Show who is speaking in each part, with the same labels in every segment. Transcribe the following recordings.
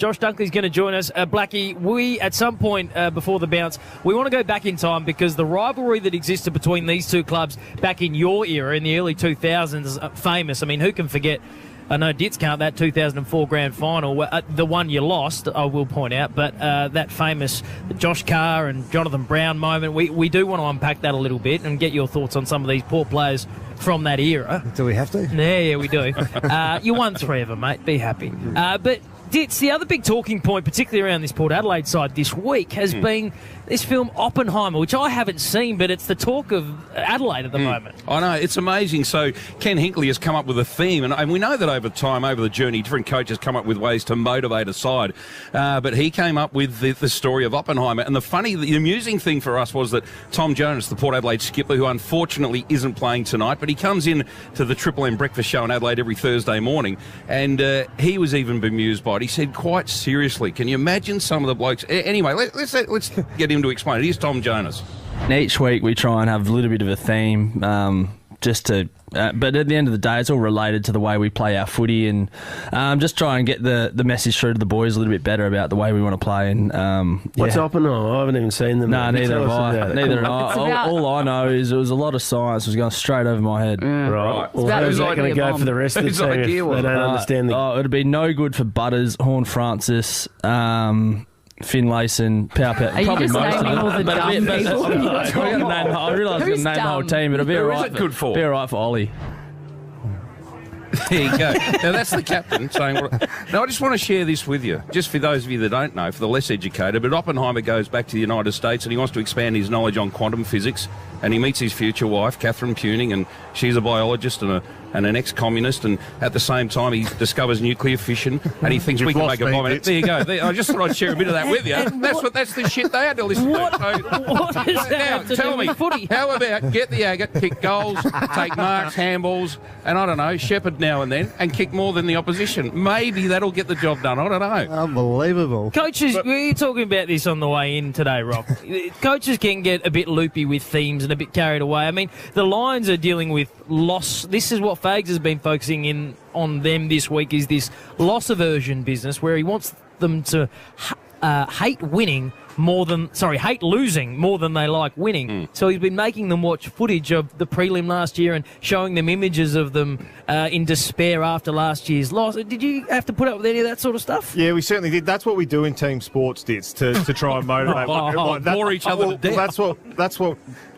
Speaker 1: Josh Dunkley's going to join us. Blackie, we, at some point before the bounce, we want to go back in time because the rivalry that existed between these two clubs back in your era, in the early 2000s, is famous. I mean, who can forget? I know Ditz can't, that 2004 grand final, the one you lost, I will point out, but that famous Josh Carr and Jonathan Brown moment, we do want to unpack that a little bit and get your thoughts on some of these poor players from that era.
Speaker 2: Do we have to?
Speaker 1: Yeah, we do. You won 3 of them, mate. Be happy. But Ditz, the other big talking point, particularly around this Port Adelaide side this week, has been this film Oppenheimer, which I haven't seen, but it's the talk of Adelaide at the moment.
Speaker 3: I know, it's amazing. So Ken Hinckley has come up with a theme, and we know that over time, over the journey, different coaches come up with ways to motivate a side. But he came up with the story of Oppenheimer. And the amusing thing for us was that Tom Jonas, the Port Adelaide skipper, who unfortunately isn't playing tonight, but he comes in to the Triple M breakfast show in Adelaide every Thursday morning, and he was even bemused by it. He said, quite seriously, can you imagine some of the blokes... Anyway, let's get him to explain it. Here's Tom Jonas.
Speaker 4: Each week we try and have a little bit of a theme, but at the end of the day, it's all related to the way we play our footy, and just try and get the message through to the boys a little bit better about the way we want to play. And
Speaker 5: what's Oppenheimer? I haven't even seen them.
Speaker 4: No, neither have I. Neither have I. All I know is it was a lot of science was going straight over my head.
Speaker 5: Yeah. Right. Well, who's that going to go for the rest of the team if they don't understand the...
Speaker 4: it'd be no good for Butters, Horn Francis, Finlayson, Power. Probably most of them.
Speaker 6: All the dumb people?
Speaker 4: I realise I'm going to name the whole team, but it'll be all right.
Speaker 3: Who is it good for?
Speaker 4: Be all right for Ollie.
Speaker 3: There you go. Now, that's the captain saying... Now, I just want to share this with you, just for those of you that don't know, for the less educated, but Oppenheimer goes back to the United States and he wants to expand his knowledge on quantum physics, and he meets his future wife, Catherine Puning, and she's a biologist and an ex-communist, and at the same time he discovers nuclear fission, and he thinks we can make a bomb. There you go. I just thought I'd share a bit of that with you. That's the shit they had to listen to.
Speaker 1: What does that have to do with footy?
Speaker 3: How about get the agate, kick goals, take marks, handballs, and I don't know, shepherd now and then, and kick more than the opposition. Maybe that'll get the job done. I don't know.
Speaker 2: Unbelievable.
Speaker 1: Coaches, we were talking about this on the way in today, Rob. Coaches can get a bit loopy with themes and a bit carried away. I mean, the Lions are dealing with loss. This is what Fags has been focusing in on them this week, is this loss aversion business where he wants them to hate losing more than they like winning. So he's been making them watch footage of the prelim last year and showing them images of them in despair after last year's loss. Did you have to put up with any of that sort of stuff?
Speaker 7: Yeah, we certainly did. That's what we do in team sports, Ditz, to try and motivate.
Speaker 3: Bore each other to death.
Speaker 7: That's what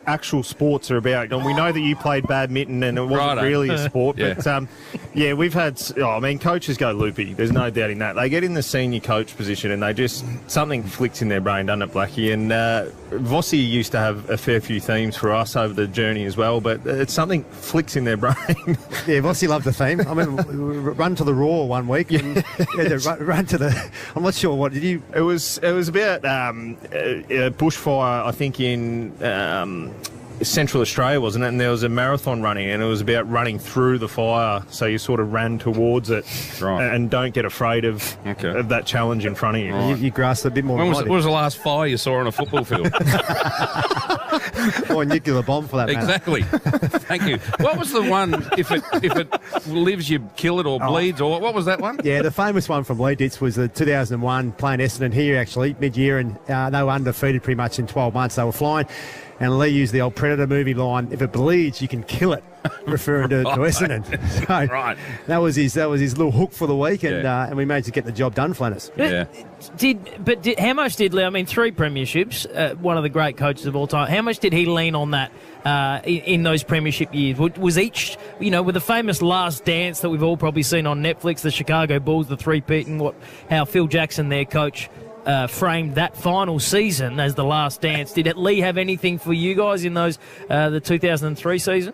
Speaker 7: actual sports are about. And we know that you played badminton and it wasn't really a sport, but we've had, coaches go loopy. There's no doubting that. They get in the senior coach position and they just, something flicks in their brain, doesn't it, Blackie? And Vossi used to have a fair few themes for us over the journey as well, but it's something flicks in their brain.
Speaker 2: Yeah, Vossi loved the theme. I mean, run to the Raw one week and run to the, I'm not sure what, did you?
Speaker 7: It was about bushfire, I think, in Central Australia, wasn't it? And there was a marathon running, and it was about running through the fire, so you sort of ran towards it, and don't get afraid of that challenge in front of you.
Speaker 2: Right. You grasped a bit more.
Speaker 3: When was the last fire you saw on a football field?
Speaker 2: Or a nuclear bomb, for that matter.
Speaker 3: Exactly. Thank you. What was the one, if it lives, you kill it, or bleeds, or what was that one?
Speaker 2: Yeah, the famous one from Lee Ditz was the 2001 playing Essendon here, actually, mid-year, and they were undefeated pretty much in 12 months. They were flying. And Lee used the old Predator movie line, if it bleeds, you can kill it, referring to Essendon. So that was his little hook for the week, and we managed to get the job done, Flanners.
Speaker 1: Yeah. How much did Lee, 3 premierships, one of the great coaches of all time, how much did he lean on that in those premiership years? Was each, with the famous Last Dance that we've all probably seen on Netflix, the Chicago Bulls, the three-peat, and how Phil Jackson, their coach, framed that final season as the last dance. Did Lee have anything for you guys in those the 2003 season?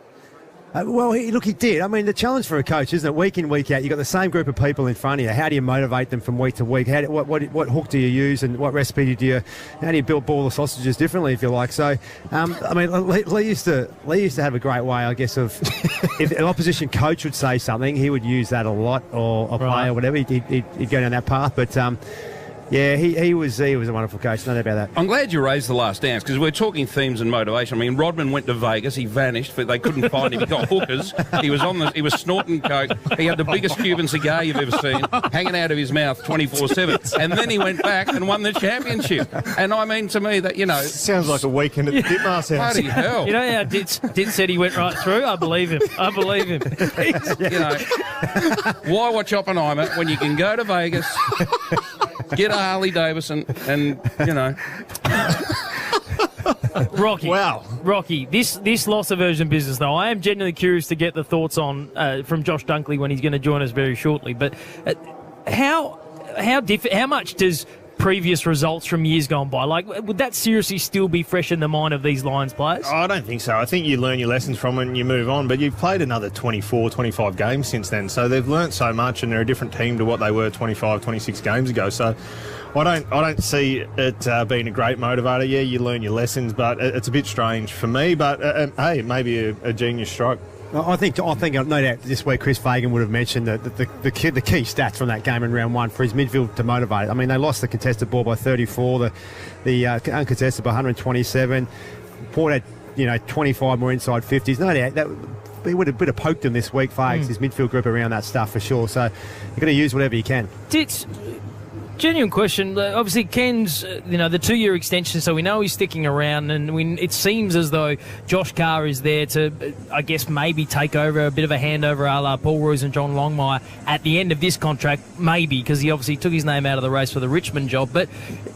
Speaker 2: Well, he did. I mean, the challenge for a coach, isn't it? Week in, week out, you've got the same group of people in front of you. How do you motivate them from week to week? What hook do you use, and what recipe how do you build ball the sausages differently, if you like? So, Lee used to have a great way, I guess, of if an opposition coach would say something, he would use that a lot, or a player, or whatever. He'd go down that path, but. Yeah, he was a wonderful coach, no doubt about that.
Speaker 3: I'm glad you raised the Last Dance because we're talking themes and motivation. I mean, Rodman went to Vegas, he vanished, but they couldn't find him. He got hookers. He was snorting coke. He had the biggest Cuban cigar you've ever seen, hanging out of his mouth 24/7. And then he went back and won the championship. And I mean, to me, that
Speaker 7: sounds like a weekend at the Ditmas house.
Speaker 3: Bloody hell!
Speaker 1: You know how Dit said he went right through. I believe him.
Speaker 3: Why watch Oppenheimer when you can go to Vegas? Get a Harley Davidson and,
Speaker 1: Rocky.
Speaker 7: Wow.
Speaker 1: Rocky, this loss aversion business, though, I am genuinely curious to get the thoughts on from Josh Dunkley when he's going to join us very shortly. But how much does previous results from years gone by, would that seriously still be fresh in the mind of these Lions players?
Speaker 7: I don't think so. I think you learn your lessons from it and you move on. But you've played another 24, 25 games since then. So they've learnt so much and they're a different team to what they were 25, 26 games ago. So I don't see it being a great motivator. Yeah, you learn your lessons, but it's a bit strange for me. But, hey, maybe a genius strike.
Speaker 2: I think no doubt this week Chris Fagan would have mentioned the key stats from that game in round one for his midfield to motivate. I mean, they lost the contested ball by 34, the uncontested by 127. Port had 25 more inside 50s. No doubt that he would have poked them this week, Fags, his midfield group around that stuff for sure. So you're going to use whatever you can.
Speaker 1: Genuine question. Obviously, Ken's, the 2-year extension, so we know he's sticking around, and it seems as though Josh Carr is there to, I guess, maybe take over a bit of a handover a la Paul Roos and John Longmire at the end of this contract, maybe, because he obviously took his name out of the race for the Richmond job. But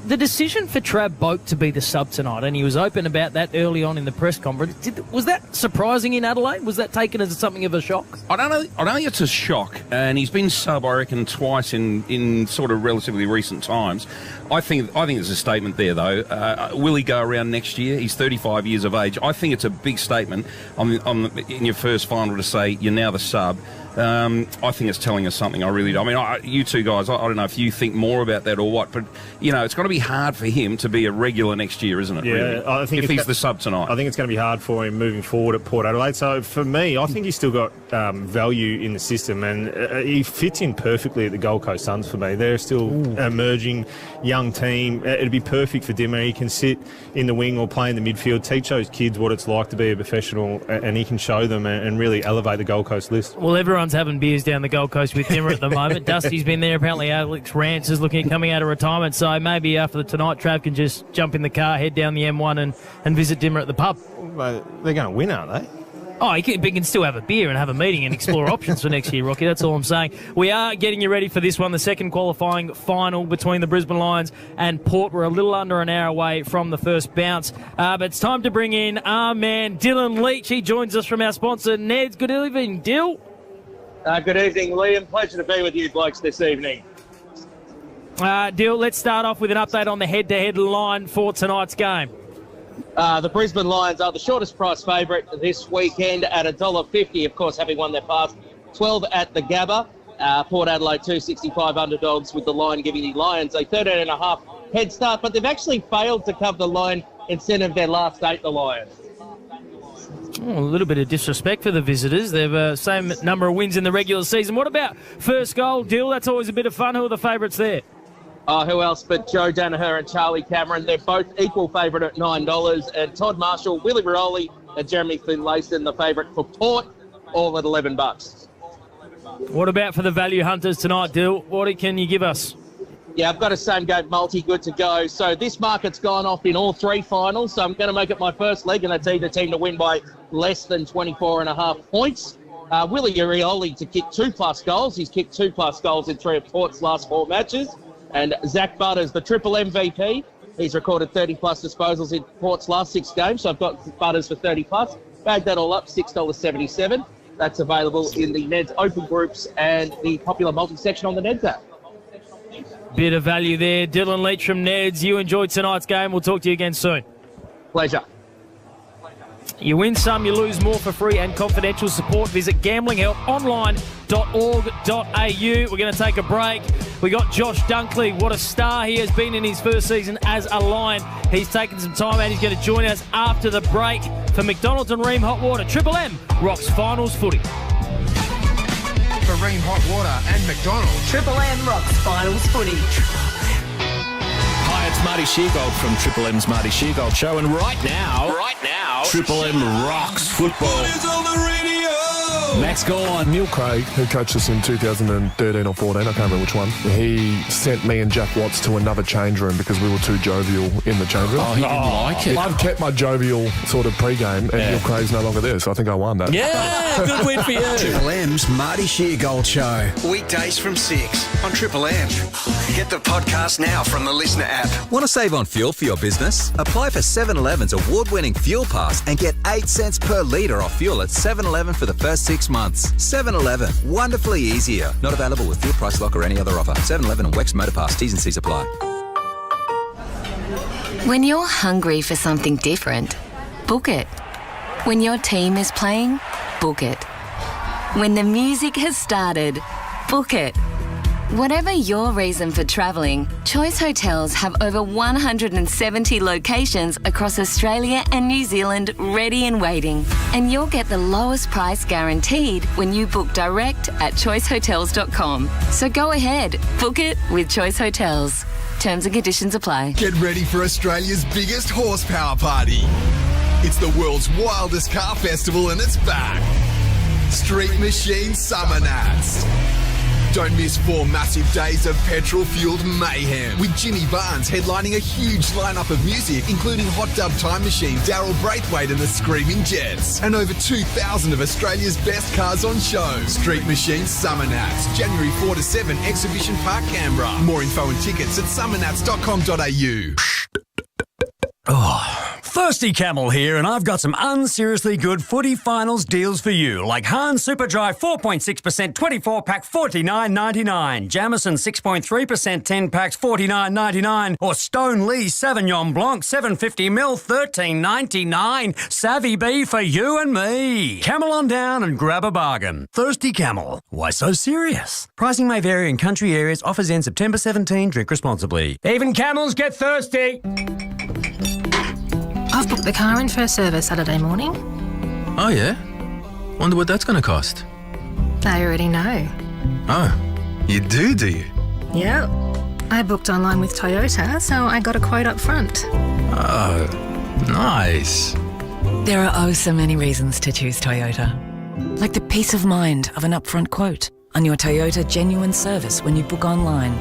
Speaker 1: the decision for Trav Boak to be the sub tonight, and he was open about that early on in the press conference, was that surprising in Adelaide? Was that taken as something of a shock?
Speaker 3: I don't think it's a shock, and he's been sub, I reckon, twice in sort of relatively recent times. I think there's a statement there, though. Will he go around next year? He's 35 years of age. I think it's a big statement in your first final to say you're now the sub. I think it's telling us something. I really do. I mean, you two guys, I don't know if you think more about that or what, but, it's going to be hard for him to be a regular next year, isn't it?
Speaker 7: Yeah,
Speaker 3: really?
Speaker 7: I think
Speaker 3: if he's the sub tonight.
Speaker 7: I think it's going to be hard for him moving forward at Port Adelaide. So for me, I think he's still got value in the system, and he fits in perfectly at the Gold Coast Suns for me. They're still emerging young team. It'd be perfect for Dimmer. He can sit in the wing or play in the midfield, teach those kids what it's like to be a professional, and he can show them and really elevate the Gold Coast list.
Speaker 1: Well, everyone's having beers down the Gold Coast with Dimmer at the moment. Dusty's been there. Apparently Alex Rance is looking at coming out of retirement, so maybe after tonight Trav can just jump in the car, head down the M1 and visit Dimmer at the pub.
Speaker 7: Well, they're going to win, aren't they?
Speaker 1: Oh, he can still have a beer and have a meeting and explore options for next year, Rocky. That's all I'm saying. We are getting you ready for this one, the second qualifying final between the Brisbane Lions and Port. We're a little under an hour away from the first bounce. But it's time to bring in our man, Dylan Leach. He joins us from our sponsor, Ned's. Good evening, Dill.
Speaker 6: Good evening, Liam. Pleasure to be with you blokes this evening.
Speaker 1: Dill, let's start off with an update on the head-to-head line for tonight's game.
Speaker 6: The Brisbane Lions are the shortest price favourite this weekend at $1.50, of course, having won their past 12 at the Gabba. Port Adelaide 265 underdogs, with the line giving the Lions a 13.5 head start, but they've actually failed to cover the line instead of their last 8, the Lions.
Speaker 1: Oh, a little bit of disrespect for the visitors. They've same number of wins in the regular season. What about first goal, Dill? That's always a bit of fun. Who are the favourites there?
Speaker 6: Who else but Joe Danaher and Charlie Cameron? They're both equal favourite at $9. And Todd Marshall, Willie Rioli and Jeremy Finlayson, the favourite for Port, all at $11.
Speaker 1: What about for the value hunters tonight, Dill? What can you give us?
Speaker 6: Yeah, I've got a same-game multi good to go. So this market's gone off in all 3 finals, so I'm going to make it my first leg, and that's either team to win by less than 24.5 points. Willie Rioli to kick 2+ goals. He's kicked 2+ goals in 3 of Port's last 4 matches. And Zach Butters, the triple MVP, he's recorded 30+ disposals in Port's last 6 games, so I've got Butters for 30+. Bag that all up, $6.77. That's available in the Neds Open Groups and the popular multi-section on the Neds app.
Speaker 1: Bit of value there. Dylan Leach from Neds. You enjoyed tonight's game. We'll talk to you again soon.
Speaker 6: Pleasure.
Speaker 1: You win some, you lose more. For free and confidential support, visit gamblinghelponline.org.au. We're going to take a break. We got Josh Dunkley. What a star he has been in his first season as a Lion. He's taken some time out. He's going to join us after the break for McDonald's and Ream Hot Water. Triple M rocks finals footy.
Speaker 8: For Ream Hot Water and McDonald's,
Speaker 9: Triple M rocks finals footy.
Speaker 8: It's Marty Sheargold from Triple M's Marty Sheargold Show, and right now, Triple M rocks football. Max Gorn.
Speaker 9: Neil Craig, who coached us in 2013 or 14, I can't remember which one, he sent me and Jack Watts to another change room because we were too jovial in the change room.
Speaker 8: Oh, he didn't like it.
Speaker 9: I've kept my jovial sort of pre-game, and Neil Craig's no longer there, so I think I won that.
Speaker 8: Yeah, good win for you.
Speaker 10: Triple M's Marty Sheargold Show. Weekdays from 6 on Triple M. Get the podcast now from the Listener app.
Speaker 11: Want to save on fuel for your business? Apply for 7-Eleven's award-winning Fuel Pass and get 8 cents per litre off fuel at 7-Eleven for the first 6 months. 7-Eleven. Wonderfully easier. Not available with fuel price lock or any other offer. 7-Eleven and Wex Motor Pass. T's and C's apply.
Speaker 12: When you're hungry for something different, book it. When your team is playing, book it. When the music has started, book it. Whatever your reason for travelling, Choice Hotels have over 170 locations across Australia and New Zealand ready and waiting. And you'll get the lowest price guaranteed when you book direct at choicehotels.com. So go ahead, book it with Choice Hotels. Terms and conditions apply.
Speaker 13: Get ready for Australia's biggest horsepower party. It's the world's wildest car festival and it's back. Street Machine Summer Nats. Don't miss 4 massive days of petrol-fueled mayhem with Jimmy Barnes headlining a huge lineup of music, including Hot Dub Time Machine, Daryl Braithwaite and the Screaming Jets, and over 2,000 of Australia's best cars on show. Street Machine Summer Nats, January 4 to 7, Exhibition Park, Canberra. More info and tickets at summernats.com.au.
Speaker 14: Oh, Thirsty Camel here, and I've got some unseriously good footy finals deals for you, like Hahn Super Dry 4.6% 24-pack $49.99, Jamison 6.3% 10 packs $49.99, or Stone Lee Sauvignon Blanc 750ml $13.99. Savvy B for you and me. Camel on down and grab a bargain. Thirsty Camel. Why so serious? Pricing may vary in country areas. Offers end September 17. Drink responsibly. Even camels get thirsty.
Speaker 15: I've booked the car in for a service Saturday morning.
Speaker 16: Oh, yeah? Wonder what that's going to cost.
Speaker 15: I already know.
Speaker 16: Oh, you do you?
Speaker 15: Yeah. I booked online with Toyota, so I got a quote up front.
Speaker 16: Oh, nice.
Speaker 17: There are so many reasons to choose Toyota. Like the peace of mind of an upfront quote on your Toyota genuine service when you book online.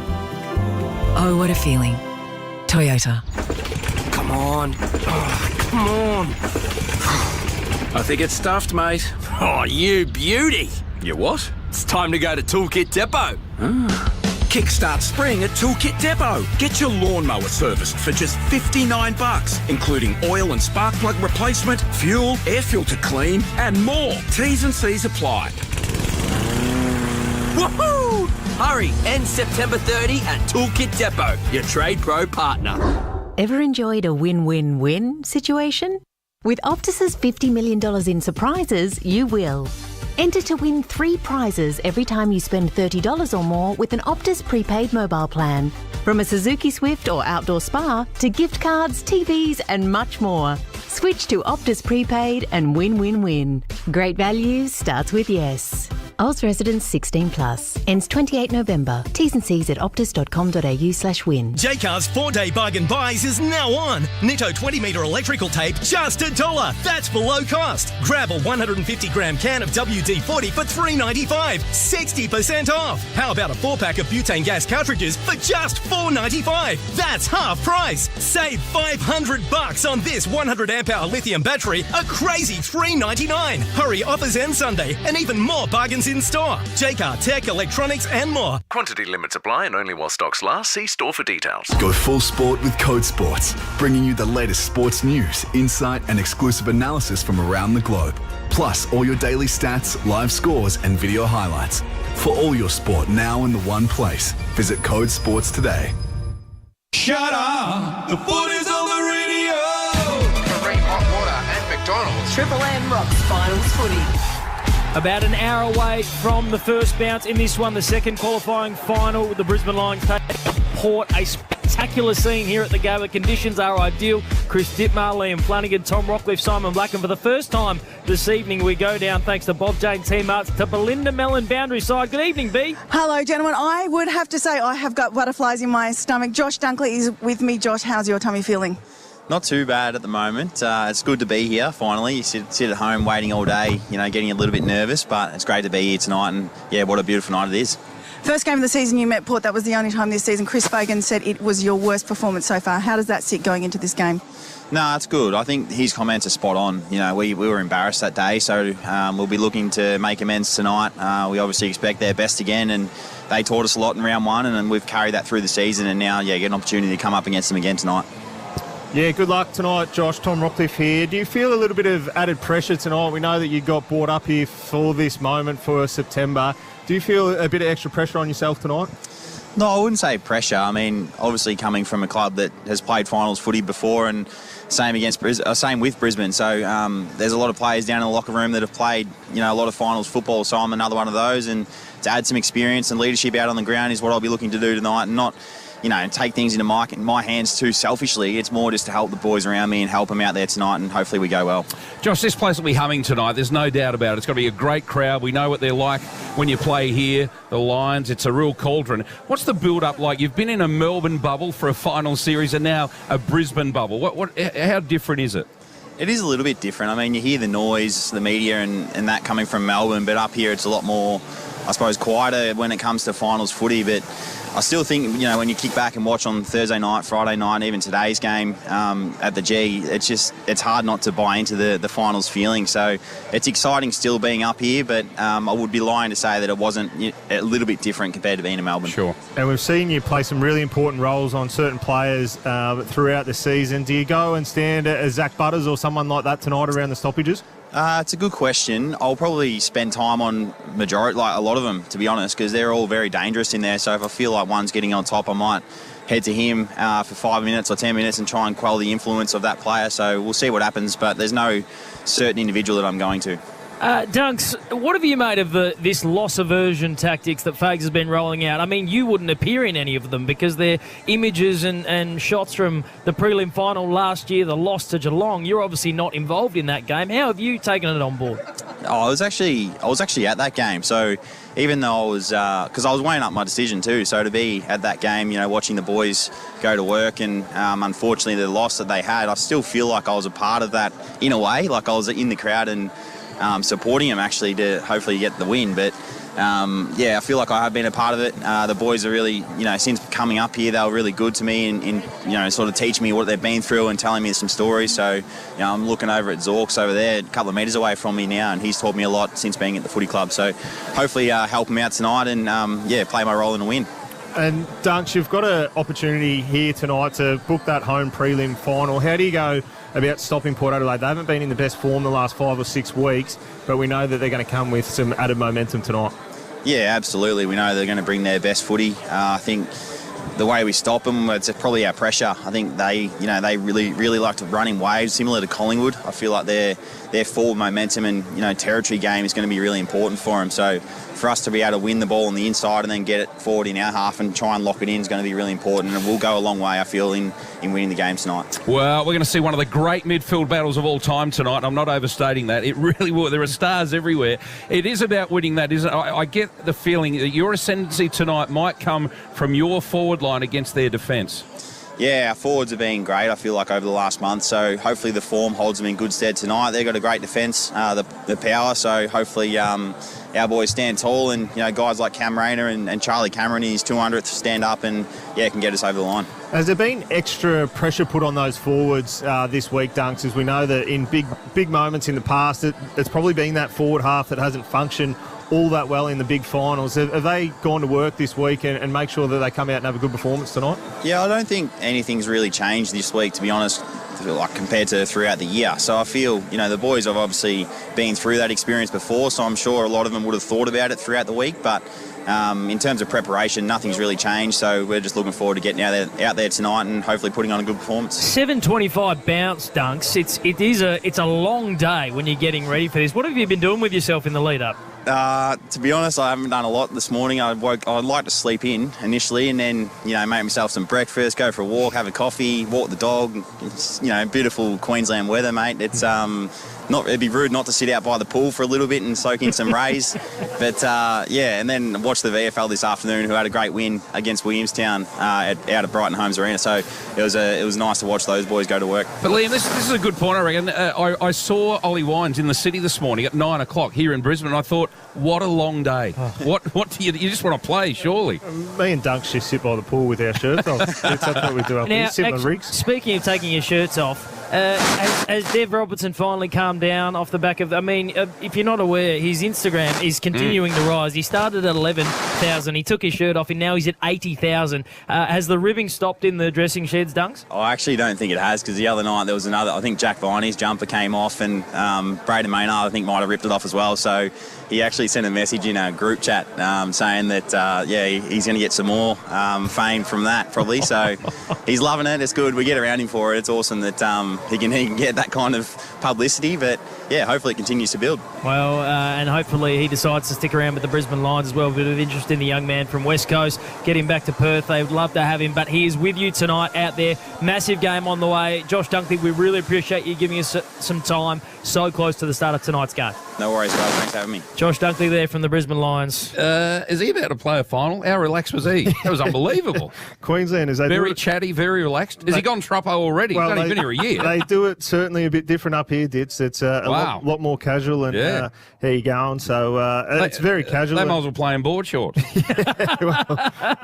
Speaker 17: Oh, what a feeling. Toyota.
Speaker 8: Come on. Oh, come on. I think it's stuffed, mate. Oh, you beauty. You what? It's time to go to Toolkit Depot. Kickstart spring at Toolkit Depot. Get your lawnmower serviced for just $59, including oil and spark plug replacement, fuel, air filter clean, and more. T's and C's apply. Woohoo! Hurry, end September 30 at Toolkit Depot, your Trade Pro partner.
Speaker 18: Ever enjoyed a win-win-win situation? With Optus's $50 million in surprises, you will. Enter to win 3 prizes every time you spend $30 or more with an Optus prepaid mobile plan. From a Suzuki Swift or outdoor spa to gift cards, TVs and much more. Switch to Optus prepaid and win-win-win. Great value starts with yes. Oz residents 16 plus. Ends 28 November. T's and C's at optus.com.au/win.
Speaker 19: Jaycar's 4-day bargain buys is now on. Nitto 20-metre electrical tape, just $1. That's below cost. Grab a 150-gram can of WD-40 for $3.95. 60% off. How about a 4-pack of butane gas cartridges for just $4.95? That's half price. Save $500 on this 100 amp-hour lithium battery, a crazy $3.99. Hurry, offers end Sunday, and even more bargains in store. Jaycar, tech, electronics and more.
Speaker 20: Quantity limits apply and only while stocks last. See store for details.
Speaker 21: Go full sport with Code Sports, bringing you the latest sports news, insight and exclusive analysis from around the globe. Plus all your daily stats, live scores and video highlights. For all your sport now in the one place. Visit Code Sports today.
Speaker 22: Shut up! The foot is on the radio!
Speaker 10: Marine Hot Water and McDonald's.
Speaker 23: Triple M rocks finals footy.
Speaker 1: About an hour away from the first bounce in this one, the second qualifying final, the Brisbane Lions take Port. A spectacular scene here at the Gabba. Conditions are ideal. Chris Dittmar, Liam Flanagan, Tom Rockcliffe, Simon Black. And for the first time this evening, we go down, thanks to Bob Jane Team Arts, to Belinda Mellon, Boundary Side. Good evening, B.
Speaker 2: Hello, gentlemen. I would have to say I have got butterflies in my stomach. Josh Dunkley is with me. Josh, how's your tummy feeling?
Speaker 4: Not too bad at the moment. It's good to be here, finally. You sit at home waiting all day, getting a little bit nervous, but it's great to be here tonight, and, yeah, what a beautiful night it is.
Speaker 2: First game of the season you met Port, that was the only time this season. Chris Fagan said it was your worst performance so far. How does that sit going into this game?
Speaker 4: No, it's good. I think his comments are spot on. We were embarrassed that day, so we'll be looking to make amends tonight. We obviously expect their best again, and they taught us a lot in round one, and we've carried that through the season, and now, get an opportunity to come up against them again tonight.
Speaker 7: Yeah, good luck tonight, Josh. Tom Rockcliffe here. Do you feel a little bit of added pressure tonight? We know that you got brought up here for this moment for September. Do you feel a bit of extra pressure on yourself tonight?
Speaker 4: No, I wouldn't say pressure. I mean, obviously coming from a club that has played finals footy before, and same with Brisbane. So there's a lot of players down in the locker room that have played, a lot of finals football. So I'm another one of those, and to add some experience and leadership out on the ground is what I'll be looking to do tonight, and not take things into my hands too selfishly. It's more just to help the boys around me and help them out there tonight, and hopefully we go well.
Speaker 3: Josh, this place will be humming tonight. There's no doubt about it. It's going to be a great crowd. We know what they're like when you play here. The Lions, it's a real cauldron. What's the build-up like? You've been in a Melbourne bubble for a final series and now a Brisbane bubble. How different is it?
Speaker 4: It is a little bit different. I mean, you hear the noise, the media and that coming from Melbourne, but up here it's a lot more, I suppose, quieter when it comes to finals footy. But I still think, when you kick back and watch on Thursday night, Friday night, even today's game at the G, it's hard not to buy into the finals feeling. So it's exciting still being up here, but I would be lying to say that it wasn't a little bit different compared to being in Melbourne.
Speaker 3: Sure.
Speaker 7: And we've seen you play some really important roles on certain players throughout the season. Do you go and stand as Zach Butters or someone like that tonight around the stoppages?
Speaker 4: It's a good question. I'll probably spend time on a lot of them, to be honest, because they're all very dangerous in there. So if I feel like one's getting on top, I might head to him for 5 minutes or 10 minutes and try and quell the influence of that player. So we'll see what happens, but there's no certain individual that I'm going to.
Speaker 1: Dunks, what have you made of this loss aversion tactics that Fags has been rolling out? I mean, you wouldn't appear in any of them because they're images and shots from the prelim final last year, the loss to Geelong. You're obviously not involved in that game. How have you taken it on board?
Speaker 4: I was actually at that game. So even though because I was weighing up my decision too. So to be at that game, watching the boys go to work and unfortunately the loss that they had, I still feel like I was a part of that in a way. Like I was in the crowd and supporting him actually to hopefully get the win. But I feel like I have been a part of it. The boys are really, since coming up here, they were really good to me and sort of teaching me what they've been through and telling me some stories. So, I'm looking over at Zorks over there, a couple of metres away from me now, and he's taught me a lot since being at the footy club. So hopefully help him out tonight and, play my role in a win.
Speaker 7: And Dunks, you've got an opportunity here tonight to book that home prelim final. How do you go about stopping Port Adelaide? They haven't been in the best form the last 5 or 6 weeks, but we know that they're going to come with some added momentum tonight. Yeah,
Speaker 4: absolutely. We know they're going to bring their best footy. I think the way we stop them, it's probably our pressure. I think they really like to run in waves, similar to Collingwood. I feel like their forward momentum and territory game is going to be really important for them. So for us to be able to win the ball on the inside and then get it forward in our half and try and lock it in is going to be really important, and we'll go a long way, I feel, in winning the game tonight.
Speaker 3: Well, we're going to see one of the great midfield battles of all time tonight. I'm not overstating that. It really will. There are stars everywhere. It is about winning that, isn't it? I get the feeling that your ascendancy tonight might come from your forward line against their defence.
Speaker 4: Yeah, our forwards have been great, I feel like, over the last month. So hopefully the form holds them in good stead tonight. They've got a great defence, the power. So hopefully our boys stand tall and, guys like Cam Rayner and Charlie Cameron in his 200th stand up and, can get us over the line.
Speaker 7: Has there been extra pressure put on those forwards this week, Dunks? As we know that in big moments in the past, it's probably been that forward half that hasn't functioned all that well in the big finals. Have they gone to work this week and make sure that they come out and have a good performance tonight?
Speaker 4: Yeah, I don't think anything's really changed this week, to be honest, like compared to throughout the year. So I feel, the boys have obviously been through that experience before, so I'm sure a lot of them would have thought about it throughout the week. But in terms of preparation, nothing's really changed. So we're just looking forward to getting out there tonight and hopefully putting on a good performance.
Speaker 1: 7:25 bounce, Dunks. It's a long day when you're getting ready for this. What have you been doing with yourself in the lead up?
Speaker 4: To be honest, I haven't done a lot this morning. I'd like to sleep in initially and then, make myself some breakfast, go for a walk, have a coffee, walk the dog. It's, beautiful Queensland weather, mate. It's it'd be rude not to sit out by the pool for a little bit and soak in some rays. But, and then watch the VFL this afternoon, who had a great win against Williamstown out at Brighton Homes Arena. So it was nice to watch those boys go to work.
Speaker 3: But, Liam, this is a good point, I reckon. I saw Ollie Wines in the city this morning at 9 o'clock here in Brisbane, and I thought, what a long day. What do you just want to play, surely?
Speaker 7: Me and Dunks just sit by the pool with our shirts off. That's what we do up here, sit on the rigs.
Speaker 1: Speaking of taking your shirts off, has Dev Robertson finally calmed down off the back of... if you're not aware, his Instagram is continuing to rise. He started at 11,000. He took his shirt off, and now he's at 80,000. Has the ribbing stopped in the dressing sheds, Dunks?
Speaker 4: I actually don't think it has, because the other night there was another... I think Jack Viney's jumper came off, and Braden Maynard, I think, might have ripped it off as well. So he actually sent a message in a group chat saying that, he's going to get some more fame from that, probably. So he's loving it. It's good. We get around him for it. It's awesome that he can get that kind of publicity. But, hopefully it continues to build.
Speaker 1: Well, and hopefully he decides to stick around with the Brisbane Lions as well. A bit of interest in the young man from West Coast. Get him back to Perth. They would love to have him. But he is with you tonight out there. Massive game on the way. Josh Dunkley, we really appreciate you giving us some time so close to the start of tonight's game.
Speaker 4: No worries, guys. Thanks for having me.
Speaker 1: Josh Dunkley there from the Brisbane Lions.
Speaker 3: Is he about to play a final? How relaxed was he? That was unbelievable.
Speaker 7: Queenslanders, they
Speaker 3: very chatty, very relaxed. Has he gone Troppo already?
Speaker 7: Well,
Speaker 3: He's only been here a year.
Speaker 7: They do it certainly a bit different up here, Dits. It's a lot more casual, and how you going? So it's very casual.
Speaker 3: They might as well play in board shorts.
Speaker 7: Well,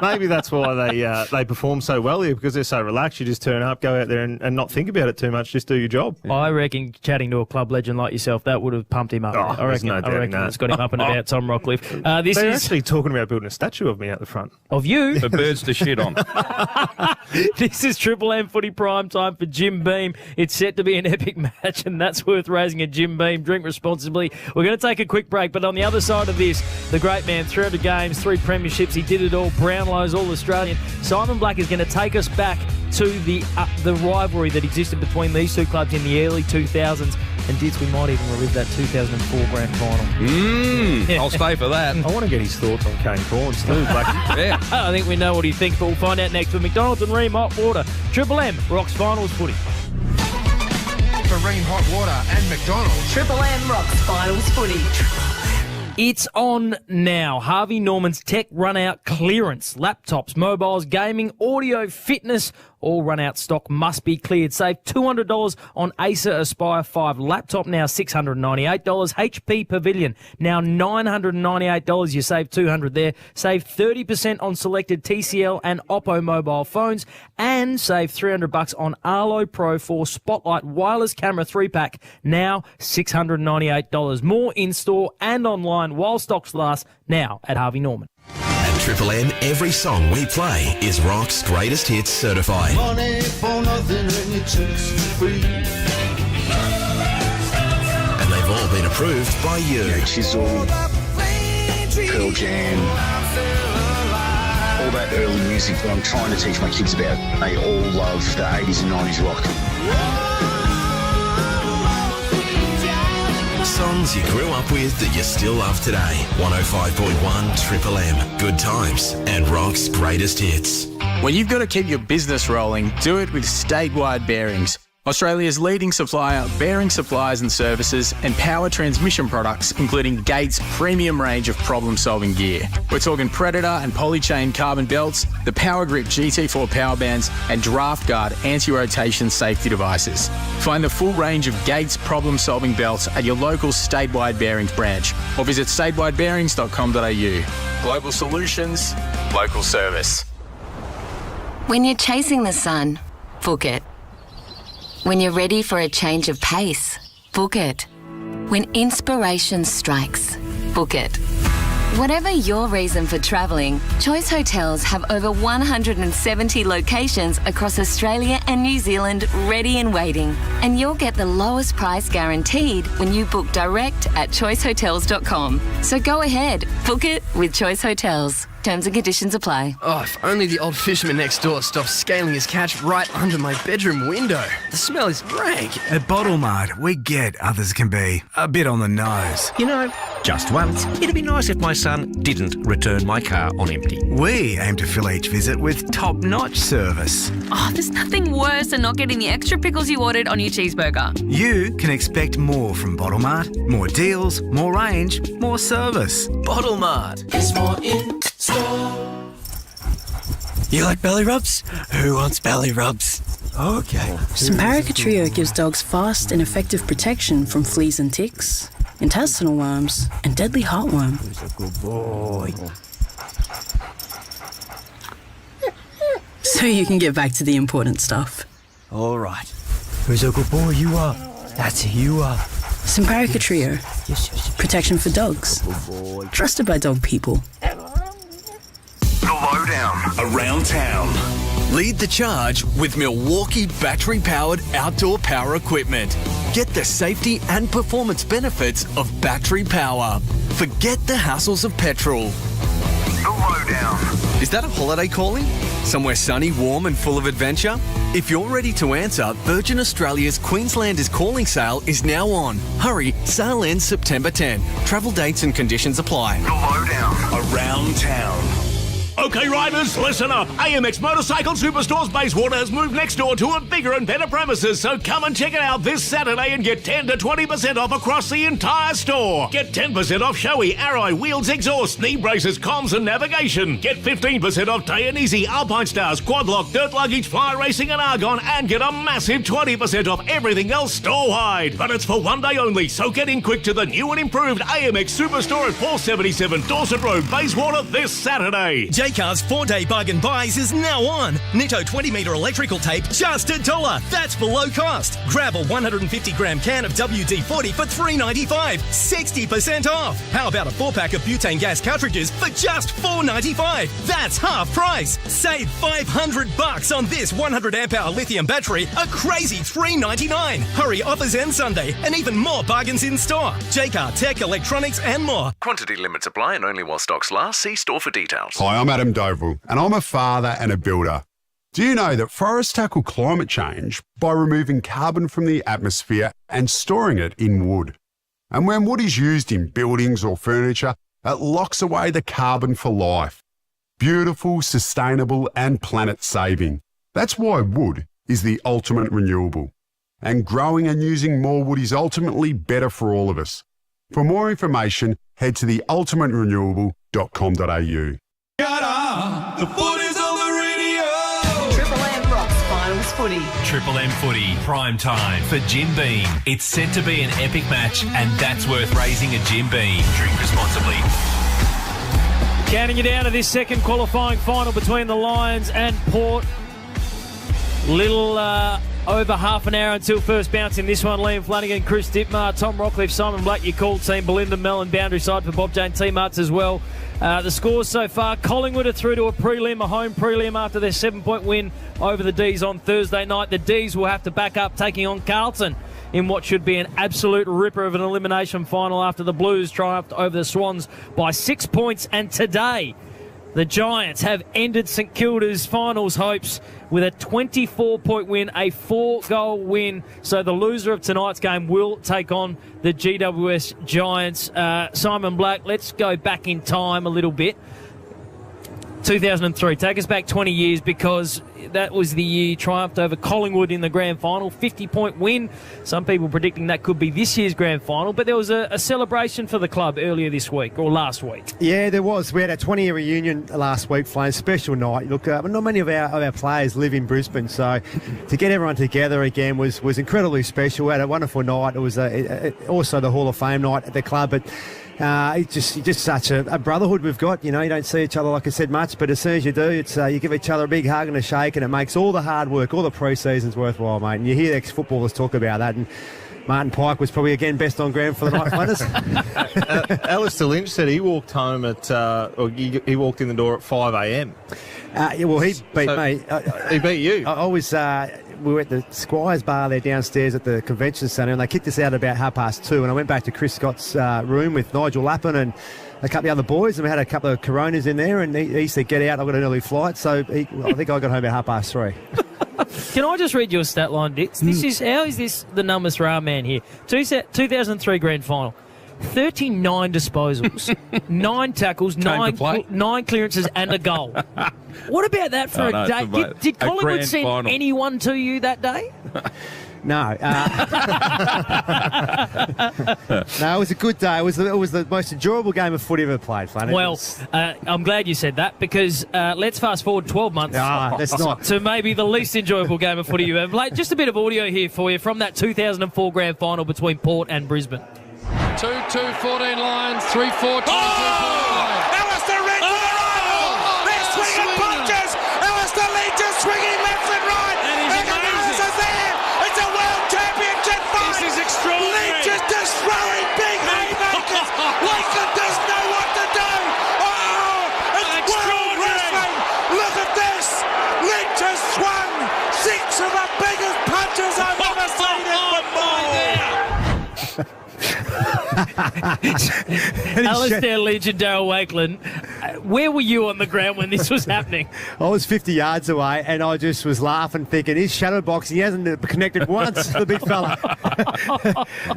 Speaker 7: maybe that's why they perform so well here, because they're so relaxed. You just turn up, go out there and not think about it too much, just do your job.
Speaker 1: I reckon chatting to a club legend like yourself, that would have pumped him up. I reckon it's got him up and about, Tom Rockcliffe.
Speaker 7: They're actually talking about building a statue of me out the front.
Speaker 1: Of you?
Speaker 3: For birds to shit on.
Speaker 1: This is Triple M Footy Prime Time for Jim Beam. It's set to be an epic match, and that's worth raising at Jim Beam. Drink responsibly. We're going to take a quick break, but on the other side of this, the great man, 300 games, 3 premierships, he did it all, Brownlow's All-Australian. Simon Black is going to take us back to the rivalry that existed between these two clubs in the early 2000s. And Dits, we might even relive that 2004 grand final.
Speaker 3: I'll stay for that.
Speaker 7: I want to get his thoughts on Kane Corns too, Blackie.
Speaker 1: I think we know what he thinks, but we'll find out next with McDonald's and Ream Hot Water. Triple M rocks finals footy.
Speaker 5: For Ream Hot Water and McDonald's.
Speaker 23: Triple M rocks finals footy.
Speaker 1: It's on now. Harvey Norman's tech run-out clearance. Laptops, mobiles, gaming, audio, fitness, all run-out stock must be cleared. Save $200 on Acer Aspire 5 laptop, now $698. HP Pavilion, now $998. You save $200 there. Save 30% on selected TCL and Oppo mobile phones, and save $300 on Arlo Pro 4 Spotlight wireless camera 3-pack, now $698. More in-store and online while stocks last, now at Harvey Norman.
Speaker 10: At Triple M, every song we play is Rock's greatest hits certified.
Speaker 22: Money for nothing and your chicks for free.
Speaker 10: And they've all been approved by you.
Speaker 6: Chisel, Pearl Jam, all that early music that I'm trying to teach my kids about. They all love the 80s and 90s rock.
Speaker 10: Songs you grew up with that you still love today. 105.1 Triple M. Good times and Rock's greatest hits.
Speaker 9: When you've got to keep your business rolling, do it with Statewide Bearings. Australia's leading supplier of bearing supplies and services and power transmission products, including Gates' premium range of problem-solving gear. We're talking Predator and Polychain carbon belts, the Power Grip GT4 power bands, and Draft Guard anti-rotation safety devices. Find the full range of Gates problem-solving belts at your local Statewide Bearings branch, or visit statewidebearings.com.au. Global solutions, local service.
Speaker 12: When you're chasing the sun, book it. When you're ready for a change of pace, book it. When inspiration strikes, book it. Whatever your reason for travelling, Choice Hotels have over 170 locations across Australia and New Zealand ready and waiting. And you'll get the lowest price guaranteed when you book direct at choicehotels.com. So go ahead, book it with Choice Hotels. Terms and conditions apply.
Speaker 11: Oh, if only the old fisherman next door stopped scaling his catch right under my bedroom window. The smell is rank.
Speaker 13: At Bottle Mart, we get others can be a bit on the nose.
Speaker 14: You know, just once, it'd be nice if my son didn't return my car on empty.
Speaker 13: We aim to fill each visit with top-notch service.
Speaker 24: Oh, there's nothing worse than not getting the extra pickles you ordered on your cheeseburger.
Speaker 13: You can expect more from Bottle Mart. More deals, more range, more service.
Speaker 11: Bottle Mart.
Speaker 25: There's more in store.
Speaker 26: You like belly rubs? Who wants belly rubs? Okay.
Speaker 27: Simparica Trio gives dogs fast and effective protection from fleas and ticks, intestinal worms, and deadly heartworm.
Speaker 26: Who's a good boy?
Speaker 27: So you can get back to the important stuff.
Speaker 26: All right. Who's a good boy? You are. That's who you are.
Speaker 27: Simparica Trio. Protection for dogs. Trusted by dog people.
Speaker 10: The Lowdown. Around town. Lead the charge with Milwaukee battery-powered outdoor power equipment. Get the safety and performance benefits of battery power. Forget the hassles of petrol. The Lowdown. Is that a holiday calling? Somewhere sunny, warm and full of adventure? If you're ready to answer, Virgin Australia's Queenslanders Calling Sale is now on. Hurry, sale ends September 10. Travel dates and conditions apply. The Lowdown. Around town.
Speaker 28: Okay, riders, listen up. AMX Motorcycle Superstore's Bayswater has moved next door to a bigger and better premises, so come and check it out this Saturday and get 10 to 20% off across the entire store. Get 10% off Shoei, Arrow, Wheels, Exhaust, Knee Braces, Comms and Navigation. Get 15% off Dayanese, Alpine Stars, Quadlock, Dirt Luggage, Fly Racing and Argon, and get a massive 20% off everything else store-wide. But it's for one day only, so get in quick to the new and improved AMX Superstore at 477 Dorset Road, Bayswater this Saturday.
Speaker 19: Jaycar's 4-day bargain buys is now on. Nitto 20-metre electrical tape, just $1. That's below cost. Grab a 150-gram can of WD-40 for $3.95. 60% off. How about a 4-pack of butane gas cartridges for just $4.95? That's half price. Save $500 on this 100 amp-hour lithium battery, a crazy $3.99. Hurry, offers end Sunday, and even more bargains in store. Jaycar, tech, electronics, and more.
Speaker 20: Quantity limits apply and only while stocks last. See store for details.
Speaker 29: Hi, I'm Adam Doval, and I'm a father and a builder. Do you know that forests tackle climate change by removing carbon from the atmosphere and storing it in wood? And when wood is used in buildings or furniture, it locks away the carbon for life. Beautiful, sustainable, and planet-saving. That's why wood is the ultimate renewable. And growing and using more wood is ultimately better for all of us. For more information, head to theultimaterenewable.com.au.
Speaker 22: The foot is on the radio.
Speaker 23: Triple M rocks finals footy.
Speaker 30: Triple M footy, prime time for Jim Beam. It's set to be an epic match, and that's worth raising a Jim Beam. Drink responsibly.
Speaker 1: Counting you down to this second qualifying final between the Lions and Port. Little over half an hour until first bounce in this one. Liam Flanagan, Chris Dittmar, Tom Rockcliffe, Simon Black, your call team. Belinda Mellon, boundary side for Bob Jane T-Marts as well. The scores so far, Collingwood are through to a prelim, a home prelim after their 7-point win over the D's on Thursday night. The D's will have to back up taking on Carlton in what should be an absolute ripper of an elimination final after the Blues triumphed over the Swans by 6 points. And today, the Giants have ended St Kilda's finals hopes with a 24-point win, a 4-goal win. So the loser of tonight's game will take on the GWS Giants. Simon Black, let's go back in time a little bit. 2003, take us back 20 years, because that was the year triumphed over Collingwood in the grand final. 50-point win. Some people predicting that could be this year's grand final, but there was a celebration for the club earlier this week, or last week.
Speaker 31: Yeah, there was. We had a 20-year reunion last week, Flame. Special night. Look, not many of our players live in Brisbane, so to get everyone together again was incredibly special. We had a wonderful night. It was also the Hall of Fame night at the club, but it's just such a brotherhood we've got. You know, you don't see each other, like I said, much, but as soon as you do, it's you give each other a big hug and a shake, and it makes all the hard work, all the pre-seasons worthwhile, mate. And you hear ex-footballers talk about that, and Martin Pike was probably, again, best on ground for the night, Flanders.
Speaker 7: Alistair Lynch said he walked home at, or he walked in the door at 5 a.m.
Speaker 31: Yeah, well, he beat me.
Speaker 7: He beat you.
Speaker 31: I was... we were at the Squires Bar there downstairs at the convention centre, and they kicked us out at about 2:30, and I went back to Chris Scott's room with Nigel Lappin and a couple of other boys, and we had a couple of Coronas in there, and he said, "Get out, I've got an early flight." So I think I got home about 3:30.
Speaker 1: Can I just read your stat line, Dix? How is this the numbers for our man here? 2003 grand final. 39 disposals, 9 tackles, 9 clearances, and a goal. What about that for a day? Did Collingwood send anyone to you that day?
Speaker 31: No. No, it was a good day. It was the most enjoyable game of footy ever played, Flannery.
Speaker 1: Well, I'm glad you said that, because let's fast forward 12 months
Speaker 31: that's not.
Speaker 1: to maybe the least enjoyable game of footy you ever played. Just a bit of audio here for you from that 2004 grand final between Port and Brisbane.
Speaker 2: 2-2, 14 Lions, 3-4, 22
Speaker 22: Alistair Ridge for the rival! They're swinging punches! Alistair Ridge is swinging left and right! And the Moses is there! It's a world championship fight! This is extraordinary! Ridge is just throwing big haymakers! Lakeland doesn't know what to do! Oh! It's world wrestling! Look at this! Ridge has swung 6 of the biggest punches I've ever seen in football!
Speaker 1: Alistair Lynch and Darryl Wakeland, where were you on the ground when this was happening?
Speaker 31: I was 50 yards away, and I just was laughing, thinking, he's shadow boxing. He hasn't connected once, the big fella.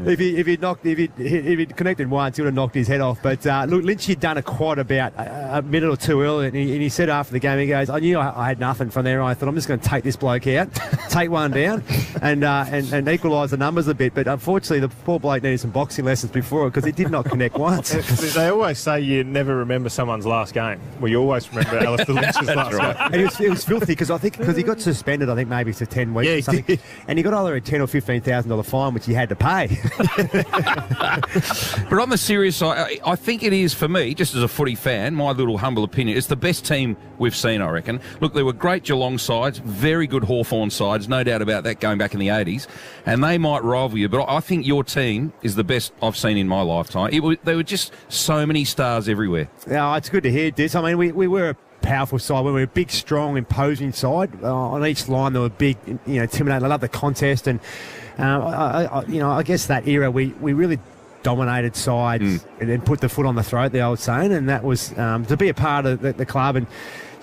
Speaker 31: if he'd connected once, he would have knocked his head off. But look, Lynch had done it quite about a minute or two earlier, and he said after the game, he goes, I knew I had nothing from there. I thought, I'm just going to take this bloke out, take one down, and equalise the numbers a bit. But unfortunately, the poor bloke needed some boxing lessons before it, because he did not connect once.
Speaker 7: They always say you never remember someone's last game. Well, you always remember Alistair Lynch's last game.
Speaker 31: And it was filthy, because he got suspended, I think, maybe for 10 weeks or something. Did. And he got either a $10,000 or $15,000 fine, which he had to pay.
Speaker 3: But on the serious side, I think it is, for me, just as a footy fan, my little humble opinion, it's the best team we've seen, I reckon. Look, there were great Geelong sides, very good Hawthorn sides, no doubt about that, going back in the 80s, and they might rival you, but I think your team is the best I've seen in my lifetime. There were just so many stars everywhere.
Speaker 31: Yeah, it's good to hear, Diz. I mean, we were a powerful side. We were a big, strong, imposing side. On each line, they were big, intimidating. I love the contest, and I guess that era we really dominated sides and put the foot on the throat, the old saying, and that was to be a part of the club, and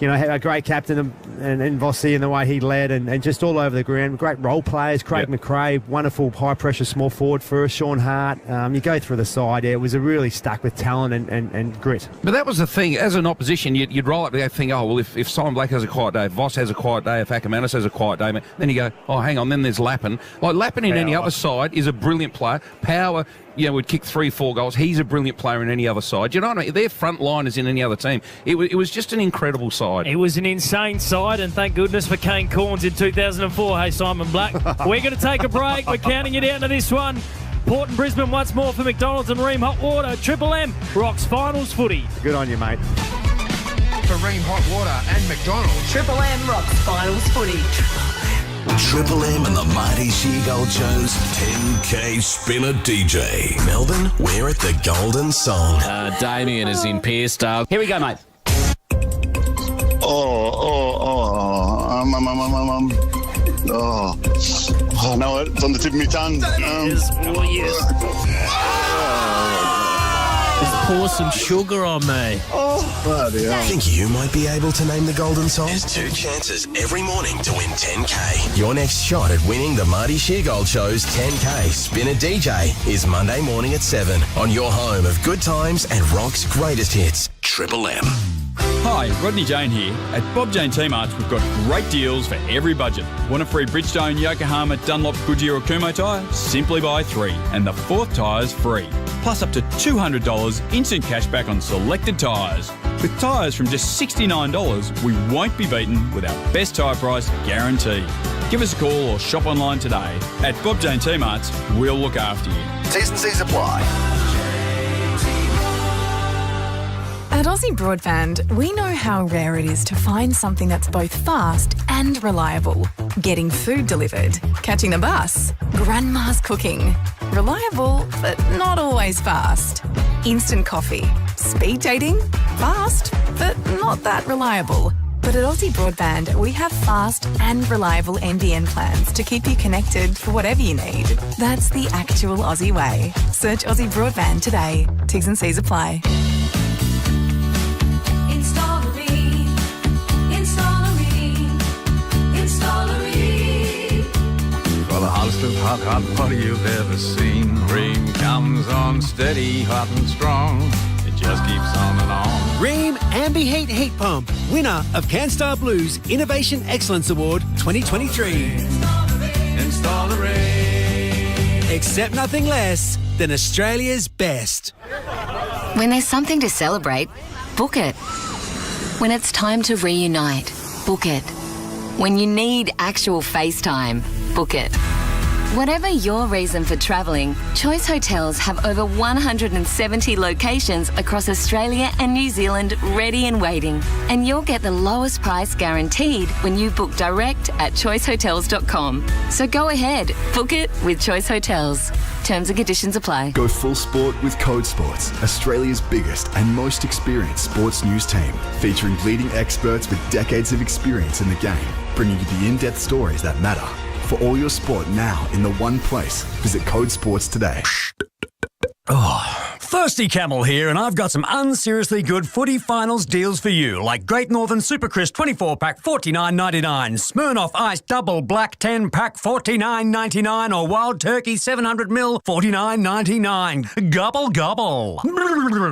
Speaker 31: had a great captain and Vossi in the way he led, and just all over the ground. Great role players, Craig McRae, wonderful high-pressure small forward for us, Sean Hart. You go through the side, it was a really stuck with talent and grit.
Speaker 3: But that was the thing. As an opposition, you'd roll up there and think, oh, well, if Simon Blake has a quiet day, if Voss has a quiet day, if Ackermanis has a quiet day, then you go, oh, hang on, then there's Lappin. Like, Lappin in any other side is a brilliant player. Power, would kick 3-4 goals. He's a brilliant player in any other side. You know what I mean? Their front line is in any other team. It was just an incredible side.
Speaker 1: It was an insane side, and thank goodness for Kane Corns in 2004. Hey, Simon Black. We're going to take a break. We're counting you down to this one. Port and Brisbane once more for McDonald's and Ream Hot Water. Triple M rocks finals footy.
Speaker 31: Good on you, mate.
Speaker 11: For Ream Hot Water and McDonald's.
Speaker 23: Triple M rocks finals footy.
Speaker 10: Triple M and the Marty Sheargold Show's 10K Spinner DJ. Melbourne, we're at the Golden Song.
Speaker 4: Damien is in Pearstyle. Here we go, mate.
Speaker 5: Oh, no, it's on the tip of my tongue.
Speaker 4: Just pour some sugar on me.
Speaker 5: Bloody hell.
Speaker 10: Think you might be able to name the Golden Song? There's 2 chances every morning to win 10K. Your next shot at winning the Marty Sheargold Show's 10K Spinner DJ is Monday morning at 7 on your home of good times and rock's greatest hits, Triple M.
Speaker 8: Hi, Rodney Jane here. At Bob Jane T-Marts, we've got great deals for every budget. Want a free Bridgestone, Yokohama, Dunlop, Goodyear or Kumho tyre? Simply buy 3 and the 4th tyre's free. Plus up to $200 instant cash back on selected tyres. With tyres from just $69, we won't be beaten with our best tyre price guarantee. Give us a call or shop online today. At Bob Jane T-Marts, we'll look after you.
Speaker 10: T's and C's apply.
Speaker 15: At Aussie Broadband, we know how rare it is to find something that's both fast and reliable. Getting food delivered, catching the bus, grandma's cooking. Reliable, but not always fast. Instant coffee, speed dating, fast, but not that reliable. But at Aussie Broadband, we have fast and reliable NBN plans to keep you connected for whatever you need. That's the actual Aussie way. Search Aussie Broadband today. T's and C's apply.
Speaker 6: taste of hot, hot butter you've ever seen. Ream comes on steady, hot and strong. It just keeps on and on.
Speaker 19: Ream Ambi Heat Heat Pump, winner of CanStar Blues Innovation Excellence Award 2023.
Speaker 6: Install the Ream.
Speaker 19: Accept nothing less than Australia's best.
Speaker 9: When there's something to celebrate, book it. When it's time to reunite, book it. When you need actual FaceTime, book it. Whatever your reason for travelling, Choice Hotels have over 170 locations across Australia and New Zealand ready and waiting. And you'll get the lowest price guaranteed when you book direct at choicehotels.com. So go ahead, book it with Choice Hotels. Terms and conditions apply.
Speaker 12: Go full sport with Code Sports, Australia's biggest and most experienced sports news team, featuring leading experts with decades of experience in the game, bringing you the in-depth stories that matter. For all your sport now in the one place, visit Code Sports today.
Speaker 13: Oh, Thirsty Camel here, and I've got some unseriously good footy finals deals for you, like Great Northern Super Crisp 24-pack $49.99, Smirnoff Ice Double Black 10-pack $49.99, or Wild Turkey 700ml $49.99. Gobble, gobble.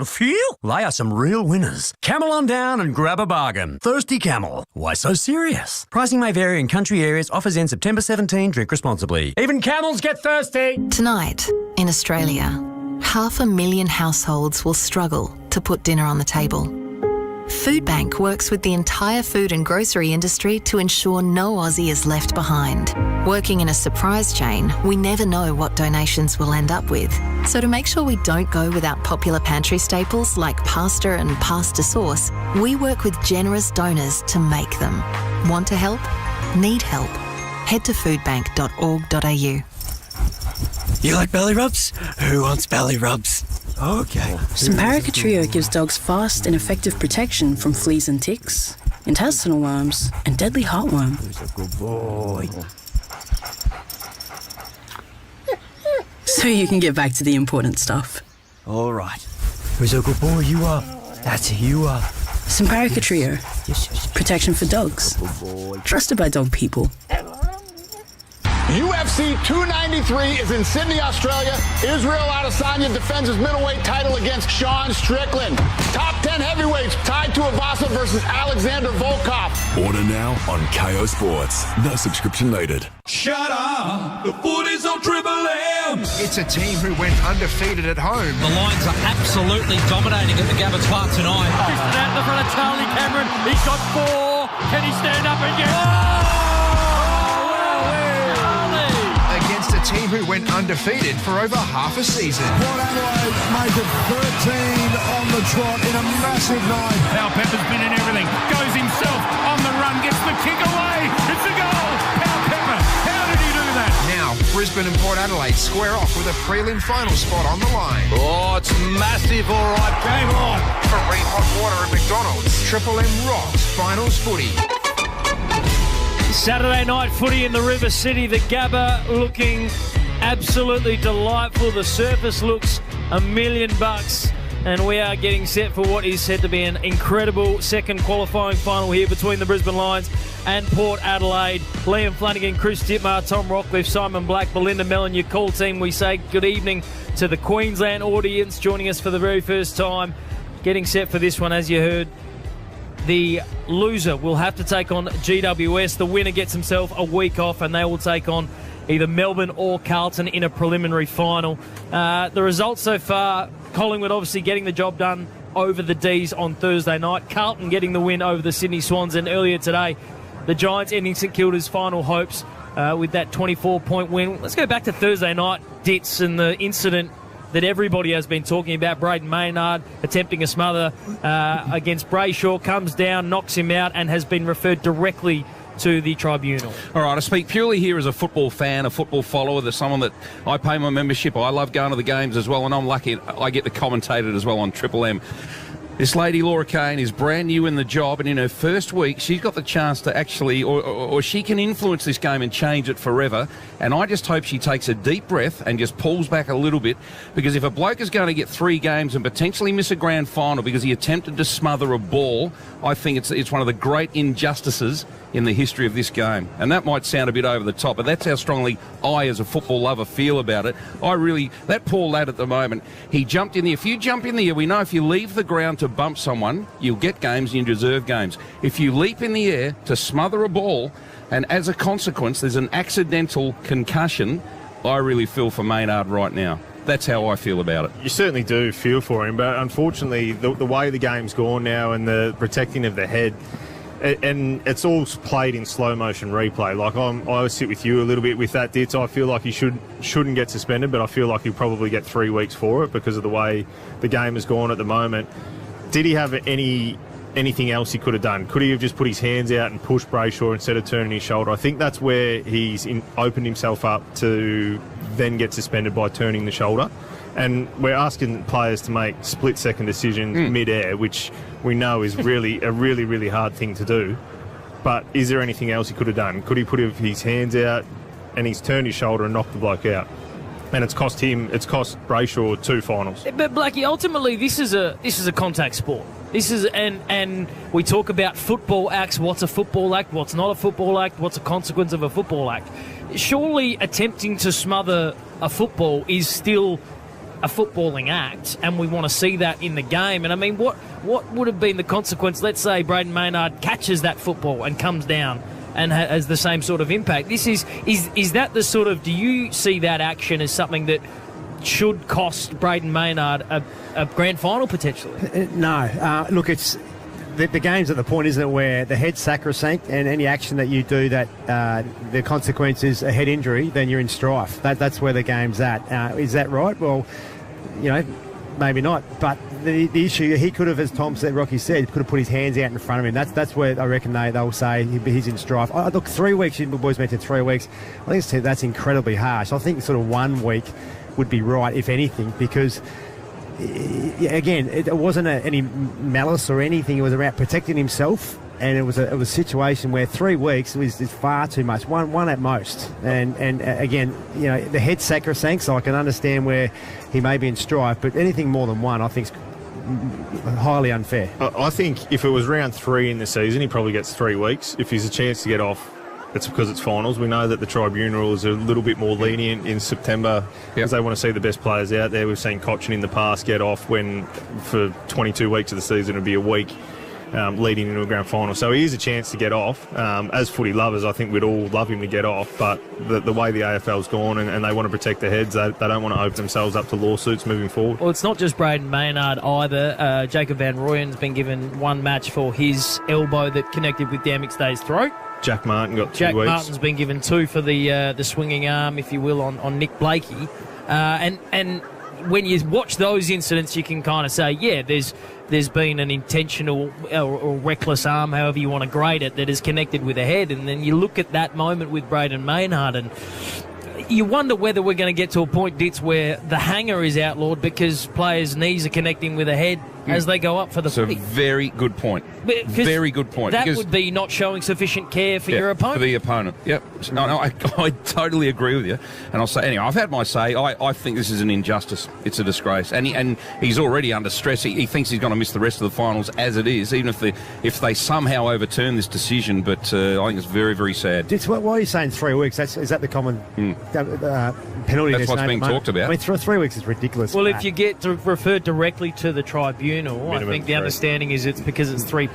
Speaker 13: Phew, they are some real winners. Camel on down and grab a bargain. Thirsty Camel. Why so serious? Pricing may vary in country areas. Offers end September 17. Drink responsibly. Even camels get thirsty.
Speaker 15: Tonight, in Australia, 500,000 households will struggle to put dinner on the table. Foodbank works with the entire food and grocery industry to ensure no Aussie is left behind. Working in a surprise chain, we never know what donations we'll end up with. So to make sure we don't go without popular pantry staples like pasta and pasta sauce, we work with generous donors to make them. Want to help? Need help? Head to foodbank.org.au.
Speaker 26: You like belly rubs? Who wants belly rubs? Okay.
Speaker 27: Simparica Trio gives dogs fast and effective protection from fleas and ticks, intestinal worms, and deadly heartworm.
Speaker 26: Who's a good boy?
Speaker 27: So you can get back to the important stuff.
Speaker 26: All right. Who's a good boy you are? That's who you are.
Speaker 27: Simparica Trio. Protection for dogs. Trusted by dog people.
Speaker 14: UFC 293 is in Sydney, Australia. Israel Adesanya defends his middleweight title against Sean Strickland. Top 10 heavyweights tied to Avasa versus Alexander Volkov.
Speaker 16: Order now on KO Sports. No subscription needed.
Speaker 22: Shut up! The footy's on Triple M!
Speaker 17: It's a team who went undefeated at home.
Speaker 1: The Lions are absolutely dominating at the Gabba's Park tonight. Fisted out in the front of Charlie Cameron. He's got 4. Can he stand up and get...
Speaker 17: Against a team who went undefeated for over half a season.
Speaker 22: Port Adelaide made it 13 on the trot in a massive night. Powell Pepper's been in everything. Goes himself on the run, gets the kick away. It's a goal. Powell Pepper, how did he do that?
Speaker 17: Now, Brisbane and Port Adelaide square off with a prelim final spot on the line.
Speaker 28: Oh, it's massive, all right. Game on.
Speaker 17: Free hot water at McDonald's. Triple M rocks finals footy.
Speaker 1: Saturday night footy in the River City. The Gabba looking absolutely delightful. The surface looks $1 million. And we are getting set for what is said to be an incredible second qualifying final here between the Brisbane Lions and Port Adelaide. Liam Flanagan, Chris Dittmar, Tom Rockcliffe, Simon Black, Belinda Mellon, your call team. We say good evening to the Queensland audience joining us for the very first time. Getting set for this one, as you heard. The loser will have to take on GWS. The winner gets himself a week off and they will take on either Melbourne or Carlton in a preliminary final. The results so far, Collingwood obviously getting the job done over the D's on Thursday night. Carlton getting the win over the Sydney Swans, and earlier today, the Giants ending St Kilda's final hopes with that 24-point win. Let's go back to Thursday night, Ditz, and the incident that everybody has been talking about. Braden Maynard attempting a smother against Brayshaw, comes down, knocks him out, and has been referred directly to the tribunal.
Speaker 3: All right, I speak purely here as a football fan, a football follower. There's someone that I pay my membership. I love going to the games as well, and I'm lucky I get to commentate it as well on Triple M. This lady, Laura Kane, is brand new in the job, and in her first week, she's got the chance to actually, or she can influence this game and change it forever. And I just hope she takes a deep breath and just pulls back a little bit, because if a bloke is going to get 3 games and potentially miss a grand final because he attempted to smother a ball, I think it's one of the great injustices in the history of this game. And that might sound a bit over the top, but that's how strongly I, as a football lover, feel about it. That poor lad at the moment, he jumped in the air. If you jump in the air, we know if you leave the ground to bump someone, you'll get games and you deserve games. If you leap in the air to smother a ball, and as a consequence, there's an accidental concussion, I really feel for Maynard right now. That's how I feel about it.
Speaker 2: You certainly do feel for him, but unfortunately, the way the game's gone now and the protecting of the head, and it's all played in slow motion replay. Like I sit with you a little bit with that, Ditz. I feel like he shouldn't get suspended, but I feel like he'll probably get 3 weeks for it because of the way the game has gone at the moment. Did he have anything else he could have done? Could he have just put his hands out and pushed Brayshaw instead of turning his shoulder? I think that's where he's opened himself up to then get suspended by turning the shoulder. And we're asking players to make split-second decisions mid-air, which we know is really a really hard thing to do. But is there anything else he could have done? Could he put his hands out and he's turned his shoulder and knocked the bloke out? And it's cost Brayshaw 2 finals.
Speaker 1: But Blackie, ultimately, this is a contact sport. This is and we talk about football acts. What's a football act? What's not a football act? What's a consequence of a football act? Surely attempting to smother a football is still a footballing act, and we want to see that in the game. And I mean, what would have been the consequence? Let's say Brayden Maynard catches that football and comes down and has the same sort of impact. This is that the sort of, do you see that action as something that should cost Brayden Maynard a grand final potentially?
Speaker 7: No. Look, it's the game's at the point, isn't it, where the head's sacrosanct, and any action that you do that the consequence is a head injury, then you're in strife. That's where the game's at. Is that right? Well, maybe not. But the issue, he could have, as Tom said, Rocky said, could have put his hands out in front of him. That's where I reckon they'll say he's in strife. Look, 3 weeks, you boys mentioned 3 weeks. I think that's incredibly harsh. I think sort of 1 week would be right, if anything, because again, it wasn't any malice or anything. It was about protecting himself, and it was a situation where 3 weeks is far too much. One at most. And again, the head's sacrosanct, so I can understand where he may be in strife, but anything more than 1, I think, is highly unfair.
Speaker 2: I think if it was round 3 in the season, he probably gets 3 weeks. If he's a chance to get off, it's because it's finals. We know that the tribunal is a little bit more lenient in September because they want to see the best players out there. We've seen Cochin in the past get off when for 22 weeks of the season it would be a week leading into a grand final. So he is a chance to get off. As footy lovers, I think we'd all love him to get off, but the way the AFL's gone and they want to protect their heads, they don't want to open themselves up to lawsuits moving forward.
Speaker 1: Well, it's not just Brayden Maynard either. Jacob Van Rooyen's been given 1 match for his elbow that connected with Dan McStay's throat.
Speaker 2: Jack Martin got 2 weeks.
Speaker 1: Jack Martin's been given 2 for the swinging arm, if you will, on Nick Blakey. And when you watch those incidents, you can kind of say, yeah, there's been an intentional or reckless arm, however you want to grade it, that is connected with a head. And then you look at that moment with Brayden Maynard, and you wonder whether we're going to get to a point, Ditz, where the hanger is outlawed because players' knees are connecting with a head as they go up for the footy.
Speaker 3: It's a very good point. Very good point.
Speaker 1: That would be not showing sufficient care for your opponent.
Speaker 3: For the opponent, yep. No, I totally agree with you. And I'll say, anyway, I've had my say. I think this is an injustice. It's a disgrace. And he's already under stress. He thinks he's going to miss the rest of the finals as it is, even if they somehow overturn this decision. But I think it's very, very sad.
Speaker 7: Ditz, why are you saying 3 weeks? Is that the common penalty?
Speaker 3: That's what's being talked about.
Speaker 7: I mean, 3 weeks is ridiculous.
Speaker 1: Well, if you get referred directly to the tribunal, I think the understanding is it's because it's 3+.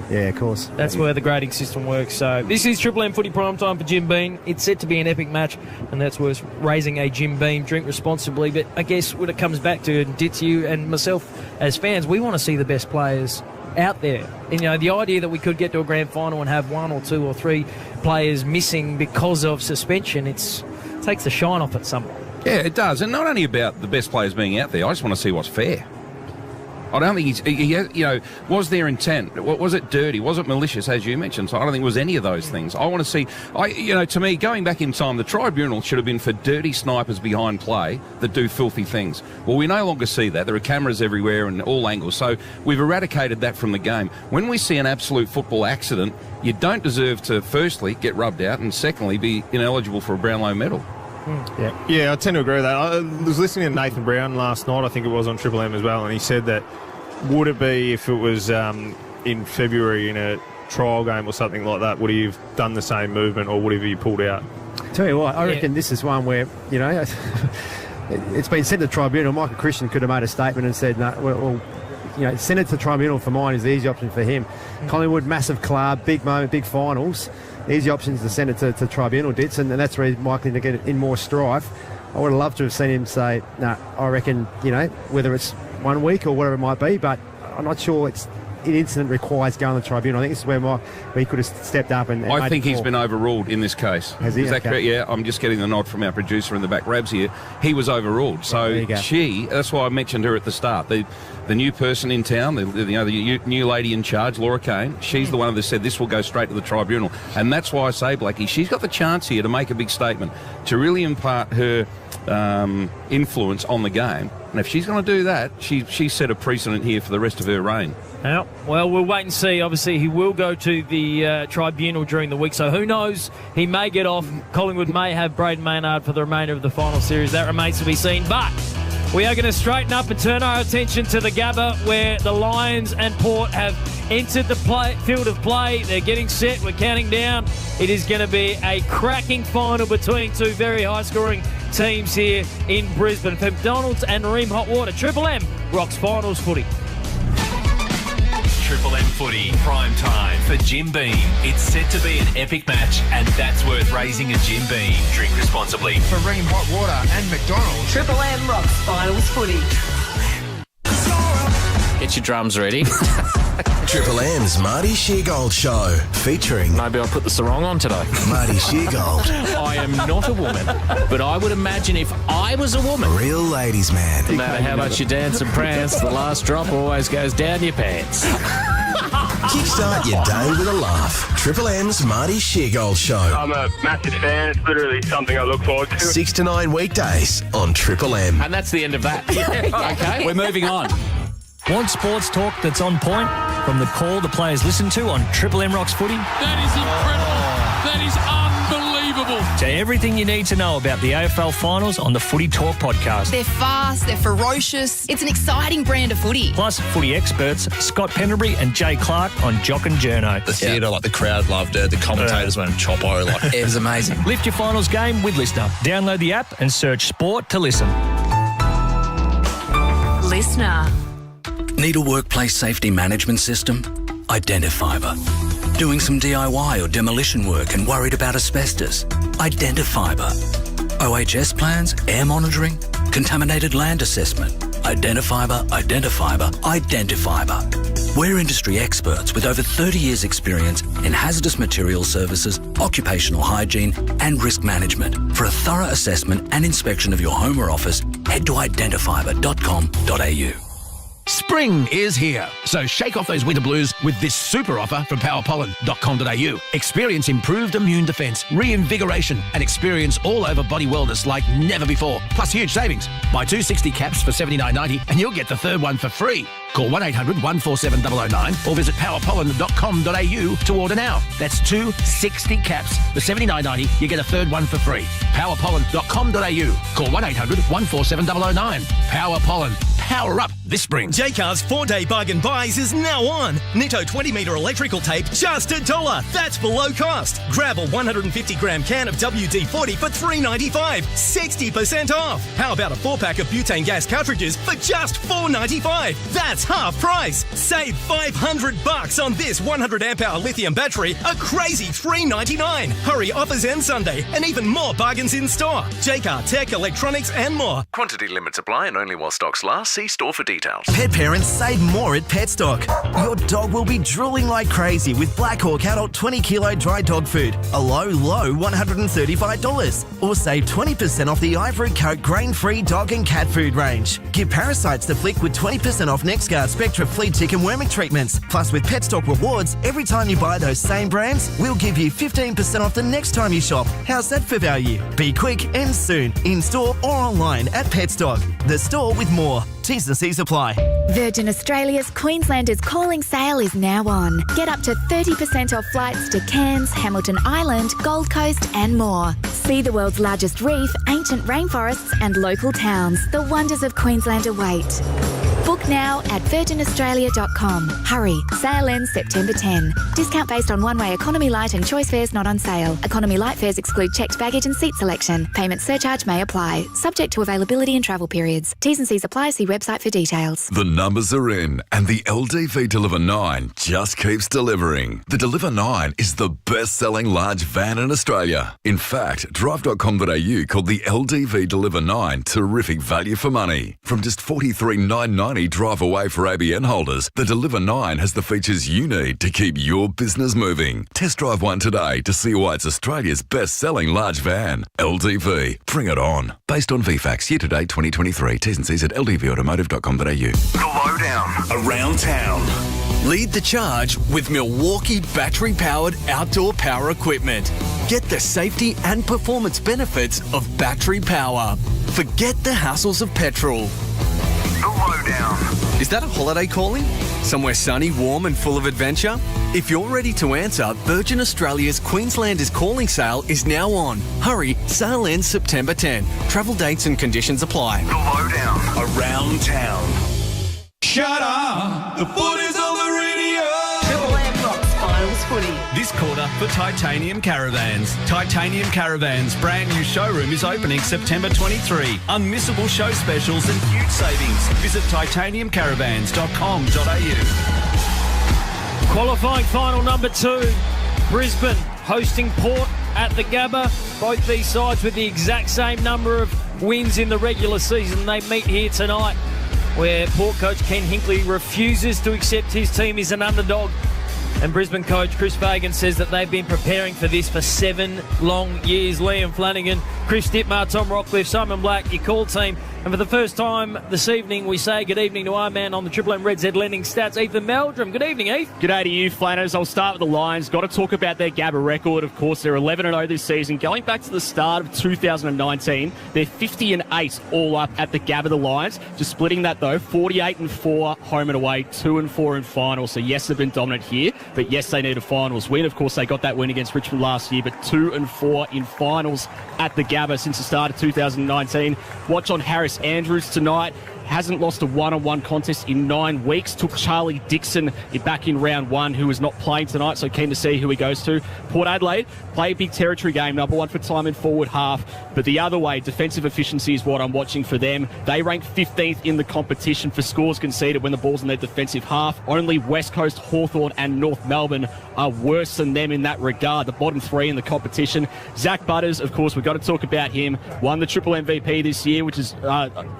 Speaker 7: Yeah, of course.
Speaker 1: That's where the grading system works. So this is Triple M Footy Prime Time for Jim Beam. It's set to be an epic match, and that's worth raising a Jim Beam. Drink responsibly. But I guess when it comes back to Ditz, you and myself as fans, we want to see the best players out there. And, the idea that we could get to a grand final and have 1 or 2 or 3 players missing because of suspension, it takes the shine off it somewhat.
Speaker 3: Yeah, it does. And not only about the best players being out there, I just want to see what's fair. I don't think was there intent? Was it dirty? Was it malicious, as you mentioned? So I don't think it was any of those things. I want to see, to me, going back in time, the tribunal should have been for dirty snipers behind play that do filthy things. Well, we no longer see that. There are cameras everywhere and all angles. So we've eradicated that from the game. When we see an absolute football accident, you don't deserve to, firstly, get rubbed out, and secondly, be ineligible for a Brownlow medal.
Speaker 2: Yeah, I tend to agree with that. I was listening to Nathan Brown last night, I think it was on Triple M as well, and he said that would it be if it was in February in a trial game or something like that, would he have done the same movement or would he have pulled out?
Speaker 7: Tell you what, I reckon this is one where, it's been sent to the tribunal. Michael Christian could have made a statement and said, no, send it to tribunal for mine is the easy option for him. Collingwood, massive club, big moment, big finals. Easy options to send it to tribunal, Dits, and that's where he's likely to get in more strife. I would have loved to have seen him say, no, I reckon, whether it's 1 week or whatever it might be, but I'm not sure an incident requires going to the tribunal. I think this is where he could have stepped up and
Speaker 3: I think he's been overruled in this case.
Speaker 7: Has he?
Speaker 3: Is that correct? Yeah, I'm just getting the nod from our producer in the back, Rabs here. He was overruled. So that's why I mentioned her at the start. The new person in town, the new lady in charge, Laura Kane, she's the one that said this will go straight to the tribunal. And that's why I say, Blackie, she's got the chance here to make a big statement, to really impart her influence on the game. And if she's going to do that, she set a precedent here for the rest of her reign.
Speaker 1: Yeah, well, we'll wait and see. Obviously, he will go to the tribunal during the week, so who knows? He may get off. Collingwood may have Braden Maynard for the remainder of the final series. That remains to be seen. But we are going to straighten up and turn our attention to the Gabba, where the Lions and Port have entered the field of play. They're getting set. We're counting down. It is going to be a cracking final between two very high-scoring teams here in Brisbane. For McDonald's and Ream Hot Water, Triple M rocks finals footy.
Speaker 4: Triple M footy, prime time for Jim Beam. It's set to be an epic match, and that's worth raising a Jim Beam. Drink responsibly.
Speaker 17: For Ream Hot Water and McDonald's.
Speaker 11: Triple M rocks finals footy.
Speaker 18: Get your drums ready.
Speaker 10: Triple M's Marty Sheargold Show, featuring...
Speaker 18: Maybe I put the sarong on today.
Speaker 10: Marty Sheargold.
Speaker 18: I am not a woman, but I would imagine if I was a woman...
Speaker 10: Real ladies man.
Speaker 18: No matter how much you dance and prance, the last drop always goes down your pants.
Speaker 10: Kickstart your day with a laugh. Triple M's Marty Sheargold Show.
Speaker 20: I'm a massive fan. It's literally something I look forward to.
Speaker 10: 6 to 9 weekdays on Triple M.
Speaker 18: And that's the end of that. Okay, we're moving on.
Speaker 21: Want sports talk that's on point? From the call the players listen to on Triple M Rocks Footy?
Speaker 23: That is incredible. That is unbelievable.
Speaker 21: To everything you need to know about the AFL finals on the Footy Talk podcast.
Speaker 24: They're fast, they're ferocious. It's an exciting brand of footy.
Speaker 21: Plus, footy experts Scott Pendlebury and Jay Clark on Jock and Journo.
Speaker 25: The theatre, the crowd loved it. The commentators went choppo.
Speaker 24: It was amazing.
Speaker 21: Lift your finals game with Listener. Download the app and search Sport to listen.
Speaker 15: Listener.
Speaker 10: Need a workplace safety management system? Identifiber. Doing some DIY or demolition work and worried about asbestos? Identifiber. OHS plans, air monitoring, contaminated land assessment. Identifiber, Identifiber, Identifiber. We're industry experts with over 30 years' experience in hazardous materials services, occupational hygiene and risk management. For a thorough assessment and inspection of your home or office, head to identifiber.com.au.
Speaker 28: Spring is here, so shake off those winter blues with this super offer from powerpollen.com.au. Experience improved immune defence, reinvigoration and experience all-over body wellness like never before. Plus huge savings. Buy 260 caps for $79.90 and you'll get the third one for free. Call 1-800-147-009 or visit powerpollen.com.au to order now. That's 260 caps for $79.90. You get a third one for free. Powerpollen.com.au. Call 1-800-147-009. Power Pollen. Power up this spring.
Speaker 19: Jaycar's 4-day bargain buys is now on. Nitto 20-metre electrical tape, just $1. That's below cost. Grab a 150-gram can of WD-40 for $3.95. 60% off. How about a 4-pack of butane gas cartridges for just $4.95? That's half price. Save $500 on this 100 amp hour lithium battery, a crazy $3.99. Hurry, offers end Sunday, and even more bargains in store. Jaycar, tech, electronics, and more.
Speaker 4: Quantity limits apply and only while stocks last. See store for details.
Speaker 5: details.
Speaker 6: Pet parents save more at Petstock. Your dog will be drooling like crazy with Black Hawk adult 20 kilo dry dog food, a low $135. Or save 20% off the Ivory Coat grain-free dog and cat food range. Give parasites to flick with 20% off NexGard Spectra flea, tick and worming treatments. Plus with Petstock Rewards, every time you buy those same brands, we'll give you 15% off the next time you shop. How's that for value? Be quick and soon, in-store or online at Petstock. The store with more. T's and C's apply.
Speaker 8: Virgin Australia's Queenslanders Calling sale is now on. Get up to 30% off flights to Cairns, Hamilton Island, Gold Coast and more. See the world's largest reef, ancient rainforests and local towns. The wonders of Queensland await. Book now at virginaustralia.com. Hurry, sale ends September 10. Discount based on one-way economy light and choice fares not on sale. Economy light fares exclude checked baggage and seat selection. Payment surcharge may apply. Subject to availability and travel periods. T's and C's apply. See website for details.
Speaker 16: The numbers are in, and the LDV Deliver 9 just keeps delivering. The Deliver 9 is the best-selling large van in Australia. In fact, drive.com.au called the LDV Deliver 9 terrific value for money. From just $43,990 drive away for ABN holders, the Deliver 9 has the features you need to keep your business moving. Test drive one today to see why it's Australia's best-selling large van. LDV, bring it on. Based on VFAX, year-to-date 2023. T's and C's at ldvautomotive.com.au.
Speaker 10: The Lowdown around town. Lead the charge with Milwaukee battery-powered outdoor power equipment. Get the safety and performance benefits of battery power. Forget the hassles of petrol. The Lowdown. Is that a holiday calling? Somewhere sunny, warm and full of adventure? If you're ready to answer, Virgin Australia's Queenslanders Calling sale is now on. Hurry, sale ends September 10. Travel dates and conditions apply. The Lowdown around town.
Speaker 22: Shut up! The footy's on the radio!
Speaker 11: Triple M rocks finals footy.
Speaker 9: This quarter for Titanium Caravans. Titanium Caravans' brand new showroom is opening September 23. Unmissable show specials and huge savings. Visit titaniumcaravans.com.au.
Speaker 1: Qualifying final number 2. Brisbane hosting Port at the Gabba. Both these sides with the exact same number of wins in the regular season. They meet here tonight, where Port coach Ken Hinkley refuses to accept his team is an underdog. And Brisbane coach Chris Fagan says that they've been preparing for this for 7 long years. Liam Flanagan, Chris Dittmar, Tom Rockcliffe, Simon Black, your call team. And for the first time this evening, we say good evening to our man on the Triple M Red Z Lending Stats, Ethan Meldrum. Good evening, Heath.
Speaker 12: G'day to you, Flanners. I'll start with the Lions. Got to talk about their Gabba record. Of course, they're 11-0 this season. Going back to the start of 2019, they're 50-8 all up at the Gabba, the Lions. Just splitting that, though, 48-4 home and away, 2-4 in finals. So, yes, they've been dominant here, but yes, they need a finals win. Of course, they got that win against Richmond last year, but 2-4 in finals at the Gabba since the start of 2019. Watch on Harris Andrews tonight. Hasn't lost a one-on-one contest in 9 weeks. Took Charlie Dixon back in round 1, who is not playing tonight, so keen to see who he goes to. Port Adelaide play a big territory game, number 1 for time in forward half. But the other way, defensive efficiency is what I'm watching for them. They rank 15th in the competition for scores conceded when the ball's in their defensive half. Only West Coast, Hawthorn and North Melbourne are worse than them in that regard. The bottom 3 in the competition. Zach Butters, of course, we've got to talk about him. Won the Triple MVP this year, which is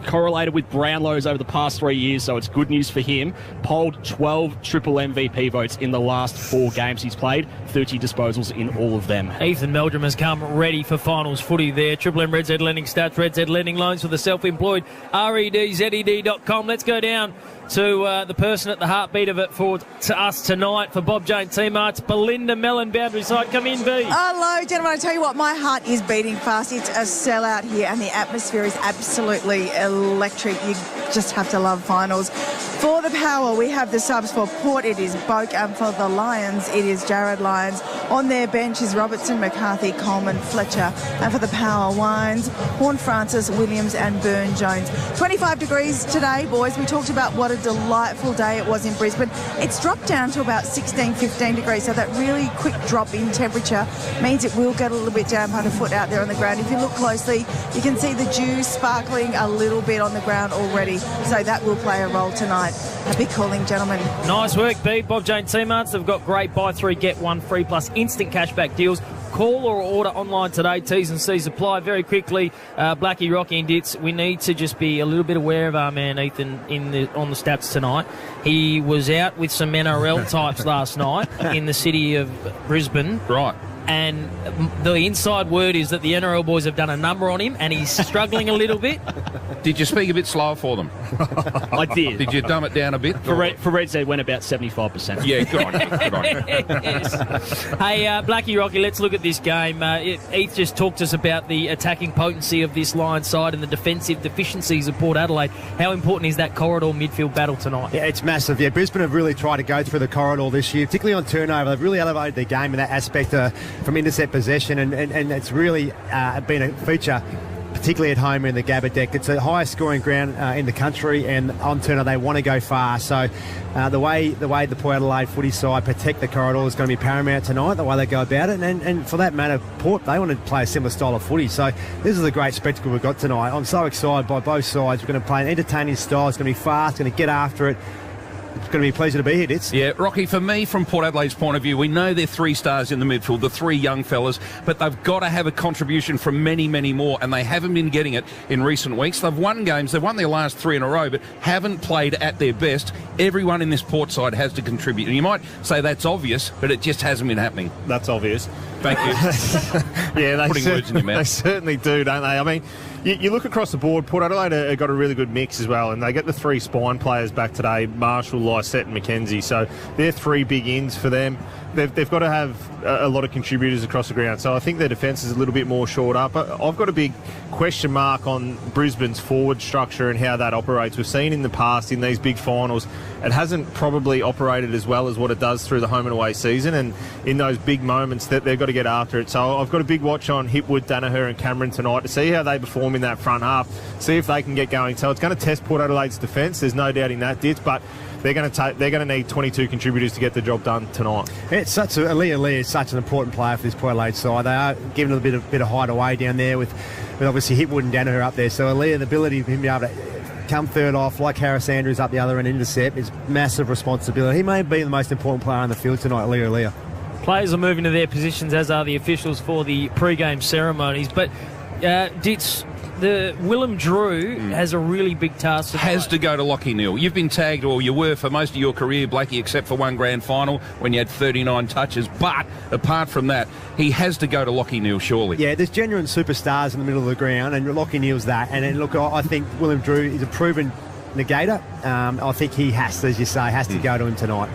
Speaker 12: correlated with Brownlow's over the past 3 years, so it's good news for him. Polled 12 Triple MVP votes in the last 4 games he's played, 30 disposals in all of them.
Speaker 1: Ethan Meldrum has come ready for finals footy there. Triple M Red Z Lending Stats, Red Z Lending Loans for the self-employed, REDZED.com. Let's go down to the person at the heartbeat of it for to us tonight for Bob Jane T-Marts, Belinda Mellon, boundary side. Come in, B.
Speaker 13: Hello, gentlemen. I tell you what, my heart is beating fast. It's a sellout here, and the atmosphere is absolutely electric. You just have to love finals. For the Power, we have the subs. For Port, it is Boak, and for the Lions, it is Jared Lyons. On their bench is Robertson, McCarthy, Coleman, Fletcher, and for the Power, Wines, Horn Francis, Williams, and Burn Jones. 25 degrees today, boys. We talked about what a delightful day it was in Brisbane. It's dropped down to about 16, 15 degrees, so that really quick drop in temperature means it will get a little bit damp underfoot out there on the ground. If you look closely, you can see the dew sparkling a little bit on the ground already, so that will play a role tonight. Happy calling, gentlemen.
Speaker 1: Nice work, B. Bob Jane T-Marts. They've got great buy 3, get 1 free plus instant cashback deals. call or order online today. T's and C's apply. Very quickly, Blackie, Rocky and Ditz, we need to just be a little bit aware of our man Ethan on the stats tonight. He was out with some NRL types last night in the city of Brisbane.
Speaker 2: Right.
Speaker 1: And the inside word is that the NRL boys have done a number on him and he's struggling a little bit.
Speaker 2: Did you speak a bit slower for them?
Speaker 12: I did.
Speaker 2: Did you dumb it down a bit?
Speaker 12: For Red Zed went about 75%.
Speaker 2: Yeah, good on you. Good on you.
Speaker 1: Yes. Hey, Blackie, Rocky, let's look at this game. Heath just talked to us about the attacking potency of this Lions side and the defensive deficiencies of Port Adelaide. How important is that corridor midfield battle tonight?
Speaker 3: Yeah, it's massive. Yeah, Brisbane have really tried to go through the corridor this year, particularly on turnover. They've really elevated their game in that aspect from intercept possession, and it's really been a feature, particularly at home in the Gabba deck. It's the highest scoring ground in the country, and on turnover they want to go far. So the way the Port Adelaide footy side protect the corridor is going to be paramount tonight, the way they go about it. And for that matter, Port, they want to play a similar style of footy. So this is a great spectacle we've got tonight. I'm so excited by both sides. We're going to play an entertaining style. It's going to be fast, going to get after it. It's going to be a pleasure to be here, Ditz.
Speaker 2: Yeah, Rocky, for me, from Port Adelaide's point of view, we know they're 3 stars in the midfield, the 3 young fellas, but they've got to have a contribution from many, many more, and they haven't been getting it in recent weeks. They've won games, they've won their last 3 in a row, but haven't played at their best. Everyone in this Port side has to contribute, and you might say that's obvious, but it just hasn't been happening.
Speaker 5: That's obvious.
Speaker 2: Thank you.
Speaker 5: Yeah,
Speaker 2: Putting words in your mouth.
Speaker 5: They certainly do, don't they? I mean, you look across the board, Port Adelaide have got a really good mix as well, and they get the 3 spine players back today, Marshall, Lysette and McKenzie, so they're 3 big ins for them. They've got to have a lot of contributors across the ground, so I think their defence is a little bit more shored up. I've got a big question mark on Brisbane's forward structure and how that operates. We've seen in the past in these big finals, it hasn't probably operated as well as what it does through the home and away season, and in those big moments that they've got to get after it. So I've got a big watch on Hipwood, Danaher and Cameron tonight to see how they perform in that front half, see if they can get going. So it's going to test Port Adelaide's defence, there's no doubting that, Ditz, but they're going to need 22 contributors to get the job done tonight.
Speaker 3: It's Aaliyah is such an important player for this Port Adelaide side. They are giving a bit of hideaway down there with obviously Hipwood and Danaher up there. So Aaliyah, the ability for him to be able to come third off like Harris Andrews up the other and intercept is massive responsibility. He may be the most important player on the field tonight, Aaliyah.
Speaker 1: Players are moving to their positions, as are the officials for the pre-game ceremonies. But Ditz, the Willem Drew has a really big task.
Speaker 2: Has to go to Lachie Neale. You've been tagged, or you were for most of your career, Blackie, except for one grand final when you had 39 touches. But apart from that, he has to go to Lachie Neale, surely.
Speaker 3: Yeah, there's genuine superstars in the middle of the ground, and Lachie Neale's that. And then, look, I think Willem Drew is a proven negator. I think he has to, as you say, has to go to him tonight.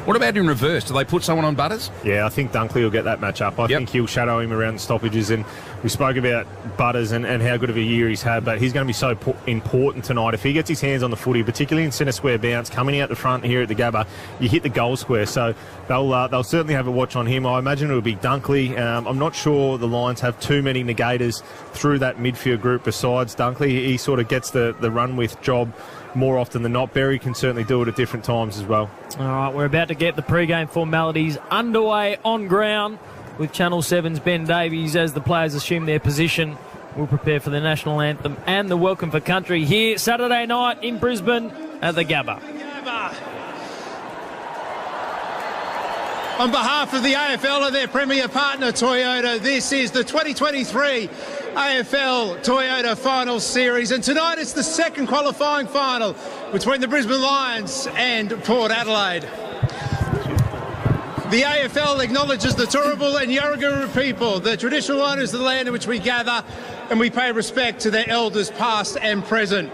Speaker 2: What about in reverse? Do they put someone on Butters?
Speaker 5: Yeah, I think Dunkley will get that match up. I think he'll shadow him around the stoppages, and we spoke about Butters and how good of a year he's had, but he's going to be so important tonight. If he gets his hands on the footy, particularly in centre square bounce, coming out the front here at the Gabba, you hit the goal square, so they'll certainly have a watch on him. I imagine it'll be Dunkley. I'm not sure the Lions have too many negators through that midfield group besides Dunkley. He sort of gets the run-with job more often than not. Berry can certainly do it at different times as well.
Speaker 1: All right, we're about to get the pre-game formalities underway on ground with Channel 7's Ben Davies as the players assume their position. We'll prepare for the national anthem and the welcome for country here Saturday night in Brisbane at the Gabba.
Speaker 7: On behalf of the AFL and their premier partner Toyota, this is the 2023 AFL Toyota Finals Series, and tonight it's the second qualifying final between the Brisbane Lions and Port Adelaide. The AFL acknowledges the Turrbal and Yarraguru people, the traditional owners of the land in which we gather, and we pay respect to their elders past and present.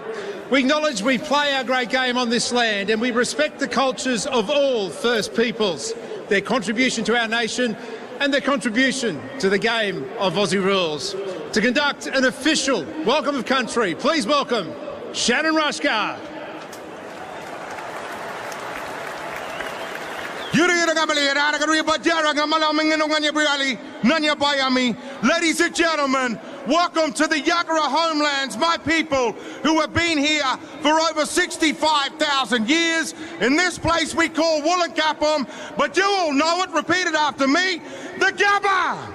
Speaker 7: We acknowledge we play our great game on this land, and we respect the cultures of all First Peoples, their contribution to our nation and their contribution to the game of Aussie rules. To conduct an official welcome of country, please welcome Shannon Rushgar.
Speaker 22: Ladies and gentlemen, welcome to the Yagara homelands, my people who have been here for over 65,000 years. In this place we call Wollongabba, but you all know it, repeat it after me, the Gabba!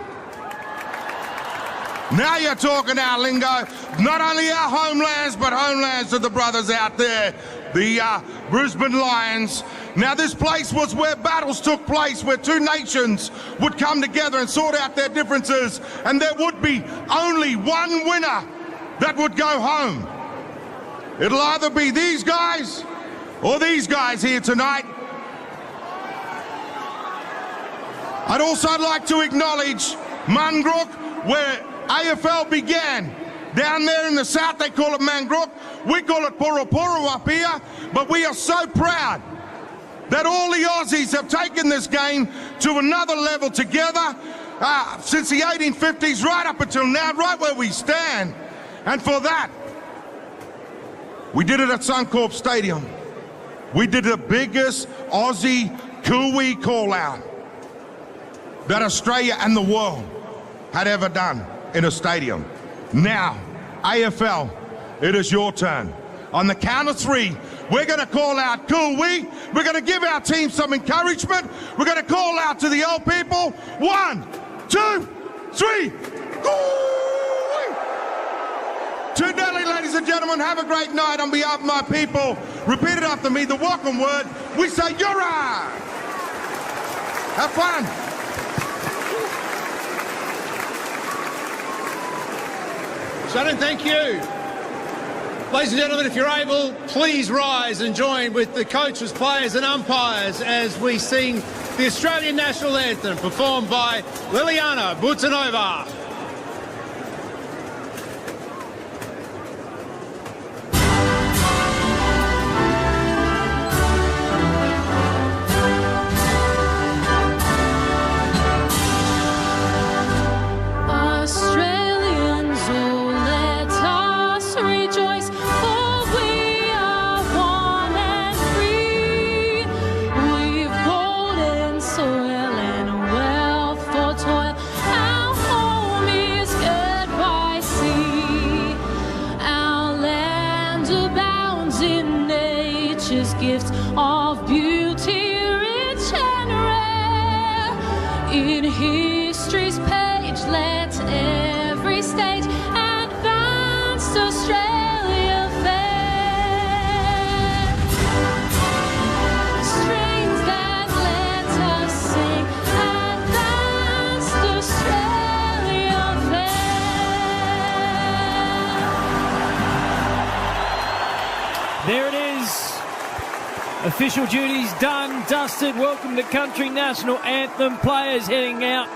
Speaker 22: Now you're talking our lingo, not only our homelands, but homelands of the brothers out there. The Brisbane Lions
Speaker 14: Now, this place was where battles took place, where two nations would come together and sort out their differences, and there would be only one winner that would go home. It'll either be these guys or these guys here tonight. I'd also like to acknowledge Mangrook, where AFL began. Down there in the south, they call it Mangrook. We call it Puru up here, but we are so proud that all the Aussies have taken this game to another level together since the 1850s right up until now, right where we stand. And for that, we did it at Suncorp Stadium. We did the biggest Aussie Kiwi call-out that Australia and the world had ever done in a stadium. Now, AFL, it is your turn. On the count of three, we're going to call out Kiwi. We're going to give our team some encouragement. We're going to call out to the old people. 1, 2, 3. To Delhi, ladies and gentlemen, have a great night on behalf of my people. Repeat it after me, the welcome word. We say, Yura! Have fun.
Speaker 7: Shannon, thank you. Ladies and gentlemen, if you're able, please rise and join with the coaches, players and umpires as we sing the Australian National Anthem performed by Liliana Butanova.
Speaker 17: Gifts of beauty, rich and rare. In history's page, let every state advanced Australia fair. Strains that let us sing, advanced Australia fair.
Speaker 1: There it is. Official duties done, dusted. Welcome to Country National Anthem. Players heading out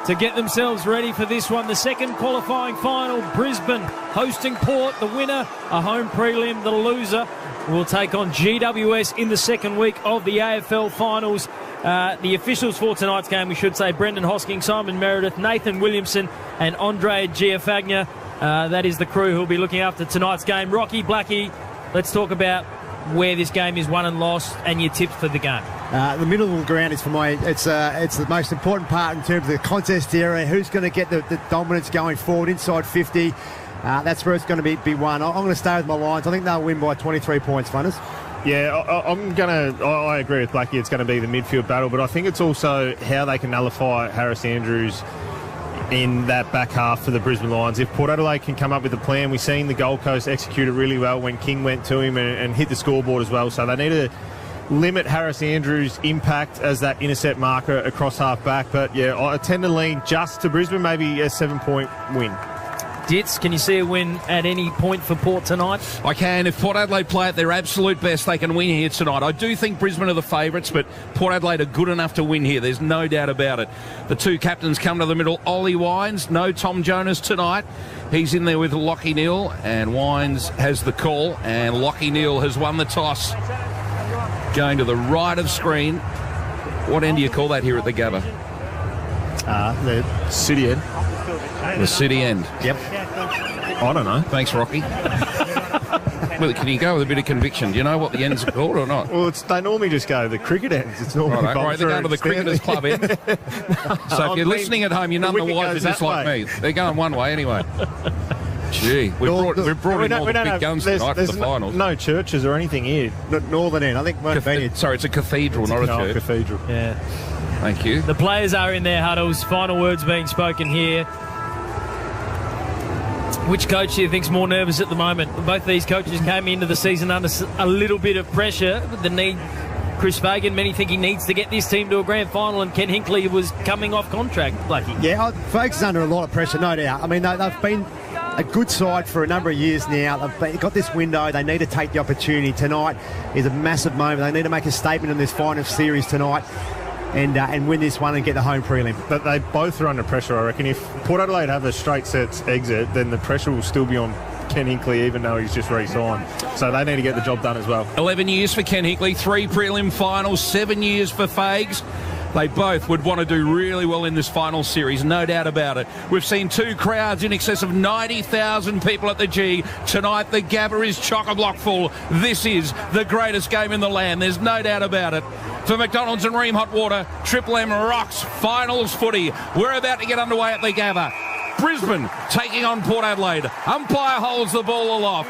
Speaker 1: to get themselves ready for this one. The second qualifying final, Brisbane hosting Port. The winner, a home prelim. The loser will take on GWS in the second week of the AFL finals. The officials for tonight's game, we should say, Brendan Hosking, Simon Meredith, Nathan Williamson and Andre Giafagna. That is the crew who will be looking after tonight's game. Rocky, Blackie, let's talk about where this game is won and lost and your tips for the game.
Speaker 3: The middle of the ground is for my. It's the most important part in terms of the contest area. Who's going to get the dominance going forward inside 50? That's where it's going to be won. I'm going to stay with my Lions. I think they'll win by 23 points, Funners.
Speaker 5: Yeah, I agree with Blackie. It's going to be the midfield battle, but I think it's also how they can nullify Harris Andrews in that back half for the Brisbane Lions. If Port Adelaide can come up with a plan, we've seen the Gold Coast execute it really well when King went to him and hit the scoreboard as well. So they need to limit Harris Andrews' impact as that intercept marker across half back. But yeah, I tend to lean just to Brisbane, maybe a 7-point win.
Speaker 1: Dits, can you see a win at any point for Port tonight?
Speaker 2: I can. If Port Adelaide play at their absolute best, they can win here tonight. I do think Brisbane are the favourites, but Port Adelaide are good enough to win here. There's no doubt about it. The two captains come to the middle. Ollie Wines, no Tom Jonas tonight. He's in there with Lachie Neale, and Wines has the call, and Lachie Neale has won the toss. Going to the right of screen. What end do you call that here at the Gabba?
Speaker 5: The city end.
Speaker 2: The city end.
Speaker 5: Yep. I don't know.
Speaker 2: Thanks, Rocky. Well, can you go with a bit of conviction? Do you know what the ends are called or not?
Speaker 5: Well, they normally just go the cricket ends. It's normally
Speaker 2: right, they're going to the Cricketers Club end. So if you're listening at home, you're none the wiser just like me. They're going one way anyway. Gee, we brought in all the big guns tonight for the finals.
Speaker 5: No churches or anything here.
Speaker 3: Northern end, I think.
Speaker 2: Sorry, it's a cathedral, not a church.
Speaker 5: Cathedral.
Speaker 1: Yeah.
Speaker 2: Thank you.
Speaker 1: The players are in their huddles. Final words being spoken here. Which coach do you think's more nervous at the moment? Both these coaches came into the season under a little bit of pressure with the need Chris Fagan, many think he needs to get this team to a grand final, and Ken Hinkley was coming off contract, Blakey.
Speaker 3: Yeah, Fagan's under a lot of pressure, no doubt. I mean, they've been a good side for a number of years now. They've got this window. They need to take the opportunity. Tonight is a massive moment. They need to make a statement in this final series tonight and win this one and get the home prelim.
Speaker 5: But they both are under pressure, I reckon. If Port Adelaide have a straight sets exit, then the pressure will still be on Ken Hinkley, even though he's just re-signed. So they need to get the job done as well.
Speaker 2: 11 years for Ken Hinkley, 3 prelim finals, 7 years for Fags. They both would want to do really well in this final series, no doubt about it. We've seen 2 crowds in excess of 90,000 people at the G. Tonight, the Gabba is chock-a-block full. This is the greatest game in the land. There's no doubt about it. For McDonald's and Ream Hot Water, Triple M rocks finals footy. We're about to get underway at the Gabba. Brisbane taking on Port Adelaide. Umpire holds the ball aloft.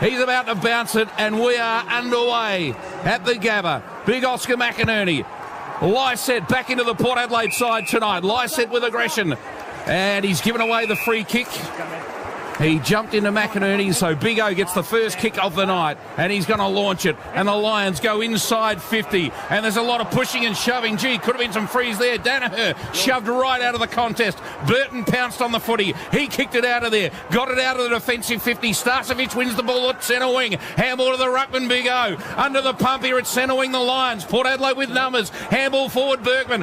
Speaker 2: He's about to bounce it, and we are underway at the Gabba. Big Oscar McInerney. Lycett back into the Port Adelaide side tonight. Lycett with aggression. And he's given away the free kick. He jumped into McInerney, so Big O gets the first kick of the night, and he's going to launch it. And the Lions go inside 50, and there's a lot of pushing and shoving. Gee, could have been some frees there. Danaher shoved right out of the contest. Burton pounced on the footy. He kicked it out of there, got it out of the defensive 50. Starcevic wins the ball at centre wing. Handball to the ruckman, Big O. Under the pump here at centre wing, the Lions. Port Adelaide with numbers. Handball forward, Bergman.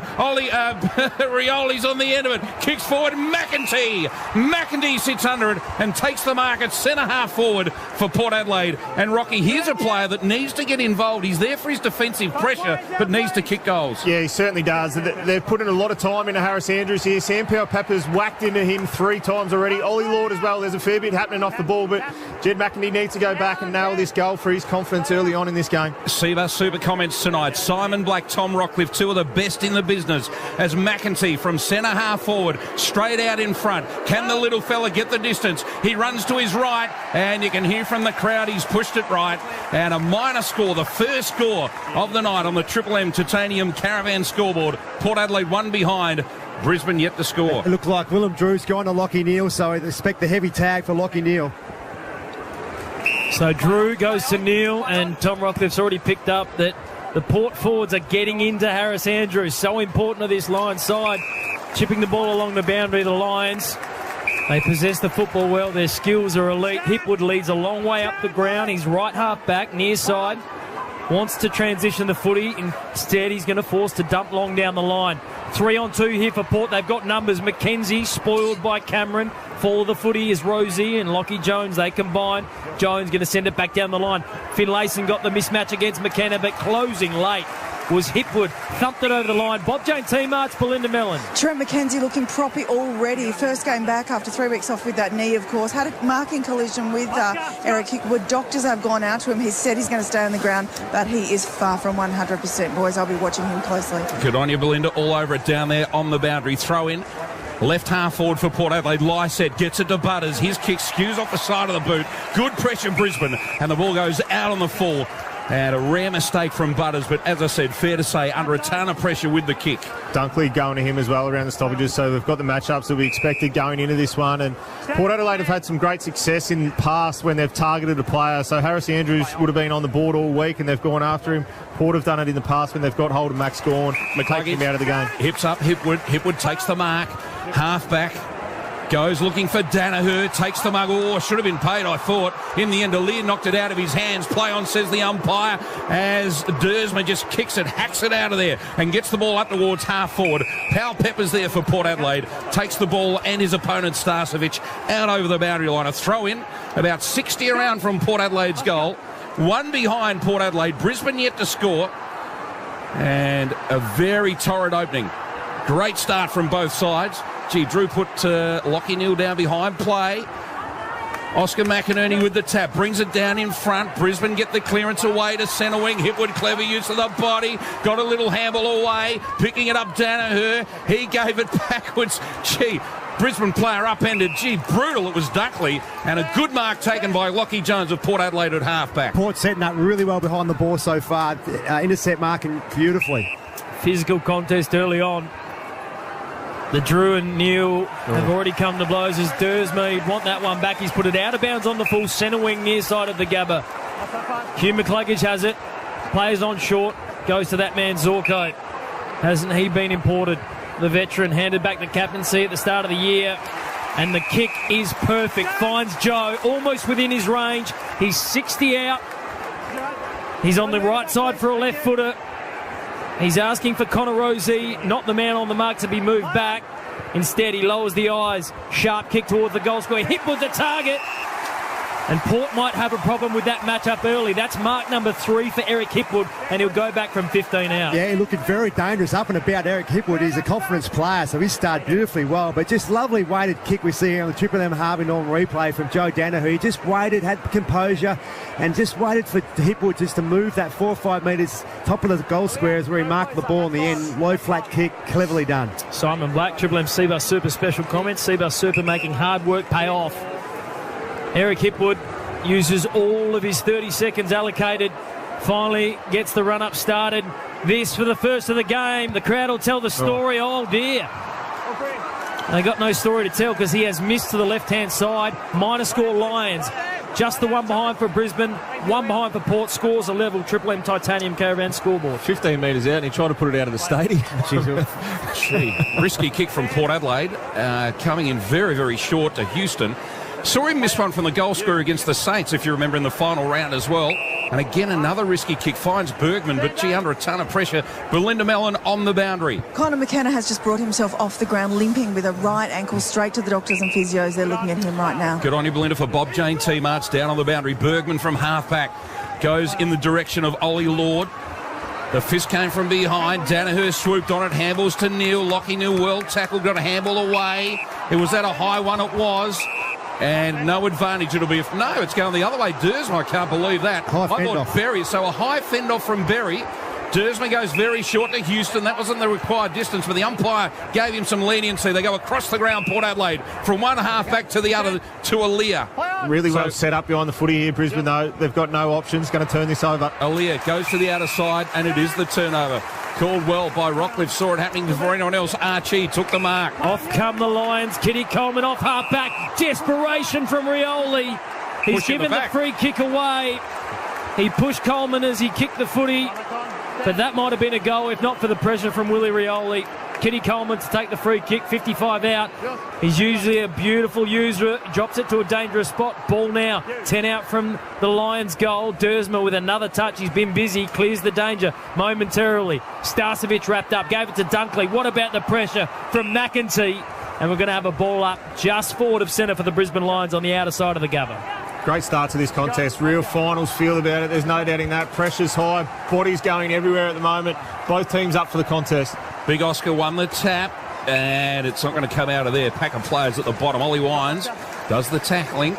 Speaker 2: Rioli's on the end of it. Kicks forward, McEntee. McEntee sits under it and takes the mark at centre-half forward for Port Adelaide. And Rocky, here's a player that needs to get involved. He's there for his defensive pressure, but needs to kick goals.
Speaker 5: Yeah, he certainly does. They've put in a lot of time into Harris Andrews here. Sam Powell-Papper's whacked into him 3 times already. Ollie Lord as well. There's a fair bit happening off the ball, but Jed McEntee needs to go back and nail this goal for his confidence early on in this game.
Speaker 2: Siva super comments tonight. Simon Black, Tom Rockcliffe, 2 of the best in the business, as McEntee from centre-half forward, straight out in front. Can the little fella get the distance? He runs to his right, and you can hear from the crowd he's pushed it right. And a minor score, the first score of the night on the Triple M Titanium Caravan scoreboard. Port Adelaide 1 behind. Brisbane yet to score.
Speaker 3: It looked like Willem Drew's gone to Lockie Neal, so I expect the heavy tag for Lockie Neal.
Speaker 1: So Drew goes to Neal, and Tom Rockcliffe's already picked up that the Port forwards are getting into Harris Andrews. So important to this Lions side. Chipping the ball along the boundary, the Lions. They possess the football well. Their skills are elite. Hipwood leads a long way up the ground. He's right half back, near side. Wants to transition the footy. Instead, he's going to force to dump long down the line. 3-on-2 here for Port. They've got numbers. McKenzie spoiled by Cameron. Fall of the footy is Rosie and Lockie Jones. They combine. Jones going to send it back down the line. Finlayson got the mismatch against McKenna, but closing late was Hipwood. Thumped it over the line. Bob Jane T-March, Belinda Mellon.
Speaker 13: Trent McKenzie looking proppy already. First game back after 3 weeks off with that knee, of course. Had a marking collision with Eric Hipwood. Doctors have gone out to him. He said he's going to stay on the ground, but he is far from 100%. Boys, I'll be watching him closely.
Speaker 2: Good on you, Belinda. All over it down there on the boundary. Throw in. Left half forward for Port Adelaide. Lycett gets it to Butters. His kick skews off the side of the boot. Good pressure, Brisbane. And the ball goes out on the full. And a rare mistake from Butters, but as I said, fair to say, under a ton of pressure with the kick.
Speaker 5: Dunkley going to him as well around the stoppages, so they've got the matchups that we expected going into this one. And Port Adelaide have had some great success in the past when they've targeted a player. So Harris Andrews would have been on the board all week and they've gone after him. Port have done it in the past when they've got hold of Max Gawn, taking him out of the game.
Speaker 2: Hips up, Hipwood. Hipwood takes the mark. Half back. Goes looking for Danaher, takes the mug. Oh, should have been paid, I thought. In the end, Alir knocked it out of his hands. Play on, says the umpire, as Dersma just kicks it, hacks it out of there, and gets the ball up towards half forward. Powell-Pepper's there for Port Adelaide. Takes the ball and his opponent, Starcevic, out over the boundary line. A throw in, about 60 around from Port Adelaide's goal. 1 behind Port Adelaide. Brisbane yet to score. And a very torrid opening. Great start from both sides. Gee, Drew put Lockie Neal down behind play. Oscar McInerney with the tap, brings it down in front. Brisbane get the clearance away to centre wing. Hipwood, clever use of the body. Got a little handball away. Picking it up, Danaher. He gave it backwards. Gee, Brisbane player upended. Gee, brutal. It was Dunkley. And a good mark taken by Lockie Jones of Port Adelaide at half-back.
Speaker 3: Port setting up really well behind the ball so far. Intercept marking beautifully.
Speaker 1: Physical contest early on. The Drew and Neal have already come to blows as Dersma. He'd want that one back. He's put it out of bounds on the full centre wing near side of the Gabba. Hugh McCluggage has it. Players on short. goes to that man Zorko. Hasn't he been imported? The veteran handed back the captaincy at the start of the year. And the kick is perfect. Finds Joe almost within his range. He's 60 out. He's on the right side for a left footer. He's asking for Connor Rosie, not the man on the mark, to be moved back. Instead, he lowers the eyes. Sharp kick towards the goal square. Hipwood the target. And Port might have a problem with that matchup early. That's mark number 3 for Eric Hipwood, and he'll go back from 15 out.
Speaker 3: Yeah, looking very dangerous up and about. Eric Hipwood. He's a confidence player, so he started beautifully well. But just lovely weighted kick we see here on the Triple M Harvey Norman replay from Joe Danaher. He just waited, had composure, and just waited for Hipwood just to move that 4 or 5 metres top of the goal squares where he marked the ball in the end. Low flat kick, cleverly done.
Speaker 1: Simon Black, Triple M Seabus Super special comments. Seabus Super making hard work pay off. Eric Hipwood uses all of his 30 seconds allocated. Finally gets the run-up started. This for the first of the game. The crowd will tell the story. Oh, dear. They got no story to tell because he has missed to the left-hand side. Minor score Lions. Just the one behind for Brisbane. One behind for Port. Scores a level. Triple M Titanium Caravan scoreboard.
Speaker 5: 15 metres out and he tried to put it out of the stadium.
Speaker 2: Risky kick from Port Adelaide. Coming in very, very short to Houston. Saw him miss one from the goal square against the Saints, if you remember, in the final round as well. And again, another risky kick. Finds Bergman, but gee, under a ton of pressure. Belinda Mellon on the boundary.
Speaker 13: Connor McKenna has just brought himself off the ground, limping with a right ankle, straight to the doctors and physios. They're looking at him right now.
Speaker 2: Good on you, Belinda, for Bob Jane T-Marts down on the boundary. Bergman from halfback goes in the direction of Ollie Lord. The fist came from behind. Danaher swooped on it. Handballs to Neil. Lockie Neil well tackled. Got a handball away. It was at a high one. It was. And no advantage. It'll be... No, it's going the other way. Dersma, I can't believe that.
Speaker 3: High fend-off.
Speaker 2: Berry. So a high fend-off from Berry. Dersma goes very short to Houston. That wasn't the required distance, but the umpire gave him some leniency. They go across the ground, Port Adelaide, from one half back to the other, to Aaliyah.
Speaker 5: Really well set up behind the footy here, Brisbane, though. They've got no options. Going to turn this over.
Speaker 2: Aaliyah goes to the outer side, and it is the turnover. Called well by Rockcliffe. Saw it happening before anyone else. Archie took the mark.
Speaker 1: Off come the Lions. Kitty Coleman off half-back. Desperation from Rioli. He's given the free kick away. He pushed Coleman as he kicked the footy. But that might have been a goal if not for the pressure from Willie Rioli. Kitty Coleman to take the free kick, 55 out. He's usually a beautiful user. Drops it to a dangerous spot. Ball now, 10 out from the Lions' goal. Dersma with another touch. He's been busy, clears the danger momentarily. Starcevic wrapped up, gave it to Dunkley. What about the pressure from McEntee? And we're going to have a ball up just forward of centre for the Brisbane Lions on the outer side of the Gabba.
Speaker 5: Great start to this contest. Real finals feel about it. There's no doubting that. Pressure's high. Bodies going everywhere at the moment. Both teams up for the contest.
Speaker 2: Big Oscar won the tap, and it's not going to come out of there. Pack of players at the bottom. Ollie Wines does the tackling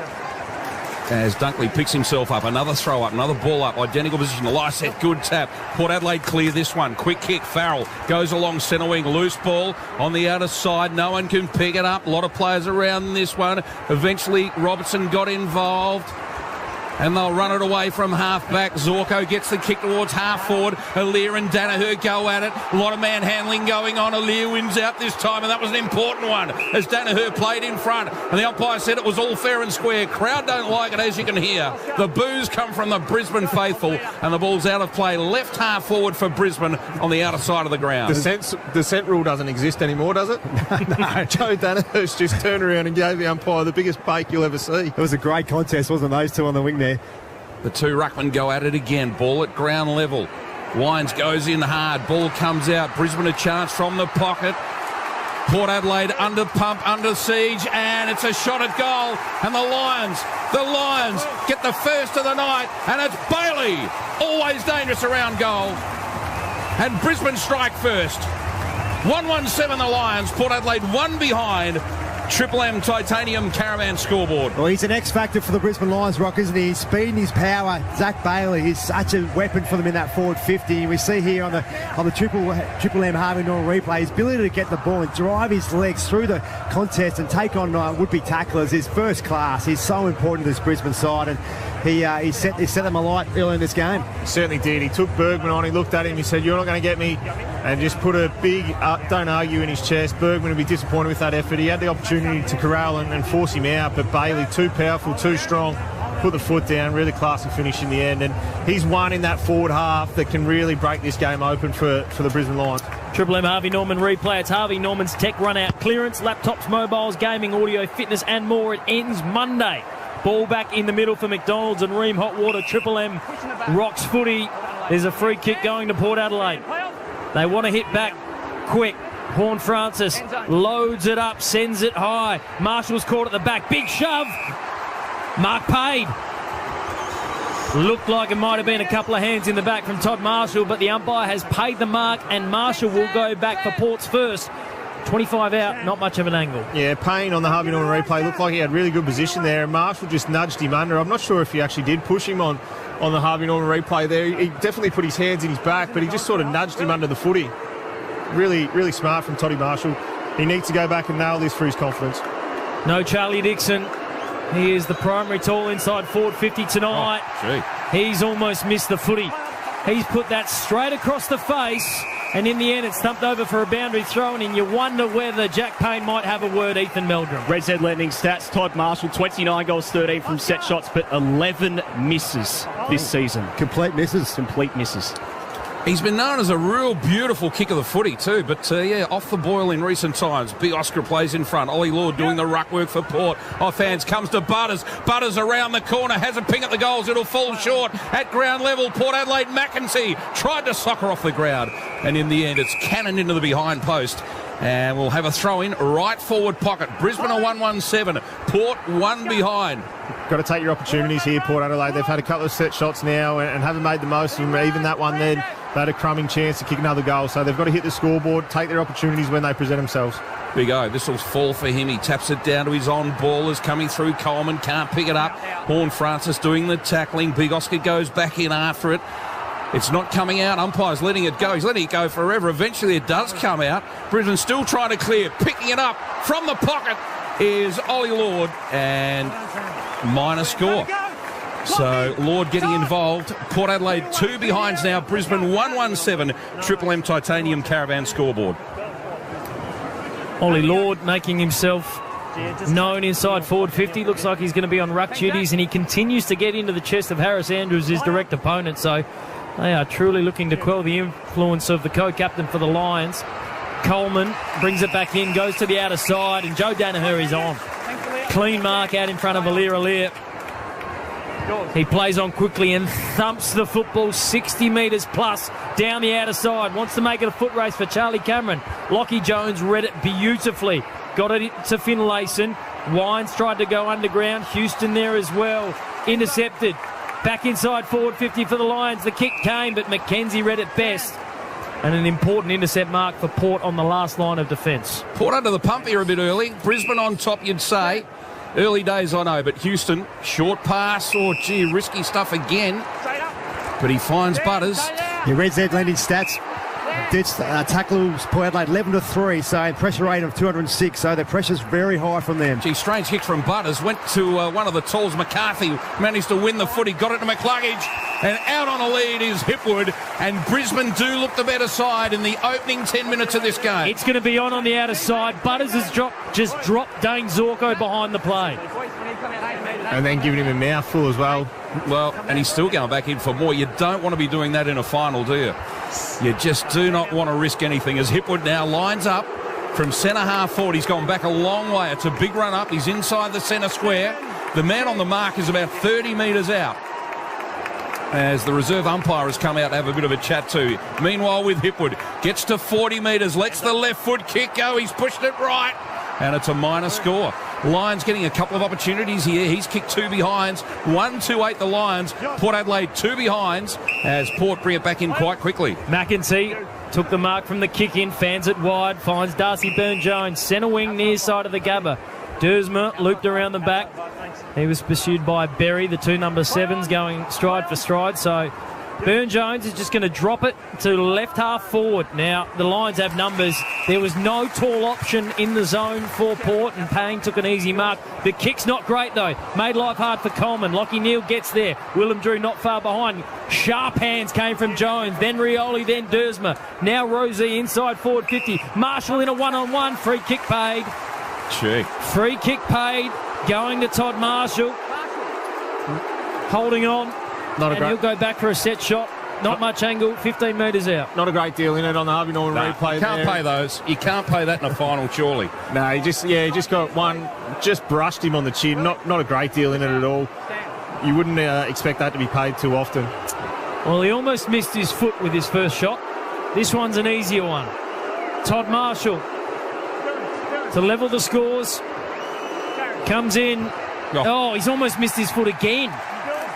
Speaker 2: as Dunkley picks himself up. Another throw up, another ball up. Identical position. Lysette, good tap. Port Adelaide clear this one. Quick kick. Farrell goes along centre wing. Loose ball on the outer side. No one can pick it up. A lot of players around this one. Eventually, Robertson got involved. And they'll run it away from half-back. Zorko gets the kick towards half-forward. Aaliyah and Danaher go at it. A lot of man-handling going on. Aaliyah wins out this time, and that was an important one as Danaher played in front. And the umpire said it was all fair and square. Crowd don't like it, as you can hear. The boos come from the Brisbane faithful, and the ball's out of play. Left half-forward for Brisbane on the outer side of the ground.
Speaker 5: The scent rule doesn't exist anymore, does it? No. Joe Danaher's just turned around and gave the umpire the biggest bake you'll ever see.
Speaker 3: It was a great contest, wasn't it? Those two on the wing there.
Speaker 2: The two ruckmen go at it again. Ball at ground level. Wines goes in hard. Ball comes out. Brisbane a chance from the pocket. Port Adelaide under pump, under siege, and it's a shot at goal. And the Lions get the first of the night, and it's Bailey. Always dangerous around goal. And Brisbane strike first. 1-1-7 the Lions. Port Adelaide one behind. Triple M Titanium Caravan scoreboard.
Speaker 3: Well, he's an X-factor for the Brisbane Lions, Rock, isn't he? His speed and his power. Zach Bailey is such a weapon for them in that forward 50. We see here on the Triple M Harvey Norman replay his ability to get the ball and drive his legs through the contest and take on would-be tacklers is first class. He's so important to this Brisbane side, and he set them alight early in this game.
Speaker 5: Certainly did. He took Bergman on. He looked at him. He said, "You're not going to get me," and just put a big "don't argue" in his chest. Bergman would be disappointed with that effort. He had the opportunity to corral and force him out, but Bailey, too powerful, too strong, put the foot down, really classy finish in the end, and he's one in that forward half that can really break this game open for the Brisbane Lions.
Speaker 1: Triple M Harvey Norman replay. It's Harvey Norman's tech run-out clearance, laptops, mobiles, gaming, audio, fitness and more. It ends Monday. Ball back in the middle for McDonald's and Ream Hot Water. Triple M rocks footy. There's a free kick going to Port Adelaide. They want to hit back quick. Horn Francis loads it up, sends it high. Marshall's caught at the back. Big shove. Mark paid. Looked like it might have been a couple of hands in the back from Todd Marshall, but the umpire has paid the mark and Marshall will go back for Port's first. 25 out, not much of an angle.
Speaker 5: Yeah, Payne on the Harvey Norman replay looked like he had really good position there. Marshall just nudged him under. I'm not sure if he actually did push him on the Harvey Norman replay there. He definitely put his hands in his back, but he just sort of nudged him under the footy. Really, really smart from Toddy Marshall. He needs to go back and nail this for his confidence.
Speaker 1: No Charlie Dixon. He is the primary tall inside forward 50 tonight. He's almost missed the footy. He's put that straight across the face, and in the end it's thumped over for a boundary throw, and you wonder whether Jack Payne might have a word, Ethan Meldrum.
Speaker 12: Red Z Lending stats, Todd Marshall, 29 goals, 13 from set shots, but 11 misses this season.
Speaker 3: Complete misses.
Speaker 12: Complete misses.
Speaker 2: He's been known as a real beautiful kick of the footy too, but off the boil in recent times. Big Oscar plays in front. Ollie Lord doing the ruck work for Port. Off hands comes to Butters. Butters around the corner, has a ping at the goals. It'll fall short at ground level. Port Adelaide McKenzie tried to soccer off the ground, and in the end it's cannoned into the behind post. And we'll have a throw in right forward pocket. Brisbane are 1-1-7. Port one behind.
Speaker 5: Got to take your opportunities here, Port Adelaide. They've had a couple of set shots now and haven't made the most of them. Even that one then, they had a crumbing chance to kick another goal. So they've got to hit the scoreboard, take their opportunities when they present themselves.
Speaker 2: Big O, this will fall for him. He taps it down to his on-ballers coming through. Coleman can't pick it up. Horn Francis doing the tackling. Big Oscar goes back in after it. It's not coming out. Umpire's letting it go. He's letting it go forever. Eventually it does come out. Brisbane still trying to clear. Picking it up from the pocket is Ollie Lord, and minor score. So Lord getting involved. Port Adelaide 2 behinds now. Brisbane 1-1-7. Triple M Titanium Caravan scoreboard.
Speaker 1: Ollie Lord making himself known inside forward 50. Looks like he's going to be on ruck duties, and he continues to get into the chest of Harris Andrews, his direct opponent. So they are truly looking to quell the influence of the co-captain for the Lions. Coleman brings it back in, goes to the outer side, and Joe Danaher is on. Clean mark out in front of Alir. He plays on quickly and thumps the football 60 metres plus down the outer side. Wants to make it a foot race for Charlie Cameron. Lockie Jones read it beautifully. Got it to Finlayson. Wines tried to go underground. Houston there as well. Intercepted. Back inside forward 50 for the Lions. The kick came, but McKenzie read it best. And an important intercept mark for Port on the last line of defence.
Speaker 2: Port under the pump here a bit early. Brisbane on top, you'd say. Early days, I know, but Houston, short pass. Oh, gee, risky stuff again. But he finds Butters.
Speaker 3: Your Red Z Lending stats. Tackles Port Adelaide 11-3, so pressure rate of 206, so the pressure's very high from them.
Speaker 2: Gee, strange kick from Butters. Went to one of the talls, McCarthy, managed to win the footy, got it to McCluggage, and out on a lead is Hipwood, and Brisbane do look the better side in the opening 10 minutes of this game.
Speaker 1: It's going to be on the outer side. Butters has just dropped Dane Zorko behind the play.
Speaker 5: And then giving him a mouthful as well.
Speaker 2: Well, and he's still going back in for more. You don't want to be doing that in a final, do you? You just do not want to risk anything. As Hipwood now lines up from centre half forward. He's gone back a long way. It's a big run up. He's inside the centre square. The man on the mark is about 30 metres out, as the reserve umpire has come out to have a bit of a chat too. Meanwhile, with Hipwood, gets to 40 metres, lets the left foot kick go. He's pushed it right, and it's a minor score. Lions getting a couple of opportunities here. He's kicked 2 behinds. 1-2-8 the Lions. Port Adelaide 2 behinds as Port bring it back in quite quickly.
Speaker 1: McKenzie took the mark from the kick in, fans it wide, finds Darcy Byrne-Jones, centre wing near side of the Gabba. Dersma looped around the back. He was pursued by Berry, the 2 number 7s going stride for stride. So Byrne-Jones is just going to drop it to left half forward. Now, the Lions have numbers. There was no tall option in the zone for Port, and Payne took an easy mark. The kick's not great, though. Made life hard for Coleman. Lockie Neal gets there. Willem Drew not far behind. Sharp hands came from Jones, then Rioli, then Dersma. Now Rosie inside forward 50. Marshall in a one-on-one. Free kick paid.
Speaker 2: Gee.
Speaker 1: Free kick paid. Going to Todd Marshall. holding on.
Speaker 5: Not a
Speaker 1: and
Speaker 5: great.
Speaker 1: he'll go back for a set shot. Not much angle, 15 metres out.
Speaker 5: Not a great deal in it on the Harvey Norman replay.
Speaker 2: You can't pay those. You can't pay that in a final, surely.
Speaker 5: No, he just got one, just brushed him on the chin. Not a great deal in it at all. You wouldn't expect that to be paid too often.
Speaker 1: Well, he almost missed his foot with his first shot. This one's an easier one. Todd Marshall to level the scores. Comes in. Oh, he's almost missed his foot again.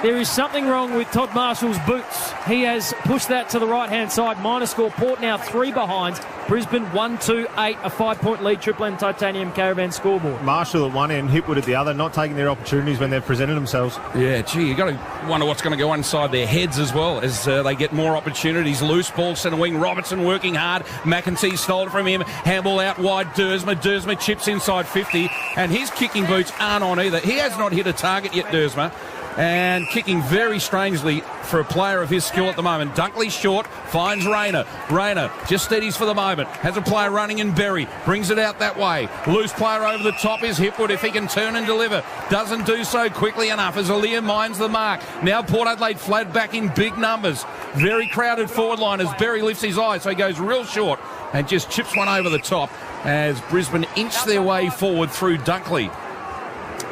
Speaker 1: There is something wrong with Todd Marshall's boots. He has pushed that to the right-hand side. Minor score. Port now 3 behind. Brisbane 1-2-8. A 5-point lead. Triple M Titanium Caravan scoreboard.
Speaker 5: Marshall at one end, Hipwood at the other, not taking their opportunities when they've presented themselves.
Speaker 2: Yeah, gee, you got to wonder what's going to go inside their heads as well as they get more opportunities. Loose ball, centre wing. Robertson working hard. McEntee stole it from him. Handball out wide. Dersma chips inside 50, and his kicking boots aren't on either. He has not hit a target yet, Dersma. And kicking very strangely for a player of his skill at the moment. Dunkley short, finds Rayner. Rayner just steadies for the moment. Has a player running in Berry. Brings it out that way. Loose player over the top is Hipwood if he can turn and deliver. Doesn't do so quickly enough as Aaliyah minds the mark. Now Port Adelaide flat back in big numbers. Very crowded forward line as Berry lifts his eye, so he goes real short and just chips one over the top as Brisbane inch their way forward through Dunkley.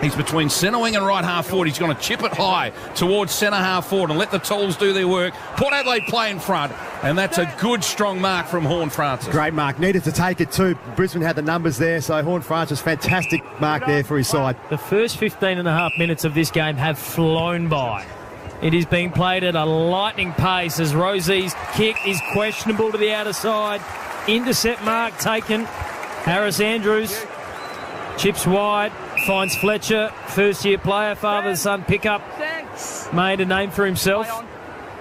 Speaker 2: He's between centre wing and right half forward. He's going to chip it high towards centre half forward and let the tools do their work. Port Adelaide play in front, and that's a good, strong mark from Horn Francis.
Speaker 3: Great mark. Needed to take it too. Brisbane had the numbers there, so Horn Francis, fantastic mark there for his side.
Speaker 1: The first 15 and a half minutes of this game have flown by. It is being played at a lightning pace as Rosie's kick is questionable to the outer side. Intercept mark taken. Harris Andrews chips wide. Finds Fletcher, first-year player, father-son pickup. Made a name for himself.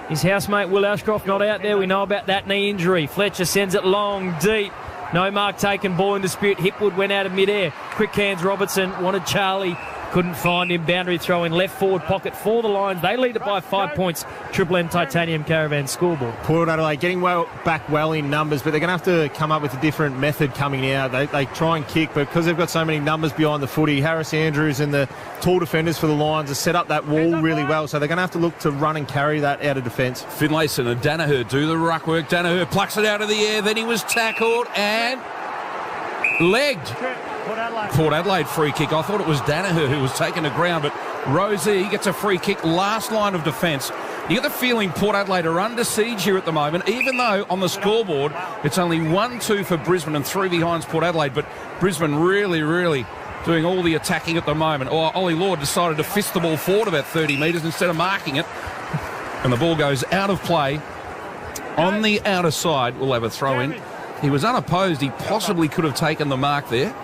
Speaker 1: His housemate Will Ashcroft not out there. We know about that knee injury. Fletcher sends it long, deep. No mark taken, ball in dispute. Hipwood went out of mid-air. Quick hands Robertson, wanted Charlie. Couldn't find him. Boundary throw in left forward pocket for the Lions. They lead it by 5 points. Triple M Titanium Caravan scoreboard.
Speaker 5: Port Adelaide getting back well in numbers, but they're going to have to come up with a different method coming out. They try and kick, but because they've got so many numbers behind the footy, Harris Andrews and the tall defenders for the Lions have set up that wall really well, so they're going to have to look to run and carry that out of defence.
Speaker 2: Finlayson and Danaher do the ruck work. Danaher plucks it out of the air, then he was tackled and legged. Port Adelaide free kick. I thought it was Danaher who was taken to ground, but Rosie gets a free kick. Last line of defence. You get the feeling Port Adelaide are under siege here at the moment, even though on the scoreboard it's only 1-2 for Brisbane and 3 behind Port Adelaide, but Brisbane really doing all the attacking at the moment. Ollie Lord decided to fist the ball forward about 30 metres instead of marking it, and the ball goes out of play on the outer side. We'll have a throw in. He was unopposed. He possibly could have taken the mark there,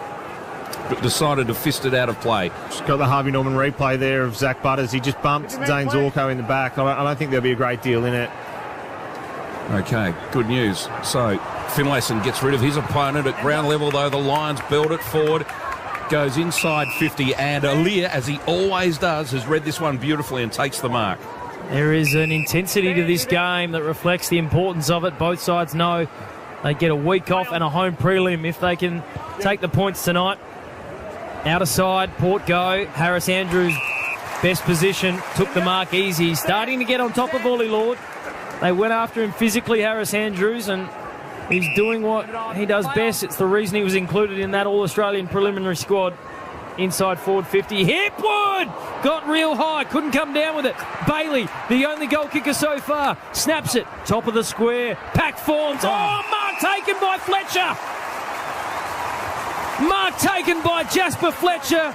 Speaker 2: but decided to fist it out of play.
Speaker 5: Just got the Harvey Norman replay there of Zach Butters. He just bumped Zane Zorko in the back. I don't think there'll be a great deal in it.
Speaker 2: Okay, good news. So Finlayson gets rid of his opponent at ground level, though. The Lions build it forward. Goes inside 50, and Aaliyah, as he always does, has read this one beautifully and takes the mark.
Speaker 1: There is an intensity to this game that reflects the importance of it. Both sides know they get a week off and a home prelim if they can take the points tonight. Outer side, Port go. Harris Andrews, best position, took the mark easy. Starting to get on top of Ollie Lord. They went after him physically, Harris Andrews, and he's doing what he does best. It's the reason he was included in that All-Australian preliminary squad. Inside forward 50. Hipwood got real high, couldn't come down with it. Bailey, the only goal kicker so far, snaps it. Top of the square, pack forms. Oh, mark taken by Fletcher. Mark taken by Jasper Fletcher.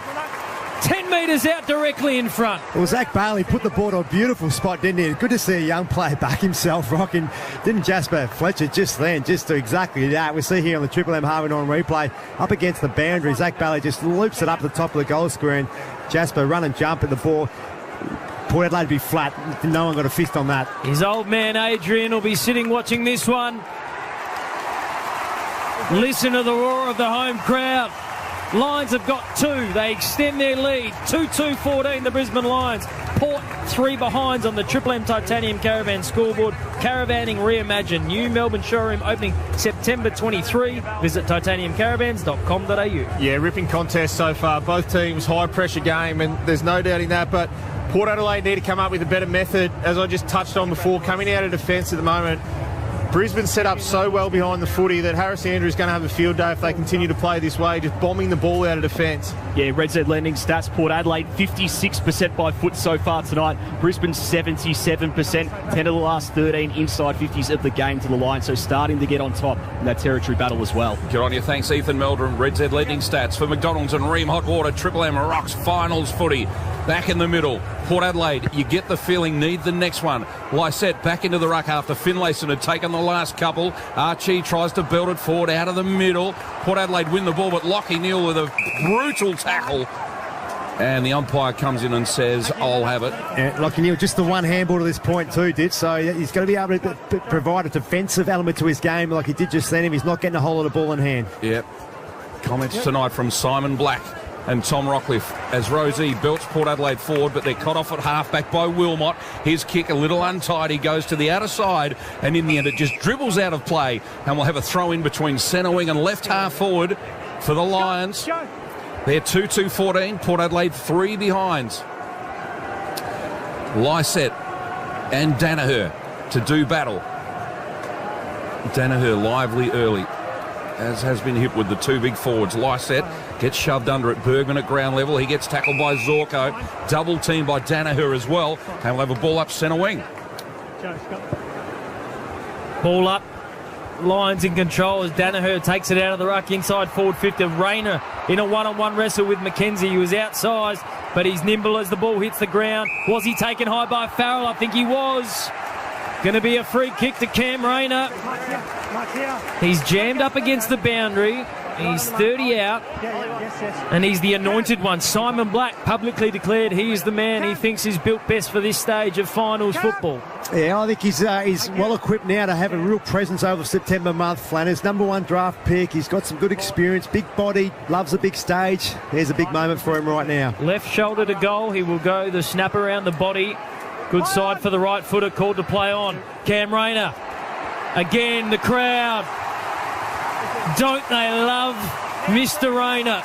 Speaker 1: 10 metres out directly in front.
Speaker 3: Well, Zach Bailey put the ball to a beautiful spot, didn't he? Good to see a young player back himself rocking. Didn't Jasper Fletcher just do exactly that? We see here on the Triple M Harvey Norman replay, up against the boundary. Zach Bailey just loops it up the top of the goal square, and Jasper run and jump at the ball. Port Adelaide be flat. No one got a fist on that.
Speaker 1: His old man Adrian will be sitting watching this one. Listen to the roar of the home crowd. Lions have got 2. They extend their lead. 2-2-14, the Brisbane Lions. Port 3 behinds on the Triple M Titanium Caravan scoreboard. Caravanning reimagined. New Melbourne showroom opening September 23. Visit titaniumcaravans.com.au.
Speaker 5: Yeah, ripping contest so far. Both teams, high pressure game, and there's no doubting that. But Port Adelaide need to come up with a better method, as I just touched on before, coming out of defence at the moment. Brisbane set up so well behind the footy that Harris Andrew is going to have a field day if they continue to play this way, just bombing the ball out of defence.
Speaker 12: Yeah, Red Z lending stats, Port Adelaide 56% by foot so far tonight. Brisbane 77%, 10 of the last 13 inside 50s of the game to the line, so starting to get on top in that territory battle as well.
Speaker 2: Good on you. Thanks, Ethan Meldrum. Red Z lending stats for McDonald's and Ream Hot Water. Triple M Rocks finals footy. Back in the middle. Port Adelaide, you get the feeling, need the next one. Lysette back into the ruck after Finlayson had taken the last couple. Archie tries to belt it forward out of the middle. Port Adelaide win the ball, but Lockie Neal with a brutal tackle. And the umpire comes in and says, I'll have it.
Speaker 3: Yeah, Lockie Neal, just the one handball to this point too, did. So he's going to be able to provide a defensive element to his game like he did just then. He's not getting a whole lot of ball in hand.
Speaker 2: Yep. Comments tonight from Simon Black and Tom Rockcliffe as Rosie belts Port Adelaide forward, but they're cut off at halfback by Wilmot. His kick a little untidy, goes to the outer side, and in the end it just dribbles out of play, and we'll have a throw in between centre wing and left half forward for the Lions. They're 2-2-14, Port Adelaide 3 behinds. Lysette and Danaher to do battle. Danaher lively early, as has been hit with the two big forwards. Lysette gets shoved under at Bergman at ground level. He gets tackled by Zorko. Double teamed by Danaher as well. And we'll have a ball up centre wing.
Speaker 1: Ball up. Lions in control as Danaher takes it out of the ruck inside forward 50. Rayner in a one-on-one wrestle with McKenzie. He was outsized, but he's nimble as the ball hits the ground. Was he taken high by Farrell? I think he was. Going to be a free kick to Cam Rayner. He's jammed up against the boundary. He's 30 out, and he's the anointed one. Simon Black publicly declared he is the man he thinks is built best for this stage of finals football.
Speaker 3: Yeah, I think he's well equipped now to have a real presence over September month. Flanners, #1 draft pick. He's got some good experience, big body, loves a big stage. There's a big moment for him right now.
Speaker 1: Left shoulder to goal. He will go the snap around the body. Good side for the right footer, called to play on. Cam Rayner. Again, the crowd. Don't they love Mr. Rayner?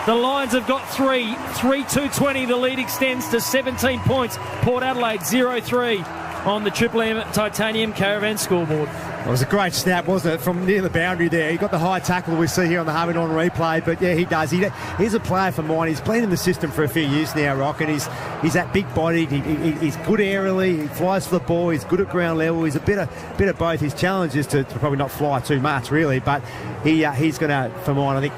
Speaker 1: The Lions have got 3-2-20. The lead extends to 17 points. Port Adelaide 0-3 on the Triple M Titanium Caravan scoreboard.
Speaker 3: It was a great snap, wasn't it, from near the boundary there. He got the high tackle we see here on the Harvey on replay, but yeah, he does. He's a player for mine. He's been in the system for a few years now, Rock, and he's that big-bodied. He's good aerially. He flies for the ball. He's good at ground level. He's a bit of both. His challenge is to probably not fly too much, really, but he's going to, for mine, I think,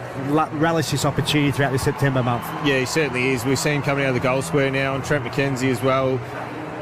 Speaker 3: relish this opportunity throughout the September month.
Speaker 5: Yeah, he certainly is. We've seen him coming out of the goal square now, and Trent McKenzie as well.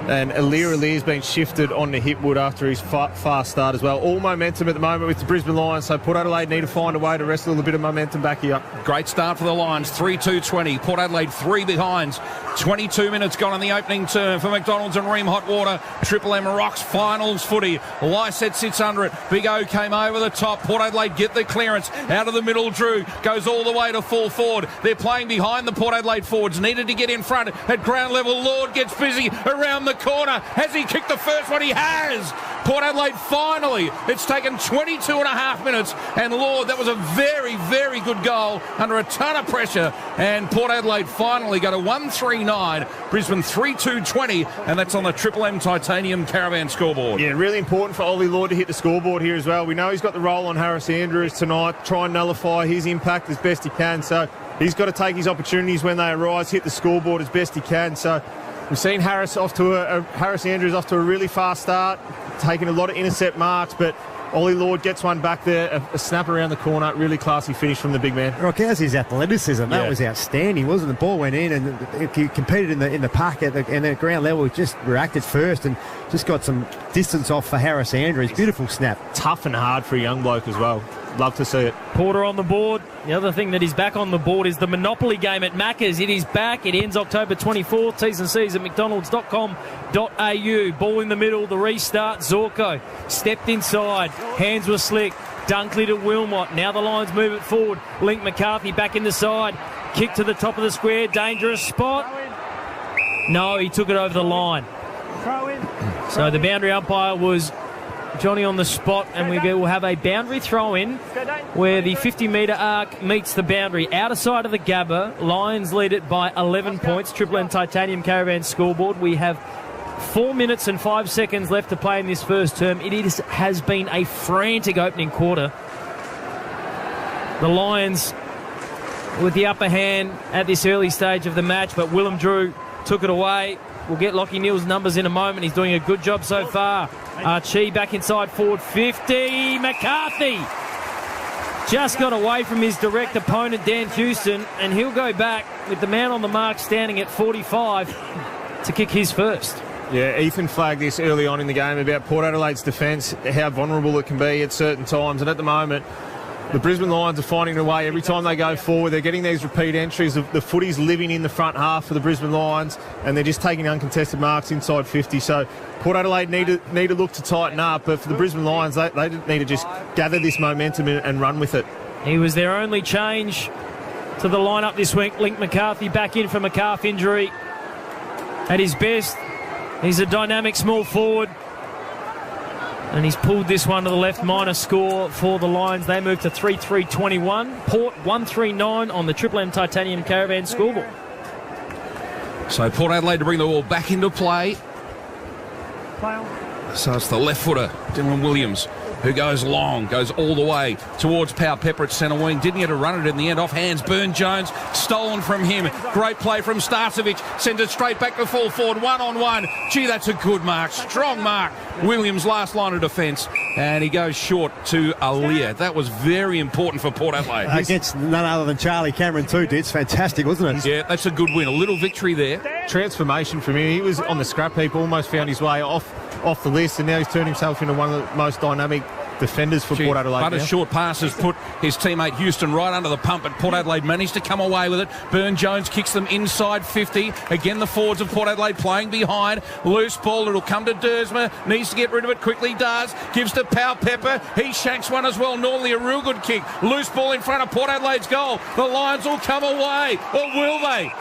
Speaker 5: And Alir's been shifted onto Hipwood after his fast start as well. All momentum at the moment with the Brisbane Lions, so Port Adelaide need to find a way to wrestle a bit of momentum back here.
Speaker 2: Great start for the Lions, 3-2-20. Port Adelaide 3 behinds. 22 minutes gone in the opening term for McDonald's and Ream Hot Water. Triple M Rocks finals footy. Lysette sits under it. Big O came over the top. Port Adelaide get the clearance. Out of the middle, Drew goes all the way to full forward. They're playing behind the Port Adelaide forwards. Needed to get in front at ground level. Lord gets busy around the corner. Has he kicked the first one? He has. Port Adelaide finally. It's taken 22 and a half minutes. And Lord, that was a very, very good goal under a ton of pressure. And Port Adelaide finally go to 1-3-9. Brisbane 3-2-20. And that's on the Triple M Titanium Caravan scoreboard.
Speaker 5: Yeah, really important for Ollie Lord to hit the scoreboard here as well. We know he's got the role on Harris Andrews tonight. Try and nullify his impact as best he can. So he's got to take his opportunities when they arise, hit the scoreboard as best he can. So we've seen Harris Andrews off to a really fast start, taking a lot of intercept marks, but Ollie Lord gets one back there, a snap around the corner, really classy finish from the big man.
Speaker 3: Rock, how's his athleticism? That was outstanding, wasn't it? The ball went in and he competed in the pack and the ground level. He just reacted first and just got some distance off for Harris Andrews. Beautiful snap.
Speaker 5: Tough and hard for a young bloke as well. Love to see it.
Speaker 1: Porter on the board. The other thing that is back on the board is the Monopoly game at Macca's. It is back. It ends October 24th. T's and C's at mcdonalds.com.au. Ball in the middle. The restart. Zorko stepped inside. Hands were slick. Dunkley to Wilmot. Now the Lions move it forward. Link McCarthy back in the side. Kick to the top of the square. Dangerous spot. No, he took it over the line. So the boundary umpire was Johnny on the spot, and we will have a boundary throw-in where the 50-metre arc meets the boundary. Outer side of the Gabba, Lions lead it by 11 points. Triple M Titanium Caravan scoreboard. We have 4 minutes and 5 seconds left to play in this first term. Has been a frantic opening quarter. The Lions with the upper hand at this early stage of the match, but Willem Drew took it away. We'll get Lockie Neal's numbers in a moment. He's doing a good job so far. Archie back inside forward 50. McCarthy just got away from his direct opponent, Dan Houston, and he'll go back with the man on the mark standing at 45 to kick his first.
Speaker 5: Yeah, Ethan flagged this early on in the game about Port Adelaide's defence, how vulnerable it can be at certain times, and at the moment, the Brisbane Lions are finding a way every time they go forward. They're getting these repeat entries. The footy's living in the front half for the Brisbane Lions, and they're just taking uncontested marks inside 50. So Port Adelaide need to look to tighten up, but for the Brisbane Lions, they need to just gather this momentum and run with it.
Speaker 1: He was their only change to the lineup this week. Link McCarthy back in from a calf injury. At his best, he's a dynamic small forward. And he's pulled this one to the left. Minor score for the Lions. They move to 3-3-21. Port 139 on the Triple M Titanium Caravan scoreboard.
Speaker 2: So Port Adelaide to bring the ball back into play. So it's the left footer, Dylan Williams, who goes long, goes all the way towards Powell Pepper at centre wing. Didn't get to run it in the end. Off hands, Burn Jones, stolen from him. Great play from Starcevic. Sends it straight back to full forward, 1-on-1. Gee, that's a good mark. Strong mark. Williams, last line of defence. And he goes short to Alia. That was very important for Port Adelaide.
Speaker 3: Against none other than Charlie Cameron too, It's fantastic, wasn't it?
Speaker 2: Yeah, that's a good win. A little victory there.
Speaker 5: Transformation from him. He was on the scrap heap, almost found his way off the list, and now he's turned himself into one of the most dynamic defenders for Port Adelaide.
Speaker 2: But a short pass has put his teammate Houston right under the pump, but Port Adelaide managed to come away with it. Burn Jones kicks them inside 50. Again, the forwards of Port Adelaide playing behind. Loose ball, it'll come to Dersma. Needs to get rid of it quickly, does. Gives to Powell Pepper. He shanks one as well. Normally a real good kick. Loose ball in front of Port Adelaide's goal. The Lions will come away, or will they?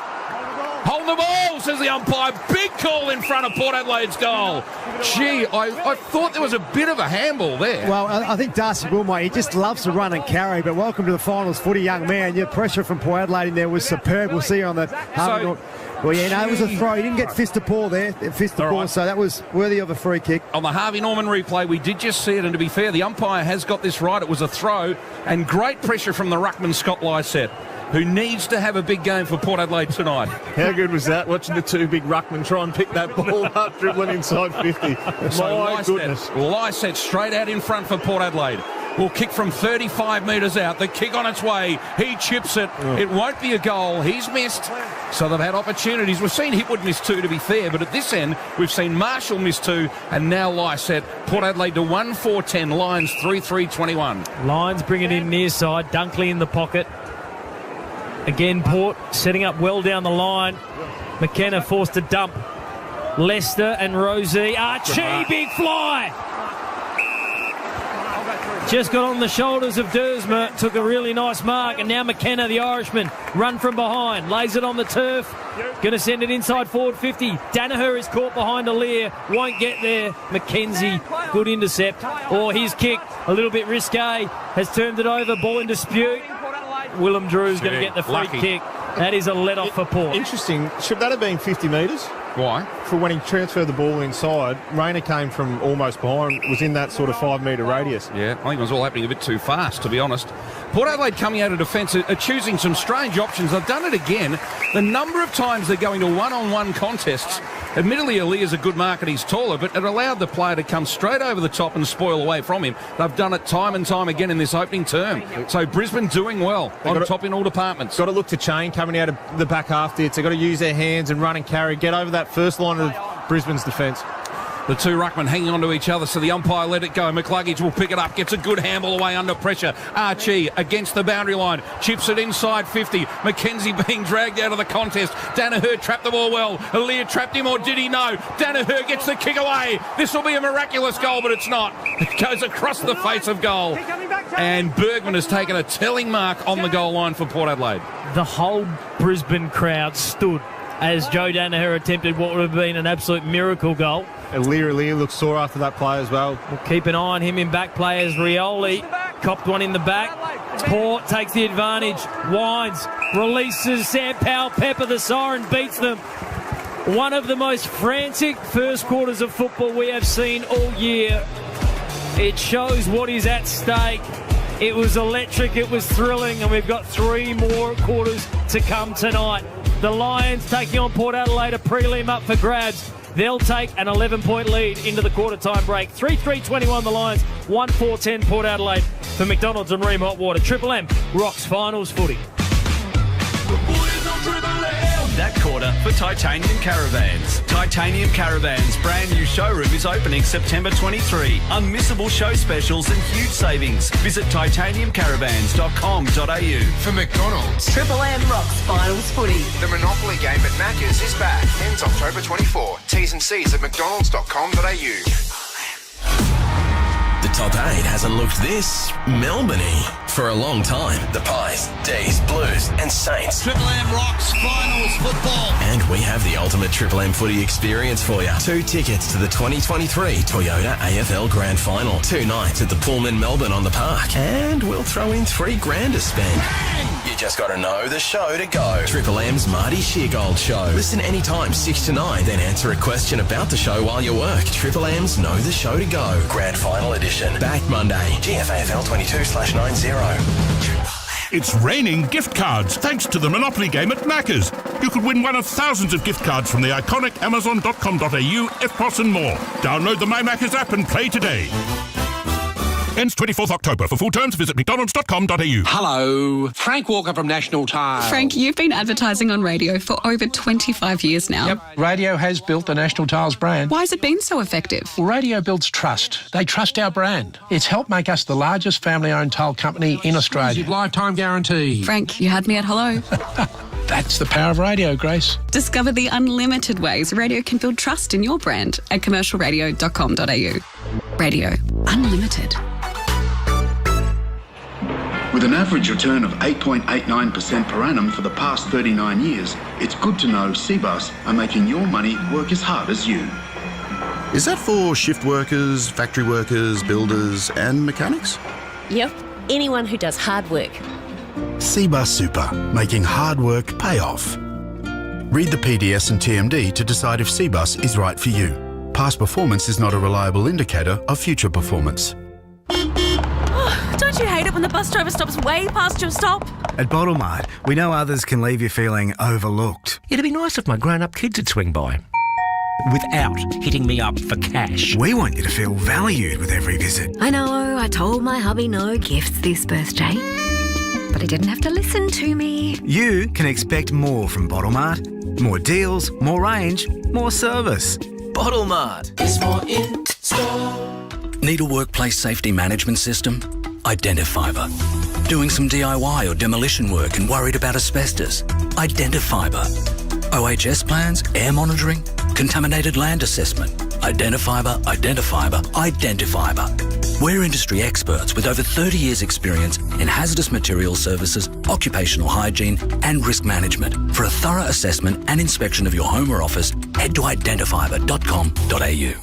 Speaker 2: Hold the ball, says the umpire. Big call in front of Port Adelaide's goal. Gee, I thought there was a bit of a handball there.
Speaker 3: Well, I think Darcy Wilmot, he just loves to run and carry, but welcome to the finals footy, young man. Your pressure from Port Adelaide in there was superb. We'll see you on the... Well, yeah, no, it was a throw. He didn't get fist to paw there, so that was worthy of a free kick.
Speaker 2: On the Harvey Norman replay, we did just see it, and to be fair, the umpire has got this right. It was a throw, and great pressure from the ruckman, Scott Lycett, who needs to have a big game for Port Adelaide tonight.
Speaker 5: How good was that, watching the two big ruckmen try and pick that ball up, dribbling inside 50. My goodness.
Speaker 2: Lycett straight out in front for Port Adelaide. Will kick from 35 metres out. The kick on its way. He chips it. It won't be a goal. He's missed. So they've had opportunities. We've seen Hipwood miss two, to be fair, but at this end, we've seen Marshall miss two, and now Lycett. Port Adelaide to 1-4-10. Lions 3-3-21.
Speaker 1: Lions bring it in near side. Dunkley in the pocket. Again, Port setting up well down the line. McKenna forced to dump. Lester and Rosie. Archie, big fly. Just got on the shoulders of Dersma, took a really nice mark, and now McKenna, the Irishman, run from behind, lays it on the turf, going to send it inside forward 50. Danaher is caught behind Alir, won't get there. McKenzie, good intercept. His kick, a little bit risque, has turned it over, ball in dispute. Willem Drew's going to get the free kick. That is a let-off for Port.
Speaker 5: Interesting. Should that have been 50 metres?
Speaker 2: Why?
Speaker 5: For when he transferred the ball inside, Rayner came from almost behind, was in that sort of 5 metre radius.
Speaker 2: Yeah, I think it was all happening a bit too fast, to be honest. Port Adelaide coming out of defence are choosing some strange options. They've done it again. The number of times they're going to one-on-one contests. Admittedly, Ali's a good mark and he's taller, but it allowed the player to come straight over the top and spoil away from him. They've done it time and time again in this opening term. So Brisbane doing well, on top in all departments.
Speaker 5: Got to look to Chain coming out of the back half there. They've got to use their hands and run and carry, get over that first line of Brisbane's defence.
Speaker 2: The two ruckmen hanging on to each other, so the umpire let it go. McCluggage will pick it up, gets a good handball away under pressure. Archie against the boundary line, chips it inside 50. McKenzie being dragged out of the contest. Danaher trapped the ball well. Alir trapped him, or did he? No. Danaher gets the kick away. This will be a miraculous goal, but it's not. It goes across the face of goal. And Bergman has taken a telling mark on the goal line for Port Adelaide.
Speaker 1: The whole Brisbane crowd stood as Joe Danaher attempted what would have been an absolute miracle goal.
Speaker 5: And Leary looks sore after that play as well.
Speaker 1: We'll keep an eye on him in back play as Rioli copped one in the back. Port takes the advantage. Wines releases Sam Powell. Pepper, the siren, beats them. One of the most frantic first quarters of football we have seen all year. It shows what is at stake. It was electric, it was thrilling, and we've got 3 more quarters to come tonight. The Lions taking on Port Adelaide, a prelim up for grabs. They'll take an 11-point lead into the quarter-time break. 3-3-21 the Lions, 1-4-10 Port Adelaide. For McDonald's and Ream Hot Water, Triple M rocks finals footy.
Speaker 9: That quarter for Titanium Caravans. Titanium Caravans' brand new showroom is opening September 23. Unmissable show specials and huge savings. Visit titaniumcaravans.com.au.
Speaker 18: For McDonald's,
Speaker 11: Triple M rocks finals footy.
Speaker 18: the Monopoly game at Macca's is back. Ends October 24. T's and C's at mcdonalds.com.au.
Speaker 6: The top 8 hasn't looked this Melbourne-y for a long time. The Pies, D's, Blues and Saints.
Speaker 22: Triple M rocks finals football.
Speaker 6: And we have the ultimate Triple M footy experience for you. 2 tickets to the 2023 Toyota AFL Grand Final. 2 nights at the Pullman Melbourne on the Park. And we'll throw in $3,000 to spend. You just got to know the show to go. Triple M's Marty Sheargold Show. Listen anytime 6 to 9, then answer a question about the show while you work. Triple M's Know the Show to Go. Grand Final Edition. Back Monday. GFAFL 22/90.
Speaker 20: It's raining gift cards thanks to the Monopoly game at Macca's. You could win one of thousands of gift cards from the iconic Amazon.com.au, FPOS and more. Download the My Macca's app and play today. Ends 24th October. For full terms, visit mcdonalds.com.au.
Speaker 28: Hello, Frank Walker from National Tiles.
Speaker 21: Frank, you've been advertising on radio for over 25 years now.
Speaker 28: Yep, radio has built the National Tiles brand.
Speaker 21: Why has it been so effective?
Speaker 28: Well, radio builds trust. They trust our brand. It's helped make us the largest family-owned tile company in Australia. Lifetime guarantee.
Speaker 21: Frank, you had me at hello.
Speaker 28: That's the power of radio, Grace.
Speaker 21: Discover the unlimited ways radio can build trust in your brand at commercialradio.com.au. Radio. Unlimited.
Speaker 23: With an average return of 8.89% per annum for the past 39 years, it's good to know CBUS are making your money work as hard as you.
Speaker 24: Is that for shift workers, factory workers, builders and mechanics?
Speaker 25: Yep, anyone who does hard work.
Speaker 24: CBUS Super, making hard work pay off. Read the PDS and TMD to decide if CBUS is right for you. Past performance is not a reliable indicator of future performance.
Speaker 11: Don't you hate it when the bus driver stops way past your stop?
Speaker 26: At Bottle Mart, we know others can leave you feeling overlooked.
Speaker 27: It'd be nice if my grown-up kids would swing by without hitting me up for cash.
Speaker 26: We want you to feel valued with every visit.
Speaker 8: I know, I told my hubby no gifts this birthday, but he didn't have to listen to me.
Speaker 26: You can expect more from Bottle Mart. More deals, more range, more service.
Speaker 6: Bottle Mart.
Speaker 22: Is more in store.
Speaker 6: Need a workplace safety management system? Identifiber. Doing some DIY or demolition work and worried about asbestos? Identifiber. OHS plans, air monitoring, contaminated land assessment. Identifiber, Identifiber, Identifiber. We're industry experts with over 30 years' experience in hazardous materials services, occupational hygiene and risk management. For a thorough assessment and inspection of your home or office, head to identifiber.com.au.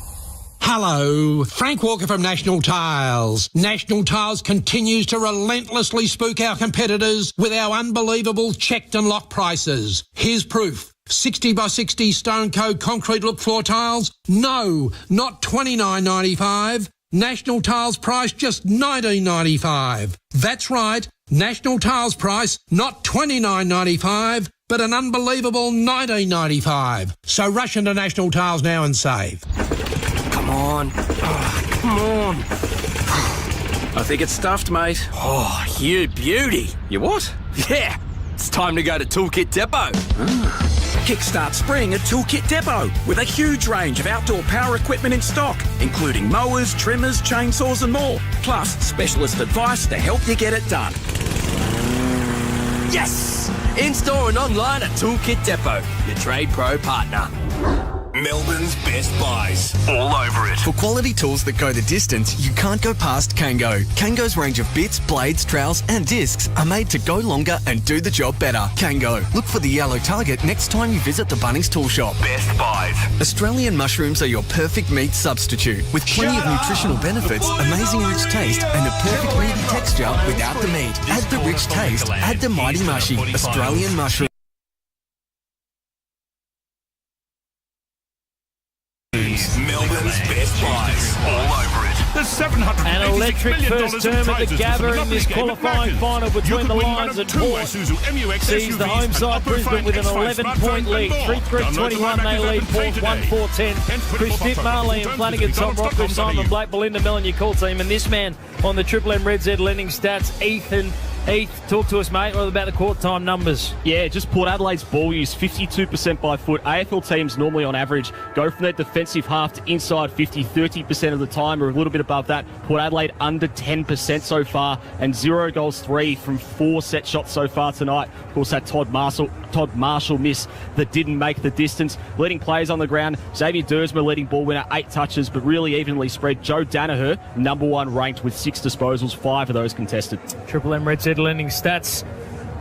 Speaker 28: Hello, Frank Walker from National Tiles. National Tiles continues to relentlessly spook our competitors with our unbelievable checked and locked prices. Here's proof. 60 by 60 Stone Code concrete look floor tiles? No, not $29.95. National Tiles price just $19.95. That's right, National Tiles price not $29.95, but an unbelievable $19.95. So rush into National Tiles now and save.
Speaker 29: Come on. Oh, come on. I think it's stuffed, mate.
Speaker 22: Oh, you beauty.
Speaker 29: You what?
Speaker 22: Yeah, it's time to go to Toolkit Depot.
Speaker 29: Kickstart spring at Toolkit Depot with a huge range of outdoor power equipment in stock, including mowers, trimmers, chainsaws and more. Plus, specialist advice to help you get it done.
Speaker 22: Yes! In-store and online at Toolkit Depot, your Trade Pro partner.
Speaker 4: Melbourne's best buys. All over it.
Speaker 7: For quality tools that go the distance, you can't go past Kango. Kango's range of bits, blades, trowels and discs are made to go longer and do the job better. Kango. Look for the yellow target next time you visit the Bunnings Tool Shop.
Speaker 4: Best buys.
Speaker 7: Australian mushrooms are your perfect meat substitute. With plenty of nutritional benefits, amazing rich taste and a perfect meaty texture without the meat. Add the rich taste. Add the mighty mushy. Australian mushroom.
Speaker 4: Melbourne's best buys. All over it.
Speaker 20: There's $756
Speaker 1: An electric
Speaker 20: million
Speaker 1: first term at the Gabba in this qualifying final between the Lions and Port. Sees the home side Brisbane with an 11-point lead. 3-21 they lead Port 1-4-10. Chris Fitt, Marley and Flanagan, Tom Rockley, Simon Black, Belinda Mellon, your call team. And this man on the Triple M Red Z lending stats, Ethan. Heath, talk to us, mate. What about the court time numbers?
Speaker 12: Yeah, just Port Adelaide's ball use, 52% by foot. AFL teams normally on average go from their defensive half to inside 50, 30% of the time, or a little bit above that. Port Adelaide under 10% so far, and 0 goals 3 from 4 set shots so far tonight. Of course, that Todd Marshall miss that didn't make the distance. Leading players on the ground, Xavier Dersma leading ball winner, 8 touches, but really evenly spread. Joe Danaher, number 1 ranked with 6 disposals, 5 of those contested.
Speaker 1: Triple M Red Z lending stats.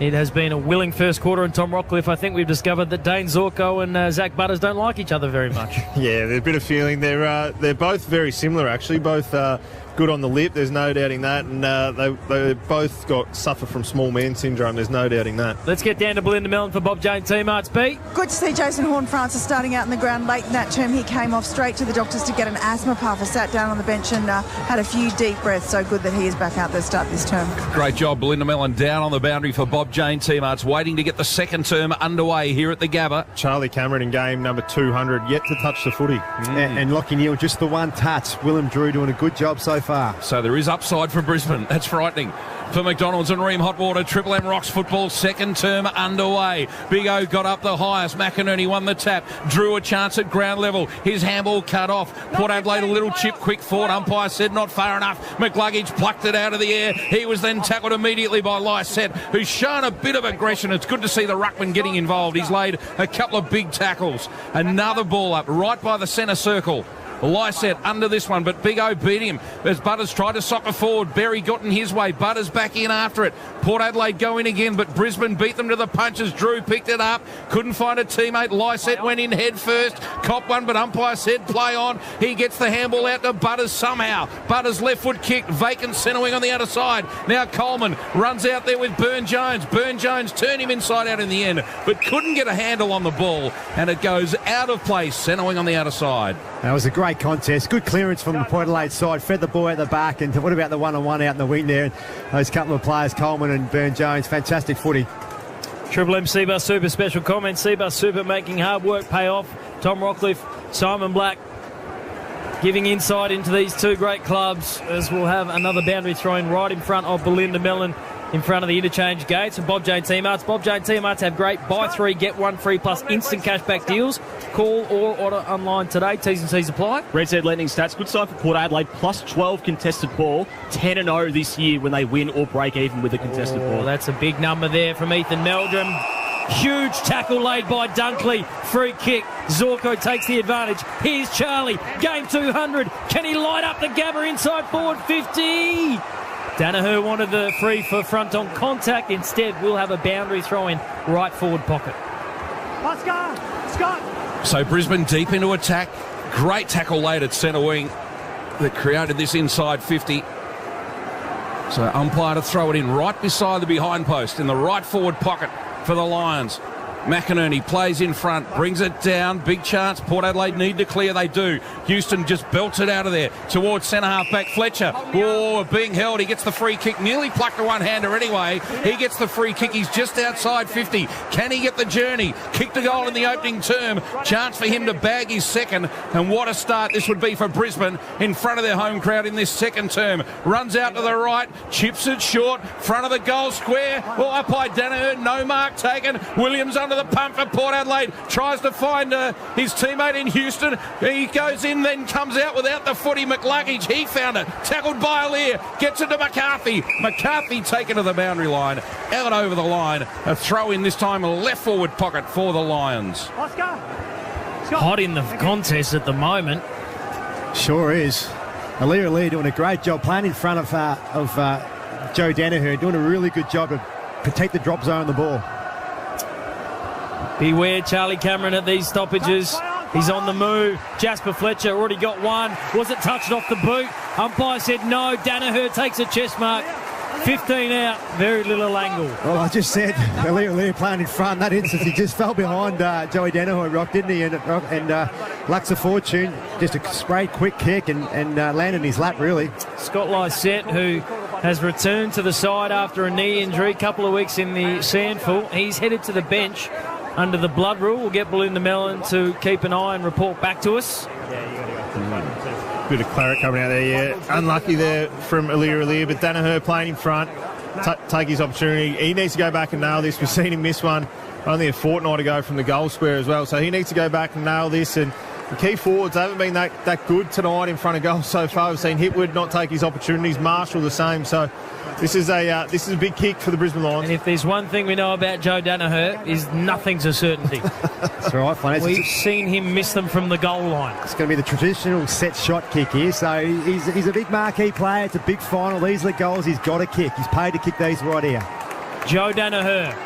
Speaker 1: It has been a willing first quarter, and Tom Rockcliffe, I think we've discovered that Dane Zorko and Zach Butters don't like each other very much.
Speaker 5: Yeah, there's a bit of feeling. They're both very similar, actually. Both good on the lip, there's no doubting that, and they both suffer from small man syndrome, there's no doubting that.
Speaker 1: Let's get down to Belinda Mellon for Bob Jane T-Marts. Pete?
Speaker 10: Good to see Jason Horne-Francis starting out in the ground late in that term. He came off straight to the doctors to get an asthma puffer, sat down on the bench and had a few deep breaths. So good that he is back out there to start this term.
Speaker 2: Great job, Belinda Mellon, down on the boundary for Bob Jane T-Marts, waiting to get the second term underway here at the Gabba.
Speaker 5: Charlie Cameron in game number 200, yet to touch the footy.
Speaker 3: And Lockie Neal, just the one touch. Willem Drew doing a good job so far.
Speaker 2: So there is upside for Brisbane. That's frightening. For McDonald's and Ream Hotwater, Triple M Rocks football, second term underway. Big O got up the highest. McInerney won the tap. Drew a chance at ground level. His handball cut off. Port Adelaide a little chip, quick forward. Umpire said not far enough. McLuggage plucked it out of the air. He was then tackled immediately by Lysette, who's shown a bit of aggression. It's good to see the ruckman getting involved. He's laid a couple of big tackles. Another ball up right by the centre circle. Lysette under this one, but Big O beat him as Butters tried to soccer forward. Berry got in his way. Butters back in after it. Port Adelaide go in again, but Brisbane beat them to the punches. Drew picked it up. Couldn't find a teammate. Lysette went in head first. Cop one, but umpire said play on. He gets the handball out to Butters somehow. Butters left foot kick. Vacant centre wing on the outer side. Now Coleman runs out there with Burn Jones. Burn Jones turned him inside out in the end, but couldn't get a handle on the ball, and it goes out of place. Centre wing on the outer side.
Speaker 3: That was a great contest. Good clearance from the Port Adelaide side. Fed the ball out the back. And what about the one-on-one out in the wing there? And those couple of players, Coleman and Burn Jones, fantastic footy.
Speaker 1: Triple M Seabus Super special comment. Seabus Super making hard work pay off. Tom Rockcliffe, Simon Black giving insight into these two great clubs, as we'll have another boundary thrown right in front of Belinda Mellon, in front of the interchange gates. And Bob Jane T-Marts. Bob Jane T-Marts have great buy 3, get 1 free plus instant cashback deals. Call or order online today. T's and C's apply.
Speaker 12: Red Z lending stats. Good side for Port Adelaide. Plus 12 contested ball. 10-0 this year when they win or break even with a contested ball.
Speaker 1: That's a big number there from Ethan Meldrum. Huge tackle laid by Dunkley. Free kick. Zorko takes the advantage. Here's Charlie. Game 200. Can he light up the Gabba inside forward 50? Danaher wanted the free for front on contact. Instead, we'll have a boundary throw in right forward pocket.
Speaker 10: Scott.
Speaker 2: So Brisbane deep into attack. Great tackle laid at centre wing that created this inside 50. So umpire to throw it in right beside the behind post in the right forward pocket for the Lions. McInerney plays in front, brings it down, big chance. Port Adelaide need to clear, they do. Houston just belts it out of there towards centre half back. Fletcher, being held, he gets the free kick, nearly plucked a one-hander anyway. He gets the free kick, he's just outside 50. Can he get the journey? Kicked a goal in the opening term, chance for him to bag his second, and what a start this would be for Brisbane in front of their home crowd in this second term. Runs out to the right, chips it short, front of the goal square. Up by Danaher, no mark taken. Williams under the pump for Port Adelaide, tries to find his teammate in Houston. He goes in, then comes out without the footy. McLuggage, he found it, tackled by Alier, gets it to McCarthy. McCarthy taken to the boundary line, out over the line. A throw in this time, a left forward pocket for the Lions.
Speaker 10: Oscar.
Speaker 1: hot in the contest at the moment.
Speaker 3: Sure is. Adelaide doing a great job playing in front of Joe Danaher, doing a really good job to protect the drop zone on the ball.
Speaker 1: Beware Charlie Cameron at these stoppages. He's on the move. Jasper Fletcher already got one. Was it touched off the boot? Umpire said no. Danaher takes a chest mark. 15 out. Very little angle.
Speaker 3: Well, I just said Lear playing in front. In that instance, he just fell behind Joey Danaher, Rock, didn't he? And Lux of Fortune, just a sprayed quick kick and landed in his lap, really.
Speaker 1: Scott Lysette, who has returned to the side after a knee injury, a couple of weeks in the sandful. He's headed to the bench under the blood rule. We'll get Belinda Mellon to keep an eye and report back to us.
Speaker 5: Bit of claret coming out there, yeah. Unlucky there from Alir, but Danaher playing in front. Take his opportunity. He needs to go back and nail this. We've seen him miss one only a fortnight ago from the goal square as well. So he needs to go back and nail this. And the key forwards haven't been that good tonight in front of goal so far. We've seen Hipwood not take his opportunities. Marshall the same. So this is a big kick for the Brisbane Lions.
Speaker 1: And if there's one thing we know about Joe Danaher, is nothing's a certainty.
Speaker 3: That's right, Flanagan.
Speaker 1: We've seen him miss them from the goal line.
Speaker 3: It's going to be the traditional set shot kick here. So he's a big marquee player. It's a big final. These are the goals he's got to kick. He's paid to kick these right here.
Speaker 1: Joe Danaher.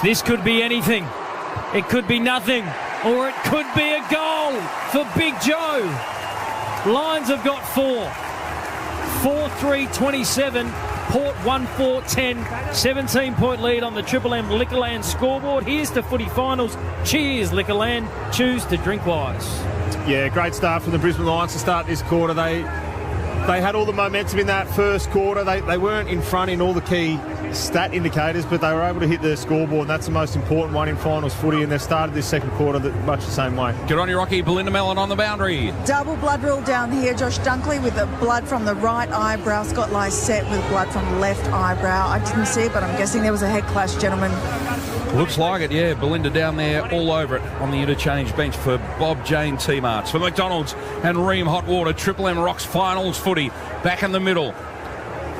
Speaker 1: This could be anything. It could be nothing. Or it could be a goal for Big Joe. Lions have got 4. 4-3-27. Port 1-4-10. 17-point lead on the Triple M Liquorland scoreboard. Here's to footy finals. Cheers, Liquorland. Choose to drink wise.
Speaker 5: Yeah, great start from the Brisbane Lions to start this quarter. They had all the momentum in that first quarter. They weren't in front in all the key stat indicators, but they were able to hit the scoreboard, and that's the most important one in finals footy, and they've started this second quarter much the same way.
Speaker 2: Good on you, Rocky. Belinda Mellon on the boundary.
Speaker 10: Double blood rule down here. Josh Dunkley with the blood from the right eyebrow. Scott Lysette with blood from the left eyebrow. I didn't see it, but I'm guessing there was a head clash, gentlemen.
Speaker 2: Looks like it, yeah. Belinda down there all over it on the interchange bench for Bob Jane T-Marts. For McDonald's and Ream Hot Water, Triple M Rocks finals footy. Back in the middle.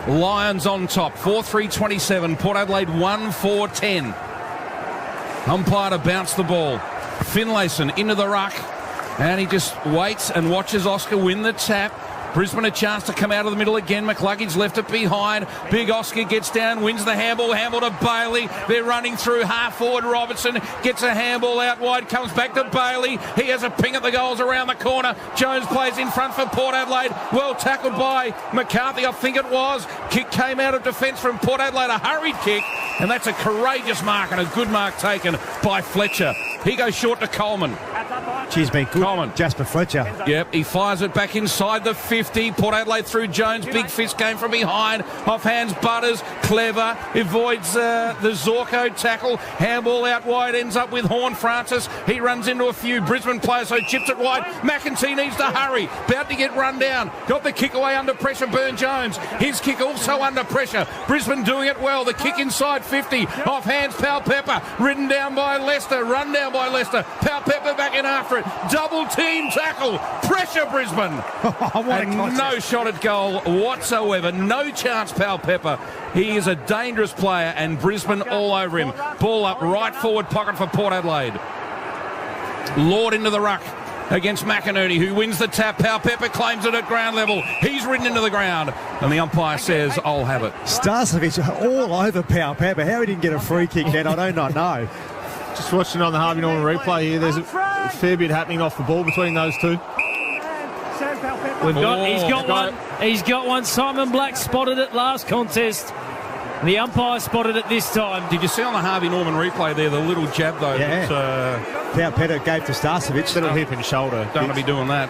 Speaker 2: Lions on top, 4-3-27. Port Adelaide 1-4-10. Umpire to bounce the ball. Finlayson into the ruck. And he just waits and watches Oscar win the tap. Brisbane a chance to come out of the middle again. McCluggage left it behind. Big Oscar gets down, wins the handball. Handball to Bailey. They're running through half forward. Robertson gets a handball out wide, comes back to Bailey. He has a ping at the goals around the corner. Jones plays in front for Port Adelaide. Well tackled by McCarthy, I think it was. Kick came out of defence from Port Adelaide. A hurried kick. And that's a courageous mark and a good mark taken by Fletcher. He goes short to Coleman.
Speaker 3: She's been good.
Speaker 2: Coleman.
Speaker 3: Jasper Fletcher.
Speaker 2: Yep, he fires it back inside the 50. Port Adelaide through Jones. Big fist came from behind. Off hands Butters. Clever. Avoids the Zorko tackle. Handball out wide. Ends up with Horn Francis. He runs into a few Brisbane players, so chips it wide. McEntee needs to hurry. About to get run down. Got the kick away under pressure. Burn Jones. His kick also under pressure. Brisbane doing it well. The kick inside 50. Off hands Pal Pepper. Ridden down by Leicester. Run down by Leicester. Pal Pepper back in after it. Double team tackle. Pressure Brisbane. And no shot at goal whatsoever. No chance Pal Pepper. He is a dangerous player and Brisbane all over him. Ball up right forward pocket for Port Adelaide. Lord into the ruck against McInerney, who wins the tap. Pal Pepper claims it at ground level. He's ridden into the ground and the umpire says, I'll have it.
Speaker 3: Starcevic all over Pal Pepper. How he didn't get a free kick then, I do not know.
Speaker 5: Just watching on the Harvey Norman replay here, there's a fair bit happening off the ball between those two.
Speaker 1: He's got one. Simon Black spotted it last contest. The umpire spotted it this time.
Speaker 2: Did you see on the Harvey Norman replay there, the little jab though?
Speaker 3: Yeah. Pal Pepper gave to Starcevic.
Speaker 5: Little hip and shoulder.
Speaker 2: Don't want to be doing that.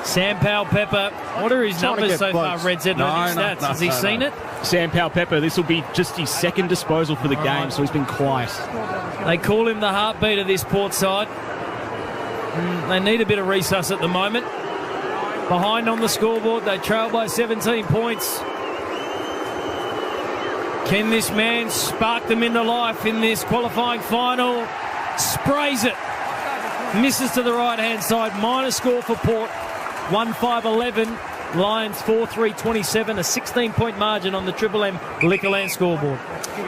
Speaker 1: Sam Pal Pepper. What are his numbers so far, Red Zed? Stats. Has he seen it?
Speaker 12: Sam Pal Pepper, this will be just his second disposal for the game, so he's been quiet.
Speaker 1: They call him the heartbeat of this Port side. They need a bit of resus at the moment. Behind on the scoreboard, they trail by 17 points. Can this man spark them into life in this qualifying final? Sprays it. Misses to the right-hand side. Minor score for Port. 1-5-11. Lions 4-3-27. A 16-point margin on the Triple M Liquorland scoreboard.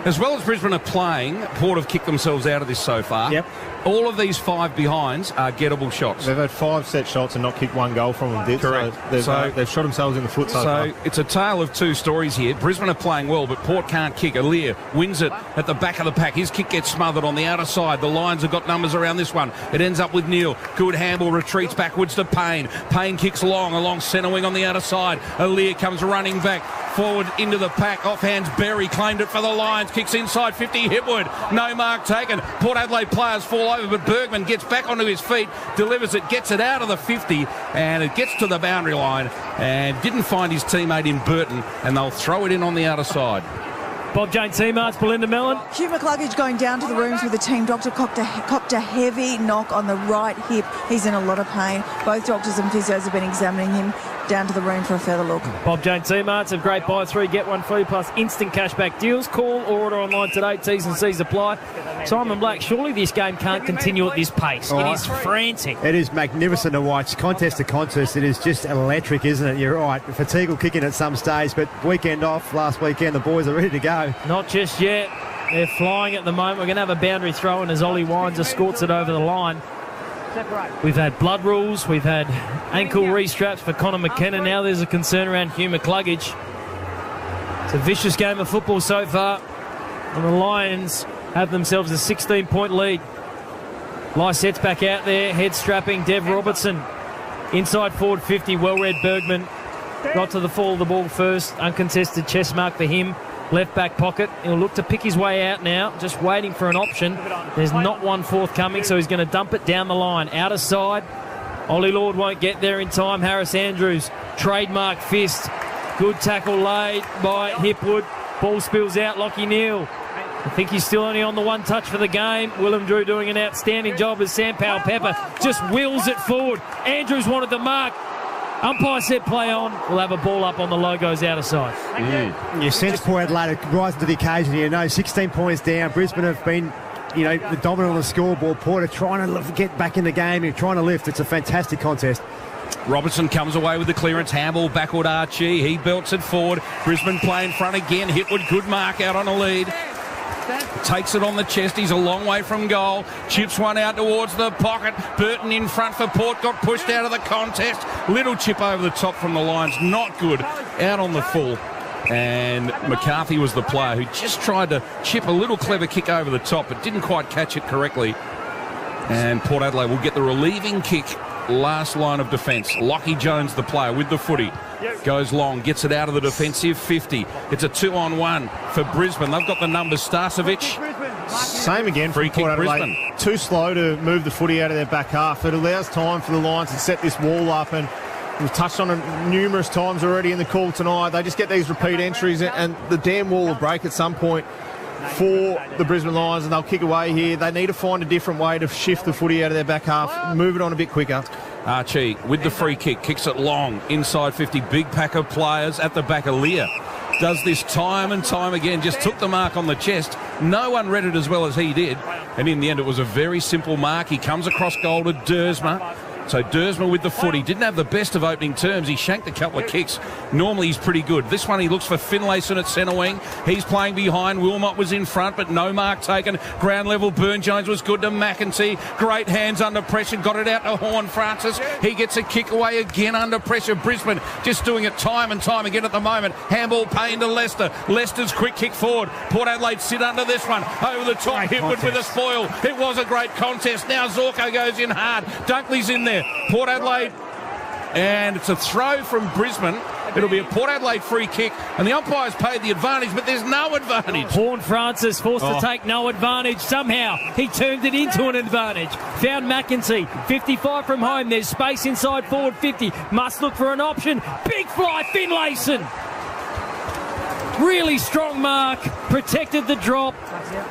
Speaker 2: As well as Brisbane are playing, Port have kicked themselves out of this so far.
Speaker 3: Yep.
Speaker 2: all of these 5 behinds are gettable shots.
Speaker 5: They've had 5 set shots and not kicked 1 goal from them.
Speaker 2: Correct.
Speaker 5: So they've shot themselves in the foot so far.
Speaker 2: It's a tale of 2 stories here. Brisbane are playing well, but Port can't kick. Alear wins it at the back of the pack. His kick gets smothered on the outer side. The Lions have got numbers around this one. It ends up with Neil. Good handball, retreats backwards to Payne. Payne kicks along centre wing on the outer side. Alear comes running back. Forward into the pack, off hands Berry, claimed it for the Lions, kicks inside 50, Hipwood, no mark taken. Port Adelaide players fall over, but Bergman gets back onto his feet, delivers it, gets it out of the 50, and it gets to the boundary line, and didn't find his teammate in Burton, and they'll throw it in on the outer side.
Speaker 1: Bob Jane Seamarts, Belinda Mellon.
Speaker 10: Hugh McCluggage going down to the rooms with the team doctor, copped a heavy knock on the right hip. He's in a lot of pain. Both doctors and physios have been examining him. Down to the room for a further look.
Speaker 1: Bob Jane Seamarts of Great Buy 3, get 1 free plus instant cashback deals. Call or order online today. T's and C's apply. Simon Black, surely this game can't continue at this pace. It is frantic.
Speaker 3: It is magnificent to watch. Contest to contest, it is just electric, isn't it? You're right. Fatigue will kick in at some stage, but weekend off, last weekend, the boys are ready to go.
Speaker 1: Not just yet. They're flying at the moment. We're going to have a boundary throw in as Ollie Wines escorts it over the line. We've had blood rules, we've had ankle restraps for Connor McKenna. Now there's a concern around Hugh McCluggage. It's a vicious game of football so far, and the Lions have themselves a 16-point lead. Lysette's back out there, head strapping Dev Robertson. Inside forward 50, well-read Bergman. Got to the fall of the ball first, uncontested chest mark for him. Left back pocket. He'll look to pick his way out now, just waiting for an option. There's not one forthcoming, so he's going to dump it down the line. Outer side. Ollie Lord won't get there in time. Harris Andrews, trademark fist. Good tackle laid by Hipwood. Ball spills out. Lockie Neal. I think he's still only on the 1 touch for the game. Willem Drew doing an outstanding job as Sam Powell Pepper just wheels it forward. Andrews wanted the mark. Umpire said play on. We'll have a ball up on the logos outer side.
Speaker 3: You sense Port Adelaide rising to the occasion here. No, 16 points down. Brisbane have been, the dominant on the scoreboard. Port are trying to get back in the game. They're trying to lift. It's a fantastic contest.
Speaker 2: Robertson comes away with the clearance. Handball backward Archie. He belts it forward. Brisbane play in front again. Hipwood, good mark out on a lead. Takes it on the chest. He's a long way from goal. Chips one out towards the pocket. Burton in front for Port. Got pushed out of the contest. Little chip over the top from the Lions. Not good. Out on the full. And McCarthy was the player who just tried to chip a little clever kick over the top, but didn't quite catch it correctly. And Port Adelaide will get the relieving kick. Last line of defence. Lockie Jones, the player, with the footy. Goes long, gets it out of the defensive 50. It's a 2-on-1 for Brisbane. They've got the numbers. Starcevic.
Speaker 5: Same again for
Speaker 2: Free kick,
Speaker 5: Port Adelaide.
Speaker 2: Brisbane.
Speaker 5: Too slow to move the footy out of their back half. It allows time for the Lions to set this wall up, and we've touched on it numerous times already in the call tonight. They just get these repeat entries, and the damn wall will break at some point for the Brisbane Lions, and they'll kick away here. They need to find a different way to shift the footy out of their back half, move it on a bit quicker.
Speaker 2: Archie with the free kick, kicks it long, inside 50, big pack of players at the back of Lear. Does this time and time again, just took the mark on the chest. No one read it as well as he did, and in the end it was a very simple mark. He comes across goal to Dersma. So Dersma with the footy. Didn't have the best of opening terms. He shanked a couple of kicks. Normally he's pretty good. This one he looks for Finlayson at centre wing. He's playing behind. Wilmot was in front, but no mark taken. Ground level. Burn-Jones was good to McEntee. Great hands under pressure. Got it out to Horne-Francis. He gets a kick away again under pressure. Brisbane just doing it time and time again at the moment. Handball Payne to Leicester. Leicester's quick kick forward. Port Adelaide sit under this one. Over the top. Hipwood with a spoil. It was a great contest. Now Zorko goes in hard. Dunkley's in there. Port Adelaide, and it's a throw from Brisbane. It'll be a Port Adelaide free kick, and the umpire's paid the advantage, but there's no advantage.
Speaker 1: Horne-Francis forced to take no advantage. Somehow he turned it into an advantage. Found McEntee, 55 from home. There's space inside forward 50. Must look for an option. Big fly, Finlayson. Really strong mark, protected the drop,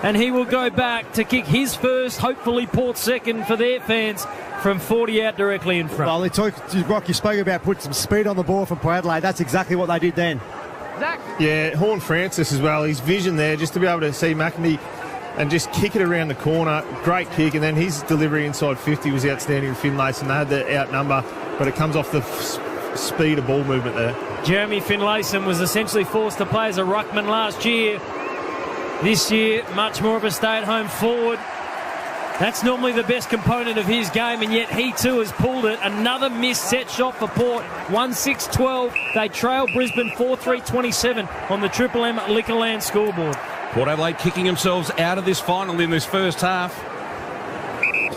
Speaker 1: and he will go back to kick his first, hopefully Port's second for their fans, from 40 out directly in front.
Speaker 3: Well, Rock, you spoke about putting some speed on the ball from Port Adelaide. That's exactly what they did then.
Speaker 5: Yeah, Horne-Francis as well. His vision there, just to be able to see McEntee and just kick it around the corner. Great kick, and then his delivery inside 50 was outstanding with Finlayson. They had the outnumber, but it comes off the speed of ball movement there.
Speaker 1: Jeremy Finlayson was essentially forced to play as a ruckman last year. This year, much more of a stay-at-home forward. That's normally the best component of his game, and yet he too has pulled it. Another missed set shot for Port. 1-6-12. They trail Brisbane 4-3-27 on the Triple M Liquorland scoreboard.
Speaker 2: Port Adelaide kicking themselves out of this final in this first half.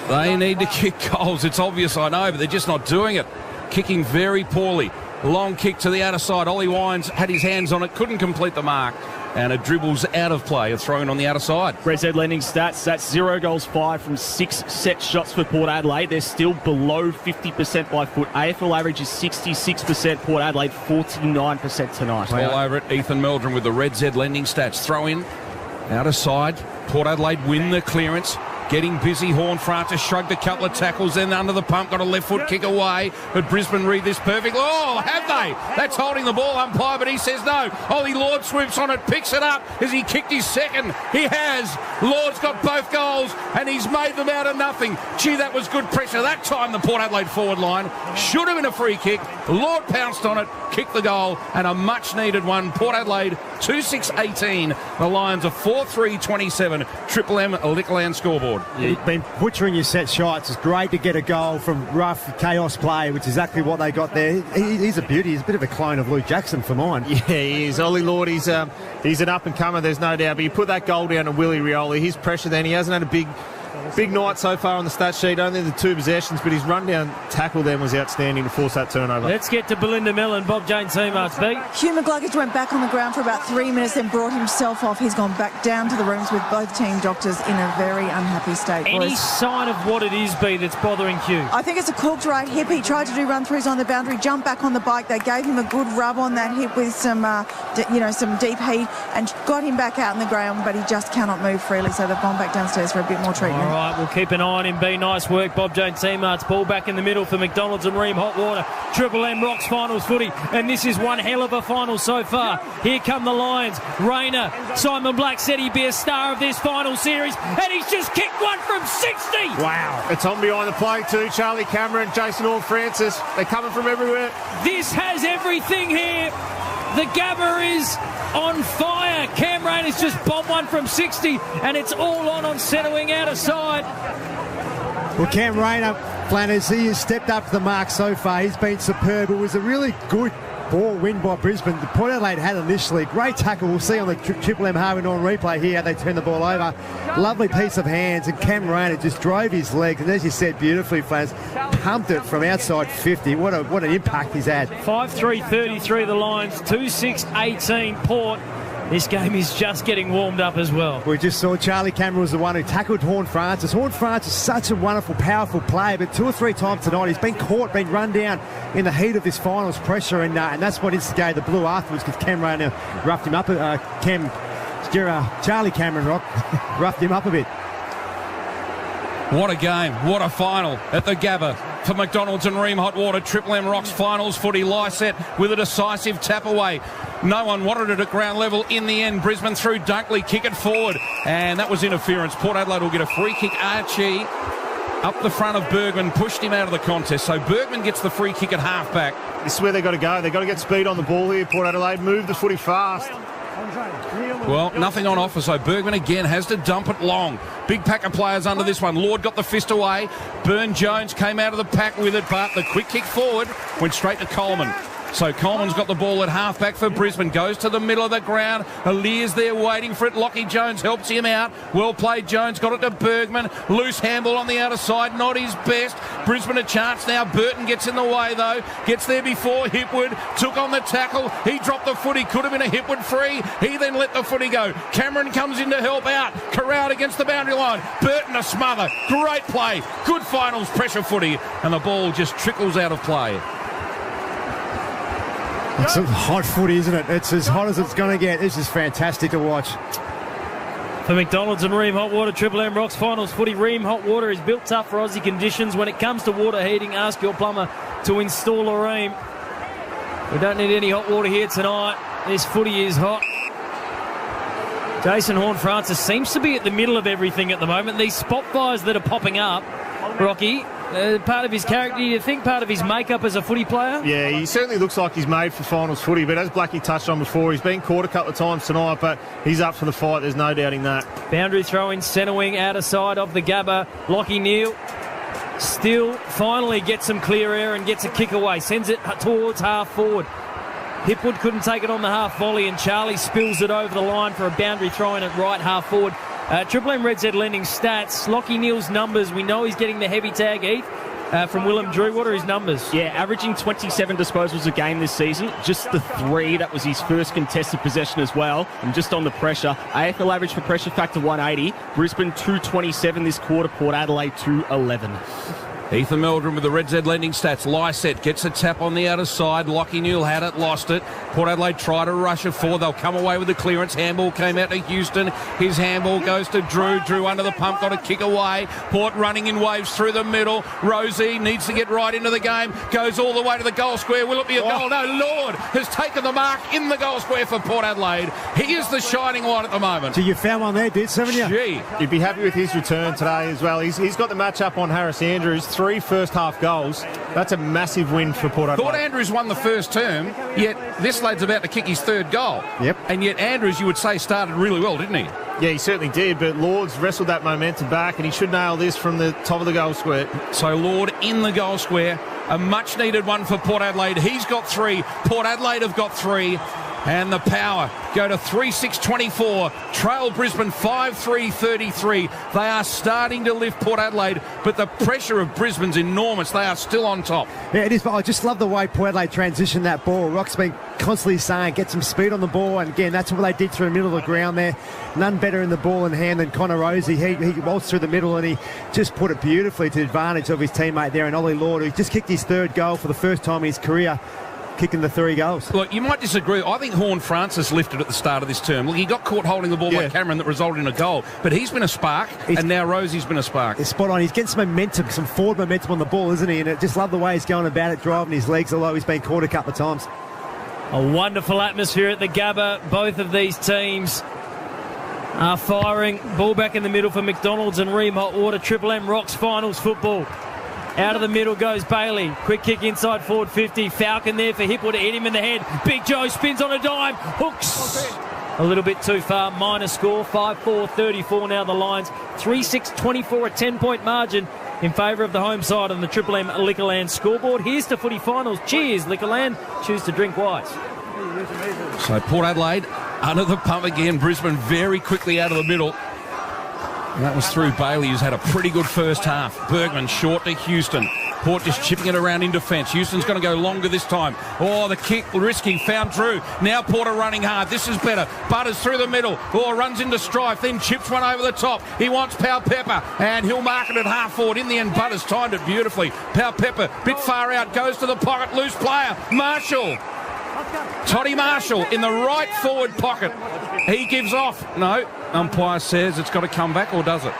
Speaker 2: They need to kick goals. It's obvious, I know, but they're just not doing it. Kicking very poorly. Long kick to the outer side. Ollie Wines had his hands on it, couldn't complete the mark. And it dribbles out of play. A throw-in on the outer side.
Speaker 12: ResEd Lending stats, that's 0 goals fired from 6 set shots for Port Adelaide. They're still below 50% by foot. AFL average is 66%. Port Adelaide 49% tonight.
Speaker 2: All over it. Ethan Meldrum with the ResEd Lending stats. Throw-in, outer side. Port Adelaide win the clearance. Getting busy, Horn-Francis shrugged a couple of tackles, then under the pump, got a left foot kick away, but Brisbane read this perfectly. Oh, have they? That's holding the ball, umpire, but he says no. Ollie Lord swoops on it, picks it up as he kicked his second. He has. Lord's got both goals, and he's made them out of nothing. Gee, that was good pressure. That time the Port Adelaide forward line should have been a free kick. Lord pounced on it, kicked the goal, and a much-needed one. Port Adelaide 2-6-18. The Lions are 4-3-27. Triple M Liquorland scoreboard.
Speaker 3: You've been butchering your set shots. It's great to get a goal from rough chaos play, which is exactly what they got there. He's a beauty. He's a bit of a clone of Luke Jackson for mine.
Speaker 5: Yeah, he is. Ollie Lord, he's an up-and-comer, there's no doubt. But you put that goal down to Willie Rioli. His pressure then, he hasn't had a big night so far on the stat sheet, only the 2 possessions, but his run-down tackle then was outstanding to force that turnover.
Speaker 1: Let's get to Belinda Mellon, Bob Jane Seamart's beat.
Speaker 10: Hugh McGluggage went back on the ground for about 3 minutes, then brought himself off. He's gone back down to the rooms with both team doctors in a very unhappy state.
Speaker 1: Any sign of what it is, B, that's bothering Hugh?
Speaker 10: I think it's a cooked right hip. He tried to do run-throughs on the boundary, jumped back on the bike. They gave him a good rub on that hip with some deep heat and got him back out in the ground, but he just cannot move freely, so they've gone back downstairs for a bit more treatment.
Speaker 1: All right, we'll keep an eye on him, B. Nice work, Bob Jones Seamart's ball back in the middle for McDonald's and Ream Hotwater. Triple M Rocks finals footy, and this is one hell of a final so far. Here come the Lions. Rayner, Simon Black said he'd be a star of this final series, and he's just kicked one from 60.
Speaker 5: Wow. It's on behind the play too. Charlie Cameron, Jason Horn-Francis. They're coming from everywhere.
Speaker 1: This has everything here. The Gabba is on fire. Cam Rayner's just bombed one from 60, and it's all on centre wing outer side.
Speaker 3: Well, Cam Rayner, Flanners, he has stepped up to the mark so far. He's been superb. It was a really good ball win by Brisbane. The Port Adelaide had initially. Great tackle. We'll see on the Triple M Harvey on replay here how they turn the ball over. Lovely piece of hands, and Cam Rayner just drove his legs, and as you said beautifully, Flanners, pumped it from outside 50. What an impact he's had.
Speaker 1: 5-3-33 the Lions, 2-6-18 Port. This game is just getting warmed up as well.
Speaker 3: We just saw Charlie Cameron was the one who tackled Horn-Francis. Horn-Francis is such a wonderful, powerful player, but 2 or 3 times tonight he's been caught, been run down in the heat of this finals pressure, and that's what instigated the blue afterwards, because Cam Rayner roughed him up. Charlie Cameron roughed him up a bit.
Speaker 2: What a game. What a final at the Gabba for McDonald's and Ream Hotwater. Triple M Rocks finals footy. Lyset with a decisive tap away. No one wanted it at ground level. In the end, Brisbane through Dunkley, kick it forward, and that was interference. Port Adelaide will get a free kick. Archie up the front of Bergman, pushed him out of the contest. So Bergman gets the free kick at half-back.
Speaker 5: This is where they've got to go. They've got to get speed on the ball here, Port Adelaide. Move the footy fast.
Speaker 2: Well, nothing on offer, so Bergman again has to dump it long. Big pack of players under this one. Lord got the fist away. Burn-Jones came out of the pack with it, but the quick kick forward went straight to Coleman. So Coleman's got the ball at half-back for Brisbane. Goes to the middle of the ground. Alir's there waiting for it. Lockie Jones helps him out. Well played, Jones. Got it to Bergman. Loose handball on the outer side. Not his best. Brisbane a chance now. Burton gets in the way, though. Gets there before Hipwood. Took on the tackle. He dropped the footy. Could have been a Hipwood free. He then let the footy go. Cameron comes in to help out. Corralled against the boundary line. Burton a smother. Great play. Good finals pressure footy. And the ball just trickles out of play.
Speaker 3: It's some hot footy, isn't it? It's as hot as it's going to get. This is fantastic to watch.
Speaker 1: For McDonald's and Ream Hotwater, Triple M Rocks finals footy. Ream Hotwater is built tough for Aussie conditions. When it comes to water heating, ask your plumber to install a Ream. We don't need any hot water here tonight. This footy is hot. Jason Horn-Francis seems to be at the middle of everything at the moment. These spot fires that are popping up, Rocky, part of his character? Do you think part of his makeup as a footy player?
Speaker 5: Yeah, he certainly looks like he's made for finals footy, but as Blackie touched on before, he's been caught a couple of times tonight, but he's up for the fight, there's no doubting that.
Speaker 1: Boundary throw-in, centre wing, outer side of the Gabba. Lockie Neal still finally gets some clear air and gets a kick away, sends it towards half forward. Hipwood couldn't take it on the half volley, and Charlie spills it over the line for a boundary throw-in at right half forward. Triple M Red Z lending stats. Lockie Neal's numbers, we know he's getting the heavy tag, Heath, from Willem Drew. What are his numbers?
Speaker 12: Yeah, averaging 27 disposals a game this season. Just the 3. That was his first contested possession as well. And just on the pressure, AFL average for pressure factor 180. Brisbane 227 this quarter. Port Adelaide 211.
Speaker 2: Ethan Meldrum with the Red Z lending stats. Lysette gets a tap on the outer side. Lockie Neal had it, lost it. Port Adelaide try to rush it forward. They'll come away with the clearance. Handball came out to Houston. His handball goes to Drew. Drew under the pump, got a kick away. Port running in waves through the middle. Rosie needs to get right into the game. Goes all the way to the goal square. Will it be a goal? No, Lord has taken the mark in the goal square for Port Adelaide. He is the shining light at the moment.
Speaker 3: So you found one there, Ditz, haven't you?
Speaker 2: Gee.
Speaker 5: You'd be happy with his return today as well. He's got the match up on Harris Andrews. 3 first half goals. That's a massive win for Port Adelaide.
Speaker 2: Thought Andrews won the first term, yet this lad's about to kick his 3rd goal.
Speaker 3: Yep.
Speaker 2: And yet Andrews, you would say, started really well, didn't he?
Speaker 5: Yeah, he certainly did, but Lord's wrestled that momentum back, and he should nail this from the top of the goal square.
Speaker 2: So Lord in the goal square, a much-needed one for Port Adelaide. He's got 3. Port Adelaide have got 3. And the Power go to 3-6-24. Trail Brisbane 5-3-33. They are starting to lift Port Adelaide, but the pressure of Brisbane's enormous. They are still on top.
Speaker 3: Yeah, it is, but I just love the way Port Adelaide transitioned that ball. Rock's been constantly saying, get some speed on the ball, and again, that's what they did through the middle of the ground there. None better in the ball in hand than Connor Rosie. He waltzed through the middle, and he just put it beautifully to the advantage of his teammate there, and Ollie Lord, who just kicked his 3rd goal for the first time in his career, kicking the 3 goals.
Speaker 2: Look, you might disagree. I think Horn Francis lifted at the start of this term. Look, he got caught holding the ball by Cameron that resulted in a goal, but he's been a spark, and now Rosie's been a spark.
Speaker 3: It's spot on. He's getting some momentum, some forward momentum on the ball, isn't he? And I just love the way he's going about it, driving his legs, although he's been caught a couple of times.
Speaker 1: A wonderful atmosphere at the Gabba. Both of these teams are firing. Ball back in the middle for McDonald's and Ream Hot Water. Triple M Rocks finals football. Out of the middle goes Bailey. Quick kick inside forward 50. Falcon there for Hipwood to hit him in the head. Big Joe spins on a dime. Hooks. A little bit too far. Minor score. 5-4-34 now the Lions. 3-6-24, a 10-point margin in favour of the home side on the Triple M Liquorland scoreboard. Here's to footy finals. Cheers, Liquorland. Choose to drink wise.
Speaker 2: So Port Adelaide under the pump again. Brisbane very quickly out of the middle. And that was through Bailey, who's had a pretty good first half. Bergman short to Houston. Port just chipping it around in defence. Houston's going to go longer this time. Oh, the kick, risky, found Drew. Now Port are running hard. This is better. Butters through the middle. Oh, runs into strife, then chips one over the top. He wants Pau Pepper, and he'll mark it at half forward. In the end, Butters timed it beautifully. Pau Pepper, bit far out, goes to the pocket. Loose player, Marshall. Toddy Marshall in the right forward pocket. He gives off. No, umpire says it's got to come back, or does it?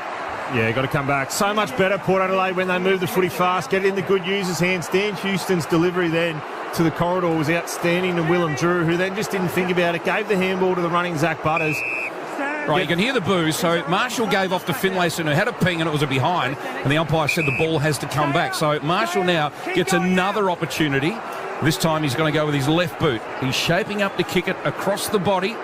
Speaker 5: Yeah, got to come back. So much better, Port Adelaide, when they move the footy fast, get it in the good users' hands. Dan Houston's delivery then to the corridor was outstanding to Willem Drew, who then just didn't think about it, gave the handball to the running Zach Butters.
Speaker 2: Right, you can hear the boos. So Marshall gave off to Finlayson, who had a ping and it was a behind, and the umpire said the ball has to come back. So Marshall now gets another opportunity. This time he's going to go with his left boot. He's shaping up to kick it across the body.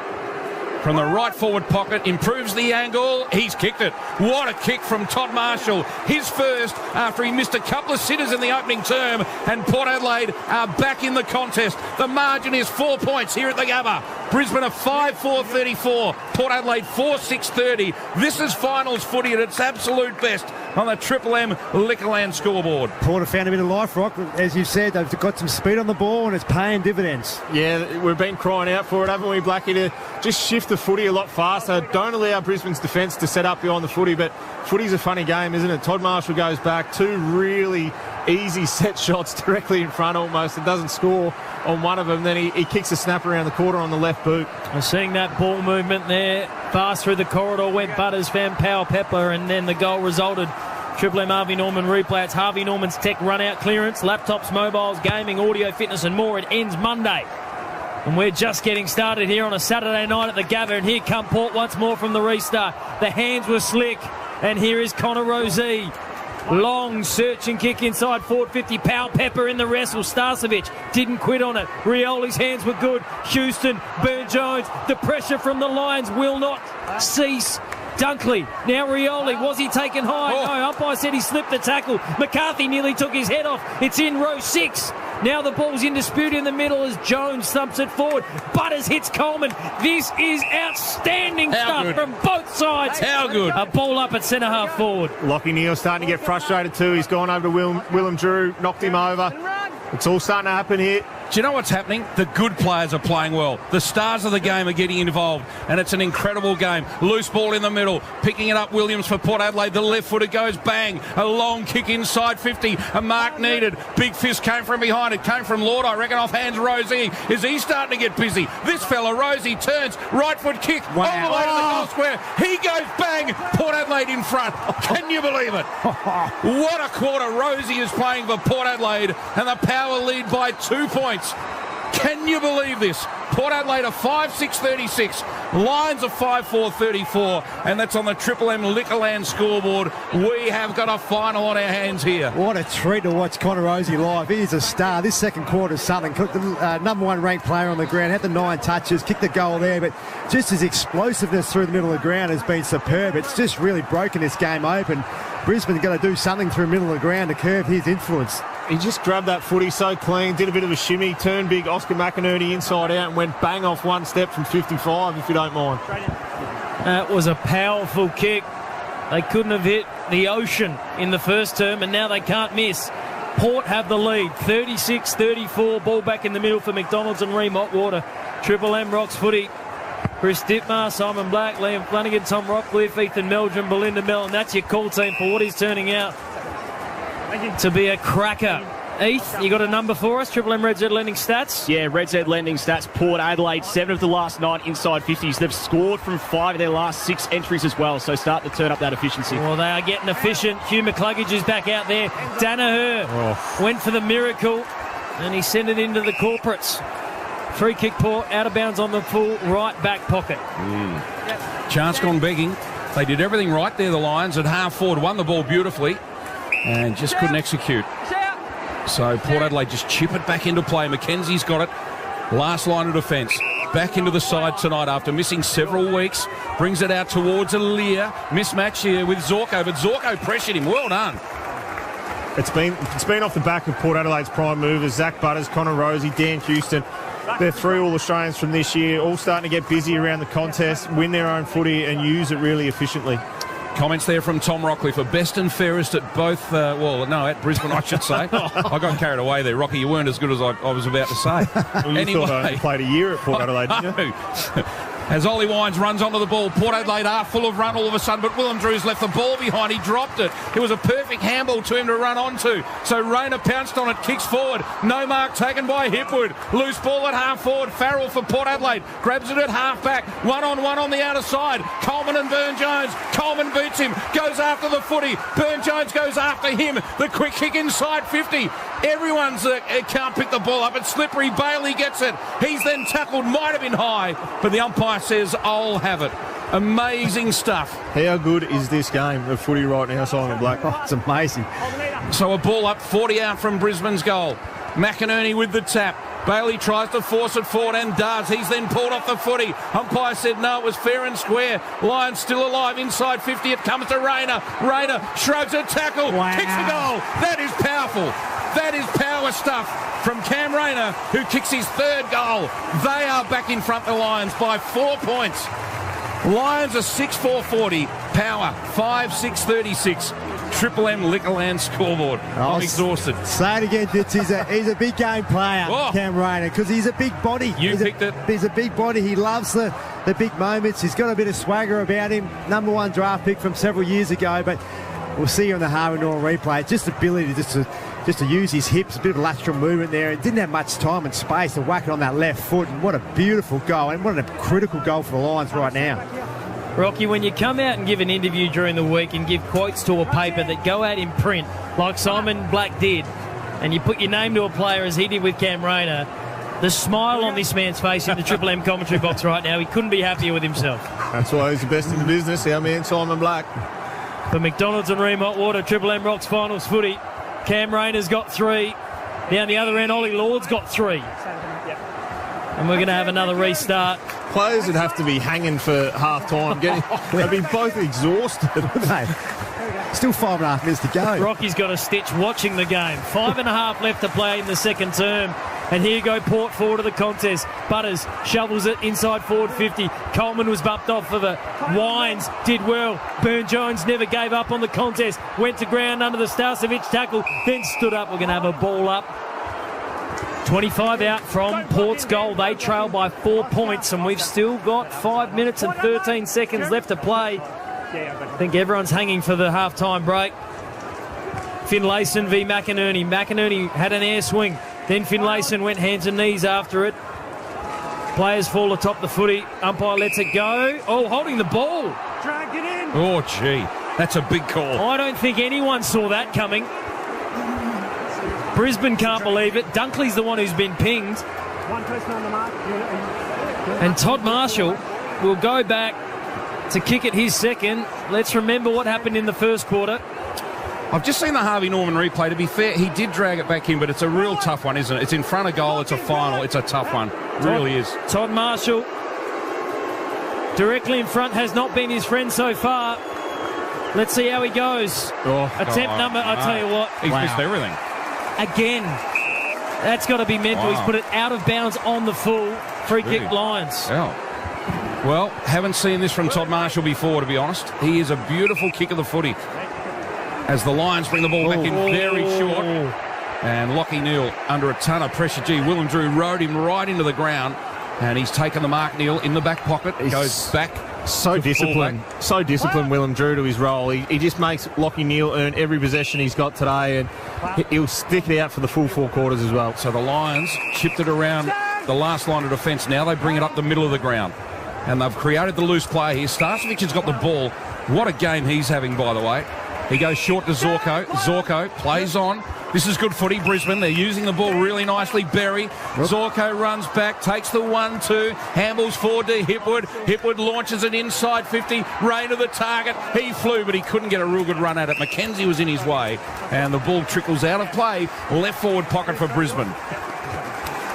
Speaker 2: From the right forward pocket, improves the angle. He's kicked it. What a kick from Todd Marshall. His first after he missed a couple of sitters in the opening term. And Port Adelaide are back in the contest. The margin is 4 points here at the Gabba. Brisbane are 5-4-34. Port Adelaide 4-6-30. This is finals footy at its absolute best on the Triple M Liquorland scoreboard.
Speaker 3: Port have found a bit of life, Rock. As you said, they've got some speed on the ball and it's paying dividends.
Speaker 5: Yeah, we've been crying out for it, haven't we, Blackie, to just shift the footy a lot faster. Don't allow Brisbane's defence to set up behind the footy, but footy's a funny game, isn't it? Todd Marshall goes back, 2 really easy set shots directly in front almost, and doesn't score on one of them. Then he kicks a snap around the corner on the left boot.
Speaker 1: I'm seeing that ball movement there. Fast through the corridor went Butters, found Pau Pepper, and then the goal resulted. Triple M Harvey Norman replay. It's Harvey Norman's tech run-out clearance, laptops, mobiles, gaming, audio, fitness and more. It ends Monday. And we're just getting started here on a Saturday night at the Gabba. And here come Port once more from the restart. The hands were slick. And here is Connor Rosie. Long search and kick inside forward 50. Powell Pepper in the wrestle. Starcevic didn't quit on it. Rioli's hands were good. Houston, Burne-Jones. The pressure from the Lions will not cease. Dunkley, now Rioli. Was he taken high? No, umpire said he slipped the tackle. McCarthy nearly took his head off. It's in row 6. Now the ball's in dispute in the middle as Jones thumps it forward. Butters hits Coleman. This is outstanding stuff from both sides.
Speaker 2: How good.
Speaker 1: A ball up at centre half forward.
Speaker 5: Lockie Neal's starting to get frustrated too. He's gone over to Willem Drew, knocked him over. It's all starting to happen here.
Speaker 2: Do you know what's happening? The good players are playing well. The stars of the game are getting involved, and it's an incredible game. Loose ball in the middle, picking it up Williams for Port Adelaide. The left footer goes bang. A long kick inside 50. A mark needed. Big fist came from behind. It came from Lord, I reckon, off hands Rosie. Is he starting to get busy? This fella, Rosie, turns. Right foot kick all the way to the goal square. He goes bang. Port Adelaide in front. Can you believe it? What a quarter Rosie is playing for Port Adelaide, and the Power lead by 2 points. Can you believe this? Port Adelaide are 5-6-36. Lions are 5-4-34. And that's on the Triple M Liquorland scoreboard. We have got a final on our hands here.
Speaker 3: What a treat to watch Connor Rosie live. He is a star. This second quarter is something. The number 1 ranked player on the ground. Had the 9 touches. Kicked the goal there. But just his explosiveness through the middle of the ground has been superb. It's just really broken this game open. Brisbane's got to do something through the middle of the ground to curb his influence.
Speaker 5: He just grabbed that footy so clean, did a bit of a shimmy, turned big Oscar McInerney inside out and went bang off one step from 55, if you don't mind.
Speaker 1: That was a powerful kick. They couldn't have hit the ocean in the first term, and now they can't miss. Port have the lead, 36-34. Ball back in the middle for McDonald's and Reem Otwater. Triple M rocks footy. Chris Dittmar, Simon Black, Liam Flanagan, Tom Rockcliffe, Ethan Meldrum, Belinda Mel, and that's your call team for what is turning out to be a cracker. Heath, you got a number for us? Triple M Red Z Lending Stats?
Speaker 12: Yeah, Red Z Lending Stats. Port Adelaide, 7 of the last 9 inside 50s. They've scored from 5 of their last 6 entries as well, so start to turn up that efficiency.
Speaker 1: Well, they are getting efficient. Hugh McCluggage is back out there. Danaher went for the miracle, and he sent it into the corporates. Free kick Port, out of bounds on the full right back pocket.
Speaker 2: Chance gone begging. They did everything right there, the Lions, at half forward, won the ball beautifully and just couldn't execute. So Port Adelaide just chip it back into play. Mackenzie's got it. Last line of defence. Back into the side tonight after missing several weeks. Brings it out towards Aaliyah. Mismatch here with Zorko, but Zorko pressured him. Well done.
Speaker 5: It's been off the back of Port Adelaide's prime movers. Zach Butters, Connor Rosie, Dan Houston. They're 3 All-Australians from this year, all starting to get busy around the contest, win their own footy and use it really efficiently.
Speaker 2: Comments there from Tom Rockcliffe, for best and fairest at both, at Brisbane, I should say. I got carried away there. Rocky, you weren't as good as I was about to say.
Speaker 5: Well, you thought I played a year at Port Adelaide, didn't you?
Speaker 2: As Ollie Wines runs onto the ball, Port Adelaide are full of run all of a sudden, but Willem Drew's left the ball behind. He dropped it. It was a perfect handball to him to run onto. So Rayner pounced on it, kicks forward. No mark taken by Hipwood. Loose ball at half forward. Farrell for Port Adelaide. Grabs it at half back. 1-on-1 on the outer side. Coleman and Burne-Jones. Coleman beats him. Goes after the footy. Burne-Jones goes after him. The quick kick inside 50. Everyone's can't pick the ball up. It's slippery. Bailey gets it. He's then tackled. Might have been high, but the umpire says, I'll have it. Amazing stuff.
Speaker 5: How good is this game of footy right now, Simon Black?
Speaker 3: Oh, it's amazing.
Speaker 2: So a ball up, 40 out from Brisbane's goal. McInerney with the tap. Bailey tries to force it forward and does. He's then pulled off the footy. Umpire said no, it was fair and square. Lions still alive inside 50. It comes to Rayner. Rayner shrugs a tackle.
Speaker 3: Wow.
Speaker 2: Kicks the goal. That is powerful. That is power stuff from Cam Rayner, who kicks his 3rd goal. They are back in front, the Lions, by 4 points. Lions are 6-4-40. Power 5-6-36. Triple M Liquorland scoreboard. I'm exhausted.
Speaker 3: Say it again, Fitz. He's a big game player, Cam Rayner, because he's a big body. He's a big body. He loves the big moments. He's got a bit of swagger about him. Number 1 draft pick from several years ago, but we'll see you on the Harvey Norman replay. Just ability just to use his hips, a bit of lateral movement there, and didn't have much time and space to whack it on that left foot. And what a beautiful goal, and what a critical goal for the Lions right now.
Speaker 1: Rocky, when you come out and give an interview during the week and give quotes to a paper that go out in print, like Simon Black did, and you put your name to a player as he did with Cam Rayner, the smile on this man's face in the Triple M commentary box right now, he couldn't be happier with himself.
Speaker 5: That's why he's the best in the business, our man Simon Black.
Speaker 1: For McDonald's and Ream Hot Water, Triple M Rocks finals footy. Cam Rayner's got 3. Down the other end, Ollie Lord's got 3. And we're going to have another restart.
Speaker 5: Players would have to be hanging for half-time. They'd be both exhausted.
Speaker 3: Still 5.5 minutes to go.
Speaker 1: Rocky's got a stitch watching the game. 5.5 left to play in the second term. And here go Port forward to the contest. Butters shovels it inside forward 50. Coleman was bumped off of it. Wines did well. Burne-Jones never gave up on the contest. Went to ground under the Starcevic tackle. Then stood up. We're going to have a ball up. 25 out from Port's goal. They trail by 4 points. And we've still got 5 minutes and 13 seconds left to play. I think everyone's hanging for the half-time break. Finlayson v McInerney. McInerney had an air swing. Then Finlayson went hands and knees after it. Players fall atop the footy. Umpire lets it go. Oh, holding the ball.
Speaker 2: Dragged it in. Oh, gee. That's a big call.
Speaker 1: I don't think anyone saw that coming. Brisbane can't believe it. Dunkley's the one who's been pinged.
Speaker 9: One person on the mark.
Speaker 1: And Todd Marshall will go back to kick it his second. Let's remember what happened in the first quarter.
Speaker 2: I've just seen the Harvey Norman replay. To be fair, he did drag it back in, but it's a real tough one, isn't it? It's in front of goal. It's a final. It's a tough one. It really is.
Speaker 1: Todd Marshall, directly in front, has not been his friend so far. Let's see how he goes. Attempt number, I tell you what.
Speaker 2: He's missed everything.
Speaker 1: Again. That's got to be mental. He's put it out of bounds on the full. Free kick Lions.
Speaker 2: Yeah. Well, haven't seen this from Todd Marshall before, to be honest. He is a beautiful kick of the footy. As the Lions bring the ball back in very short. And Lachie Neale under a ton of pressure. Gee, Willem Drew rode him right into the ground. And he's taken the mark, Neale, in the back pocket. He goes back.
Speaker 5: So disciplined. So disciplined, Willem Drew, to his role. He just makes Lachie Neale earn every possession he's got today. And he'll stick it out for the full 4 quarters as well.
Speaker 2: So the Lions chipped it around the last line of defence. Now they bring it up the middle of the ground. And they've created the loose play here. Starcevic has got the ball. What a game he's having, by the way. He goes short to Zorko. Zorko plays on. This is good footy, Brisbane. They're using the ball really nicely. Berry. Zorko runs back, takes the 1-2. Handballs forward to Hipwood. Hipwood launches it inside 50. Rain to the target. He flew, but he couldn't get a real good run at it. Mackenzie was in his way. And the ball trickles out of play. Left forward pocket for Brisbane.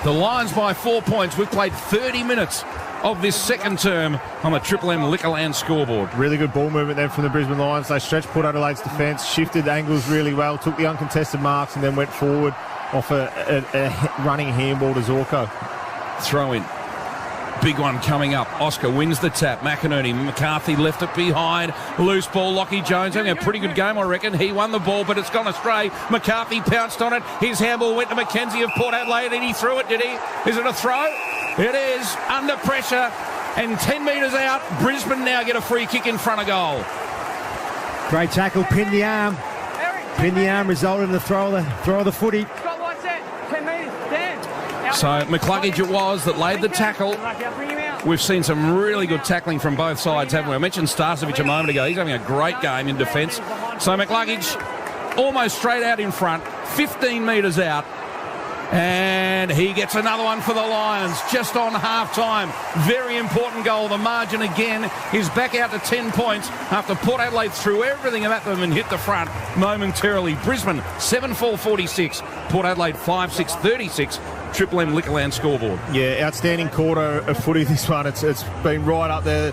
Speaker 2: The Lions by 4 points. We've played 30 minutes of this second term on the Triple M Liquorland scoreboard.
Speaker 5: Really good ball movement then from the Brisbane Lions. They stretched Port Adelaide's defence, shifted angles really well, took the uncontested marks and then went forward off a running handball to Zorko.
Speaker 2: Throw in. Big one coming up. Oscar wins the tap. McInerney, McCarthy left it behind. Loose ball. Lachie Jones having a pretty good game, I reckon. He won the ball, but it's gone astray. McCarthy pounced on it. His handball went to Mackenzie of Port Adelaide and he threw it, did he? Is it a throw? It is. Under pressure and 10 metres out. Brisbane now get a free kick in front of goal.
Speaker 3: Great tackle. Pin the arm. Pin the arm resulted in the throw of the footy.
Speaker 2: So McCluggage it was that laid the tackle. We've seen some really good tackling from both sides, haven't we? I mentioned Starcevic a moment ago. He's having a great game in defence. So McCluggage almost straight out in front, 15 metres out. And he gets another one for the Lions just on half-time. Very important goal. The margin again is back out to 10 points after Port Adelaide threw everything at them and hit the front momentarily. Brisbane 7-4-46. Port Adelaide 5-6-36. Triple M Liquorland scoreboard.
Speaker 5: Yeah, outstanding quarter of footy this one. It's been right up there.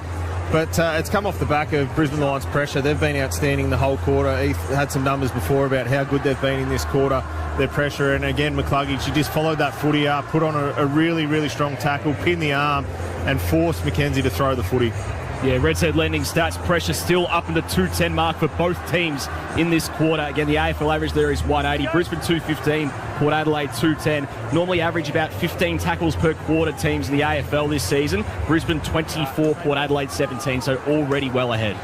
Speaker 5: But it's come off the back of Brisbane Lions pressure. They've been outstanding the whole quarter. Heath had some numbers before about how good they've been in this quarter, their pressure. And again, McCluggage, she just followed that footy up, put on a really, really strong tackle, pinned the arm and forced Mackenzie to throw the footy.
Speaker 12: Yeah, Red's Head Lending stats, pressure still up in the 210 mark for both teams in this quarter. Again, the AFL average there is 180. Brisbane 215, Port Adelaide 210. Normally average about 15 tackles per quarter teams in the AFL this season. Brisbane 24, Port Adelaide 17, so already well ahead.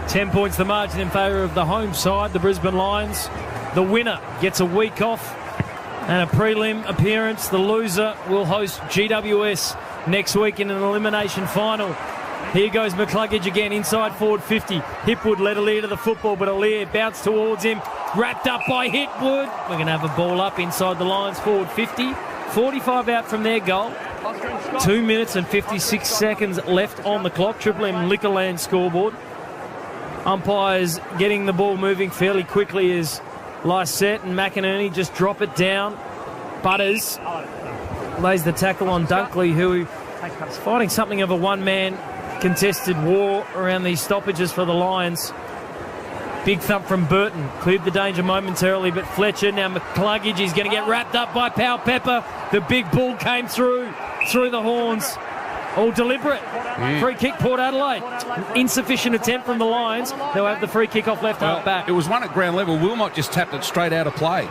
Speaker 1: 10 points the margin in favour of the home side, the Brisbane Lions. The winner gets a week off and a prelim appearance. The loser will host GWS next week in an elimination final. Here goes McCluggage again, inside forward 50. Hipwood led Aliir to the football, but Aliir bounced towards him. Wrapped up by Hipwood. We're going to have a ball up inside the Lions forward 50. 45 out from their goal. 2 minutes and 56 seconds left on the clock. Triple M Liquorland scoreboard. Umpires getting the ball moving fairly quickly as Lysette and McInerney just drop it down. Butters lays the tackle on Dunkley, who is fighting something of a one-man contested war around these stoppages for the Lions. Big thump from Burton. Cleared the danger momentarily, but Fletcher, now McCluggage, is going to get wrapped up by Powell Pepper. The big bull came through the horns. All deliberate. Free kick, Port Adelaide. Insufficient attempt from the Lions. They'll have the free kick off left half back.
Speaker 2: It was one at ground level. Wilmot just tapped it straight out of play.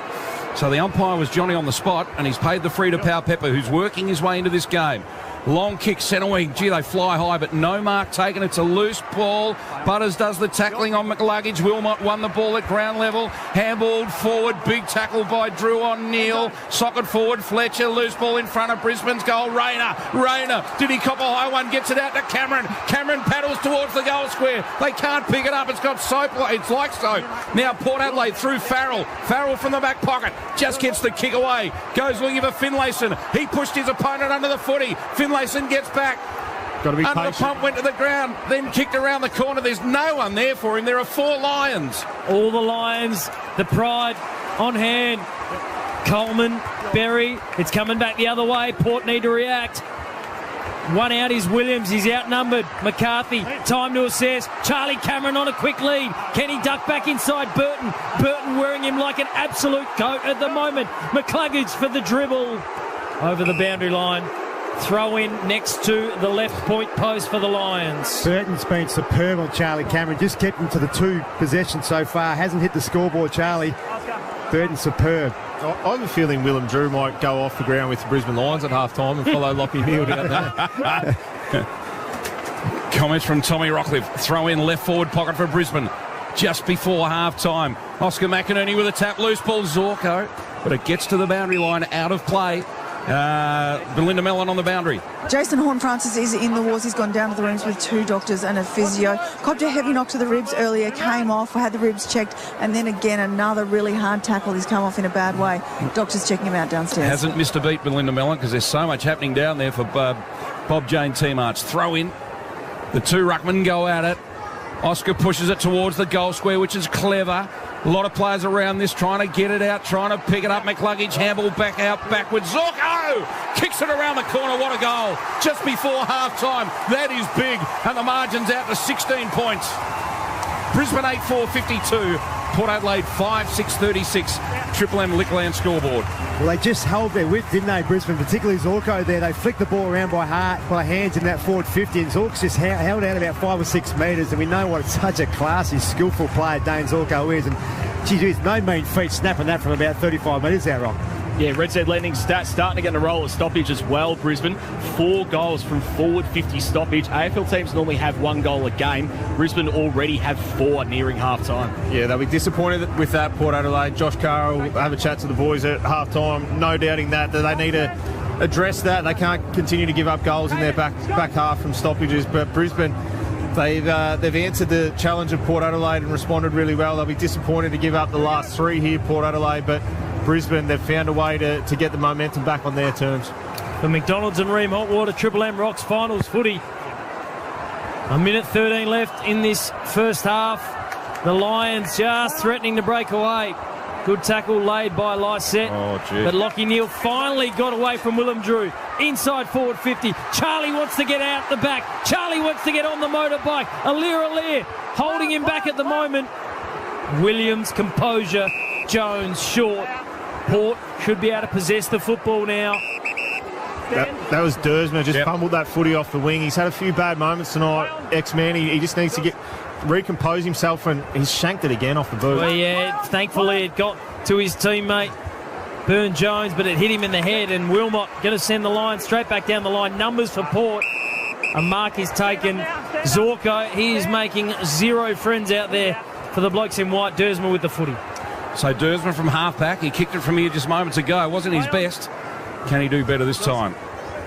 Speaker 2: So the umpire was Johnny on the spot, and he's paid the free to Powell Pepper, who's working his way into this game. Long kick, centre wing. Gee, they fly high, but no mark taken. It's a loose ball. Butters does the tackling on McLuggage. Wilmot won the ball at ground level. Handballed forward. Big tackle by Drew on Neil. Socket forward. Fletcher. Loose ball in front of Brisbane's goal. Rayner. Did he cop a high one? Gets it out to Cameron. Cameron paddles towards the goal square. They can't pick it up. It's got soap. It's like soap. Now Port Adelaide through Farrell. Farrell from the back pocket. Just gets the kick away. Goes looking for Finlayson. He pushed his opponent under the footy. Finlayson gets back.
Speaker 5: Got to be
Speaker 2: under
Speaker 5: patient.
Speaker 2: the pump, went to the ground, then kicked around the corner. There's no one there for him. There are 4 Lions.
Speaker 1: All the Lions, the pride on hand. Coleman, Berry, it's coming back the other way. Port need to react. One out is Williams. He's outnumbered. McCarthy, time to assess. Charlie Cameron on a quick lead. Can he duck back inside Burton? Burton wearing him like an absolute goat at the moment. McCluggage for the dribble. Over the boundary line. Throw in next to the left point post for the Lions.
Speaker 3: Burton's been superb on Charlie Cameron. Just kept him to the 2 possessions so far. Hasn't hit the scoreboard, Charlie. Burton's superb.
Speaker 5: I have a feeling Willem Drew might go off the ground with the Brisbane Lions at half-time and follow Lockie Neal down there.
Speaker 2: Comments from Tommy Rockcliffe. Throw in left forward pocket for Brisbane. Just before half-time. Oscar McInerney with a tap. Loose ball, Zorko. But it gets to the boundary line, out of play. Belinda Mellon on the boundary.
Speaker 10: Jason Horne-Francis is in the wars. He's gone down to the rooms with 2 doctors and a physio. Copped a heavy knock to the ribs earlier, came off, had the ribs checked, and then again another really hard tackle. He's come off in a bad way. Doctors checking him out downstairs.
Speaker 2: Hasn't missed a beat, Belinda Mellon, because there's so much happening down there for Bob Jane T-March. Throw in. The 2 ruckmen go at it. Oscar pushes it towards the goal square, which is clever. A lot of players around this trying to get it out, trying to pick it up. McCluggage, handball back out, backwards. Zorko kicks it around the corner. What a goal. Just before half-time. That is big. And the margin's out to 16 points. Brisbane 8-4-52. Port Adelaide 5-6-36. Triple M Lickland scoreboard.
Speaker 3: Well, they just held their width, didn't they, Brisbane? Particularly Zorko there. They flicked the ball around by hands in that forward 50, and Zorko's just held out about 5 or 6 metres, and we know what such a classy, skillful player Dane Zorko is. And, geez, it's no mean feat snapping that from about 35 metres out, Rock.
Speaker 12: Yeah, Red Set Lending stats starting to get a roll at stoppage as well, Brisbane. 4 goals from forward 50 stoppage. AFL teams normally have 1 goal a game. Brisbane already have 4 nearing half-time.
Speaker 5: Yeah, they'll be disappointed with that, Port Adelaide. Josh Carr will have a chat to the boys at half-time. No doubting that they need to address that. They can't continue to give up goals in their back half from stoppages. But Brisbane, they've answered the challenge of Port Adelaide and responded really well. They'll be disappointed to give up the last 3 here, Port Adelaide, but Brisbane, they've found a way to get the momentum back on their terms.
Speaker 1: For McDonald's and Ream Hotwater, Triple M Rocks finals footy. 1:13 left in this first half. The Lions just threatening to break away. Good tackle laid by Lysette. But Lockie Neal finally got away from Willem Drew. Inside forward 50. Charlie wants to get out the back. Charlie wants to get on the motorbike. Alir holding him back at the moment. Williams, composure. Jones, short. Port should be able to possess the football now.
Speaker 5: That was Dersma, just fumbled that footy off the wing. He's had a few bad moments tonight, X-Man. He just needs to recompose himself, and he's shanked it again off the boot.
Speaker 1: Well, yeah, thankfully it got to his teammate, Burn Jones, but it hit him in the head, and Wilmot going to send the line straight back down the line. Numbers for Port. A mark is taken. Zorko, he is making 0 friends out there for the blokes in white. Dersma with the footy.
Speaker 2: So Dersman from half-back. He kicked it from here just moments ago. It wasn't his best. Can he do better this time?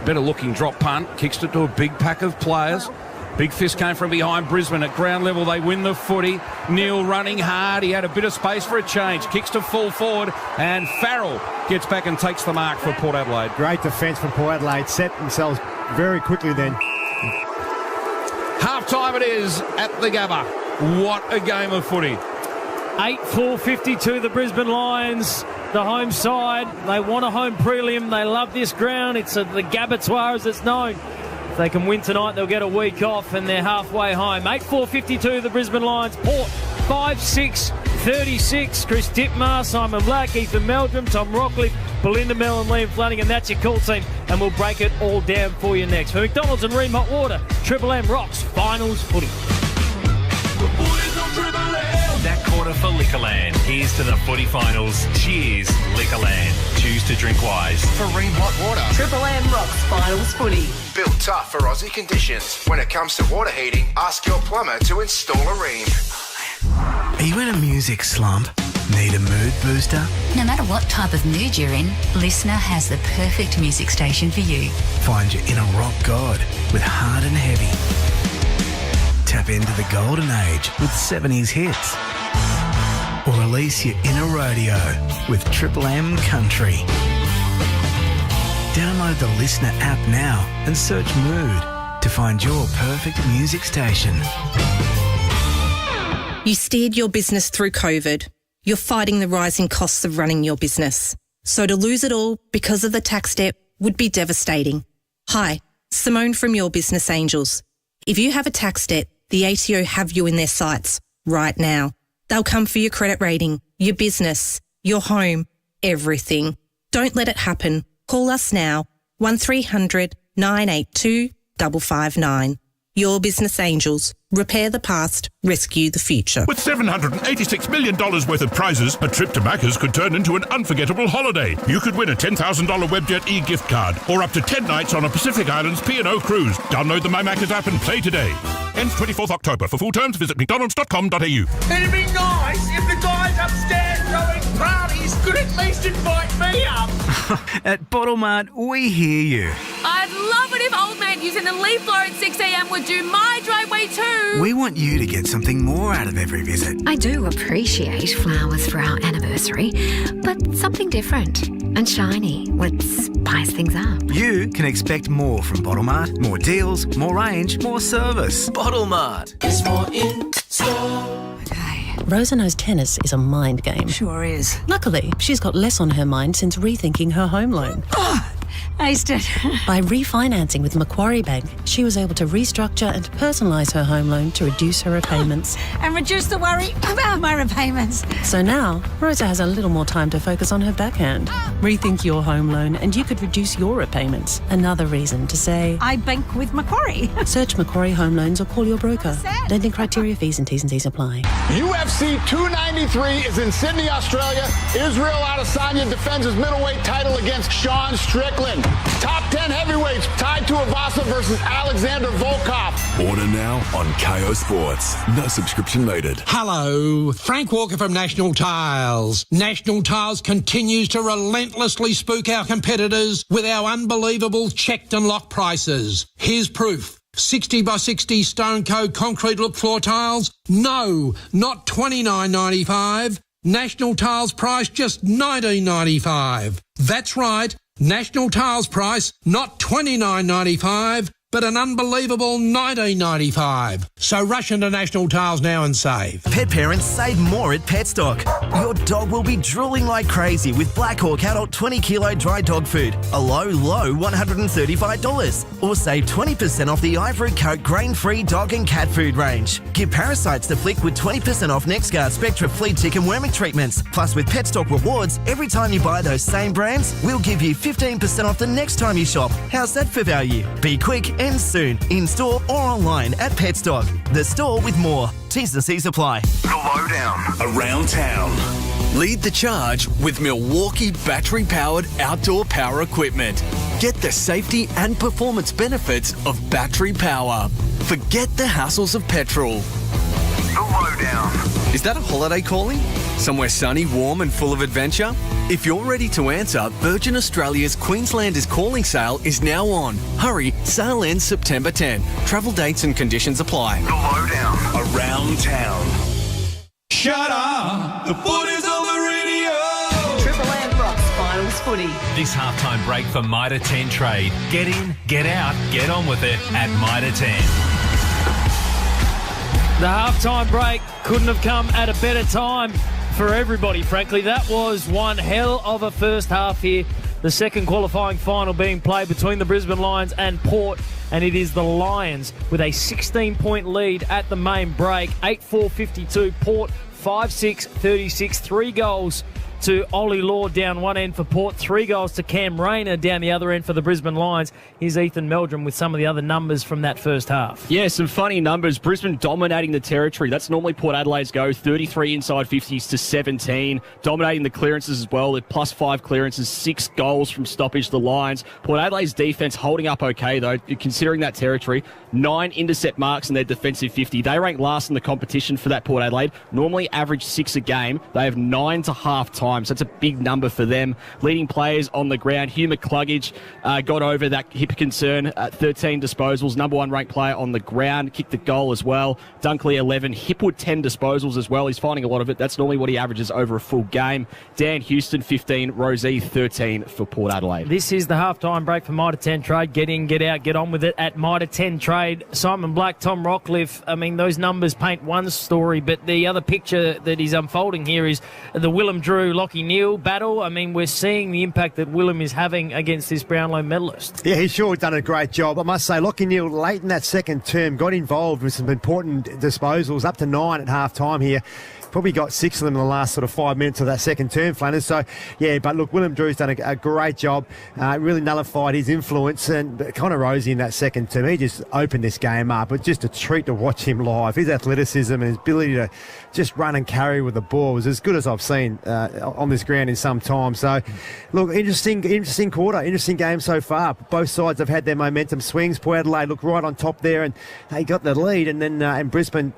Speaker 2: Better looking drop punt. Kicks it to a big pack of players. Big fist came from behind Brisbane. At ground level, they win the footy. Neil running hard. He had a bit of space for a change. Kicks to full forward. And Farrell gets back and takes the mark for Port Adelaide.
Speaker 3: Great defence from Port Adelaide. Set themselves very quickly then.
Speaker 2: Half-time it is at the Gabba. What a game of footy.
Speaker 1: 8-4-52 the Brisbane Lions, the home side. They want a home prelim. They love this ground. It's the Gabatoir as it's known. If they can win tonight, they'll get a week off and they're halfway home. 8-4-52 the Brisbane Lions. Port 5-6-36. Chris Dittmar, Simon Black, Ethan Meldrum, Tom Rockcliffe, Belinda Mell and Liam Flanagan. That's your call team, and we'll break it all down for you next. For McDonald's and Ream Hot Water, Triple M rocks finals footy.
Speaker 9: That quarter for Liquorland. Here's to the footy finals. Cheers, Liquorland. Choose to drink wise.
Speaker 13: For Ream Hot Water,
Speaker 14: Triple M rocks finals footy.
Speaker 13: Built tough for Aussie conditions. When it comes to water heating, ask your plumber to install a Ream.
Speaker 26: Are you in a music slump? Need a mood booster?
Speaker 15: No matter what type of mood you're in, Listener has the perfect music station for you.
Speaker 26: Find your inner rock god with Hard and Heavy. Tap into the golden age with 70s hits. Or release your inner radio with Triple M Country. Download the Listener app now and search Mood to find your perfect music station.
Speaker 16: You steered your business through COVID. You're fighting the rising costs of running your business. So to lose it all because of the tax debt would be devastating. Hi, Simone from Your Business Angels. If you have a tax debt, the ATO have you in their sights right now. They'll come for your credit rating, your business, your home, everything. Don't let it happen. Call us now, 1300 982 559. Your Business Angels. Repair the past, rescue the future.
Speaker 20: With $786 million worth of prizes, a trip to Macca's could turn into an unforgettable holiday. You could win a $10,000 Webjet e-gift card or up to 10 nights on a Pacific Islands P&O cruise. Download the My Macca's app and play today. Ends 24th October. For full terms, visit mcdonalds.com.au.
Speaker 22: It'd be nice if the guys upstairs throwing parties could at least invite me up.
Speaker 26: At Bottle Mart, we hear you.
Speaker 11: I'd love it if old man using the leaf blower at 6 a.m. would do my driveway too.
Speaker 26: We want you to get something more out of every visit.
Speaker 15: I do appreciate flowers for our anniversary, but something different and shiny would spice things up.
Speaker 26: You can expect more from Bottle Mart. More deals, more range, more service.
Speaker 29: Bottle Mart.
Speaker 22: There's more in store.
Speaker 17: Rosa knows tennis is a mind game.
Speaker 15: Sure is.
Speaker 17: Luckily, she's got less on her mind since rethinking her home loan.
Speaker 15: Aced it.
Speaker 17: By refinancing with Macquarie Bank, she was able to restructure and personalise her home loan to reduce her repayments.
Speaker 15: And reduce the worry about my repayments.
Speaker 17: So now, Rosa has a little more time to focus on her backhand. Rethink your home loan and you could reduce your repayments. Another reason to say...
Speaker 15: I bank with Macquarie.
Speaker 17: Search Macquarie Home Loans or call your broker. Lending criteria, fees and T's and C's apply.
Speaker 18: UFC 293 is in Sydney, Australia. Israel Adesanya defends his middleweight title against Sean Strickland. Top 10 heavyweights tied to Avasa versus Alexander Volkov.
Speaker 4: Order now on KO Sports. No subscription needed.
Speaker 19: Hello, Frank Walker from National Tiles. National Tiles continues to relentlessly spook our competitors with our unbelievable checked and locked prices. Here's proof. 60 by 60 Stone Code concrete look floor tiles? No, not $29.95. National Tiles price just $19.95. That's right. National Tiles price, not $29.95, but an unbelievable $19.95. So rush into National Tiles now and save.
Speaker 6: Pet parents, save more at Petstock. Your dog will be drooling like crazy with Black Hawk adult 20 kilo dry dog food. A low $135. Or save 20% off the Ivory Coat grain-free dog and cat food range. Give parasites to flick with 20% off NexGard Spectra flea, tick and worming treatments. Plus with Petstock rewards, every time you buy those same brands, we'll give you 15% off the next time you shop. How's that for value? Be quick and soon, in-store or online at Petstock. The store with more. T's and C's apply.
Speaker 4: The Lowdown. Around town.
Speaker 7: Lead the charge with Milwaukee battery-powered outdoor power equipment. Get the safety and performance benefits of battery power. Forget the hassles of petrol.
Speaker 4: The Lowdown.
Speaker 7: Is that a holiday calling? Somewhere sunny, warm and full of adventure? If you're ready to answer, Virgin Australia's Queenslanders Calling Sale is now on. Hurry, sale ends September 10. Travel dates and conditions apply.
Speaker 4: The Lowdown. Around town.
Speaker 22: Shut up! The foot is on the radio!
Speaker 14: Triple M rocks finals footy.
Speaker 9: This halftime break for Mitre 10 trade. Get in, get out, get on with it at Mitre 10.
Speaker 1: The halftime break couldn't have come at a better time for everybody, frankly. That was one hell of a first half here. The second qualifying final being played between the Brisbane Lions and Port, and it is the Lions with a 16-point lead at the main break. 8-4-52, Port 5-6-36, 3 goals to Ollie Law down one end for Port, 3 goals to Cam Rayner down the other end for the Brisbane Lions. Here's Ethan Meldrum with some of the other numbers from that first half.
Speaker 8: Yeah, some funny numbers. Brisbane dominating the territory. That's normally Port Adelaide's go. 33 inside 50s to 17. Dominating the clearances as well. At +5 clearances, 6 goals from stoppage. The Lions. Port Adelaide's defence holding up okay, though, considering that territory. 9 intercept marks in their defensive 50. They rank last in the competition for that Port Adelaide. Normally average 6 a game. They have 9 to half time. So that's a big number for them. Leading players on the ground. Hugh McCluggage got over that hip concern at 13 disposals. Number 1 ranked player on the ground. Kicked the goal as well. Dunkley 11. Hipwood 10 disposals as well. He's finding a lot of it. That's normally what he averages over a full game. Dan Houston 15. Rosé 13 for Port Adelaide.
Speaker 1: This is the halftime break for Mitre 10 Trade. Get in, get out, get on with it at Mitre 10 Trade. Simon Black, Tom Rockcliffe. I mean, those numbers paint one story, but the other picture that is unfolding here is the Willem Drew Lachie Neale battle. I mean, we're seeing the impact that Willem is having against this Brownlow medalist.
Speaker 3: Yeah, he's sure done a great job. I must say, Lachie Neale, late in that second term, got involved with some important disposals, up to 9 at half-time here. Probably got 6 of them in the last sort of 5 minutes of that second term, Flanners. So, yeah, but look, Willem Drew's done a great job. Really nullified his influence, and Connor Rosie in that second term, he just opened this game up. But just a treat to watch him live. His athleticism and his ability to just run and carry with the ball was as good as I've seen on this ground in some time. So, look, interesting quarter, interesting game so far. Both sides have had their momentum swings. Port Adelaide look right on top there, and they got the lead, and then and Brisbane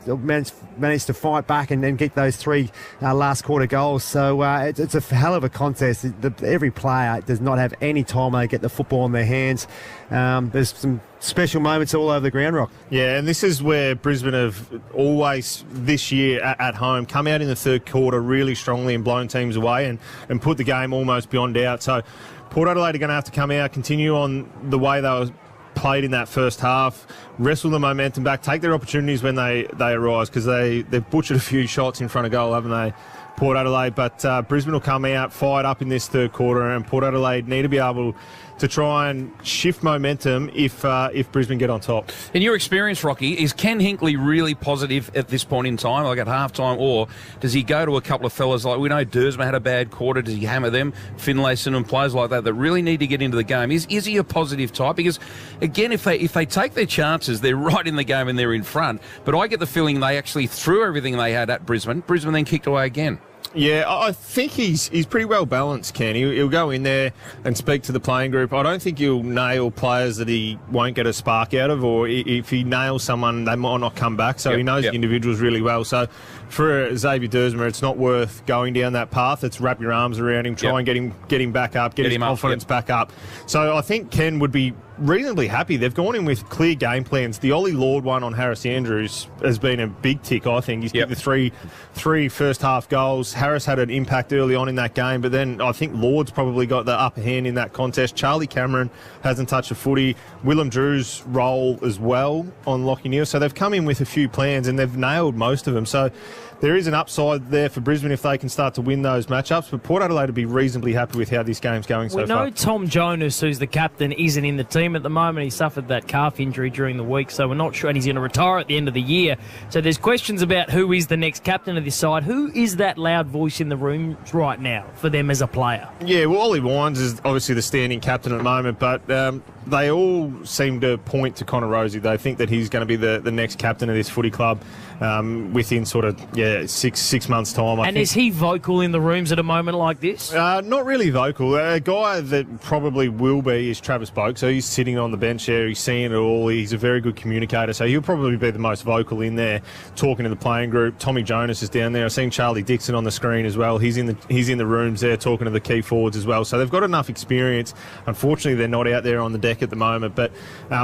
Speaker 3: managed to fight back and then get those 3 last quarter goals. So it's a hell of a contest. Every player does not have any time they get the football in their hands. There's some special moments all over the ground, Rock.
Speaker 5: Yeah, and this is where Brisbane have always, this year at home, come out in the third quarter really strongly and blown teams away and put the game almost beyond doubt. So Port Adelaide are going to have to come out, continue on the way they were played in that first half, wrestle the momentum back, take their opportunities when they arise, because they've butchered a few shots in front of goal, haven't they, Port Adelaide? But Brisbane will come out fired up in this third quarter, and Port Adelaide need to be able to try and shift momentum if Brisbane get on top.
Speaker 2: In your experience, Rocky, is Ken Hinkley really positive at this point in time, like at halftime, or does he go to a couple of fellas like we know Dersma had a bad quarter? Does he hammer them, Finlayson and players like that really need to get into the game? Is he a positive type? Because again, if they take their chances, they're right in the game and they're in front. But I get the feeling they actually threw everything they had at Brisbane. Brisbane then kicked away again.
Speaker 5: Yeah, I think he's pretty well balanced, Ken. He'll go in there and speak to the playing group. I don't think he'll nail players that he won't get a spark out of, or if he nails someone, they might not come back. So he knows the individuals really well. So for Xavier Dersma, it's not worth going down that path. It's wrap your arms around him, try and get him back up, get his confidence back up. So I think Ken would be reasonably happy. They've gone in with clear game plans. The Ollie Lord one on Harris Andrews has been a big tick, I think. He's kicked the three first half goals. Harris had an impact early on in that game, but then I think Lord's probably got the upper hand in that contest. Charlie Cameron hasn't touched a footy. Willem Drew's role as well on Lachie Neale. So they've come in with a few plans and they've nailed most of them. So there is an upside there for Brisbane if they can start to win those matchups, but Port Adelaide will be reasonably happy with how this game's going so far.
Speaker 1: We know Tom Jonas, who's the captain, isn't in the team at the moment. He suffered that calf injury during the week, so we're not sure, and he's going to retire at the end of the year. So there's questions about who is the next captain of this side. Who is that loud voice in the room right now for them as a player?
Speaker 5: Yeah, well, Ollie Wines is obviously the standing captain at the moment, but they all seem to point to Connor Rosie. They think that he's going to be the next captain of this footy club within sort of, six months' time. I think.
Speaker 1: Is he vocal in the rooms at a moment like this?
Speaker 5: Not really vocal. A guy that probably will be is Travis Boak. So he's sitting on the bench there. He's seeing it all. He's a very good communicator. So he'll probably be the most vocal in there, talking to the playing group. Tommy Jonas is down there. I've seen Charlie Dixon on the screen as well. He's in the rooms there, talking to the key forwards as well. So they've got enough experience. Unfortunately, they're not out there on the deck at the moment. But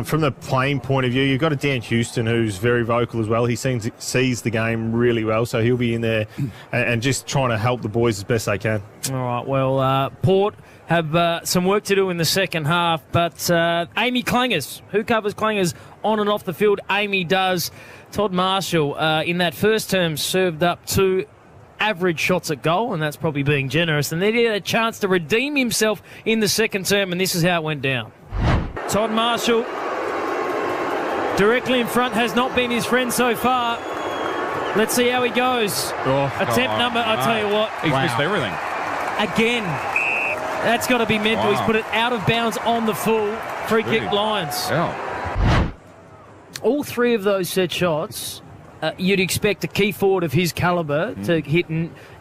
Speaker 5: from the playing point of view, you've got a Dan Houston who's very vocal as well. He sees the game really well. So he'll be in there and just trying to help the boys as best they can.
Speaker 1: All right, well, Port have some work to do in the second half, but Amy Clangers, who covers Clangers on and off the field. Amy does. Todd Marshall, in that first term, served up 2 average shots at goal, and that's probably being generous. And then he had a chance to redeem himself in the second term, and this is how it went down. Todd Marshall, directly in front, has not been his friend so far. Let's see how he goes. Attempt number, I tell you what.
Speaker 2: He's missed everything.
Speaker 1: Again. That's got to be mental. He's put it out of bounds on the full. Free kick Lions.
Speaker 2: Yeah.
Speaker 1: All 3 of those set shots, you'd expect a key forward of his calibre to hit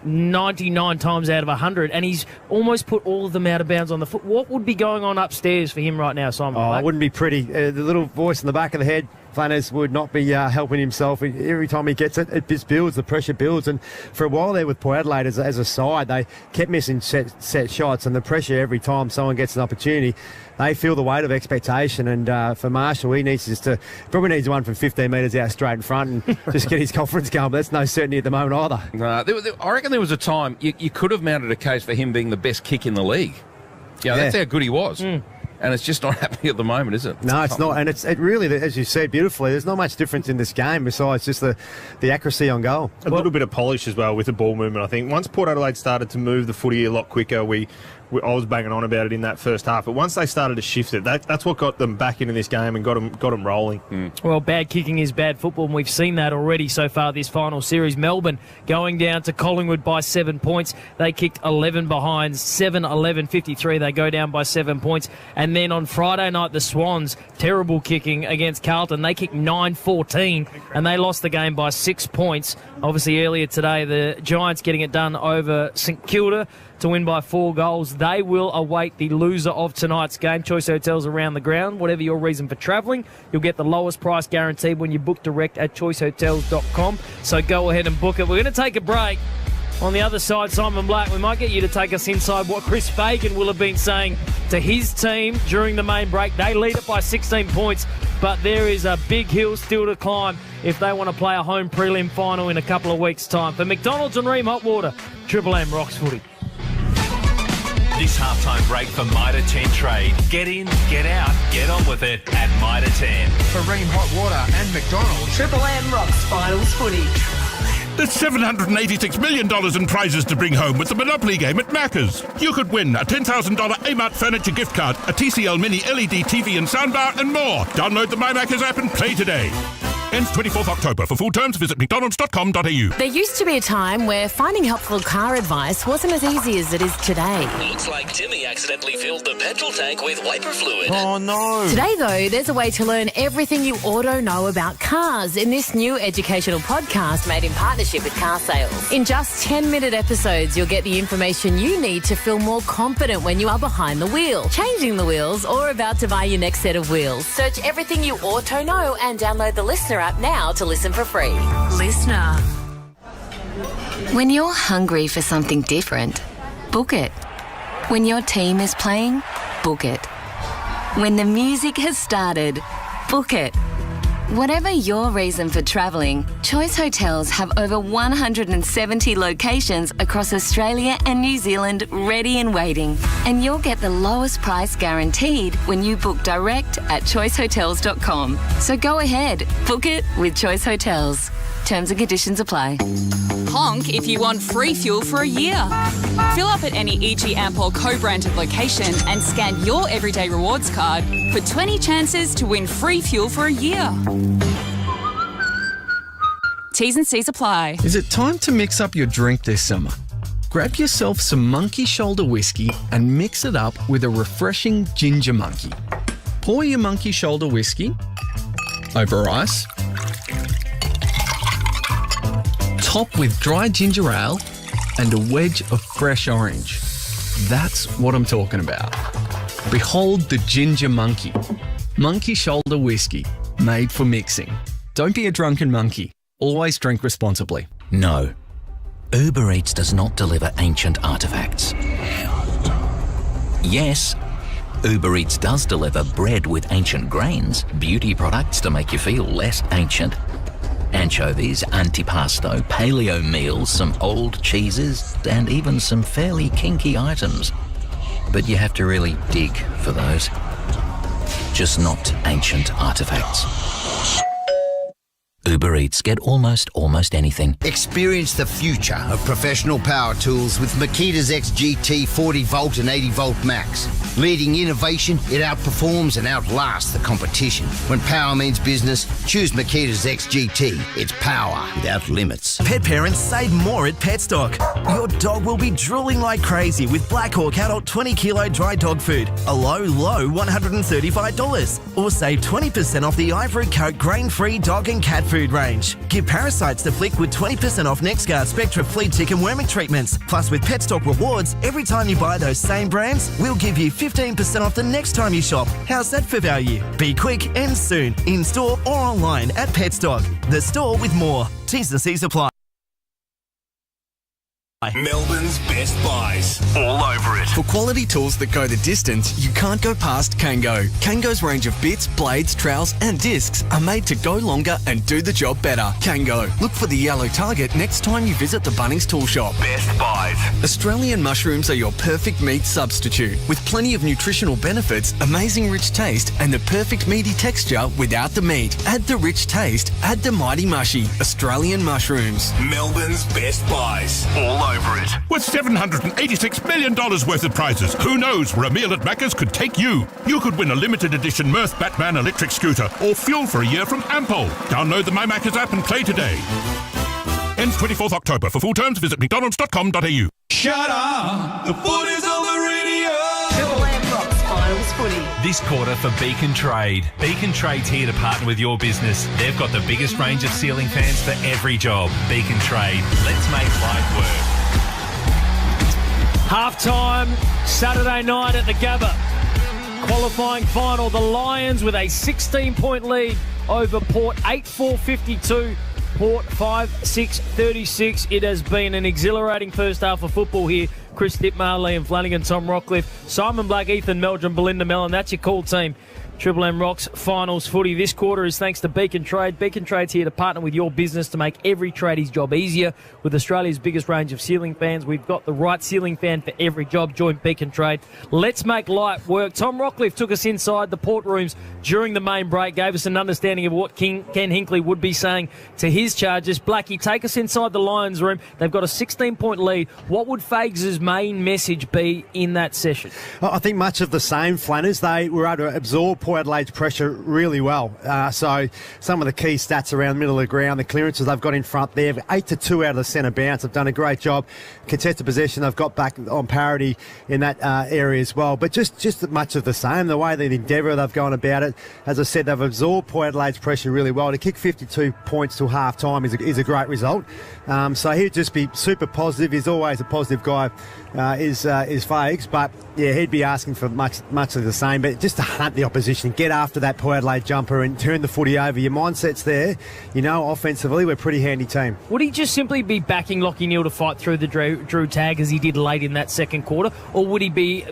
Speaker 1: 99 times out of 100, and he's almost put all of them out of bounds on the foot. What would be going on upstairs for him right now, Simon Black?
Speaker 3: It wouldn't be pretty. The little voice in the back of the head, Flanners would not be helping himself. Every time he gets it, it just builds, the pressure builds. And for a while there with Port Adelaide as a side, they kept missing set shots, and the pressure every time someone gets an opportunity, they feel the weight of expectation. And for Marshall, he probably needs one from 15 metres out straight in front and just get his confidence going, but that's no certainty at the moment either.
Speaker 2: I reckon there was a time you could have mounted a case for him being the best kick in the league. Yeah, that's how good he was. And it's just not happening at the moment, is it?
Speaker 3: No, it's not. And it really, as you said beautifully, there's not much difference in this game besides just the accuracy on goal.
Speaker 5: A little bit of polish as well with the ball movement, I think. Once Port Adelaide started to move the footy a lot quicker, I was banging on about it in that first half, but once they started to shift it, that's what got them back into this game and got them rolling.
Speaker 1: Well, bad kicking is bad football, and we've seen that already so far this final series. Melbourne going down to Collingwood by 7 points. They kicked 11 behind, 7-11-53. They go down by 7 points. And then on Friday night, the Swans, terrible kicking against Carlton. They kicked 9-14, and they lost the game by 6 points. Obviously, earlier today, the Giants getting it done over St Kilda to win by 4 goals. They will await the loser of tonight's game. Choice Hotels around the ground. Whatever your reason for travelling, you'll get the lowest price guaranteed when you book direct at choicehotels.com. So go ahead and book it. We're going to take a break. On the other side, Simon Black, we might get you to take us inside what Chris Fagan will have been saying to his team during the main break. They lead it by 16 points, but there is a big hill still to climb if they want to play a home prelim final in a couple of weeks' time. For McDonald's and Ream Hot Water, Triple M rocks footy.
Speaker 9: This halftime break for Mitre 10 Trade. Get in, get out, get on with it at Mitre 10.
Speaker 10: For Ream Hot Water and McDonald's,
Speaker 14: Triple M rocks finals footy.
Speaker 20: There's $786 million in prizes to bring home with the Monopoly game at Macca's. You could win a $10,000 Amart Furniture gift card, a TCL Mini LED TV and soundbar, and more. Download the My Macca's app and play today. Ends 24th October. For full terms, visit mcdonalds.com.au.
Speaker 12: There used to be a time where finding helpful car advice wasn't as easy as it is today.
Speaker 13: Looks like Timmy accidentally filled the petrol tank with wiper fluid.
Speaker 12: Oh, no. Today, though, there's a way to learn everything you ought to know about cars in this new educational podcast made in partnership with Car Sales. In just 10-minute episodes, you'll get the information you need to feel more confident when you are behind the wheel, changing the wheels, or about to buy your next set of wheels. Search everything you ought to know and download the Listener app now to listen for free.
Speaker 15: Listener. When you're hungry for something different, book it. When your team is playing, book it. When the music has started, book it. Whatever your reason for travelling, Choice Hotels have over 170 locations across Australia and New Zealand ready and waiting. And you'll get the lowest price guaranteed when you book direct at choicehotels.com. So go ahead, book it with Choice Hotels. Terms and conditions apply.
Speaker 21: Honk if you want free fuel for a year. Fill up at any EG Ampol co-branded location and scan your Everyday Rewards card for 20 chances to win free fuel for a year. T's and C's apply.
Speaker 23: Is it time to mix up your drink this summer? Grab yourself some Monkey Shoulder whiskey and mix it up with a refreshing ginger monkey. Pour your Monkey Shoulder whiskey over ice. Top with dry ginger ale and a wedge of fresh orange. That's what I'm talking about. Behold the ginger monkey. Monkey Shoulder whiskey, made for mixing. Don't be a drunken monkey. Always drink responsibly.
Speaker 24: No. Uber Eats does not deliver ancient artifacts. Yes, Uber Eats does deliver bread with ancient grains, beauty products to make you feel less ancient, anchovies, antipasto, paleo meals, some old cheeses, and even some fairly kinky items. But you have to really dig for those. just not ancient artefacts. Uber Eats, get almost anything.
Speaker 11: Experience the future of professional power tools with Makita's XGT 40 volt and 80 volt max. Leading innovation, it outperforms and outlasts the competition. When power means business, choose Makita's XGT. It's power without limits.
Speaker 6: Pet parents save more at Petstock. Your dog will be drooling like crazy with Black Hawk Adult 20 kilo dry dog food. A low $135. Or save 20% off the Ivory Coat grain-free dog and cat food range. Give parasites to flick with 20% off NexGard Spectra flea, tick and worming treatments. Plus with Petstock Rewards, every time you buy those same brands, we'll give you 15% off the next time you shop. How's that for value? Be quick and soon, in-store or online at Petstock. The store with more. T's and C's apply.
Speaker 4: Melbourne's best buys. All over it.
Speaker 7: For quality tools that go the distance, you can't go past Kango. Kango's range of bits, blades, trowels and discs are made to go longer and do the job better. Kango. Look for the yellow target next time you visit the Bunnings tool shop.
Speaker 4: Best buys.
Speaker 7: Australian mushrooms are your perfect meat substitute. With plenty of nutritional benefits, amazing rich taste and the perfect meaty texture without the meat. Add the rich taste, add the mighty mushy. Australian mushrooms.
Speaker 4: Melbourne's best buys. All over it.
Speaker 20: With $786 million worth of prizes, who knows where a meal at Macca's could take you? You could win a limited edition Mirth Batman electric scooter or fuel for a year from Ampol. Download the My Macca's app and play today. Ends 24th October. For full terms, visit mcdonalds.com.au.
Speaker 22: Shut up! The footy's on the radio!
Speaker 14: Triple M Rocks Finals Footy.
Speaker 9: This quarter for Beacon Trade. Beacon Trade's here to partner with your business. They've got the biggest range of ceiling fans for every job. Beacon Trade. Let's make life work.
Speaker 1: Half-time, Saturday night at the Gabba. Qualifying final, the Lions with a 16-point lead over Port, 8-4-52. Port 5-6-36. It has been an exhilarating first half of football here. Chris Dittmar, Liam Flanagan, Tom Rockcliffe, Simon Black, Ethan Meldrum, Belinda Mellon. That's your call team. Triple M Rocks Finals Footy. This quarter is thanks to Beacon Trade. Beacon Trade's here to partner with your business to make every tradie's job easier. With Australia's biggest range of ceiling fans, we've got the right ceiling fan for every job. Join Beacon Trade. Let's make light work. Tom Rockcliffe took us inside the Port rooms during the main break, gave us an understanding of what Ken Hinkley would be saying to his Chargers. Blackie, take us inside the Lions room. They've got a 16-point lead. What would Fags' main message be in that session?
Speaker 3: I think much of the same, Flanners. They were able to absorb Port Adelaide's pressure really well. So some of the key stats around the middle of the ground, the clearances they've got in front there, 8-2 out of the centre bounce. They've done a great job. Contested possession, they've got back on parity in that area as well. But just much of the same, the way they endeavour they've gone about it. As I said, they've absorbed Port Adelaide's pressure really well. To kick 52 points till half-time is a great result. So he'd just be super positive. He's always a positive guy, is Fags. But yeah, he'd be asking for much of the same. But just to hunt the opposition, get after that Port Adelaide jumper and turn the footy over. Your mindset's there. You know, offensively, we're a pretty handy team.
Speaker 1: Would he just simply be backing Lachie Neale to fight through the Drew tag as he did late in that second quarter? Or would he be,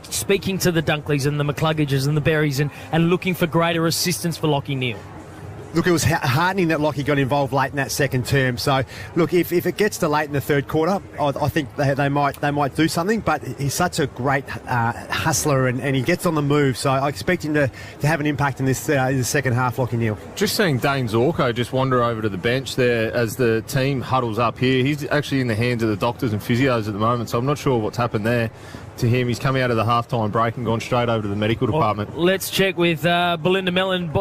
Speaker 1: speaking to the Dunkleys and the McCluggages and the Berries and looking for greater assistance for Lachie Neale?
Speaker 3: Look, it was heartening that Lachie got involved late in that second term. So, look, if it gets to late in the third quarter, I think they might do something. But he's such a great hustler and he gets on the move. So I expect him to have an impact in this second half, Lachie Neale.
Speaker 5: Just seeing Dane Zorko just wander over to the bench there as the team huddles up here. He's actually in the hands of the doctors and physios at the moment, so I'm not sure what's happened there to him. He's come out of the halftime break and gone straight over to the medical department.
Speaker 1: Let's check with Belinda Mellon.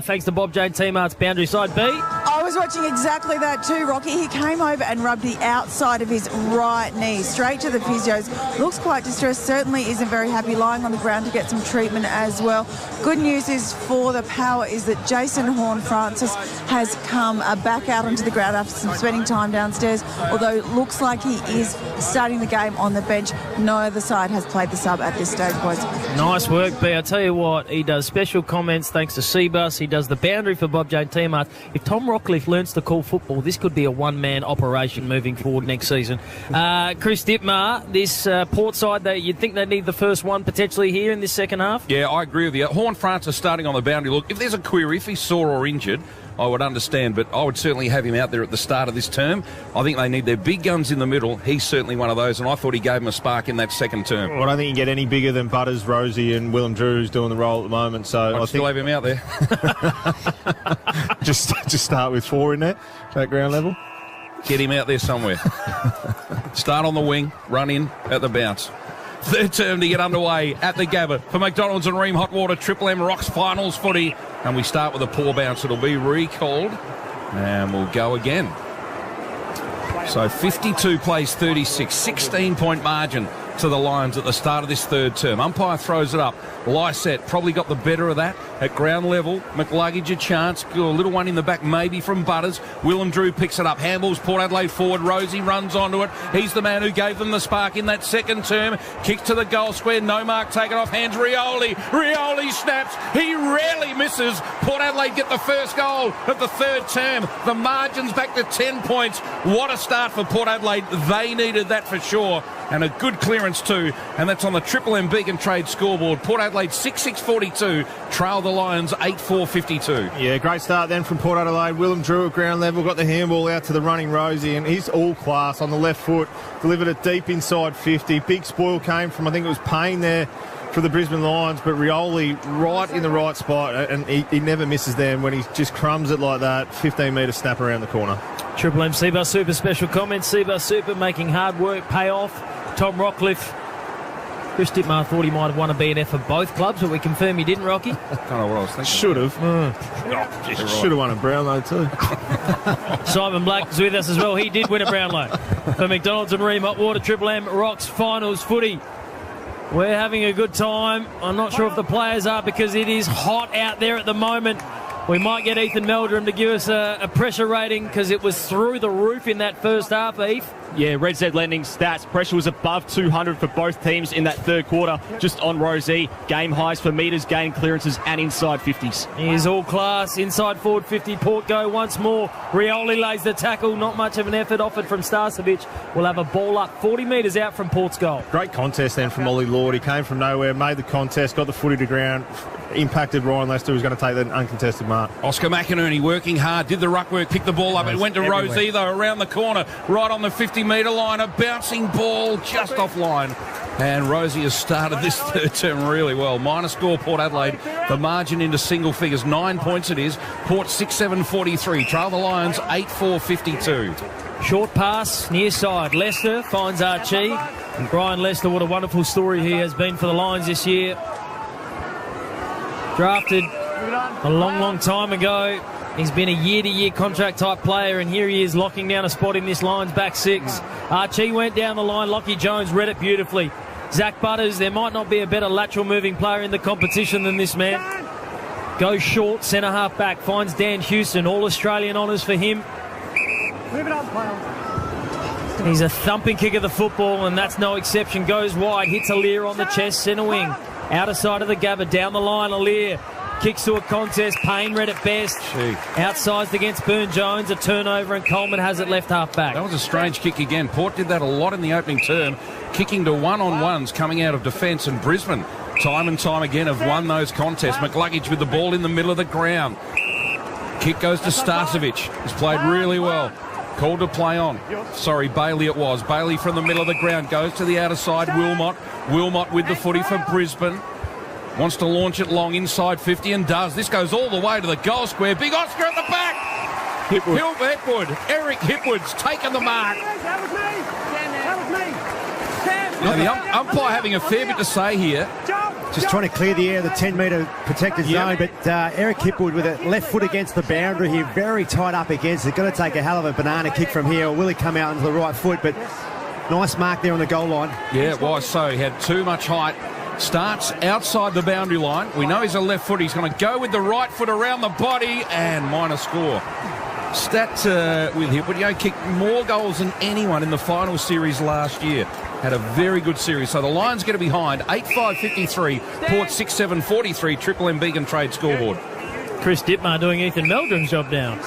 Speaker 1: Thanks to Bob Jane Teamart's boundary side B.
Speaker 16: I was watching exactly that too, Rocky. He came over and rubbed the outside of his right knee straight to the physios. Looks quite distressed. Certainly isn't very happy, lying on the ground to get some treatment as well. Good news is for the Power is that Jason Horne-Francis has come back out onto the ground after some spending time downstairs, although it looks like he is starting the game on the bench. No other side has played the sub at this stage, boys.
Speaker 1: Nice work, B. I tell you what, he does special comments thanks to Seabus. He does the boundary for Bob Jane Teamart. If Tom Rockcliffe Rockcliffe learns to call football, this could be a one-man operation moving forward next season. Chris Dittmar, this Port side, you'd think they need the first one potentially here in this second half?
Speaker 2: Yeah, I agree with you. Horn France are starting on the boundary. Look, if there's a query, if he's sore or injured, I would understand, but I would certainly have him out there at the start of this term. I think they need their big guns in the middle. He's certainly one of those, and I thought he gave him a spark in that second term.
Speaker 5: Well, I don't think you can get any bigger than Butters, Rosie and Willem Drew, who's doing the role at the moment. So
Speaker 2: I'd still have him out there.
Speaker 5: just start with 4 in there, at ground level.
Speaker 2: Get him out there somewhere. Start on the wing, run in at the bounce. Third term to get underway at the Gabba for McDonald's and Ream Hot Water Triple M Rocks Finals footy. And we start with a poor bounce. It'll be recalled. And we'll go again. So 52 plays 36. 16-point margin to the Lions at the start of this third term. Umpire throws it up. Lysette probably got the better of that at ground level. McLuggage a chance. A little one in the back maybe from Butters. Willem Drew picks it up. Handballs Port Adelaide forward. Rosie runs onto it. He's the man who gave them the spark in that second term. Kick to the goal square. No mark taken off hands. Rioli. Rioli snaps. He rarely misses. Port Adelaide get the first goal of the third term. The margin's back to 10 points. What a start for Port Adelaide. They needed that for sure. And a good clearance too, and that's on the Triple M Beacon Trade scoreboard. Port Adelaide 6-6-42, trail the Lions 8-4-52.
Speaker 5: Yeah, great start then from Port Adelaide. Willem Drew at ground level, got the handball out to the running Rosie, and he's all class on the left foot, delivered it deep inside 50. Big spoil came from, I think it was Payne there for the Brisbane Lions, but Rioli right in the right spot, and he never misses them when he just crumbs it like that. 15-metre snap around the corner.
Speaker 1: Triple M Seabus Super special comments. Seabus Super making hard work pay off. Tom Rockcliffe. Chris Dittmar thought he might have won a BNF for both clubs, but we confirm he didn't, Rocky.
Speaker 2: I don't know what I was thinking.
Speaker 5: Should have. Should have won a Brownlow too.
Speaker 1: Simon Black is with us as well. He did win a Brownlow for McDonald's and Ream Hot Water Triple M Rocks Finals footy. We're having a good time. I'm not sure if the players are because it is hot out there at the moment. We might get Ethan Meldrum to give us a pressure rating because it was through the roof in that first half, Eve.
Speaker 8: Yeah, Red Z Lending stats. Pressure was above 200 for both teams in that third quarter, just on Rosie. Game highs for metres, gain clearances and inside 50s.
Speaker 1: He's all class. Inside forward 50. Port go once more. Rioli lays the tackle. Not much of an effort offered from Starcevic. We'll have a ball up 40 metres out from Port's goal.
Speaker 5: Great contest then from Ollie Lord. He came from nowhere, made the contest, got the footy to ground, impacted Ryan Lester, who's going to take the uncontested mark.
Speaker 2: Oscar McInerney working hard, did the ruck work, picked the ball up. It went to Rosie, though, around the corner, right on the 50-metre line. A bouncing ball just offline. And Rosie has started this third term really well. Minor score, Port Adelaide. The margin into single figures, 9 points it is. Port 6-7-43. Trail the Lions 8-4-52.
Speaker 1: Short pass, near side. Lester finds Archie. And Brian Lester, what a wonderful story he has been for the Lions this year. Drafted a long, long time ago. He's been a year-to-year contract type player, and here he is locking down a spot in this Lions back six. Archie went down the line. Lockie Jones read it beautifully. Zach Butters, there might not be a better lateral moving player in the competition than this man. Goes short, centre half back, finds Dan Houston. All Australian honours for him. He's a thumping kick of the football, and that's no exception. Goes wide, hits Aliir on the chest, centre wing. Outer side of the Gabba, down the line, Aliir. Kicks to a contest. Payne read it best. Outsized against Burne-Jones. A turnover, and Coleman has it left half back.
Speaker 2: That was a strange kick again. Port did that a lot in the opening term, kicking to one-on-ones coming out of defence, and Brisbane time and time again have won those contests. McLuggage with the ball in the middle of the ground. Kick goes to Starcevic. He's played really well. Called to play on. Sorry, Bailey it was. Bailey from the middle of the ground goes to the outer side. Wilmot. Wilmot with the footy for Brisbane. Wants to launch it long inside 50 and does. This goes all the way to the goal square. Big Oscar at the back. Hipwood. Eric Hipwood's taken the mark. Now the umpire having a fair bit to say here.
Speaker 3: Just trying to clear the air of the 10-metre protected zone, but Eric Hipwood with a left foot against the boundary here, very tight up against it. Got to take a hell of a banana kick from here, or will he come out into the right foot? But nice mark there on the goal line. Yeah,
Speaker 2: it was. So he had too much height. Starts outside the boundary line. We know he's a left foot. He's going to go with the right foot around the body, and minor score. Stat with Hipwood, kicked more goals than anyone in the final series last year. Had a very good series. So the Lions get it behind. 8-5-53. Port 6-7-43. Triple M Beacon Trade scoreboard.
Speaker 1: Chris Dittmar doing Ethan Meldrum's job down.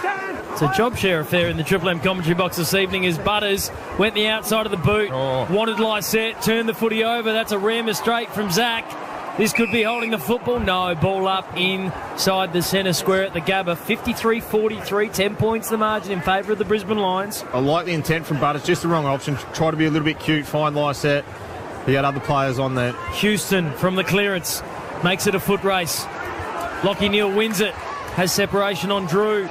Speaker 1: It's a job share affair in the Triple M commentary box this evening as Butters went the outside of the boot, wanted Lysette, turned the footy over. That's a rare mistake from Zach. This could be holding the football. No, ball up inside the centre square at the Gabba. 53-43, 10 points the margin in favour of the Brisbane Lions.
Speaker 5: I like the intent from Butters, just the wrong option. Try to be a little bit cute, find Lysette. He had other players on there.
Speaker 1: Houston from the clearance makes it a foot race. Lockie Neal wins it, has separation on Drew.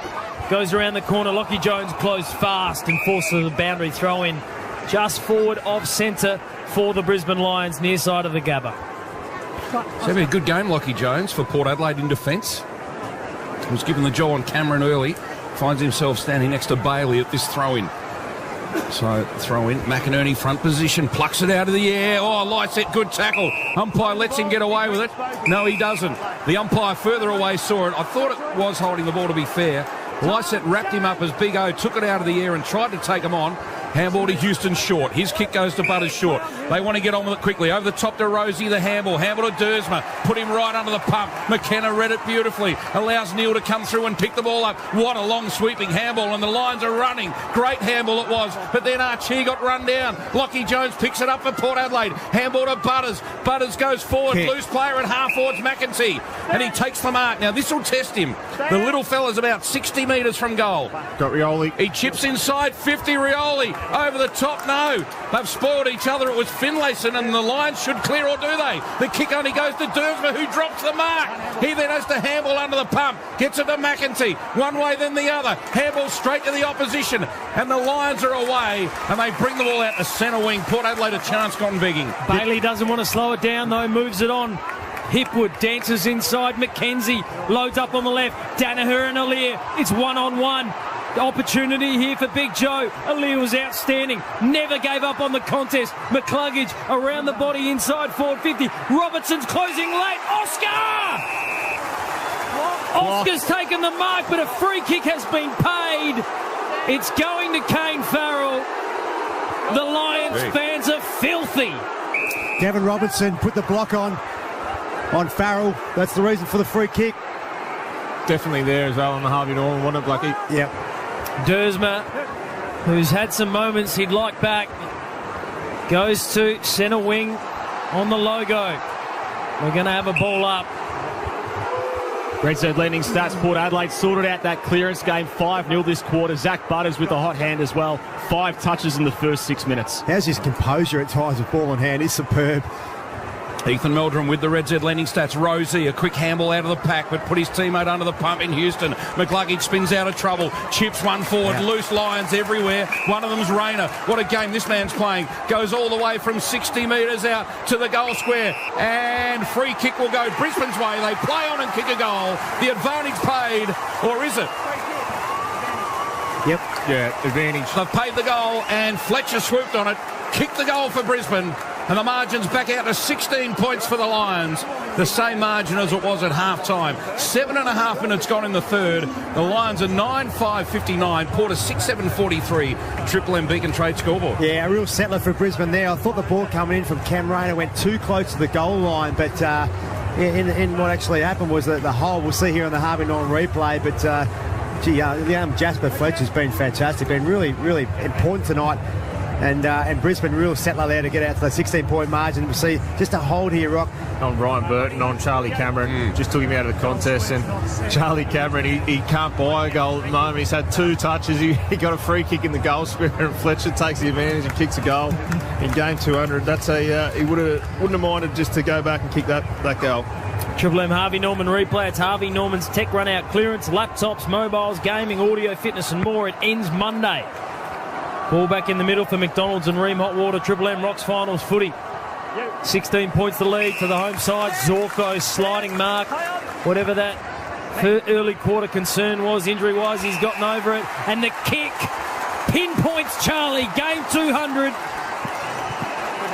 Speaker 1: Goes around the corner. Lockie Jones closed fast and forces a boundary throw in just forward of centre for the Brisbane Lions, near side of the Gabba.
Speaker 2: It's having a good game, Lockie Jones, for Port Adelaide in defence. He was given the job on Cameron early. Finds himself standing next to Bailey at this throw-in. So, throw-in. McInerney front position. Plucks it out of the air. Oh, Lysette, good tackle. Umpire lets him get away with it. No, he doesn't. The umpire further away saw it. I thought it was holding the ball, to be fair. Lysette wrapped him up as Big O took it out of the air and tried to take him on. Handball to Houston short. His kick goes to Butters short. They want to get on with it quickly. Over the top to Rosie, the handball. Handball to Dersma. Put him right under the pump. McKenna read it beautifully. Allows Neal to come through and pick the ball up. What a long sweeping handball, and the Lions are running. Great handball it was, but then Archie got run down. Lockie Jones picks it up for Port Adelaide. Handball to Butters. Butters goes forward. Loose player at half forwards McEntee, and he takes the mark. Now this will test him. The little fella's about 60 metres from goal.
Speaker 5: Got Rioli.
Speaker 2: He chips inside. 50 Rioli. Over the top, no. They've spoiled each other. It was Finlayson, and the Lions should clear, or do they? The kick only goes to Dersma, who drops the mark. He then has to handball under the pump. Gets it to McEntee. One way, then the other. Handball straight to the opposition. And the Lions are away, and they bring the ball out to centre wing. Port Adelaide a chance gone begging.
Speaker 1: Bailey doesn't want to slow it down, though. Moves it on. Hipwood dances inside. McKenzie loads up on the left. Danaher and Aliir. It's one-on-one. Opportunity here for Big Joe. Aliir was outstanding. Never gave up on the contest. McCluggage around the body inside forward 50. Robertson's closing late. Oscar's taken the mark, but a free kick has been paid. It's going to Kane Farrell. The Lions fans are filthy.
Speaker 3: Gavin Robertson put the block on Farrell. That's the reason for the free kick.
Speaker 5: Definitely there as well on the Harvey Norman, wasn't it, Blackie?
Speaker 3: Yep.
Speaker 1: Dersma, who's had some moments he'd like back, goes to centre wing on the logo. We're going to have a ball up.
Speaker 8: Red Zone leading stats. Port Adelaide sorted out that clearance game 5-0 this quarter. Zach Butters with a hot hand as well. 5 touches in the first 6 minutes.
Speaker 3: How's his composure at times with ball in hand? He's superb.
Speaker 2: Ethan Meldrum with the Red Z lending stats. Rosie, a quick handball out of the pack, but put his teammate under the pump in Houston. McCluggage spins out of trouble. Chips one forward. Loose Lions everywhere. One of them's Rayner. What a game this man's playing. Goes all the way from 60 metres out to the goal square. And free kick will go Brisbane's way. They play on and kick a goal. The advantage paid, or is it?
Speaker 3: Yep.
Speaker 5: Yeah, advantage.
Speaker 2: They've paid the goal, and Fletcher swooped on it. Kicked the goal for Brisbane. And the margin's back out to 16 points for the Lions. The same margin as it was at half-time. 7.5 minutes gone in the third. The Lions are 9-5-59. Port 6-7-43. Triple M Beacon Trade scoreboard.
Speaker 3: Yeah, a real settler for Brisbane there. I thought the ball coming in from Cam Rayner went too close to the goal line, but in what actually happened was that the hole, we'll see here on the Harvey Norman replay, but Jasper Fletcher's been fantastic, been really, really important tonight. And Brisbane real settler there to get out to the 16-point margin. We'll see just a hold here, Rock.
Speaker 5: On Ryan Burton, on Charlie Cameron. Just took him out of the contest. And Charlie Cameron, he can't buy a goal at the moment. He's had 2 touches. He got a free kick in the goal square, and Fletcher takes the advantage and kicks a goal in game 200. That's he wouldn't have minded just to go back and kick that goal.
Speaker 1: Triple M Harvey Norman replay. It's Harvey Norman's tech run out clearance, laptops, mobiles, gaming, audio, fitness and more. It ends Monday. Ball back in the middle for McDonald's and Ream Hot Water. Triple M Rocks Finals footy. 16 points the lead to the home side. Zorko sliding mark. Whatever that early quarter concern was, injury-wise, he's gotten over it. And the kick pinpoints Charlie. Game 200.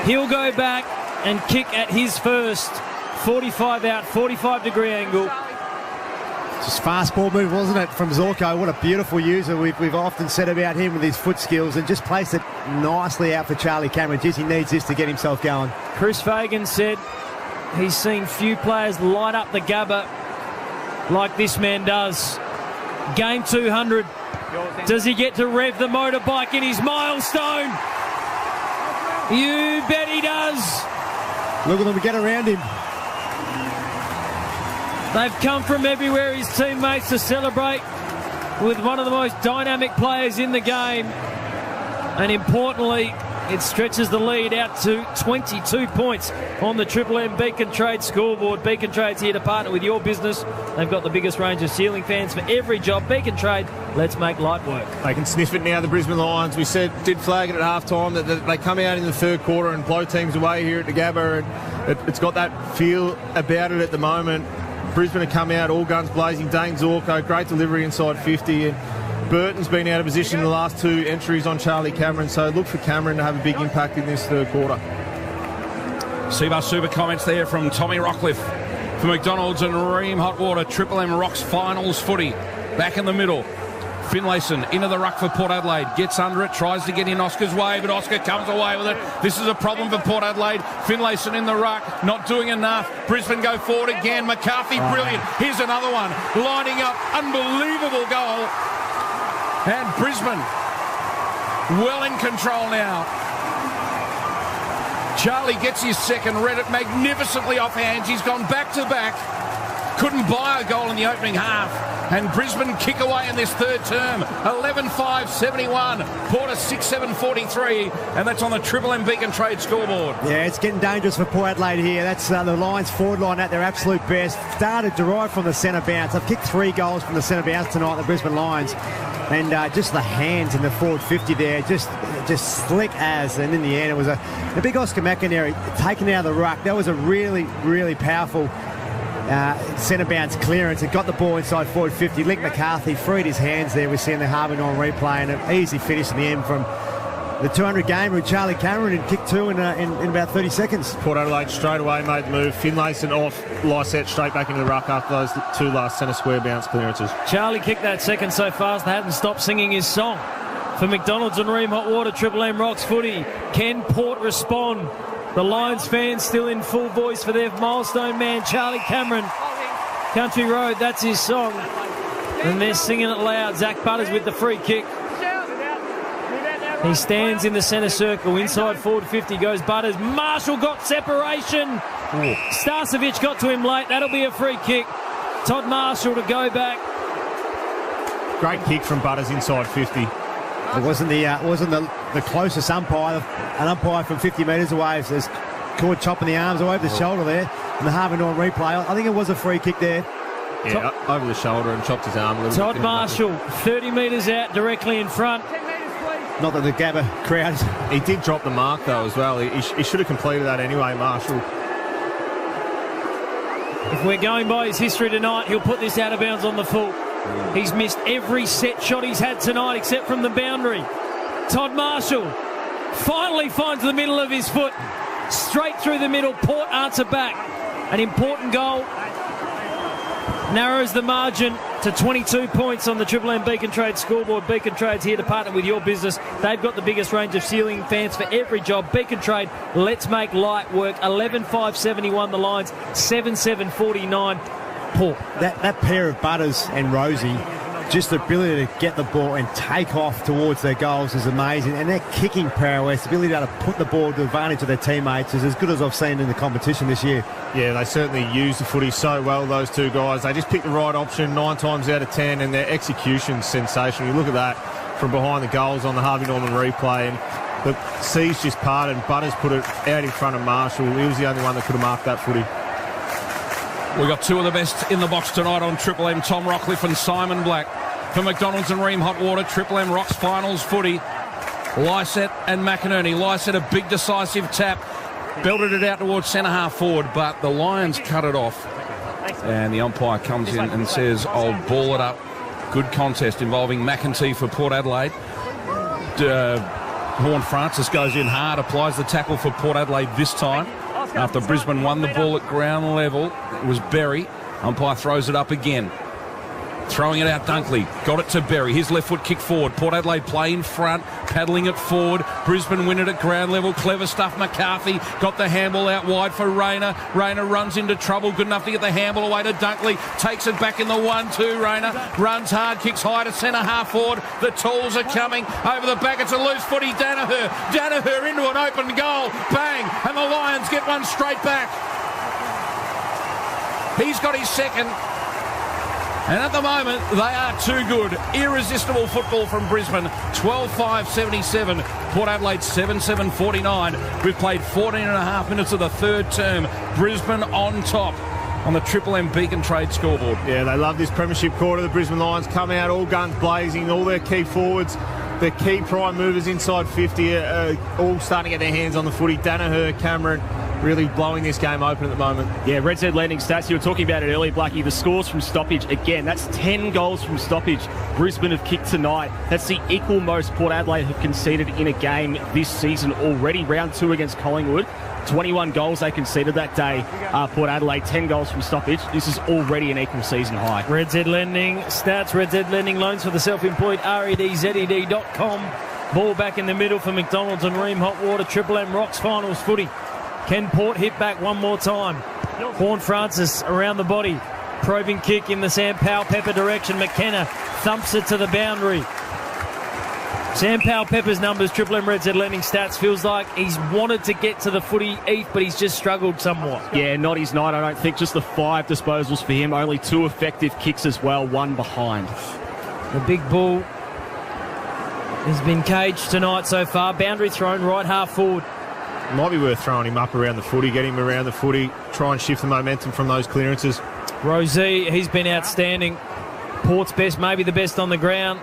Speaker 1: He'll go back and kick at his first. 45 out, 45-degree angle.
Speaker 3: Just fast ball move, wasn't it, from Zorko? What a beautiful user. We've often said about him with his foot skills, and just placed it nicely out for Charlie Cameron. Geez, he needs this to get himself going.
Speaker 1: Chris Fagan said he's seen few players light up the Gabba like this man does. Game 200. Does he get to rev the motorbike in his milestone? You bet he does.
Speaker 3: Look at them get around him.
Speaker 1: They've come from everywhere, his teammates, to celebrate with one of the most dynamic players in the game. And importantly, it stretches the lead out to 22 points on the Triple M Beacon Trade scoreboard. Beacon Trade's here to partner with your business. They've got the biggest range of ceiling fans for every job. Beacon Trade, let's make light work.
Speaker 5: They can sniff it now, the Brisbane Lions. We did flag it at half-time that they come out in the third quarter and blow teams away here at the Gabba. And it's got that feel about it at the moment. Brisbane have come out, all guns blazing. Dane Zorko, great delivery inside 50. And Burton's been out of position in the last two entries on Charlie Cameron, so look for Cameron to have a big impact in this third quarter.
Speaker 2: Seabar Super comments there from Tommy Rockcliffe. For McDonald's and Ream Hotwater, Triple M Rocks finals footy. Back in the middle. Finlayson into the ruck for Port Adelaide. Gets under it, tries to get in Oscar's way, but Oscar comes away with it. This is a problem for Port Adelaide. Finlayson in the ruck, not doing enough. Brisbane go forward again. McCarthy, brilliant. Here's another one. Lining up, unbelievable goal. And Brisbane well in control now. Charlie gets his second, read it magnificently off hands. He's gone back to back. Couldn't buy a goal in the opening half. And Brisbane kick away in this third term. 11-5-71. Porter 6-7-43. And that's on the Triple M Beacon Trade scoreboard.
Speaker 3: Yeah, it's getting dangerous for Port Adelaide here. That's the Lions forward line at their absolute best. Started derived from the centre bounce. They've kicked 3 goals from the centre bounce tonight, the Brisbane Lions. And just the hands in the forward 50 there, just slick as. And in the end, it was a big Oscar McInerney taken out of the ruck. That was a really, really powerful centre bounce clearance. It got the ball inside forward 50. Lick McCarthy freed his hands there. We're seeing the Harvey on replay, and an easy finish in the end from the 200 gamer with Charlie Cameron, and kicked 2 in about 30 seconds.
Speaker 5: Port Adelaide straight away made the move. Finlayson off, Lysette straight back into the ruck after those 2 last centre square bounce clearances.
Speaker 1: Charlie kicked that second so fast they hadn't stopped singing his song. For McDonald's and Ream Hotwater, Triple M Rocks footy. Can Port respond? The Lions fans still in full voice for their milestone man, Charlie Cameron. Country Road, that's his song. And they're singing it loud. Zach Butters with the free kick. He stands in the centre circle. Inside forward 50 goes Butters. Marshall got separation. Starcevic got to him late. That'll be a free kick. Todd Marshall to go back.
Speaker 5: Great kick from Butters inside 50.
Speaker 3: It wasn't the closest umpire. An umpire from 50 metres away is caught chopping the arms away over the shoulder there. And the Harvey Norton replay, I think it was a free kick there.
Speaker 5: Yeah, over the shoulder and chopped his arm a little bit.
Speaker 1: Todd Marshall, 30 metres out, directly in front.
Speaker 3: Not that the Gabba crowd...
Speaker 5: He did drop the mark, though, as well. He should have completed that anyway, Marshall.
Speaker 1: If we're going by his history tonight, he'll put this out of bounds on the full. He's missed every set shot he's had tonight except from the boundary. Todd Marshall finally finds the middle of his foot. Straight through the middle. Port answer back. An important goal. Narrows the margin to 22 points on the Triple M Beacon Trade scoreboard. Beacon Trade's here to partner with your business. They've got the biggest range of ceiling fans for every job. Beacon Trade, let's make light work. 11-5-71 the Lions, 7-7-49 Port.
Speaker 3: That pair of Butters and Rosie, just the ability to get the ball and take off towards their goals is amazing. And their kicking prowess, the ability to put the ball to advantage of their teammates, is as good as I've seen in the competition this year.
Speaker 5: Yeah, they certainly use the footy so well, those two guys. They just pick the right option 9 times out of 10, and their execution's sensational. You look at that from behind the goals on the Harvey Norman replay, and the seas just parted, and Butters put it out in front of Marshall. He was the only one that could have marked that footy.
Speaker 2: We've got 2 of the best in the box tonight on Triple M, Tom Rockcliffe and Simon Black. For McDonald's and Ream Hotwater, Triple M Rocks finals footy. Lysette and McInerney. Lysette a big decisive tap. Belted it out towards centre half forward, but the Lions cut it off. And the umpire comes in and says, I'll ball it up. Good contest involving McEntee for Port Adelaide. Horn Francis goes in hard, applies the tackle for Port Adelaide this time. After Brisbane won the ball at ground level, it was Berry. Umpire throws it up again. Throwing it out, Dunkley. Got it to Berry. His left foot kick forward. Port Adelaide play in front, paddling it forward. Brisbane win it at ground level. Clever stuff, McCarthy. Got the handball out wide for Rayner. Rayner runs into trouble. Good enough to get the handball away to Dunkley. Takes it back in the 1-2. Rayner runs hard, kicks high to centre half forward. The tools are coming. Over the back, it's a loose footy. Danaher. Danaher into an open goal. Bang. And the Lions get one straight back. He's got his second. And at the moment, they are too good. Irresistible football from Brisbane. 12-5-77. Port Adelaide 7-7-49. We've played 14 and a half minutes of the third term. Brisbane on top on the Triple M Beacon Trade scoreboard.
Speaker 5: Yeah, they love this premiership quarter. The Brisbane Lions come out all guns blazing. All their key forwards, the key prime movers inside 50 are all starting to get their hands on the footy. Danaher, Cameron, really blowing this game open at the moment.
Speaker 8: Yeah, Red Z landing stats. You were talking about it earlier, Blackie. The scores from stoppage. Again, that's 10 goals from stoppage. Brisbane have kicked tonight. That's the equal most Port Adelaide have conceded in a game this season already. Round 2 against Collingwood. 21 goals they conceded that day. Port Adelaide, 10 goals from stoppage. This is already an equal season high.
Speaker 1: Red Z Lending stats. Red Z Lending loans for the self-employed. REDZED.com. Ball back in the middle for McDonald's and Ream Hot Water. Triple M Rocks finals footy. Can Port hit back one more time? Horn Francis around the body. Probing kick in the Sam Powell-Pepper direction. McKenna thumps it to the boundary. Sam Powell-Pepper's numbers, Triple M Red Z Lending stats, feels like he's wanted to get to the footy, but he's just struggled somewhat.
Speaker 8: Yeah, not his night, I don't think. Just the 5 disposals for him. Only 2 effective kicks as well, 1 behind.
Speaker 1: The big bull has been caged tonight so far. Boundary thrown right half forward.
Speaker 5: Might be worth throwing him up around the footy, getting him around the footy, try and shift the momentum from those clearances.
Speaker 1: Rosie, he's been outstanding. Port's best, maybe the best on the ground.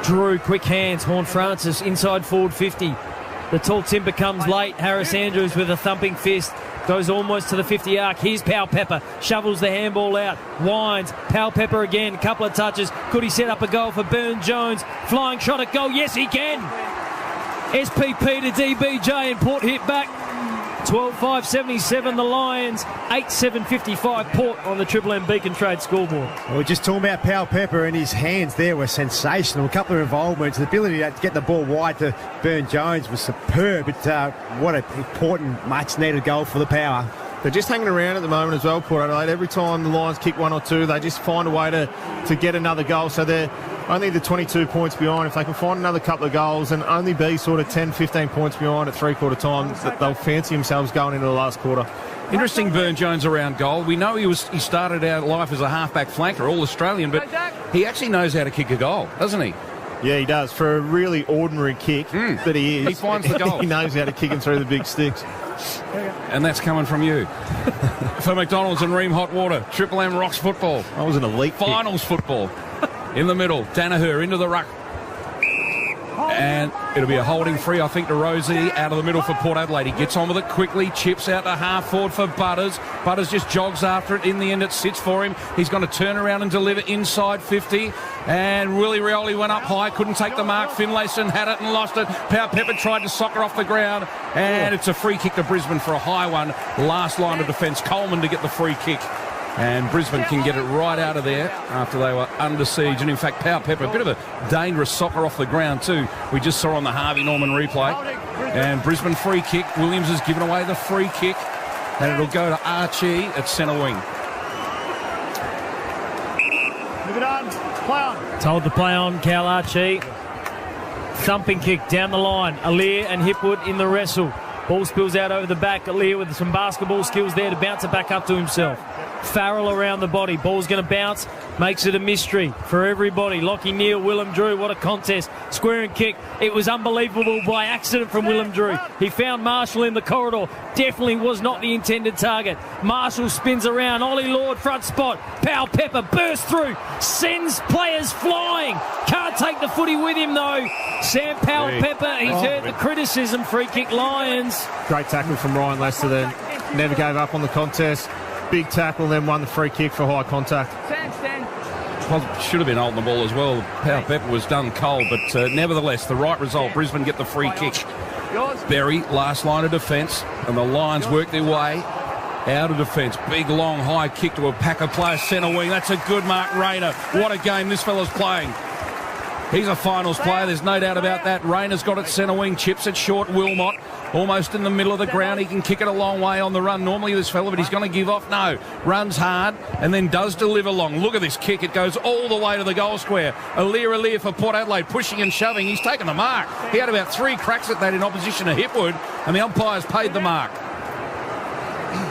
Speaker 1: Drew, quick hands. Horn Francis, inside forward 50. The tall timber comes late. Harris Andrews with a thumping fist. Goes almost to the 50 arc. Here's Powell-Pepper. Shovels the handball out. Winds. Powell-Pepper again. Couple of touches. Could he set up a goal for Burne-Jones? Flying shot at goal. Yes, he can. SPP to DBJ and Port hit back. 12-5-77 the Lions, 8-7-55 Port on the Triple M Beacon Trade scoreboard.
Speaker 3: Well, we're just talking about Powell-Pepper, and his hands there were sensational. A couple of involvements. The ability to get the ball wide to Burne-Jones was superb. But what an important, much-needed goal for the Power.
Speaker 5: They're just hanging around at the moment as well, Port Adelaide. Every time the Lions kick 1 or 2, they just find a way to get another goal. So they're only the 22 points behind. If they can find another couple of goals and only be sort of 10, 15 points behind at three-quarter time, they'll fancy themselves going into the last quarter.
Speaker 2: Interesting Burne-Jones around goal. We know he started out life as a half-back flanker, all-Australian, but he actually knows how to kick a goal, doesn't he?
Speaker 5: Yeah, he does. For a really ordinary kick that he is.
Speaker 2: He finds the goal.
Speaker 5: He knows how to kick him through the big sticks.
Speaker 2: And that's coming from you. For McDonald's and Ream Hot Water, Triple M Rocks football.
Speaker 5: That was an elite
Speaker 2: finals
Speaker 5: kick.
Speaker 2: Football. In the middle, Danaher into the ruck. And it'll be a holding free, I think, to Rosie out of the middle for Port Adelaide. He gets on with it quickly, chips out to half forward for Butters. Butters just jogs after it. In the end, it sits for him. He's going to turn around and deliver inside 50. And Willie Rioli went up high, couldn't take the mark. Finlayson had it and lost it. Powell-Pepper tried to soccer off the ground. And it's a free kick to Brisbane for a high one. Last line of defence, Coleman to get the free kick. And Brisbane can get it right out of there after they were under siege. And in fact, Powell-Pepper, a bit of a dangerous soccer off the ground too. We just saw on the Harvey Norman replay. And Brisbane free kick. Williams has given away the free kick. And it'll go to Archie at centre wing.
Speaker 8: Move it on. Play on.
Speaker 1: Told to play on, Cal Archie. Thumping kick down the line. Alir and Hipwood in the wrestle. Ball spills out over the back. Alir with some basketball skills there to bounce it back up to himself. Farrell around the body. Ball's going to bounce. Makes it a mystery for everybody. Lockie Neal, Willem Drew. What a contest. Square and kick. It was unbelievable by accident from Willem Drew. He found Marshall in the corridor. Definitely was not the intended target. Marshall spins around. Ollie Lord, front spot. Powell-Pepper bursts through. Sends players flying. Can't take the footy with him though. Sam Powell-Pepper, he's heard the criticism. Free kick Lions.
Speaker 5: Great tackle from Ryan Lester then. Never gave up on the contest. Big tackle, then won the free kick for high contact.
Speaker 2: Should have been holding the ball as well. Powell-Pepper was done cold, but nevertheless, the right result. Brisbane get the free kick. Berry, last line of defence, and the Lions work their way Out of defence. Big, long, high kick to a pack of players. Centre wing. That's a good mark, Rayner. What a game this fella's playing. He's a finals player. There's no doubt about that. Rayner's got it centre wing. Chips it short. Wilmot almost in the middle of the ground. He can kick it a long way on the run. Normally this fella, but he's going to give off. No. Runs hard and then does deliver long. Look at this kick. It goes all the way to the goal square. Alir for Port Adelaide, pushing and shoving. He's taken the mark. He had about 3 cracks at that in opposition to Hipwood, and the umpires paid the mark.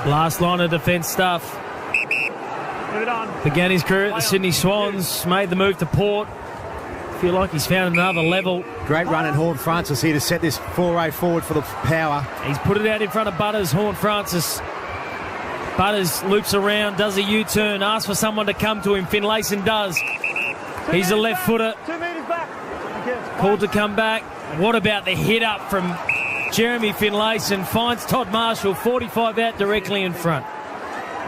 Speaker 1: Last line of defence stuff. Began his career at the Sydney Swans, made the move to Port. Feel like he's found another level.
Speaker 3: Great run at Horn Francis here to set this foray forward for the power.
Speaker 1: He's put it out in front of Butters. Horn Francis. Butters loops around, does a U-turn, asks for someone to come to him. Finlayson does. He's a left footer.
Speaker 10: 2 metres back.
Speaker 1: Called to come back. What about the hit up from Jeremy Finlayson? Finds Todd Marshall, 45 out directly in front.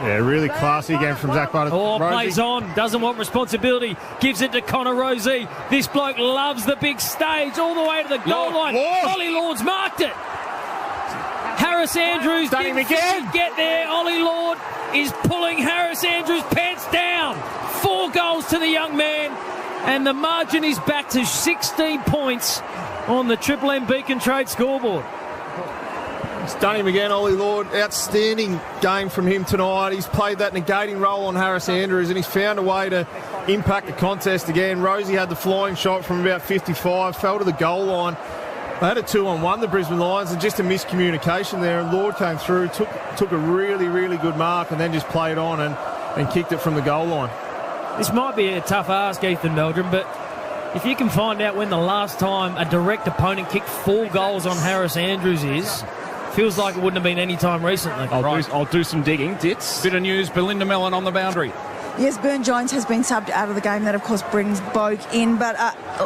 Speaker 5: Yeah, really classy game from Zach Butters.
Speaker 1: Oh,
Speaker 5: Rosie.
Speaker 1: plays on, doesn't want responsibility, gives it to Connor Rosie. This bloke loves the big stage, all the way to the goal line. Ollie Lord's marked it. Harris Andrews didn't again. Get there. Ollie Lord is pulling Harris Andrews' pants down. 4 goals to the young man, and the margin is back to 16 points on the Triple M Beacon Trade scoreboard.
Speaker 5: He's done him again, Ollie Lord. Outstanding game from him tonight. He's played that negating role on Harris Andrews, and he's found a way to impact the contest again. Rosie had the flying shot from about 55, fell to the goal line. They had a 2-on-1, the Brisbane Lions, and just a miscommunication there. And Lord came through, took a really, really good mark, and then just played on and kicked it from the goal line.
Speaker 1: This might be a tough ask, Ethan Meldrum, but if you can find out when the last time a direct opponent kicked 4 goals on Harris Andrews is, feels like it wouldn't have been any time recently.
Speaker 8: I'll do some digging. Dits.
Speaker 2: Bit of news, Belinda Mellon on the boundary.
Speaker 16: Yes, Burne-Jones has been subbed out of the game. That, of course, brings Boak in. But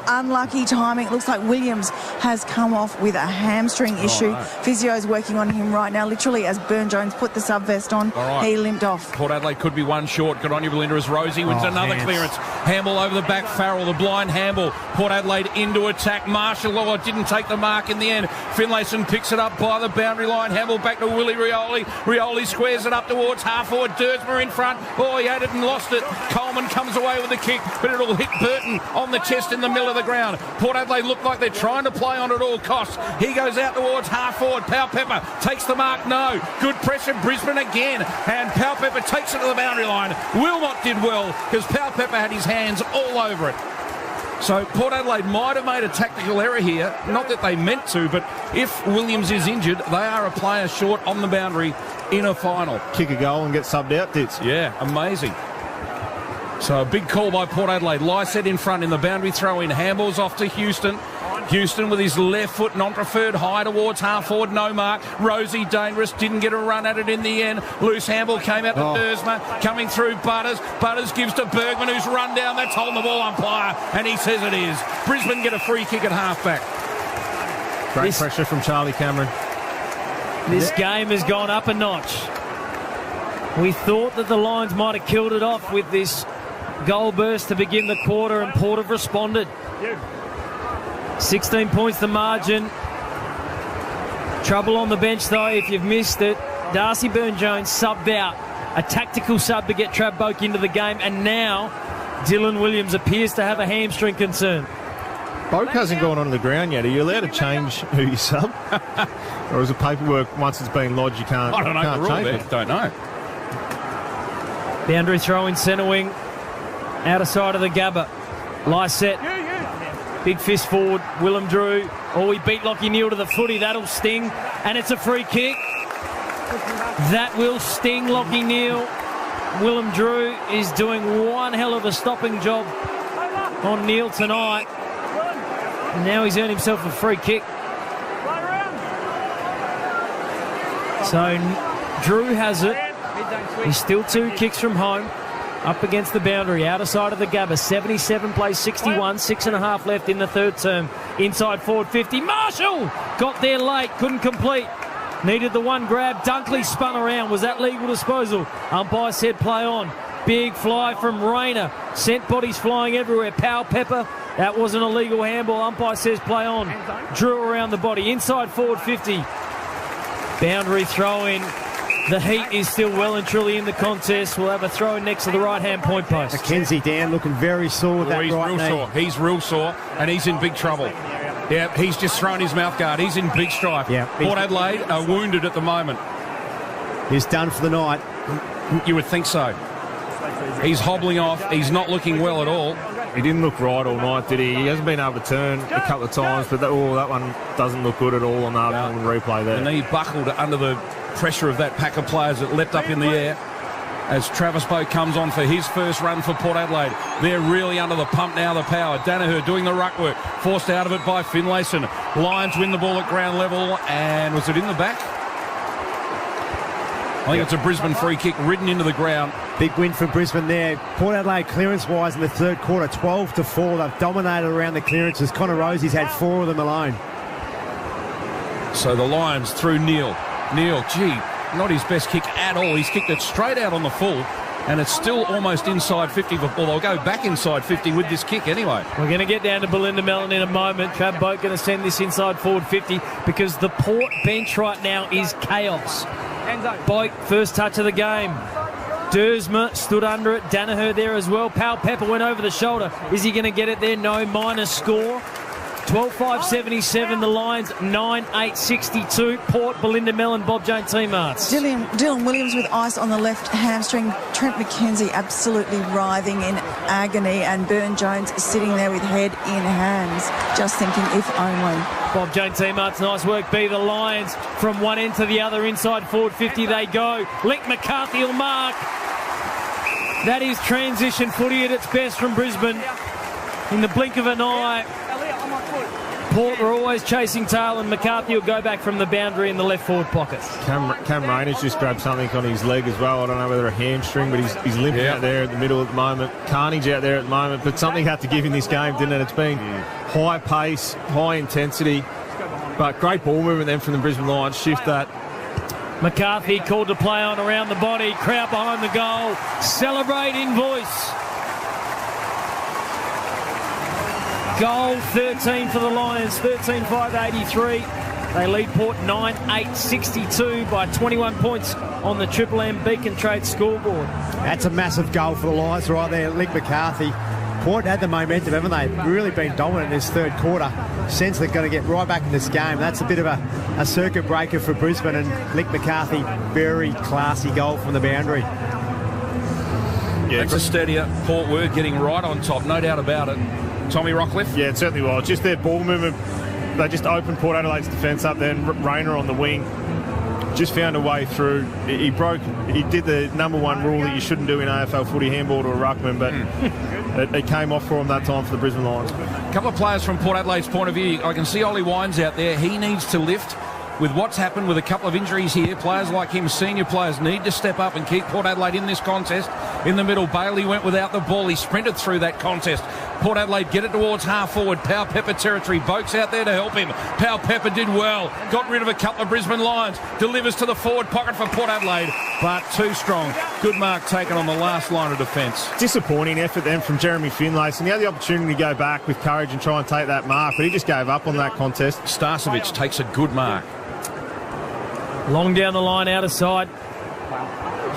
Speaker 16: unlucky timing. It looks like Williams has come off with a hamstring issue.
Speaker 2: Right.
Speaker 16: Physio is working on him right now. Literally, as Burne-Jones put the sub-vest on, he limped off.
Speaker 2: Port Adelaide could be one short. Good on you, Belinda, as Rosie wins another clearance. Hamble over the back, Farrell, the blind Hamble. Port Adelaide into attack. Marshall didn't take the mark in the end. Finlayson picks it up by the boundary line. Hamble back to Willie Rioli. Rioli squares it up towards half-forward. Dersmer in front. Oh, he had it and lost it. Coleman comes away with the kick, but it'll hit Burton on the chest in the middle of the ground. Port Adelaide look like they're trying to play on at all costs. He goes out towards half-forward. Powell-Pepper takes the mark. No. Good pressure. Brisbane again. And Powell-Pepper takes it to the boundary line. Wilmot did well because Powell-Pepper had his hands all over it. So Port Adelaide might have made a tactical error here. Not that they meant to, but if Williams is injured, they are a player short on the boundary in a final.
Speaker 5: Kick a goal and get subbed out, Dits.
Speaker 2: Yeah, amazing. So a big call by Port Adelaide. Lycett in front in the boundary throw in. Hamble's off to Houston. Houston with his left foot non-preferred high towards half-forward, no mark. Rosie dangerous, didn't get a run at it in the end. Loose Hamble came out to Dersmer, coming through Butters. Butters gives to Bergman, who's run down. That's holding the ball umpire, and he says it is. Brisbane get a free kick at half-back.
Speaker 5: Great pressure from Charlie Cameron.
Speaker 1: This game has gone up a notch. We thought that the Lions might have killed it off with this goal burst to begin the quarter, and Port have responded. 16 points the margin. Trouble on the bench though, if you've missed it. Darcy Burne-Jones subbed out. A tactical sub to get Trav Boak into the game, and now Dylan Williams appears to have a hamstring concern.
Speaker 5: Boak hasn't gone onto the ground yet. Are you allowed to change who you sub? Or is it paperwork, once it's been lodged, you can't
Speaker 2: I don't know the rule
Speaker 5: change
Speaker 2: there.
Speaker 5: it?
Speaker 2: Don't know.
Speaker 1: Boundary throw in centre wing. Outer side of the Gabba. Lycett. Big fist forward. Willem Drew. Oh, he beat Lockie Neal to the footy. That'll sting. And it's a free kick. That will sting Lockie Neal. Willem Drew is doing one hell of a stopping job on Neal tonight. And now he's earned himself a free kick. So Drew has it. He's still 2 kicks from home. Up against the boundary, outer side of the Gabba. 77 plays 61, 6.5 left in the third term. Inside forward 50. Marshall got there late, couldn't complete. Needed the one grab. Dunkley spun around. Was that legal disposal? Umpire said play on. Big fly from Rayner. Sent bodies flying everywhere. Powell-Pepper. That wasn't a legal handball. Umpire says play on. Drew around the body. Inside forward 50. Boundary throw in. The heat is still well and truly in the contest. We'll have a throw next to the right-hand point post.
Speaker 3: Mackenzie down, looking very sore with that
Speaker 2: he's
Speaker 3: right
Speaker 2: real
Speaker 3: knee.
Speaker 2: sore. He's real sore, and he's in big trouble. Yeah, he's just thrown his mouth guard. He's in big strife.
Speaker 3: Yeah,
Speaker 2: Port Adelaide are wounded at the moment.
Speaker 3: He's done for the night.
Speaker 2: You would think so. He's hobbling off. He's not looking well at all.
Speaker 5: He didn't look right all night, did he? He hasn't been able to turn a couple of times, but that one doesn't look good at all on the replay there.
Speaker 2: The knee buckled under the pressure of that pack of players that leapt up in the air as Travis Bowe comes on for his first run for Port Adelaide. They're really under the pump now, the power. Danaher doing the ruck work, forced out of it by Finlayson. Lions win the ball at ground level, and was it in the back? I think it's a Brisbane free kick ridden into the ground.
Speaker 3: Big win for Brisbane there. Port Adelaide clearance-wise in the third quarter, 12-4. They've dominated around the clearances. Connor Rosie's had 4 of them alone.
Speaker 2: So the Lions through Neil. Neil, gee, not his best kick at all. He's kicked it straight out on the full, and it's still almost inside 50. Well, they'll go back inside 50 with this kick anyway.
Speaker 1: We're going to get down to Belinda Mellon in a moment. Trav Boat going to send this inside forward 50 because the Port bench right now is chaos. Boat, first touch of the game. Dersma stood under it. Danaher there as well. Powell Pepper went over the shoulder. Is he going to get it there? No. Minus score. 12-5-77, the Lions, 9-8-62. Port, Belinda Mellon, Bob Jones, team arts.
Speaker 16: Dylan Williams with ice on the left hamstring. Trent McKenzie absolutely writhing in agony, and Burn Jones sitting there with head in hands, just thinking if only.
Speaker 1: Bob Jones, team arts, nice work. The Lions from one end to the other, inside forward 50 they go. Link McCarthy will mark. That is transition footy at its best from Brisbane. In the blink of an eye, Port are always chasing tail, and McCarthy will go back from the boundary in the left forward pocket.
Speaker 5: Cam Rayner's just grabbed something on his leg as well. I don't know whether a hamstring, but he's limping out there at the middle at the moment. Carnage out there at the moment, but something had to give in this game, didn't it? It's been high pace, high intensity, but great ball movement then from the Brisbane Lions. Shift that.
Speaker 1: McCarthy called to play on around the body. Crowd behind the goal. Celebrate in voice. Goal 13 for the Lions, 13-5-83. They lead Port 9-8-62 by 21 points on the Triple M Beacon Trade scoreboard.
Speaker 3: That's a massive goal for the Lions right there. Lick McCarthy. Port had the momentum, haven't they? Really been dominant in this third quarter. Sense they're going to get right back in this game. That's a bit of a circuit breaker for Brisbane, and Lick McCarthy, very classy goal from the boundary.
Speaker 2: Yeah, it's a steadier. Port were getting right on top, no doubt about it. Tommy Rockcliffe?
Speaker 5: Yeah, it certainly was. Just their ball movement. They just opened Port Adelaide's defence up, then Rayner on the wing just found a way through. He did the number one rule that you shouldn't do in AFL footy, handball to a ruckman, but it came off for him that time for the Brisbane Lions.
Speaker 2: A couple of players from Port Adelaide's point of view. I can see Ollie Wines out there. He needs to lift. With what's happened with a couple of injuries here, players like him, senior players, need to step up and keep Port Adelaide in this contest. In the middle, Bailey went without the ball. He sprinted through that contest. Port Adelaide get it towards half forward. Powell Pepper territory. Boak's out there to help him. Powell Pepper did well. Got rid of a couple of Brisbane Lions. Delivers to the forward pocket for Port Adelaide, but too strong. Good mark taken on the last line of defence.
Speaker 5: Disappointing effort then from Jeremy Finlayson. He had the opportunity to go back with courage and try and take that mark, but he just gave up on that contest.
Speaker 2: Starcevic takes a good mark.
Speaker 1: Long down the line, out of sight.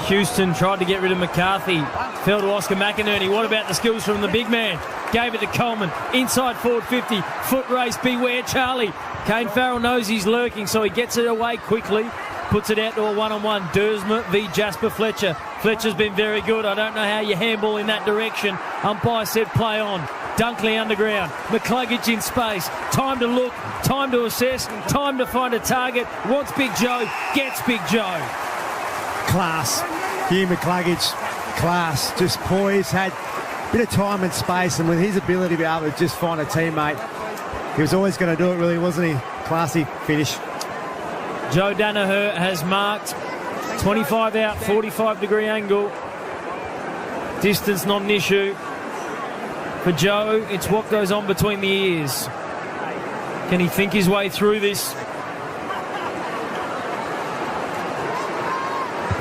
Speaker 1: Houston tried to get rid of McCarthy. Fell to Oscar McInerney. What about the skills from the big man? Gave it to Coleman. Inside forward 50. Foot race. Beware Charlie. Kane Farrell knows he's lurking, so he gets it away quickly. Puts it out to a one-on-one. Dersma v Jasper Fletcher. Fletcher's been very good. I don't know how you handball in that direction. Umpire said play on. Dunkley underground. McCluggage in space. Time to look. Time to assess. Time to find a target. Wants Big Joe. Gets Big Joe.
Speaker 3: Class. Hugh McCluggage. Class. Just poised. Had a bit of time and space, and with his ability to be able to just find a teammate, he was always going to do it, really, wasn't he? Classy finish.
Speaker 1: Joe Danaher has marked 25 out, 45-degree angle. Distance not an issue. For Joe, it's what goes on between the ears. Can he think his way through this?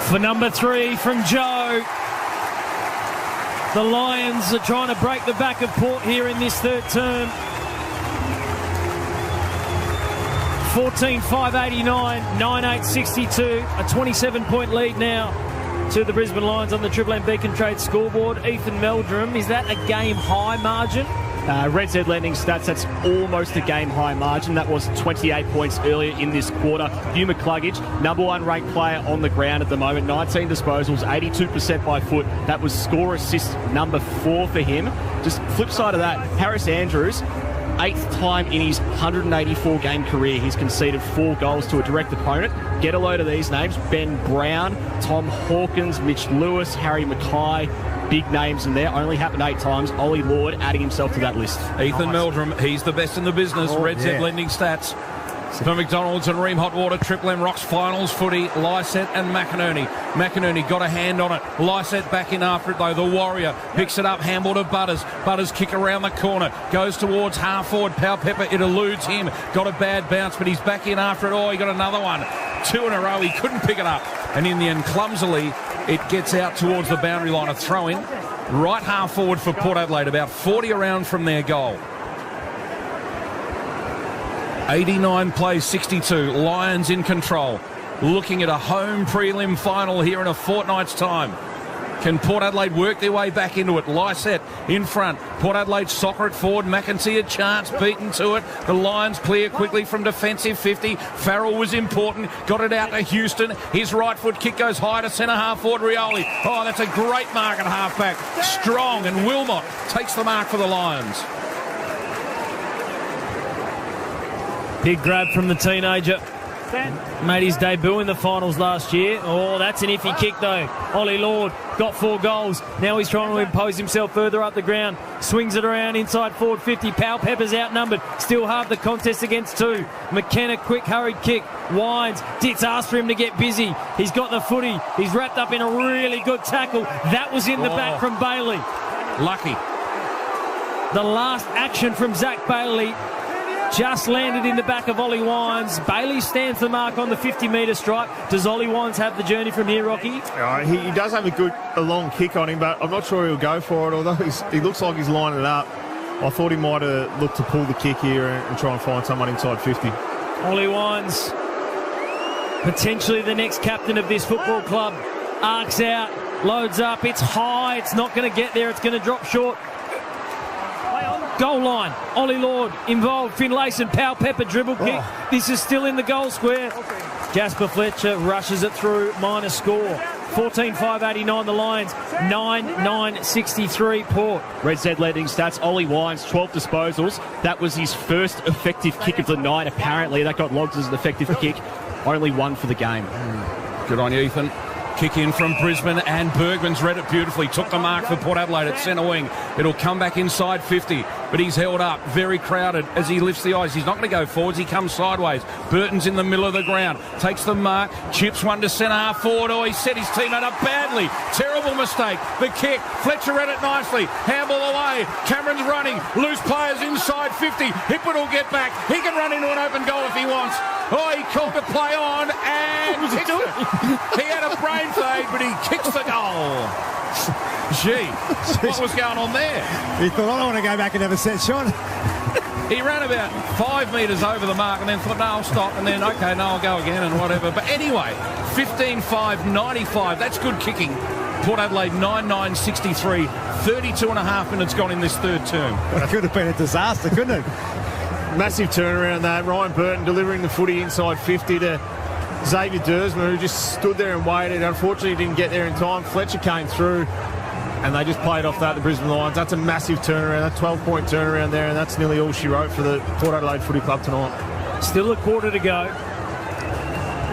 Speaker 1: For number 3 from Joe. The Lions are trying to break the back of Port here in this third term. 14-5-89, 9-8-62. A 27-point lead now to the Brisbane Lions on the Triple M Beacon Trade scoreboard. Ethan Meldrum, is that a game-high margin?
Speaker 8: Red Z Lending Stats, that's almost a game-high margin. That was 28 points earlier in this quarter. Hugh McCluggage, number one ranked player on the ground at the moment. 19 disposals, 82% by foot. That was score assist number 4 for him. Just flip side of that, Harris Andrews, 8th time in his 184-game career, he's conceded 4 goals to a direct opponent. Get a load of these names: Ben Brown, Tom Hawkins, Mitch Lewis, Harry Mackay. Big names in there. Only happened 8 times. Ollie Lord adding himself to that list.
Speaker 2: Ethan Meldrum, he's the best in the business. Red Z Lending Stats. For McDonald's and Ream Hot Water, Triple M Rocks Finals footy, Lysett and McInerney. McInerney got a hand on it. Lysett back in after it though. The Warrior picks it up, handball to Butters. Butters kick around the corner, goes towards half forward. Powell Pepper, it eludes him. Got a bad bounce, but he's back in after it. Oh, he got another one. 2 in a row, he couldn't pick it up. And in the end, clumsily, it gets out towards the boundary line. A throw-in, right half forward for Port Adelaide, about 40 around from their goal. 89 plays 62. Lions in control. Looking at a home prelim final here in a fortnight's time. Can Port Adelaide work their way back into it? Lysett in front. Port Adelaide soccer it forward. McEntee a chance, beaten to it. The Lions clear quickly from defensive 50. Farrell was important. Got it out to Houston. His right foot kick goes high to centre half forward Rioli. Oh, that's a great mark at half back. Strong, and Wilmot takes the mark for the Lions.
Speaker 1: Big grab from the teenager. Made his debut in the finals last year. Oh, that's an iffy kick though. Ollie Lord got 4 goals. Now he's trying to impose himself further up the ground. Swings it around inside forward 50. Powell Pepper's outnumbered. Still half the contest against 2. McKenna, quick hurried kick. Wines. Dits asked for him to get busy. He's got the footy. He's wrapped up in a really good tackle. That was in the back from Bailey.
Speaker 2: Lucky.
Speaker 1: The last action from Zach Bailey just landed in the back of Ollie Wines. Bailey stands the mark on the 50-metre stripe. Does Ollie Wines have the journey from here, Rocky?
Speaker 5: He does have a long kick on him, but I'm not sure he'll go for it, although he looks like he's lining it up. I thought he might have looked to pull the kick here and try and find someone inside 50.
Speaker 1: Ollie Wines, potentially the next captain of this football club. Arcs out, loads up, it's high, it's not going to get there, it's going to drop short. Goal line, Ollie Lord involved, Finlayson, Powell Pepper dribble kick. This is still in the goal square. Jasper Fletcher rushes it through, minor score. 14-5-89 the Lions, 9-9-63 Port.
Speaker 8: Red Z Lending Stats, Ollie Wines, 12 disposals. That was his first effective kick of the night, apparently. That got logged as an effective kick. Only 1 for the game.
Speaker 2: Good on you, Ethan. Kick in from Brisbane, and Bergman's read it beautifully. Took the mark for Port Adelaide at centre wing. It'll come back inside 50, but he's held up. Very crowded as he lifts the eyes. He's not going to go forwards. He comes sideways. Burton's in the middle of the ground. Takes the mark. Chips one to centre half forward. Oh, he set his teammate up badly. Terrible mistake. The kick. Fletcher read it nicely. Handball away. Cameron's running. Loose players inside 50. Hipwood will get back. He can run into an open goal if he wants. Oh, he called the play on and kicks it. He had a brain fade, but he kicks the goal. Gee, what was going on there?
Speaker 3: He thought, I don't want to go back and have a set shot.
Speaker 2: He ran about 5 metres over the mark and then thought, no, I'll stop. And then, okay, no, I'll go again and whatever. But anyway, 15-5-95. That's good kicking. Port Adelaide 9-9-63. 32 and a half minutes gone in this third term.
Speaker 3: It could have been a disaster, couldn't it?
Speaker 5: Massive turnaround there. Ryan Burton delivering the footy inside 50 to Xavier Dersma, who just stood there and waited. Unfortunately, didn't get there in time. Fletcher came through, and they just played off that, the Brisbane Lions. That's a massive turnaround. That 12-point turnaround there, and that's nearly all she wrote for the Port Adelaide Footy Club tonight.
Speaker 1: Still a quarter to go.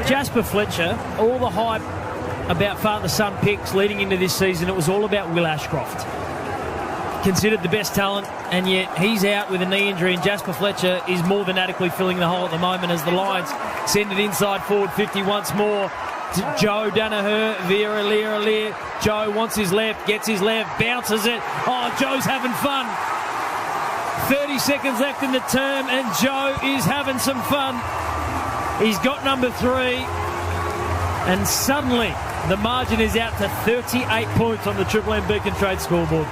Speaker 1: Jasper Fletcher, all the hype about father-son picks leading into this season, it was all about Will Ashcroft. Considered the best talent, and yet he's out with a knee injury, and Jasper Fletcher is more than adequately filling the hole at the moment as the Lions send it inside forward 50 once more to Joe Danaher via Aliir. Joe wants his left, gets his left, bounces it. Oh, Joe's having fun. 30 seconds left in the term, and Joe is having some fun. He's got number 3, and suddenly the margin is out to 38 points on the Triple M Beacon Trade scoreboard.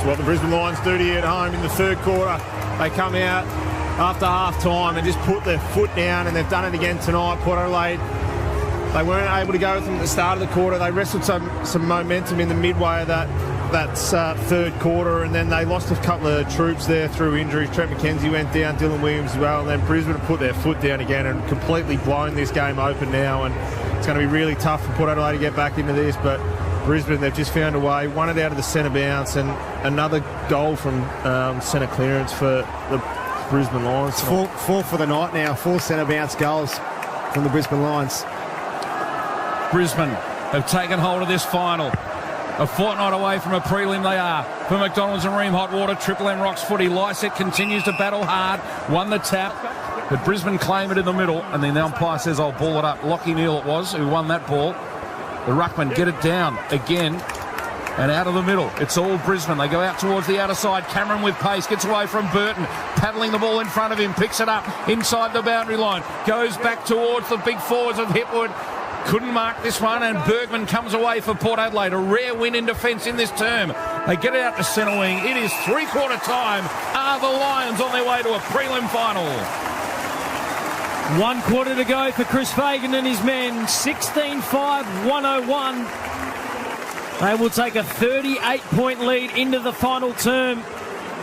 Speaker 5: What the Brisbane Lions do to you at home in the third quarter. They come out, after half-time and just put their foot down, and they've done it again tonight. Port Adelaide, they weren't able to go with them at the start of the quarter. They wrestled some momentum in the midway of that third quarter, and then they lost a couple of troops there through injuries. Trent McKenzie went down, Dylan Williams as well, and then Brisbane put their foot down again and completely blown this game open now, and it's going to be really tough for Port Adelaide to get back into this, but Brisbane, they've just found a way, won it out of the centre bounce, and another goal from centre clearance for the Brisbane Lions.
Speaker 3: Four for the night now, 4 centre bounce goals from the Brisbane Lions.
Speaker 2: Brisbane have taken hold of this final. A fortnight away from a prelim they are. For McDonald's and Ream Hot Water, Triple M Rocks footy. Lysett continues to battle hard. Won the tap. But Brisbane claim it in the middle. And then the umpire says, I'll ball it up. Lockie Neal it was who won that ball. The ruckman get it down again. And out of the middle. It's all Brisbane. They go out towards the outer side. Cameron with pace. Gets away from Burton. Paddling the ball in front of him. Picks it up inside the boundary line. Goes back towards the big forwards of Hipwood. Couldn't mark this one, and Bergman comes away for Port Adelaide. A rare win in defence in this term. They get it out to centre wing. It is three-quarter time. Are the Lions on their way to a prelim final?
Speaker 1: 1 quarter to go for Chris Fagan and his men. 16-5-101. They will take a 38-point lead into the final term.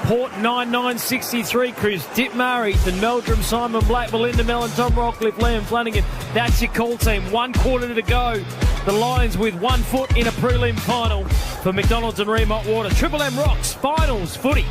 Speaker 1: Port 9-9-63. Chris Dittmar, Ethan Meldrum, Simon Black, Belinda Mellon, Tom Rockcliffe, Liam Flanagan. That's your call team. 1 quarter to go. The Lions with 1 foot in a prelim final for McDonald's and Ream Hot Water. Triple M Rocks finals footy.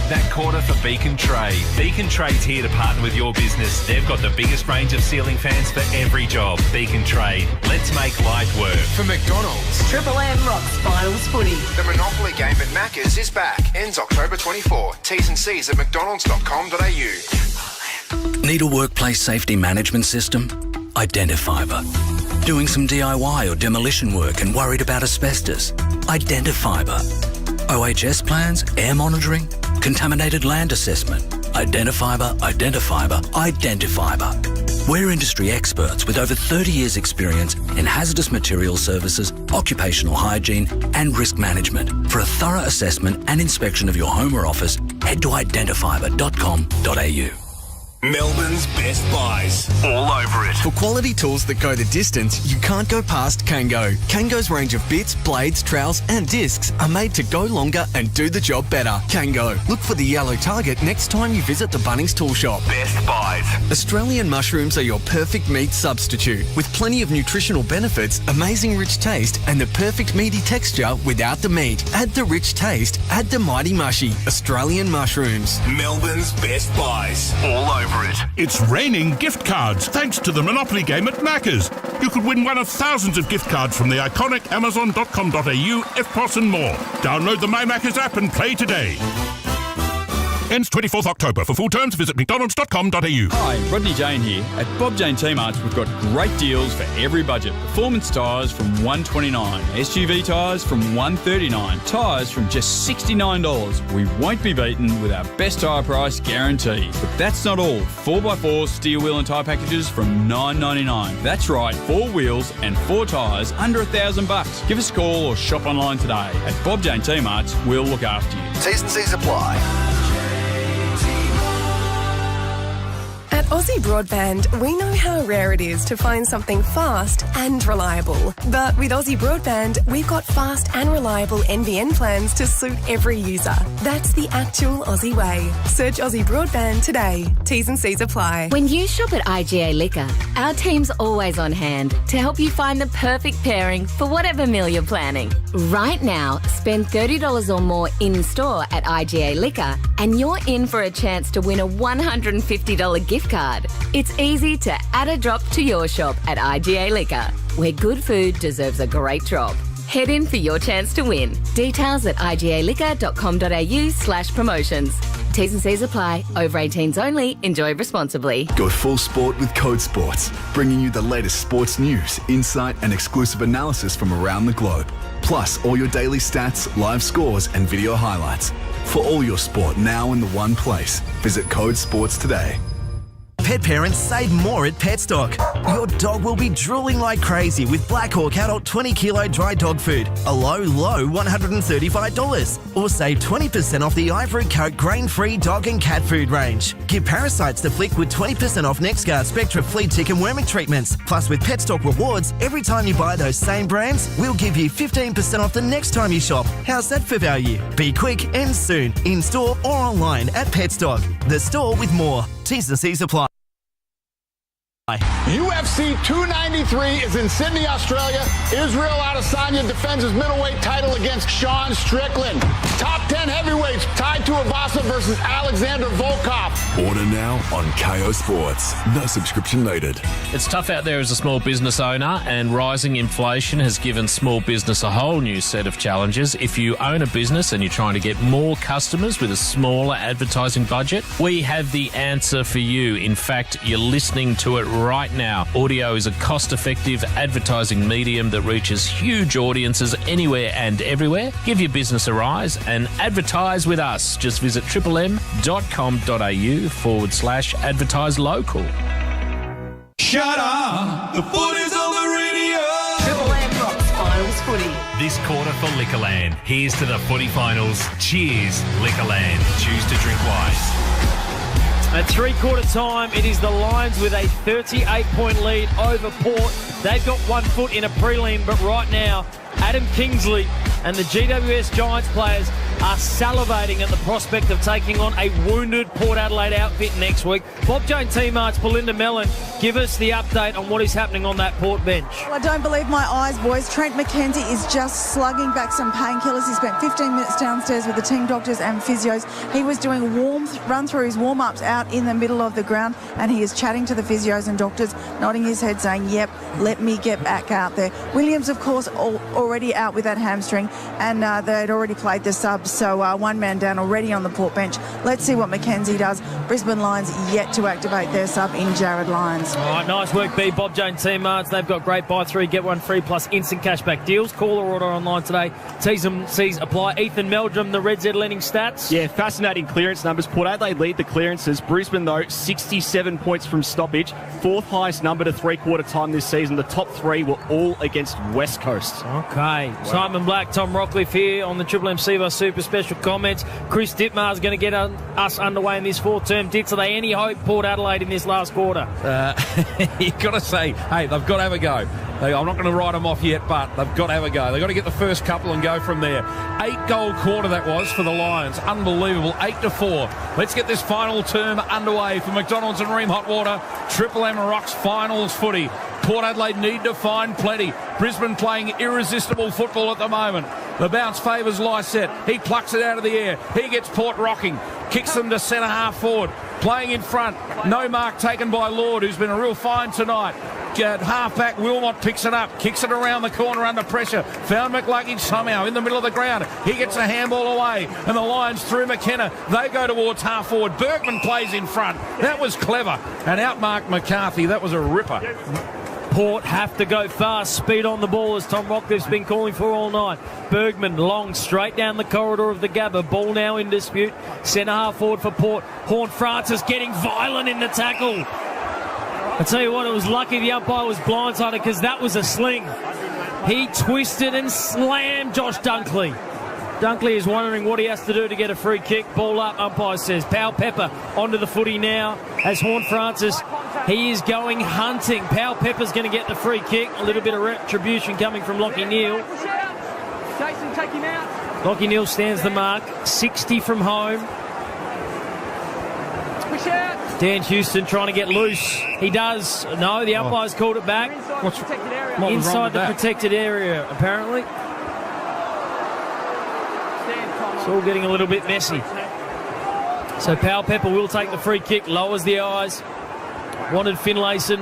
Speaker 9: That quarter for Beacon Trade. Beacon Trade's here to partner with your business. They've got the biggest range of ceiling fans for every job. Beacon Trade. Let's make life work.
Speaker 10: For McDonald's,
Speaker 14: Triple M Rocks finals footy.
Speaker 10: the Monopoly game at Macca's is back. Ends October 24. T's and C's at mcdonalds.com.au.
Speaker 7: Need a workplace safety management system? Identifiber. Doing some DIY or demolition work and worried about asbestos? Identifiber. OHS plans, air monitoring, contaminated land assessment. Identifiber, Identifiber, Identifiber. We're industry experts with over 30 years' experience in hazardous materials services, occupational hygiene and risk management. For a thorough assessment and inspection of your home or office, head to identifiber.com.au.
Speaker 4: Melbourne's best buys. All over it.
Speaker 7: For quality tools that go the distance, you can't go past Kango. Kango's range of bits, blades, trowels and discs are made to go longer and do the job better. Kango. Look for the yellow target next time you visit the Bunnings Tool Shop.
Speaker 4: Best buys.
Speaker 7: Australian mushrooms are your perfect meat substitute. With plenty of nutritional benefits, amazing rich taste and the perfect meaty texture without the meat. Add the rich taste, add the mighty mushy. Australian mushrooms.
Speaker 4: Melbourne's best buys. All over it.
Speaker 20: It's raining gift cards thanks to the Monopoly game at Macca's. You could win one of thousands of gift cards from the iconic Amazon.com.au, FPOS and more. Download the My Macca's app and play today. Ends 24th October. For full terms, visit mcdonalds.com.au.
Speaker 17: Hi, Rodney Jane here. At Bob Jane T-Marts, we've got great deals for every budget. Performance tyres from $129, SUV tyres from $139, tyres from just $69. We won't be beaten with our best tyre price guarantee. But that's not all. 4x4 steel wheel and tyre packages from $9.99. That's right, 4 wheels and 4 tyres under $1,000. Give us a call or shop online today. At Bob Jane T-Marts, we'll look after you.
Speaker 10: T's and C's apply.
Speaker 18: At Aussie Broadband, we know how rare it is to find something fast and reliable. But with Aussie Broadband, we've got fast and reliable NBN plans to suit every user. That's the actual Aussie way. Search Aussie Broadband today. T's and C's apply.
Speaker 15: When you shop at IGA Liquor, our team's always on hand to help you find the perfect pairing for whatever meal you're planning. Right now, spend $30 or more in-store at IGA Liquor and you're in for a chance to win a $150 gift card. It's easy to add a drop to your shop at IGA Liquor, where good food deserves a great drop. Head in for your chance to win. Details at igaliquor.com.au/promotions. T's and C's apply. Over 18s only. Enjoy responsibly.
Speaker 19: Go full sport with Code Sports, bringing you the latest sports news, insight and exclusive analysis from around the globe. Plus all your daily stats, live scores and video highlights. For all your sport now in the one place. Visit Code Sports today.
Speaker 6: Pet parents save more at Petstock. Your dog will be drooling like crazy with Black Hawk Adult 20 kilo dry dog food, a low $135. Or save 20% off the Ivory Coat grain-free dog and cat food range. Give parasites to flick with 20% off NexGard Spectra flea, tick and worming treatments. Plus with Petstock Rewards, every time you buy those same brands, we'll give you 15% off the next time you shop. How's that for value? Be quick and soon, in-store or online at Petstock. The store with more. T's and C's apply.
Speaker 12: UFC 293 is in Sydney, Australia. Israel Adesanya defends his middleweight title against Sean Strickland. Top 10 heavyweights tied to Avasa versus Alexander Volkov.
Speaker 19: Order now on KO Sports. No subscription needed.
Speaker 13: It's tough out there as a small business owner, and rising inflation has given small business a whole new set of challenges. If you own a business and you're trying to get more customers with a smaller advertising budget, we have the answer for you. In fact, you're listening to it right now. Audio is a cost-effective advertising medium that reaches huge audiences anywhere and everywhere. Give your business a rise and advertise with us. Just visit triplem.com.au/advertise local.
Speaker 22: Shut up! The foot is on the radio!
Speaker 14: Triple M Rocks Finals Footy.
Speaker 9: This quarter for Liquorland. Here's to the footy finals. Cheers, Liquorland. Choose to drink wise.
Speaker 1: At three-quarter time, it is the Lions with a 38-point lead over Port. They've got 1 foot in a prelim, but right now, Adam Kingsley and the GWS Giants players are salivating at the prospect of taking on a wounded Port Adelaide outfit next week. Bob Jane T-March, Belinda Mellon, give us the update on what is happening on that Port bench.
Speaker 16: Well, I don't believe my eyes, boys. Trent McKenzie is just slugging back some painkillers. He spent 15 minutes downstairs with the team doctors and physios. He was doing run-throughs, warm-ups out in the middle of the ground, and he is chatting to the physios and doctors, nodding his head saying, yep, let me get back out there. Williams, of course, already out with that hamstring, and they'd already played the subs, so one man down already on the Port bench. Let's see what McKenzie does. Brisbane Lions yet to activate their sub in Jared Lyons.
Speaker 1: All right, nice work, B. Bob Jane T-March. They've got great buy 3, get 1 free plus instant cashback deals. Call or order online today. T's and C's apply. Ethan Meldrum, the Red Z lending stats.
Speaker 8: Yeah, fascinating clearance numbers. Port Adelaide lead the clearances. Brisbane, though, 67 points from stoppage. 4th highest number to three-quarter time this season. The top 3 were all against West Coast.
Speaker 1: Okay. Wow. Simon Black, Tom Rockcliffe here on the Triple M Seaver Super Special comments. Chris Dittmar's going to get us underway in this 4th term. Ditts, are they any hope, Port Adelaide, in this last quarter?
Speaker 2: You've got to say, hey, they've got to have a go. I'm not going to write them off yet, but they've got to have a go. They've got to get the first couple and go from there. 8-goal quarter that was for the Lions. Unbelievable. 8-4. Let's get this final term underway for McDonald's and Ream Hot Water. Triple M Rocks Finals Footy. Port Adelaide need to find plenty. Brisbane playing irresistible football at the moment. The bounce favours Lysette. He plucks it out of the air. He gets Port rocking. Kicks them to centre half forward. Playing in front. No mark taken by Lord, who's been a real find tonight. Half-back Wilmot picks it up. Kicks it around the corner under pressure. Found McLuggage somehow in the middle of the ground. He gets a handball away. And the Lions through McKenna. They go towards half forward. Bergman plays in front. That was clever. And outmarked McCarthy. That was a ripper.
Speaker 1: Port have to go fast, speed on the ball, as Tom Rockcliffe's been calling for all night. Bergman long, straight down the corridor of the Gabba. Ball now in dispute. Centre half forward for Port. Horn Francis getting violent in the tackle. I tell you what, it was lucky the umpire was blindsided, because that was a sling. He twisted and slammed Josh Dunkley. Dunkley is wondering what he has to do to get a free kick. Ball up, umpire says. Powell Pepper onto the footy now as Horn Francis. He is going hunting. Powell Pepper's going to get the free kick. A little bit of retribution coming from Lockie Neal.
Speaker 22: Jason, take him out.
Speaker 1: Lockie Neal stands the mark. 60 from home.
Speaker 22: Push out.
Speaker 1: Dan Houston trying to get loose. He does. No, the umpire's called it back. Inside the protected area, apparently. It's all getting a little bit messy. So Powell Pepper will take the free kick, lowers the eyes. Wanted Finlayson.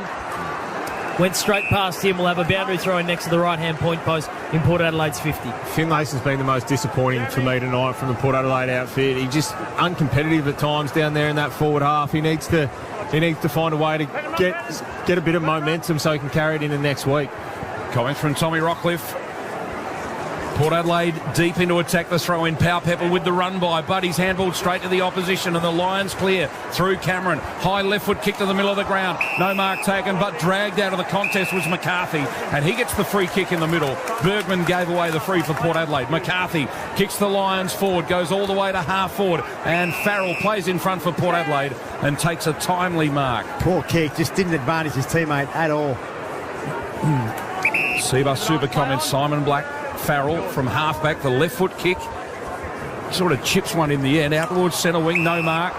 Speaker 1: Went straight past him. We'll have a boundary throw in next to the right-hand point post in Port Adelaide's 50.
Speaker 5: Finlayson's been the most disappointing for me tonight from the Port Adelaide outfit. He's just uncompetitive at times down there in that forward half. He needs to find a way to get a bit of momentum so he can carry it into next week.
Speaker 2: Comments from Tommy Rockcliffe. Port Adelaide deep into attack, the throw in. Power Pepper with the run by. Buddy's handball straight to the opposition, and the Lions clear through Cameron. High left foot kick to the middle of the ground. No mark taken, but dragged out of the contest was McCarthy, and he gets the free kick in the middle. Bergman gave away the free for Port Adelaide. McCarthy kicks the Lions forward, goes all the way to half forward, and Farrell plays in front for Port Adelaide and takes a timely mark.
Speaker 3: Poor kick, just didn't advantage his teammate at all.
Speaker 2: Seabus super comments, Simon Black. Farrell from halfback, the left foot kick sort of chips one in the end out towards centre wing, no mark,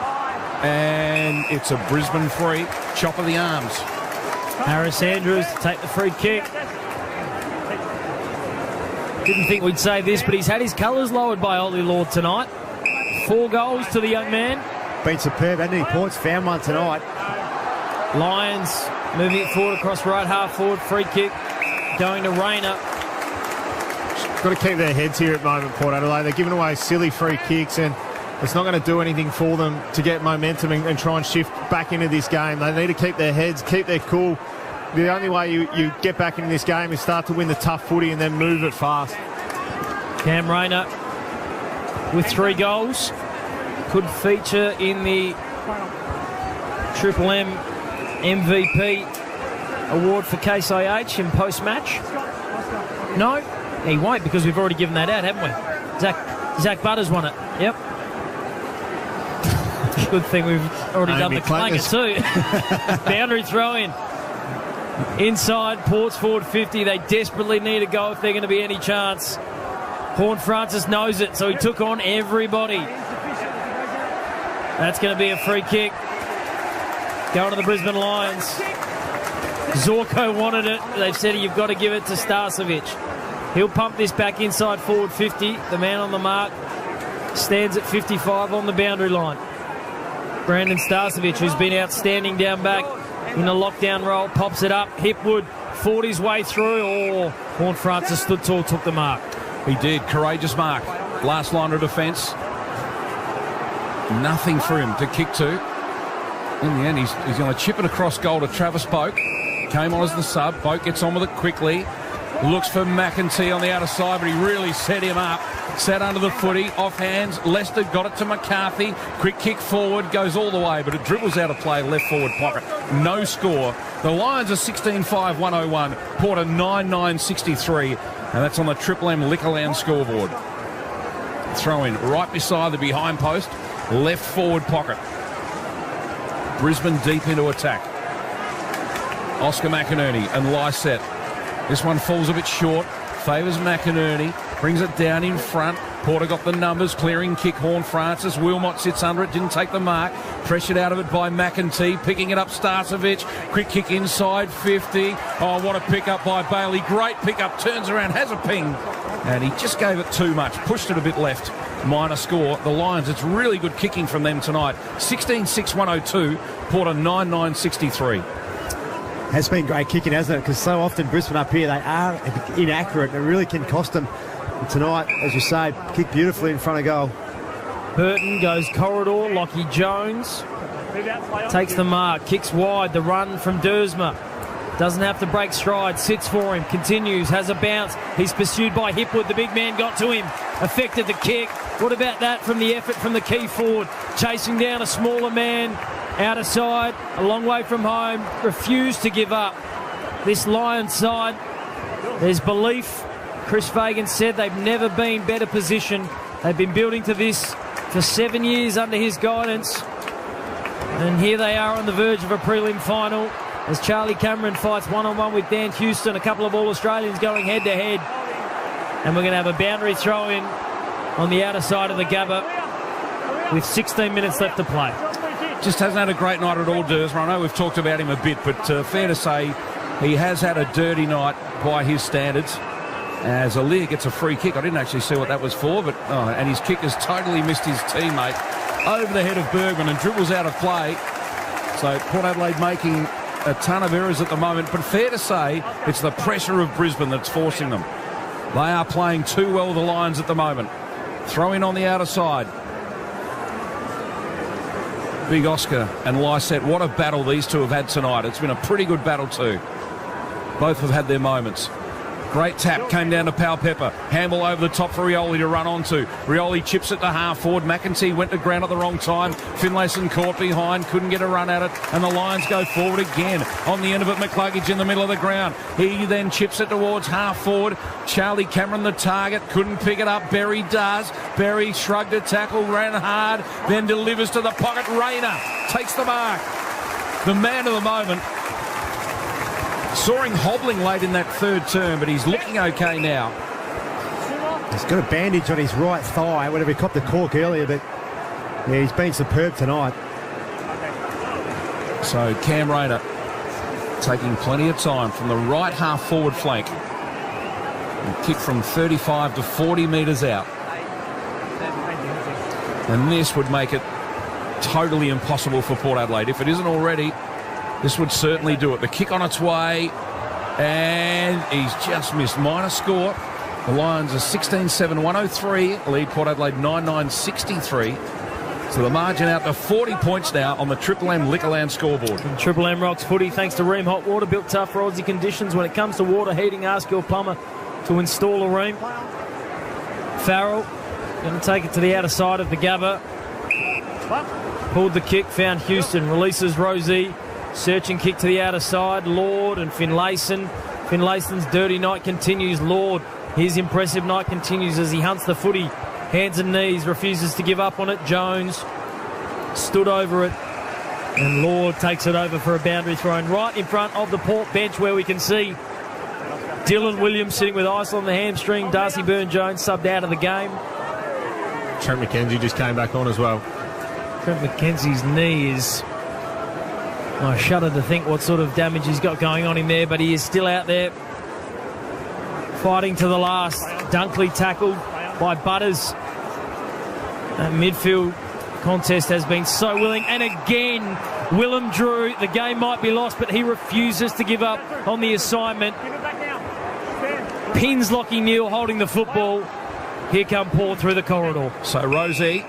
Speaker 2: and it's a Brisbane free. Chop of the arms.
Speaker 1: Harris Andrews to take the free kick. Didn't think we'd say this, but he's had his colours lowered by Ollie Lord tonight. 4 goals to the young man.
Speaker 3: Been superb, hasn't he? Port's found one tonight.
Speaker 1: Lions moving it forward across right half forward, free kick going to Rayner.
Speaker 5: Got to keep their heads here at the moment, Port Adelaide. They're giving away silly free kicks, and it's not going to do anything for them to get momentum and try and shift back into this game. They need to keep their heads, keep their cool. The only way you get back into this game is start to win the tough footy and then move it fast.
Speaker 1: Cam Rayner with 3 goals. Could feature in the Triple M MVP award for Case IH in post-match. No? He won't, because we've already given that out, haven't we? Zach Butters won it. Yep. Good thing we've already done the clanger too. Boundary throw in. Inside, Port's forward 50. They desperately need a goal if they're going to be any chance. Horn Francis knows it, so he took on everybody. That's going to be a free kick. Going to the Brisbane Lions. Zorko wanted it. They've said you've got to give it to Starcevic. He'll pump this back inside forward 50. The man on the mark stands at 55 on the boundary line. Brandon Starcevic, who's been outstanding down back in a lockdown role, pops it up. Hipwood fought his way through. Horn Francis stood tall, took the mark.
Speaker 2: He did. Courageous mark. Last line of defence. Nothing for him to kick to. In the end, he's going to chip it across goal to Travis Boak. Came on as the sub. Boak gets on with it quickly. Looks for McEntee on the outer side, but he really set him up. Sat under the footy, off hands. Lester got it to McCarthy. Quick kick forward, goes all the way, but it dribbles out of play, left forward pocket. No score. The Lions are 16-5-101. Port are 9-9-63, and that's on the Triple M Liquorland scoreboard. Throw in right beside the behind post, left forward pocket. Brisbane deep into attack. Oscar McInerney and Lysette. This one falls a bit short. Favours McInerney. Brings it down in front. Porter got the numbers. Clearing kick. Horn Francis. Wilmot sits under it. Didn't take the mark. Pressured out of it by McEntee. Picking it up Starcevic. Quick kick inside 50. Oh, what a pick up by Bailey. Great pick up. Turns around. Has a ping. And he just gave it too much. Pushed it a bit left. Minor score. The Lions, it's really good kicking from them tonight. 16-6-102. Porter 9-9-63.
Speaker 3: Has been great kicking, hasn't it? Because so often Brisbane up here, they are inaccurate. It really can cost them. And tonight, as you say, kicked beautifully in front of goal.
Speaker 1: Burton goes corridor. Lockie Jones takes the mark. Kicks wide. The run from Dersma. Doesn't have to break stride. Sits for him. Continues. Has a bounce. He's pursued by Hipwood. The big man got to him. Affected the kick. What about that from the effort from the key forward? Chasing down a smaller man. Outer side, a long way from home, refused to give up. This Lions side, there's belief. Chris Fagan said they've never been better positioned. They've been building to this for 7 years under his guidance. And here they are on the verge of a prelim final as Charlie Cameron fights one-on-one with Dan Houston, a couple of All-Australians going head-to-head. And we're going to have a boundary throw-in on the outer side of the Gabba with 16 minutes left to play.
Speaker 2: Just hasn't had a great night at all, Dersma. I know we've talked about him a bit, but fair to say he has had a dirty night by his standards. As Alir gets a free kick. I didn't actually see what that was for, but and his kick has totally missed his teammate over the head of Bergman and dribbles out of play. So Port Adelaide making a ton of errors at the moment, but fair to say it's the pressure of Brisbane that's forcing them. They are playing too well, the Lions, at the moment. Throw in on the outer side. Big Oscar and Lysette. What a battle these two have had tonight. It's been a pretty good battle too. Both have had their moments. Great tap came down to Powell-Pepper. Handball over the top for Rioli to run onto. Rioli chips it to half forward. McEntee went to ground at the wrong time. Finlayson caught behind, couldn't get a run at it, and the Lions go forward again. On the end of it, McCluggage in the middle of the ground. He then chips it towards half forward. Charlie Cameron the target, couldn't pick it up. Berry does. Berry shrugged a tackle, ran hard, then delivers to the pocket. Rayner takes the mark. The man of the moment. Saw him hobbling late in that third term, but he's looking okay now.
Speaker 3: He's got a bandage on his right thigh, whenever he copped the cork earlier, but yeah, he's been superb tonight.
Speaker 2: So Cam Rayner taking plenty of time from the right half forward flank. And kick from 35 to 40 metres out. And this would make it totally impossible for Port Adelaide. If it isn't already, this would certainly do it. The kick on its way, and he's just missed. Minor score. The Lions are 16-7, 103. Lead Port Adelaide 9-9, 63. So the margin out to 40 points now on the Triple M Liquorland scoreboard.
Speaker 1: And Triple M Rocks footy, thanks to Ream Hot Water, built tough for Aussie conditions. When it comes to water heating, ask your plumber to install a Ream. Farrell going to take it to the outer side of the Gabba. Pulled the kick, found Houston, releases Rosie. Searching kick to the outer side. Lord and Finlayson. Finlayson's dirty night continues. Lord, his impressive night continues as he hunts the footy. Hands and knees, refuses to give up on it. Jones stood over it. And Lord takes it over for a boundary thrown right in front of the Port bench, where we can see Dylan Williams sitting with ice on the hamstring. Darcy Byrne-Jones subbed out of the game.
Speaker 5: Trent McKenzie just came back on as well.
Speaker 1: Trent McKenzie's knee is... I shudder to think what sort of damage he's got going on in there, but he is still out there fighting to the last. Dunkley tackled by Butters. That midfield contest has been so willing, and again Willem Drew, the game might be lost, but he refuses to give up on the assignment. Pins Lockie Neal holding the football. Here come Port through the corridor.
Speaker 2: So Rosie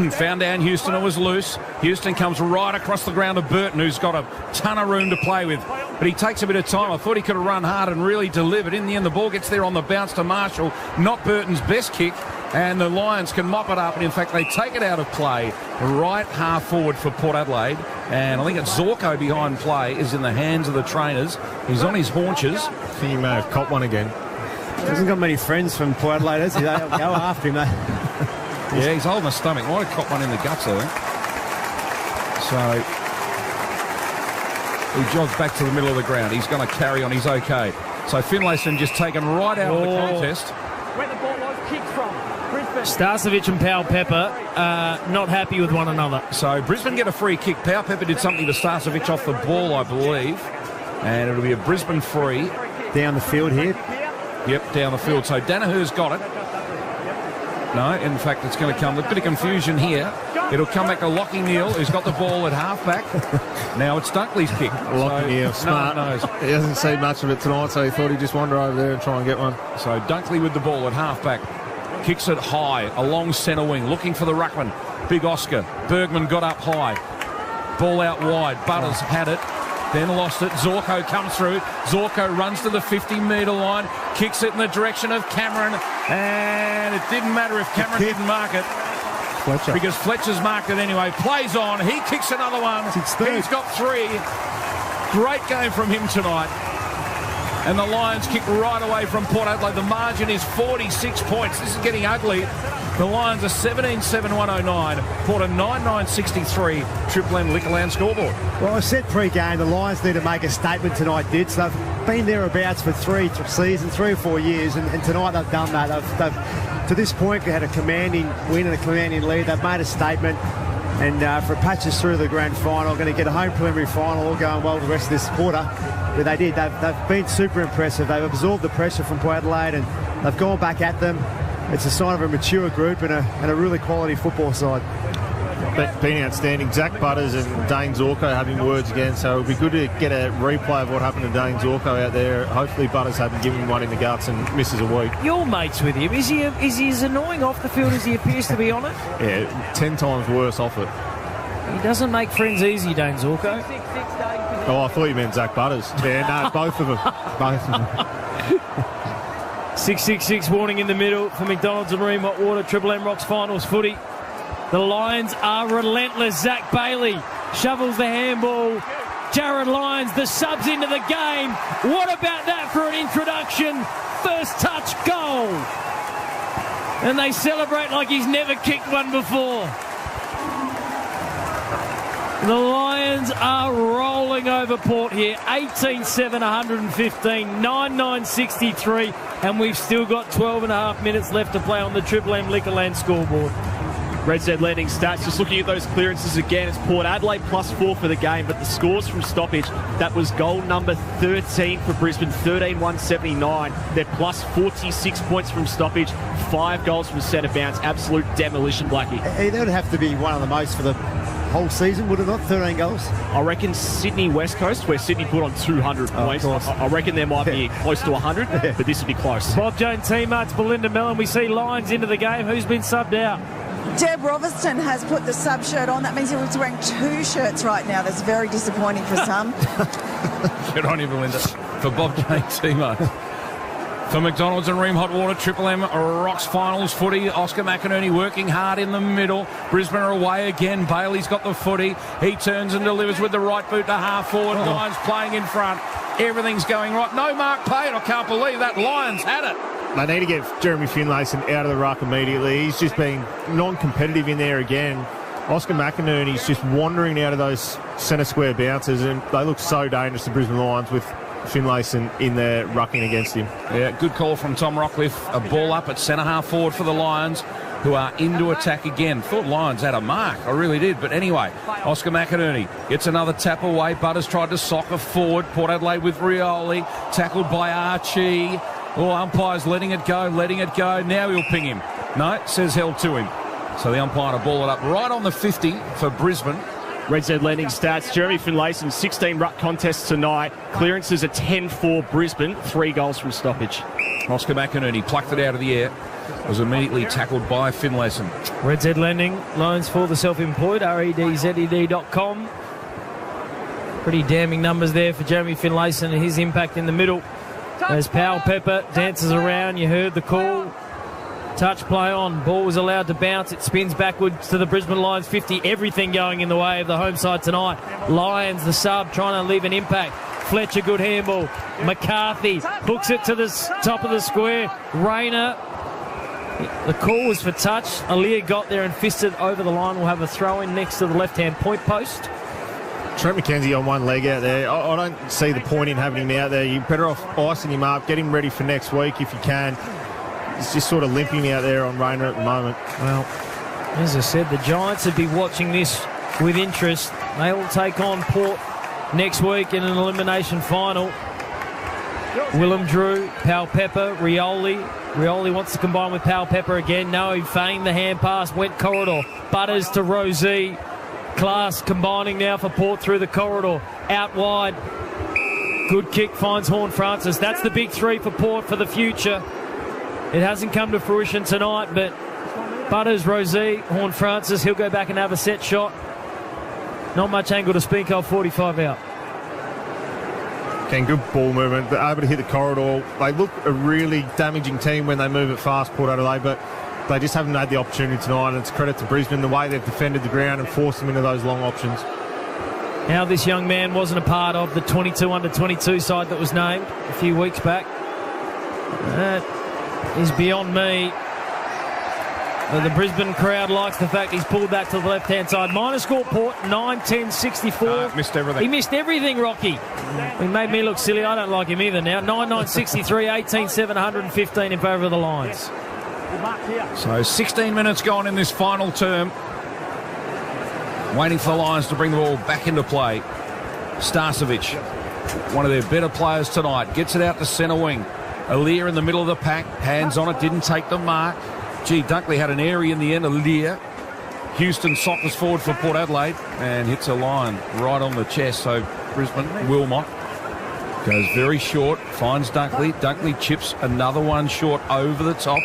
Speaker 2: found down Houston and was loose. Houston comes right across the ground to Burton, who's got a ton of room to play with. But he takes a bit of time. I thought he could have run hard and really delivered. In the end, the ball gets there on the bounce to Marshall. Not Burton's best kick. And the Lions can mop it up. And in fact, they take it out of play. Right half forward for Port Adelaide. And I think it's Zorko behind play is in the hands of the trainers. He's on his haunches.
Speaker 5: I think he may have caught one again.
Speaker 3: He hasn't got many friends from Port Adelaide, has he? They'll go after him, though.
Speaker 2: Yeah, he's holding the stomach. Might have caught one in the guts, I think. So he jogs back to the middle of the ground. He's going to carry on. He's okay. So Finlayson just taken right out of the contest.
Speaker 1: Where the ball was kicked from. Starcevic and Powell-Pepper not happy with one another.
Speaker 2: So Brisbane get a free kick. Powell-Pepper did something to Starcevic off the ball, I believe. And it'll be a Brisbane free.
Speaker 3: Down the field here.
Speaker 2: Yep, down the field. So Danaher's got it. No, in fact, it's going to come. A bit of confusion here. It'll come back to Lockie Neal, who's got the ball at halfback. Now it's Dunkley's kick.
Speaker 5: Lockie Neal, smart.
Speaker 2: No
Speaker 5: he hasn't seen much of it tonight, so he thought he'd just wander over there and try and get one.
Speaker 2: So Dunkley with the ball at halfback. Kicks it high, along centre wing, looking for the ruckman. Big Oscar. Bergman got up high. Ball out wide. Butters had it. Then lost it. Zorko comes through. Zorko runs to the 50-metre line. Kicks it in the direction of Cameron. And it didn't matter if Cameron didn't mark it.
Speaker 3: Fletcher.
Speaker 2: Because Fletcher's marked it anyway. Plays on. He kicks another one. He's got 3. Great game from him tonight. And the Lions kick right away from Port Adelaide. The margin is 46 points. This is getting ugly. The Lions are 17-7, 109. Port are 9-9, 63. Triple M Liquorland scoreboard.
Speaker 3: Well, I said pre-game the Lions need to make a statement tonight, Dits. They've been thereabouts for 3 seasons, 3 or 4 years, and tonight they've done that. They've to this point, had a commanding win and a commanding lead. They've made a statement. And for patches through the grand final, going to get a home preliminary final, all going well the rest of this quarter. But they did. They've been super impressive. They've absorbed the pressure from Port Adelaide and they've gone back at them. It's a sign of a mature group and a really quality football side.
Speaker 5: Been outstanding. Zach Butters and Dane Zorko having words again, so it'll be good to get a replay of what happened to Dane Zorko out there. Hopefully Butters hasn't given him one in the guts and misses a week.
Speaker 1: You're mates with him. Is he as annoying off the field as he appears to be on it?
Speaker 5: Yeah, 10 times worse off it.
Speaker 1: He doesn't make friends easy, Dane Zorko.
Speaker 5: Oh, I thought you meant Zach Butters. Yeah, no, both of them. Both of them.
Speaker 1: 666 warning in the middle for McDonald's and Ream Hot Water. Triple M Rocks finals footy. The Lions are relentless. Zach Bailey shovels the handball. Jared Lyons, the subs into the game. What about that for an introduction? First touch goal. And they celebrate like he's never kicked one before. The Lions are rolling over Port here. 18-7, 115, 9-9, 63. And we've still got 12 and a half minutes left to play on the Triple M Liquorland scoreboard.
Speaker 8: Red Z Landing stats, just looking at those clearances again, it's Port Adelaide +4 for the game, but the scores from stoppage, that was goal number 13 for Brisbane, 13-179. They're plus 46 points from stoppage, 5 goals from centre bounce, absolute demolition, Blackie.
Speaker 3: That would have to be one of the most for the whole season, would it not? 13 goals?
Speaker 8: I reckon Sydney West Coast, where Sydney put on 200 points, I reckon there might be close to 100, but this would be close.
Speaker 1: Bob Jones teammates, Belinda Mellon, we see Lions into the game. Who's been subbed out?
Speaker 16: Deb Roverston has put the sub shirt on. That means he was wearing 2 shirts right now. That's very disappointing for some.
Speaker 2: Good on you, Belinda. For Bob James teammates. For McDonald's and Ream Hot Water, Triple M Rocks finals footy. Oscar McInerney working hard in the middle. Brisbane are away again. Bailey's got the footy. He turns and delivers with the right boot to half forward. Lions playing in front. Everything's going right. No mark paid. I can't believe that. Lions had it.
Speaker 5: They need to get Jeremy Finlayson out of the ruck immediately. He's just been non-competitive in there again. Oscar McInerney's just wandering out of those centre square bounces, and they look so dangerous, the Brisbane Lions, with Finlayson in there rucking against him.
Speaker 2: Yeah, good call from Tom Rockcliffe. A ball up at centre half forward for the Lions, who are into attack again. Thought Lions had a mark, I really did. But anyway, Oscar McInerney gets another tap away. Butters tried to sock a forward. Port Adelaide with Rioli, tackled by Archie. Oh, umpire's letting it go. Now he'll ping him. No, says held to him. So the umpire to ball it up right on the 50 for Brisbane.
Speaker 8: Red Z Landing stats, Jeremy Finlayson, 16 ruck contests tonight. Clearances are 10-4 Brisbane, 3 goals from stoppage.
Speaker 2: Oscar McInerney plucked it out of the air. Was immediately tackled by Finlayson.
Speaker 1: Red Z Lending, loans for the self-employed, REDZED.com. Pretty damning numbers there for Jeremy Finlayson and his impact in the middle. As Powell Pepper dances around, you heard the call. Touch play on. Ball was allowed to bounce. It spins backwards to the Brisbane Lions 50. Everything going in the way of the home side tonight. Lions, the sub, trying to leave an impact. Fletcher, good handball. McCarthy hooks it to the top of the square. Rayner. The call was for touch. Aaliyah got there and fisted over the line. We'll have a throw in next to the left-hand point post.
Speaker 5: Trent McKenzie on one leg out there. I don't see the point in having him out there. You're better off icing him up, get him ready for next week if you can. He's just sort of limping out there on Rayner at the moment.
Speaker 1: Well, as I said, the Giants would be watching this with interest. They will take on Port next week in an elimination final. Willem Drew, Powell Pepper, Rioli. Rioli wants to combine with Powell Pepper again. No, he feigned the hand pass, went corridor. Butters to Rosie. Class combining now for Port through the corridor. Out wide. Good kick finds Horn Francis. That's the big 3 for Port for the future. It hasn't come to fruition tonight, but Butters, Rosie, Horn Francis, he'll go back and have a set shot. Not much angle to speak of, 45 out.
Speaker 5: Good ball movement. They're able to hit the corridor. They look a really damaging team when they move it fast, Port Adelaide, but they just haven't had the opportunity tonight, and it's credit to Brisbane, the way they've defended the ground and forced them into those long options.
Speaker 1: Now this young man wasn't a part of the 22 under 22 side that was named a few weeks back. That is beyond me. But the Brisbane crowd likes the fact he's pulled that to the left-hand side. Minor score Port, 9-10-64.
Speaker 2: Missed everything.
Speaker 1: He missed everything, Rocky. He made me look silly. I don't like him either now. 9-9-63, 18-7, 115 in favour of the Lions.
Speaker 2: So 16 minutes gone in this final term. Waiting for the Lions to bring the ball back into play. Starcevic, one of their better players tonight, gets it out to centre wing. Aaliyah in the middle of the pack, hands on it, didn't take the mark. Gee, Dunkley had an airy in the end. Aaliyah. Houston sockers forward for Port Adelaide and hits a line right on the chest. So Brisbane, Wilmot goes very short, finds Dunkley. Dunkley chips another one short over the top.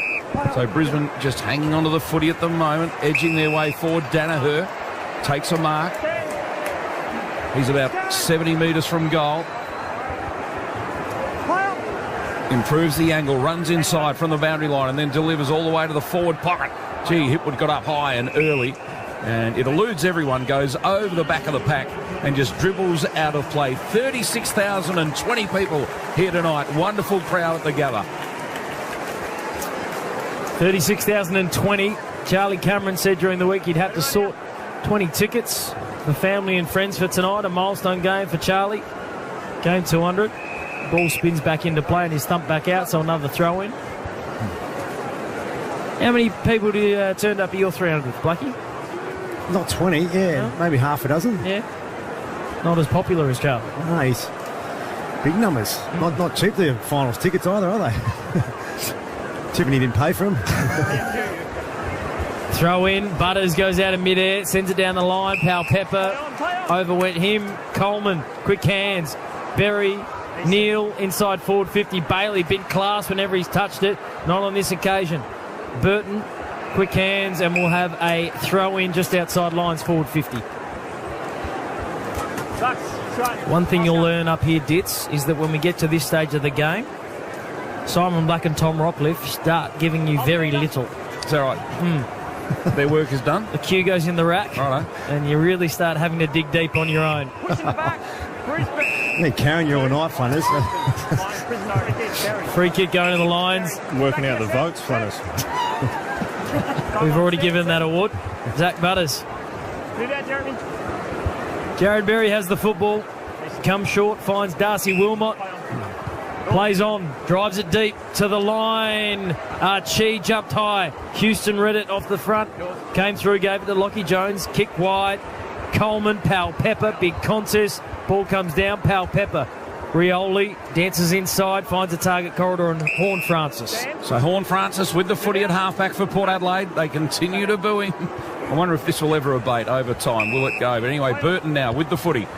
Speaker 2: So Brisbane just hanging onto the footy at the moment, edging their way forward. Danaher takes a mark. He's about 70 metres from goal. Improves the angle, runs inside from the boundary line and then delivers all the way to the forward pocket. Gee, Hipwood got up high and early and it eludes everyone, goes over the back of the pack and just dribbles out of play. 36,020 people here tonight. Wonderful crowd at the Gabba.
Speaker 1: 36,020. Charlie Cameron said during the week he'd have to sort 20 tickets for family and friends for tonight. A milestone game for Charlie. Game 200. Ball spins back into play and he's thumped back out, so another throw in. How many people turned up at your 300th, Blackie?
Speaker 3: Not 20, yeah, no? Maybe half a dozen.
Speaker 1: Yeah. Not as popular as Charlie.
Speaker 3: No, he's big numbers. Not cheap, the finals tickets either, are they? Tiffany didn't pay for them.
Speaker 1: Throw in. Butters goes out of midair, sends it down the line. Powell Pepper overwent him. Coleman, quick hands. Berry, Neal inside forward 50. Bailey, big class whenever he's touched it. Not on this occasion. Burton, quick hands, and we'll have a throw in just outside lines forward 50. One thing you'll learn up here, Ditz, is that when we get to this stage of the game, Simon Black and Tom Rockcliffe start giving you very little.
Speaker 2: Is that right? Their work is done.
Speaker 1: The cue goes in the rack,
Speaker 2: righto,
Speaker 1: and you really start having to dig deep on your own.
Speaker 3: Yeah, carrying you all night, Flanners.
Speaker 1: Free kick going to the lines.
Speaker 5: Working out the votes, Flanners.
Speaker 1: We've already given that award. Zach Butters. Jared Berry has the football. Comes short, finds Darcy Wilmot. Plays on, drives it deep to the line. Chi jumped high. Houston read it off the front. Came through, gave it to Lockie Jones. Kick wide. Coleman, Powell Pepper, big contest. Ball comes down, Powell Pepper. Rioli dances inside, finds a target corridor, and Horn Francis.
Speaker 2: So Horn Francis with the footy at halfback for Port Adelaide. They continue to boo him. I wonder if this will ever abate over time. Will it go? But anyway, Burton now with the footy.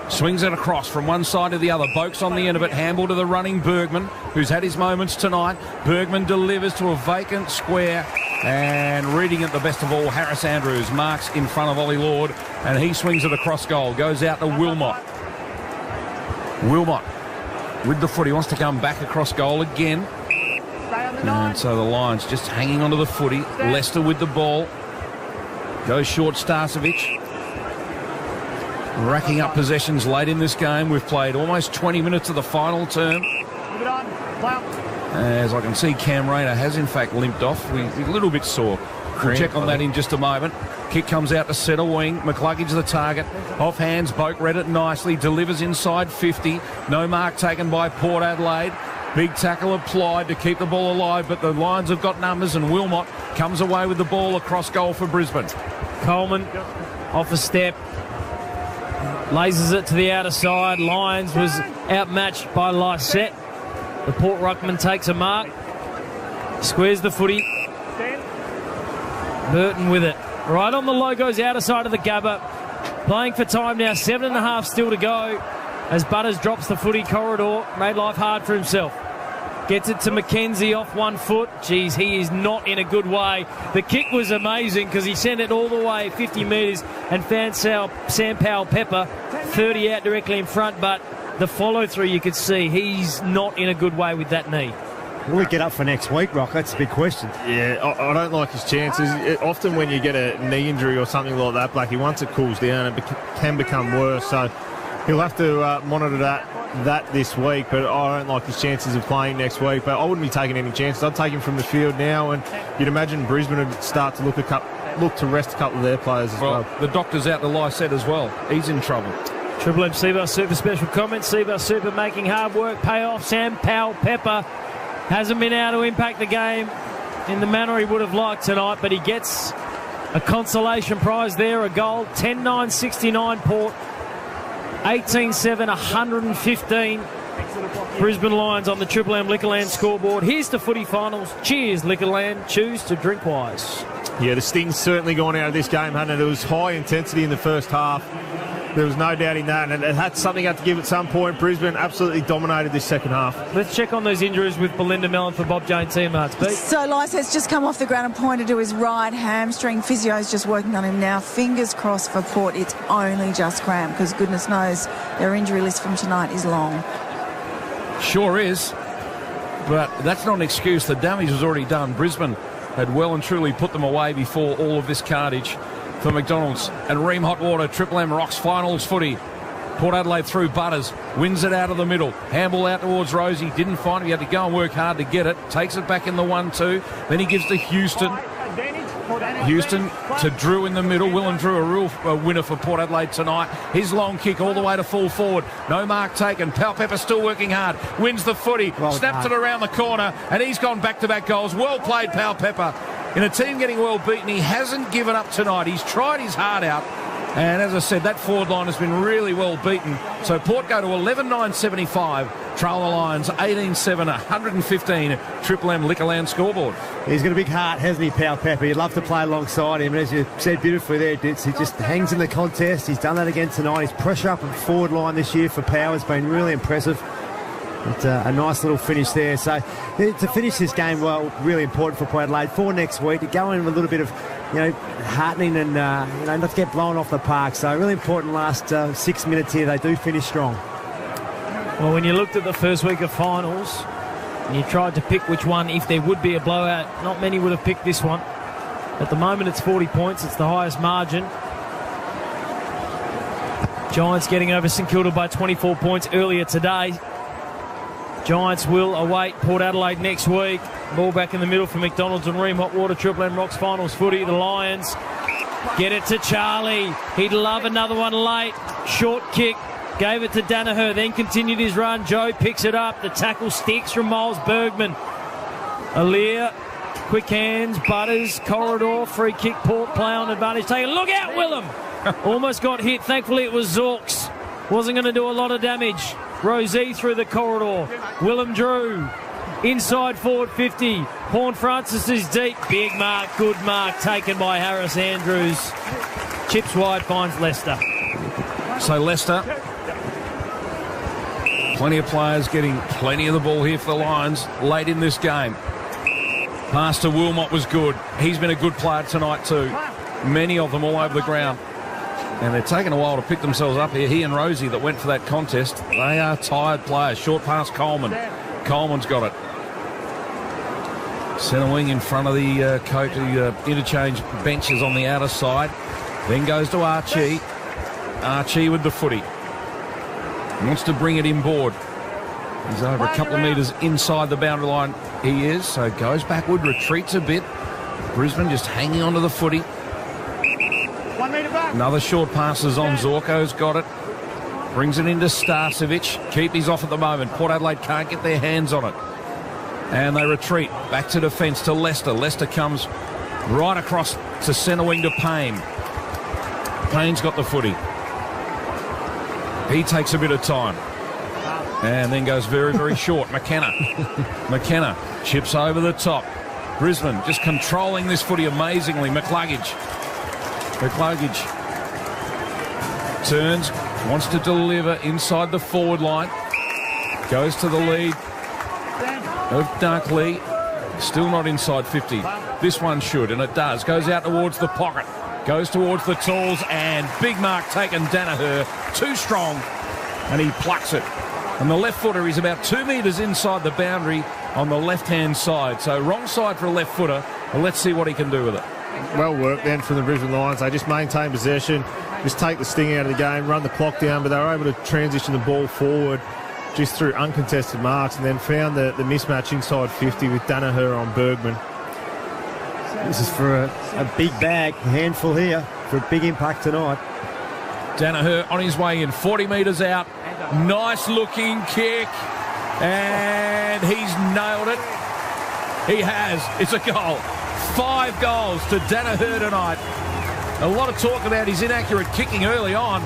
Speaker 2: Swings it across from one side to the other. Boak's on the end of it. Handball to the running Bergman, who's had his moments tonight. Bergman delivers to a vacant square. And reading it the best of all, Harris Andrews marks in front of Ollie Lord. And he swings it across goal. Goes out to Wilmot. Wilmot with the footy. Wants to come back across goal again. And so the Lions just hanging onto the footy. Leicester with the ball. Goes short, Starcevic. Racking up possessions late in this game. We've played almost 20 minutes of the final term. As I can see, Cam Rayner has in fact limped off. He's a little bit sore. We'll check on that in just a moment. Kick comes out to centre wing. McCluggage the target. Off hands. Boak read it nicely. Delivers inside 50. No mark taken by Port Adelaide. Big tackle applied to keep the ball alive, but the Lions have got numbers, and Wilmot comes away with the ball across goal for Brisbane.
Speaker 1: Coleman off a step. Lasers it to the outer side. Lions was outmatched by Lysette. The Port Ruckman takes a mark. Squares the footy. Burton with it. Right on the logos outer side of the Gabba. Playing for time now. 7.5 still to go. As Butters drops the footy corridor. Made life hard for himself. Gets it to McKenzie off 1 foot. Geez, he is not in a good way. The kick was amazing because he sent it all the way 50 metres and found Sam Powell Pepper 30 out directly in front, but the follow-through you could see, he's not in a good way with that knee.
Speaker 3: Will he get up for next week, Rock? That's a big question.
Speaker 5: Yeah, I don't like his chances. Often when you get a knee injury or something like that, Blackie, once it cools down, it can become worse. So he'll have to monitor that this week, but I don't like his chances of playing next week. But I wouldn't be taking any chances. I'd take him from the field now, and you'd imagine Brisbane would start to look to rest a couple of their players as well.
Speaker 2: The doctor's out to Lysette as well. He's in trouble.
Speaker 1: Triple M Seabus Super special comments. Seabus Super making hard work pay off. Sam Powell Pepper hasn't been able to impact the game in the manner he would have liked tonight, but he gets a consolation prize there, a goal. 10-9-69 Port. 18-7, 115. Brisbane Lions on the Triple M Liquorland scoreboard. Here's the footy finals. Cheers, Liquorland. Choose to drink wise.
Speaker 5: Yeah, the sting's certainly gone out of this game, hasn't it? It was high intensity in the first half. There was no doubting that, and it had something had to give at some point. Brisbane absolutely dominated this second half.
Speaker 1: Let's check on those injuries with Belinda Mellon for Bob Jane Team Arts.
Speaker 16: So Lysette's just come off the ground and pointed to his right hamstring. Physio's just working on him now. Fingers crossed for Port. It's only just cramp, because goodness knows their injury list from tonight is long.
Speaker 2: Sure is. But that's not an excuse. The damage was already done. Brisbane had well and truly put them away before all of this carnage for McDonald's. And Ream Hotwater, Triple M Rocks finals footy. Port Adelaide through Butters, wins it out of the middle. Handball out towards Rosie, didn't find it. He had to go and work hard to get it. Takes it back in the 1-2. Then he gives to Houston. Houston to Drew in the middle. Willem Drew, a real winner for Port Adelaide tonight. His long kick all the way to full forward. No mark taken. Pal Pepper still working hard. Wins the footy. Snaps it around the corner. And he's gone back-to-back goals. Well played, Pal Pepper. In a team getting well beaten, he hasn't given up tonight. He's tried his heart out. And as I said, that forward line has been really well beaten. So Port go to 11-9-75. Trail the Lions 18-7, 115. Triple M Liquorland scoreboard.
Speaker 3: He's got a big heart, hasn't he, Pal Pepper? You'd love to play alongside him. And as you said beautifully there, Ditz, he just hangs in the contest. He's done that again tonight. His pressure up at forward line this year for Power has been really impressive. It's a nice little finish there. So to finish this game, well, really important for Port Adelaide for next week to go in with a little bit of, heartening and not to get blown off the park. So really important last 6 minutes here. They do finish strong.
Speaker 1: Well, when you looked at the first week of finals and you tried to pick which one, if there would be a blowout, not many would have picked this one. At the moment, it's 40 points. It's the highest margin. Giants getting over St Kilda by 24 points earlier today. Giants will await Port Adelaide next week. Ball back in the middle for McDonald's and Ream Hotwater. Triple M Rocks finals footy. The Lions get it to Charlie. He'd love another one late. Short kick. Gave it to Danaher. Then continued his run. Joe picks it up. The tackle sticks from Miles Bergman. Alir. Quick hands. Butters. Corridor. Free kick. Port play on advantage. Take a look out, Willem. Almost got hit. Thankfully it was Zorks. Wasn't going to do a lot of damage. Rosie through the corridor. Willem Drew. Inside forward 50. Horn Francis is deep. Big mark. Good mark. Taken by Harris Andrews. Chips wide. Finds Leicester.
Speaker 2: So Leicester. Plenty of players getting plenty of the ball here for the Lions late in this game. Pass to Wilmot was good. He's been a good player tonight too. Many of them all over the ground. And they're taking a while to pick themselves up here. He and Rosie that went for that contest. They are tired players. Short pass Coleman. Coleman's got it. Centre wing in front of the coach. The interchange benches on the outer side. Then goes to Archie. Archie with the footy. Wants to bring it inboard. He's over a couple of metres inside the boundary line. He is. So goes backward, retreats a bit. Brisbane just hanging onto the footy.
Speaker 22: 1 metre back.
Speaker 2: Another short pass is on. Zorko's got it. Brings it into Starcevic. Keepy's off at the moment. Port Adelaide can't get their hands on it. And they retreat. Back to defence to Leicester. Leicester comes right across to centre wing to Payne. Payne's got the footy. He takes a bit of time. And then goes very, very short. McKenna. McKenna chips over the top. Brisbane just controlling this footy amazingly. McCluggage turns, wants to deliver inside the forward line. Goes to the lead of Dunkley. Still not inside 50. This one should, and it does. Goes out towards the pocket. Goes towards the tools, and big mark taken. Danaher, too strong, and he plucks it. And the left footer is about 2 metres inside the boundary on the left-hand side. So wrong side for a left footer. Well, let's see what he can do with it.
Speaker 5: Well worked then from the Brisbane Lions. They just maintain possession, just take the sting out of the game, run the clock down, but they were able to transition the ball forward just through uncontested marks and then found the mismatch inside 50 with Danaher on Bergman.
Speaker 3: This is for a big bag, a handful here for a big impact tonight.
Speaker 2: Danaher on his way in, 40 metres out. Nice looking kick. And he's nailed it. He has. It's a goal. 5 goals to Danaher tonight. A lot of talk about his inaccurate kicking early on,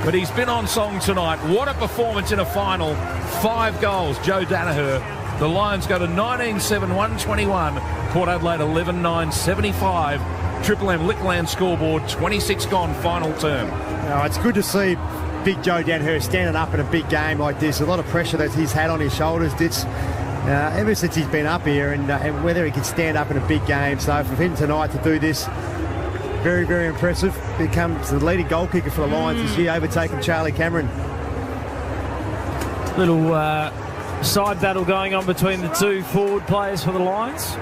Speaker 2: but he's been on song tonight. What a performance in a final. 5 goals, Joe Danaher. The Lions go to 19-7, 121. Port Adelaide 11-9, 75. Triple M Liquorland scoreboard, 26 gone, final term.
Speaker 3: It's good to see big Joe Danaher standing up in a big game like this. A lot of pressure that he's had on his shoulders, Ditz, ever since he's been up here, and whether he can stand up in a big game. So for him tonight to do this, very, very impressive. Becomes the leading goal kicker for the Lions this year, overtaking Charlie Cameron.
Speaker 1: Little Side battle going on between the two forward players for the Lions.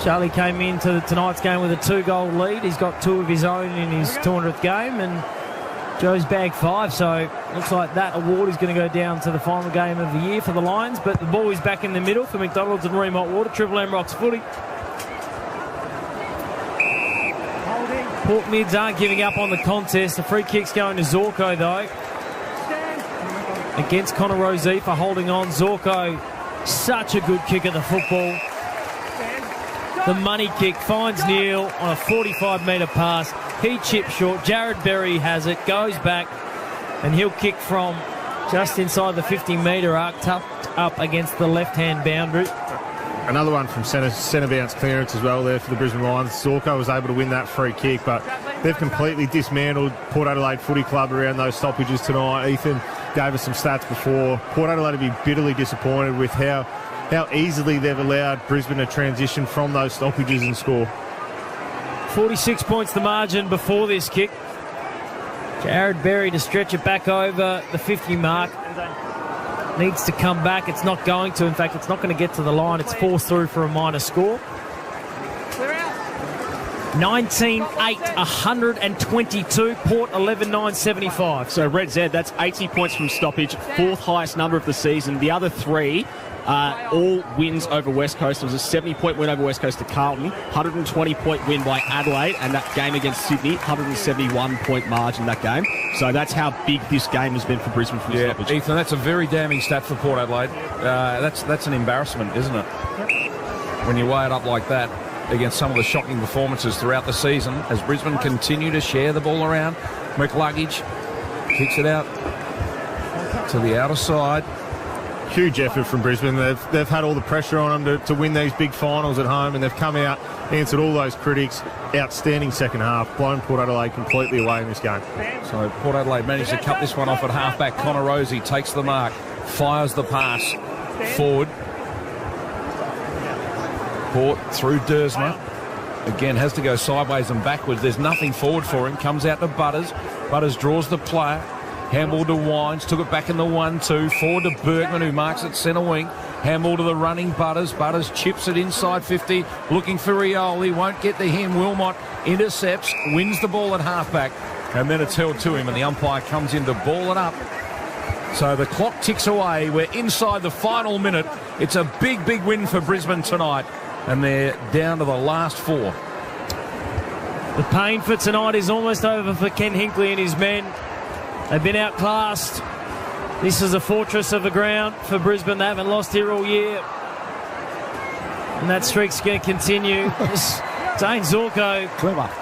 Speaker 1: Charlie came into tonight's game with a 2-goal lead. He's got 2 of his own in his 200th game, and Joe's bagged 5. So looks like that award is going to go down to the final game of the year for the Lions. But the ball is back in the middle for McDonald's and Remont Water. Triple M Rocks footy. Port Mids aren't giving up on the contest. The free kick's going to Zorko, though. Against Connor Rosey for holding on. Zorko, such a good kick of the football. The money kick finds Neil on a 45-metre pass. He chips short. Jared Berry has it, goes back, and he'll kick from just inside the 50-metre arc, tucked up against the left-hand boundary.
Speaker 5: Another one from centre bounce clearance as well there for the Brisbane Lions. Zorko was able to win that free kick, but they've completely dismantled Port Adelaide Footy Club around those stoppages tonight. Ethan gave us some stats before. Port Adelaide will be bitterly disappointed with how easily they've allowed Brisbane to transition from those stoppages and score.
Speaker 1: 46 points the margin before this kick. Jared Berry to stretch it back over the 50 mark. Needs to come back. It's not going to. In fact, it's not going to get to the line. It's forced through for a minor score. 19-8, 122. Port 11-9, 75.
Speaker 8: So Red Z, that's 80 points from stoppage, 4th highest number of the season. The other 3 all wins over West Coast. It was a 70-point win over West Coast to Carlton, 120-point win by Adelaide, and that game against Sydney, 171-point margin that game. So that's how big this game has been for Brisbane from stoppage.
Speaker 2: Ethan, that's a very damning stat for Port Adelaide. That's an embarrassment, isn't it? When you weigh it up like that against some of the shocking performances throughout the season, as Brisbane continue to share the ball around. McLuggage kicks it out to the outer side.
Speaker 5: Huge effort from Brisbane. They've had all the pressure on them to win these big finals at home, and they've come out, answered all those critics. Outstanding second half, blown Port Adelaide completely away in this game.
Speaker 2: So Port Adelaide managed to cut this one off at halfback. Connor Rosey takes the mark, fires the pass forward. Port through Dersma. Again, has to go sideways and backwards. There's nothing forward for him. Comes out to Butters. Butters draws the player. Handball to Wines. Took it back in the 1-2. Forward to Bergman, who marks it centre wing. Handball to the running Butters. Butters chips it inside 50. Looking for Rioli. Won't get to him. Wilmot intercepts. Wins the ball at halfback. And then it's held to him, and the umpire comes in to ball it up. So the clock ticks away. We're inside the final minute. It's a big, big win for Brisbane tonight. And they're down to the last 4.
Speaker 1: The pain for tonight is almost over for Ken Hinkley and his men. They've been outclassed. This is a fortress of a ground for Brisbane. They haven't lost here all year. And that streak's going to continue. Dane Zorko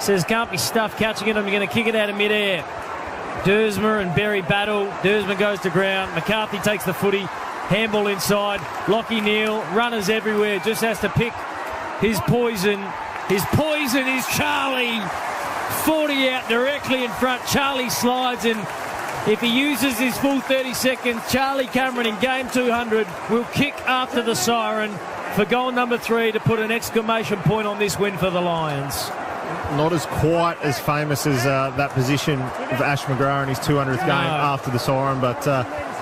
Speaker 1: says can't be stuffed catching it. I'm going to kick it out of midair. Dersma and Berry battle. Dersma goes to ground. McCarthy takes the footy. Handball inside. Lockie Neal. Runners everywhere. Just has to pick his poison. His poison is Charlie. 40 out directly in front. Charlie slides, and if he uses his full 30 seconds, Charlie Cameron in game 200 will kick after the siren for goal number 3 to put an exclamation point on this win for the Lions.
Speaker 5: Not as quite as famous as that position of Ash McGrath in his 200th game after the siren, but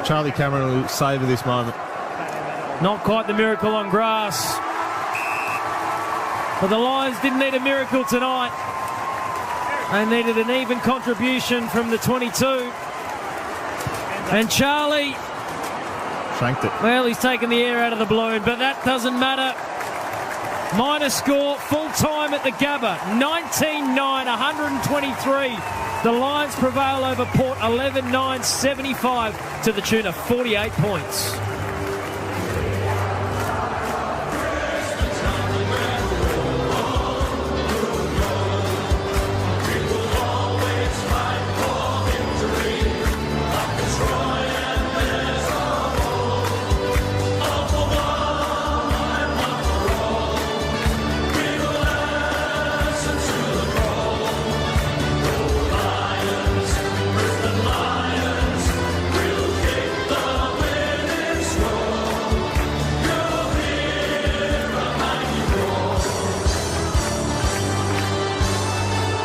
Speaker 5: Charlie Cameron will savour this moment.
Speaker 1: Not quite the miracle on grass. But the Lions didn't need a miracle tonight. They needed an even contribution from the 22. And Charlie...
Speaker 5: shanked it.
Speaker 1: Well, he's taken the air out of the balloon, but that doesn't matter. Minor score, full time at the Gabba. 19-9, 123. The Lions prevail over Port 11-9, 75 to the tune of 48 points.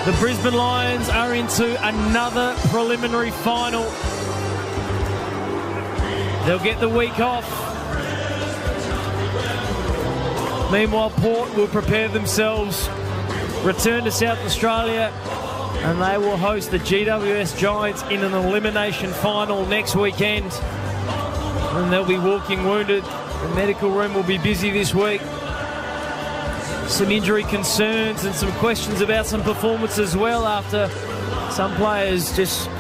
Speaker 1: The Brisbane Lions are into another preliminary final. They'll get the week off. Meanwhile, Port will prepare themselves, return to South Australia, and they will host the GWS Giants in an elimination final next weekend. And they'll be walking wounded. The medical room will be busy this week. Some injury concerns and some questions about some performance as well, after some players just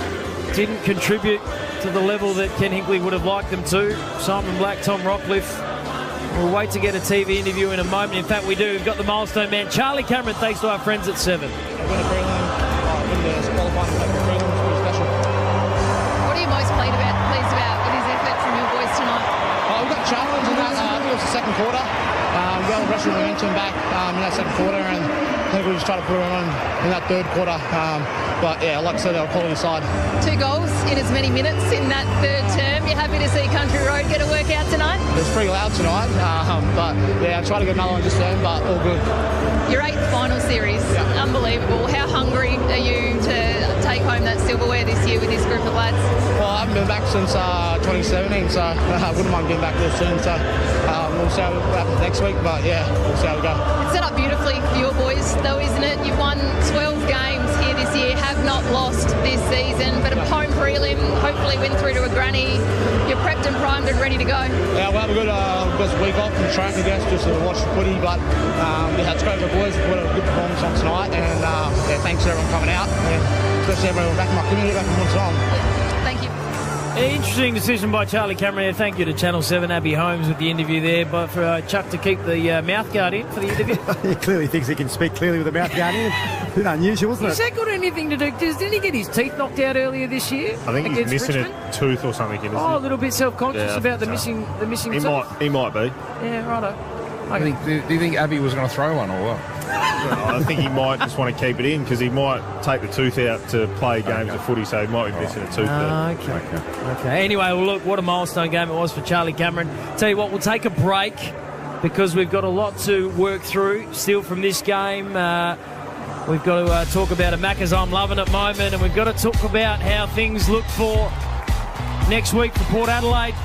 Speaker 1: didn't contribute to the level that Ken Hinkley would have liked them to. Simon Black, Tom Rockcliffe. We'll wait to get a TV interview in a moment. In fact, we do. We've got the milestone man, Charlie Cameron, thanks to our friends at 7.
Speaker 11: What are you most pleased about with his effort from your boys tonight?
Speaker 21: We got challenged in that. I think it was the second quarter. We got Russian momentum back in that second quarter, and I think we just tried to put it on in that third quarter. But yeah, like I said, they were quality side.
Speaker 11: 2 goals in as many minutes in that third term. You're happy to see Country Road get a workout tonight?
Speaker 21: It was pretty loud tonight, but yeah, I tried to get another one just then, but all good.
Speaker 11: Your 8th final series, unbelievable. How hungry are you to take home that silverware this year with this group of lads?
Speaker 21: Well, I haven't been back since 2017, so I wouldn't mind getting back real soon. So we'll see what happens next week, but yeah, we'll see how we go.
Speaker 11: It's set up beautifully for your boys, though, isn't it? You've won 12 games here this year, have not lost this season, but a home prelim, hopefully win through to a granny. You're prepped and primed and ready to go.
Speaker 21: Yeah, we'll have a good week off from track, I guess, just to watch the footy, but yeah, it's great for the boys. We put a good performance on tonight, and yeah, thanks to everyone coming out, and especially everyone back in my community, back in Montreal.
Speaker 11: Thank you.
Speaker 1: Interesting decision by Charlie Cameron there. Thank you to Channel 7, Abby Holmes, with the interview there. But for Chuck to keep the mouth guard in for the interview.
Speaker 3: He clearly thinks he can speak clearly with the mouth guard in. A bit unusual, isn't it?
Speaker 1: Has that got anything to do? Didn't he get his teeth knocked out earlier this year?
Speaker 5: I think he's missing
Speaker 1: Richmond?
Speaker 5: a tooth or something. Isn't
Speaker 1: A little bit self-conscious about the missing teeth.
Speaker 5: He might be.
Speaker 1: Yeah, righto.
Speaker 2: Okay. Do you think Abby was going to throw one or what?
Speaker 5: I think he might just want to keep it in because he might take the tooth out to play games of footy, so he might be missing a tooth there.
Speaker 1: Okay. Anyway, well, look, what a milestone game it was for Charlie Cameron. Tell you what, we'll take a break because we've got a lot to work through still from this game. We've got to talk about a Macca's I'm Loving It moment, and we've got to talk about how things look for next week for Port Adelaide.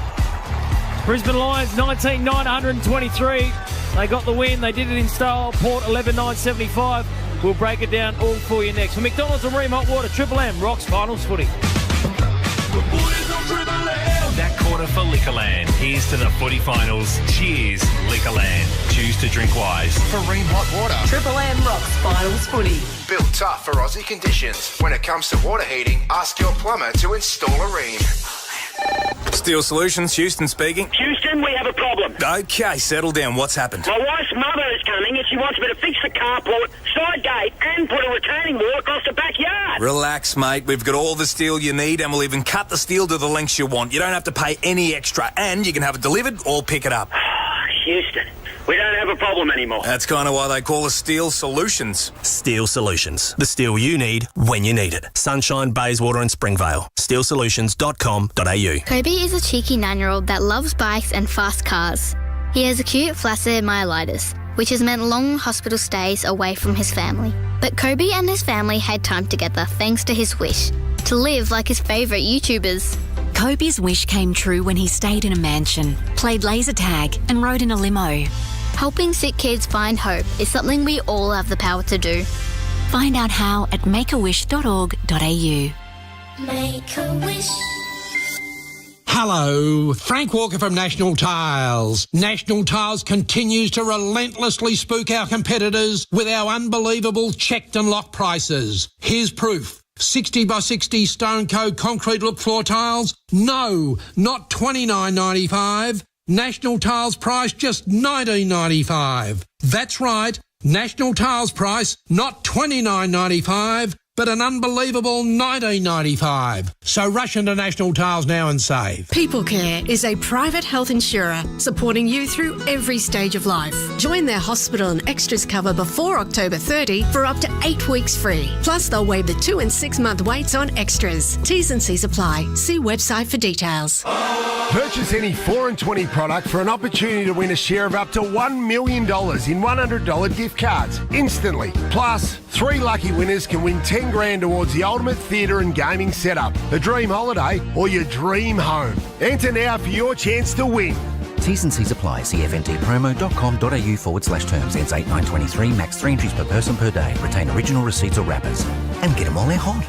Speaker 1: Brisbane Lions 19,923. They got the win. They did it in style. Port 11,975. We'll break it down all for you next. For McDonald's and Ream Hot Water, Triple M rocks finals footy.
Speaker 9: That quarter for Liquorland. Here's to the footy finals. Cheers, Liquorland. Choose to drink wise.
Speaker 10: For Ream Hot Water.
Speaker 14: Triple M rocks finals footy.
Speaker 10: Built tough for Aussie conditions. When it comes to water heating, ask your plumber to install a Ream.
Speaker 23: Steel Solutions, Houston speaking.
Speaker 24: Houston, we have a problem.
Speaker 23: Okay, settle down. What's happened?
Speaker 24: My wife's mother is coming and she wants me to fix the carport, side gate and put a retaining wall across the backyard.
Speaker 23: Relax, mate. We've got all the steel you need and we'll even cut the steel to the lengths you want. You don't have to pay any extra and you can have it delivered or pick it up.
Speaker 24: Houston, we don't have a problem anymore.
Speaker 23: That's kind of why they call us Steel Solutions. Steel Solutions. The steel you need when you need it. Sunshine, Bayswater and Springvale. SteelSolutions.com.au.
Speaker 25: Kobe is a cheeky 9-year-old that loves bikes and fast cars. He has acute flaccid myelitis, which has meant long hospital stays away from his family. But Kobe and his family had time together thanks to his wish to live like his favourite YouTubers.
Speaker 26: Kobe's wish came true when he stayed in a mansion, played laser tag and rode in a limo.
Speaker 25: Helping sick kids find hope is something we all have the power to do.
Speaker 26: Find out how at makeawish.org.au.
Speaker 27: Make a wish.
Speaker 28: Hello, Frank Walker from National Tiles. National Tiles continues to relentlessly spook our competitors with our unbelievable checked and locked prices. Here's proof. 60 by 60 Stone Co concrete look floor tiles? No, not $29.95. National Tiles price just $19.95. That's right, National Tiles price not $29.95, but an unbelievable $19.95. So rush into National Tiles now and save.
Speaker 29: People Care is a private health insurer supporting you through every stage of life. Join their hospital and extras cover before October 30 for up to 8 weeks free. Plus, they'll waive the 2 and 6 month waits on extras. T's and C's apply. See website for details.
Speaker 30: Purchase any 4 and 20 product for an opportunity to win a share of up to $1 million in $100 gift cards instantly. Plus, 3 lucky winners can win $10 grand towards the ultimate theatre and gaming setup, a dream holiday or your dream home. Enter now for your chance to win.
Speaker 4: T's and C's apply. See fntpromo.com.au/terms. Ends 8/9/23. Max 3 entries per person per day. Retain original receipts or wrappers. And get them all out hot.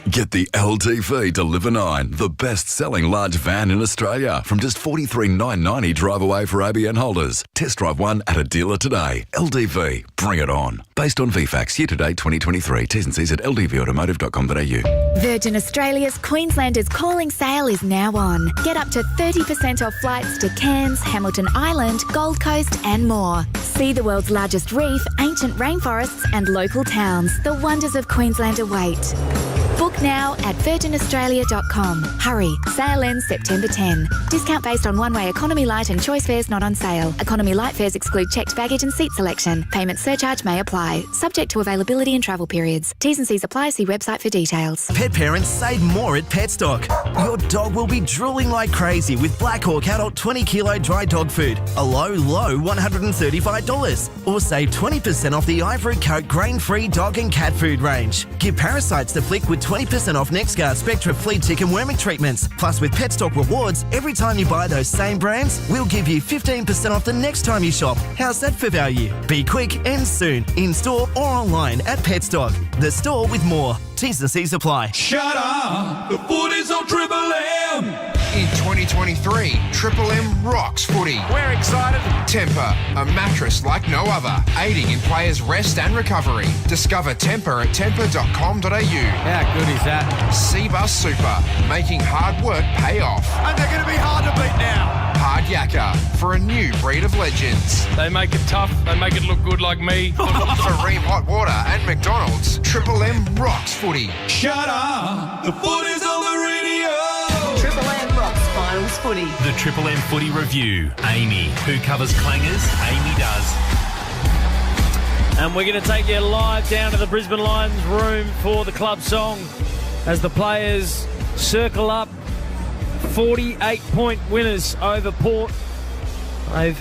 Speaker 6: Get the LTV Deliver 9, the best-selling large van in Australia, from just $43,990 drive away for ABN holders. Test drive one at a dealer today. LTV, bring it on. Based on VFAX, year to date 2023. T's and C's at ldvautomotive.com.au.
Speaker 7: Virgin Australia's Queenslanders Calling Sale is now on. Get up to 30% off flights to Cairns, Hamilton Island, Gold Coast and more. See the world's largest reef, ancient rainforests and local towns. The wonders of Queensland await. Book now at virginaustralia.com. Hurry, sale ends September 10. Discount based on one-way economy light and choice fares not on sale. Economy light fares exclude checked baggage and seat selection. Payment surcharge may apply, subject to availability and travel periods. T's and C's apply. See website for details.
Speaker 12: Pet parents save more at Petstock. Your dog will be drooling like crazy with Black Hawk adult 20 kilo dry dog food, a low $135. Or save 20% off the Ivory Coat grain-free dog and cat food range. Give parasites to flick with 20% off NexGard Spectra flea, tick and worming treatments. Plus with Petstock Rewards, every time you buy those same brands, we'll give you 15% off the next time you shop. How's that for value? Be quick and soon, in-store or online at Petstock. The store with more. T's and C's apply.
Speaker 22: Shut up! The footy's on Triple M!
Speaker 10: In 2023, Triple M rocks footy.
Speaker 22: We're excited.
Speaker 10: Temper, a mattress like no other, aiding in players' rest and recovery. Discover Temper at temper.com.au.
Speaker 22: How good is that?
Speaker 10: Seabus Super, making hard work pay off.
Speaker 22: And they're going to be hard to beat now.
Speaker 10: Hard Yakka, for a new breed of legends.
Speaker 22: They make it tough. They make it look good like me.
Speaker 10: For Ream Hot Water and McDonald's, Triple M rocks footy.
Speaker 22: Shut up! The footy's on the radio!
Speaker 14: Triple M rocks finals footy.
Speaker 9: The Triple M Footy Review. Amy, who covers clangers, Amy does.
Speaker 1: And we're going to take you live down to the Brisbane Lions room for the club song as the players circle up. 48-point winners over Port. They've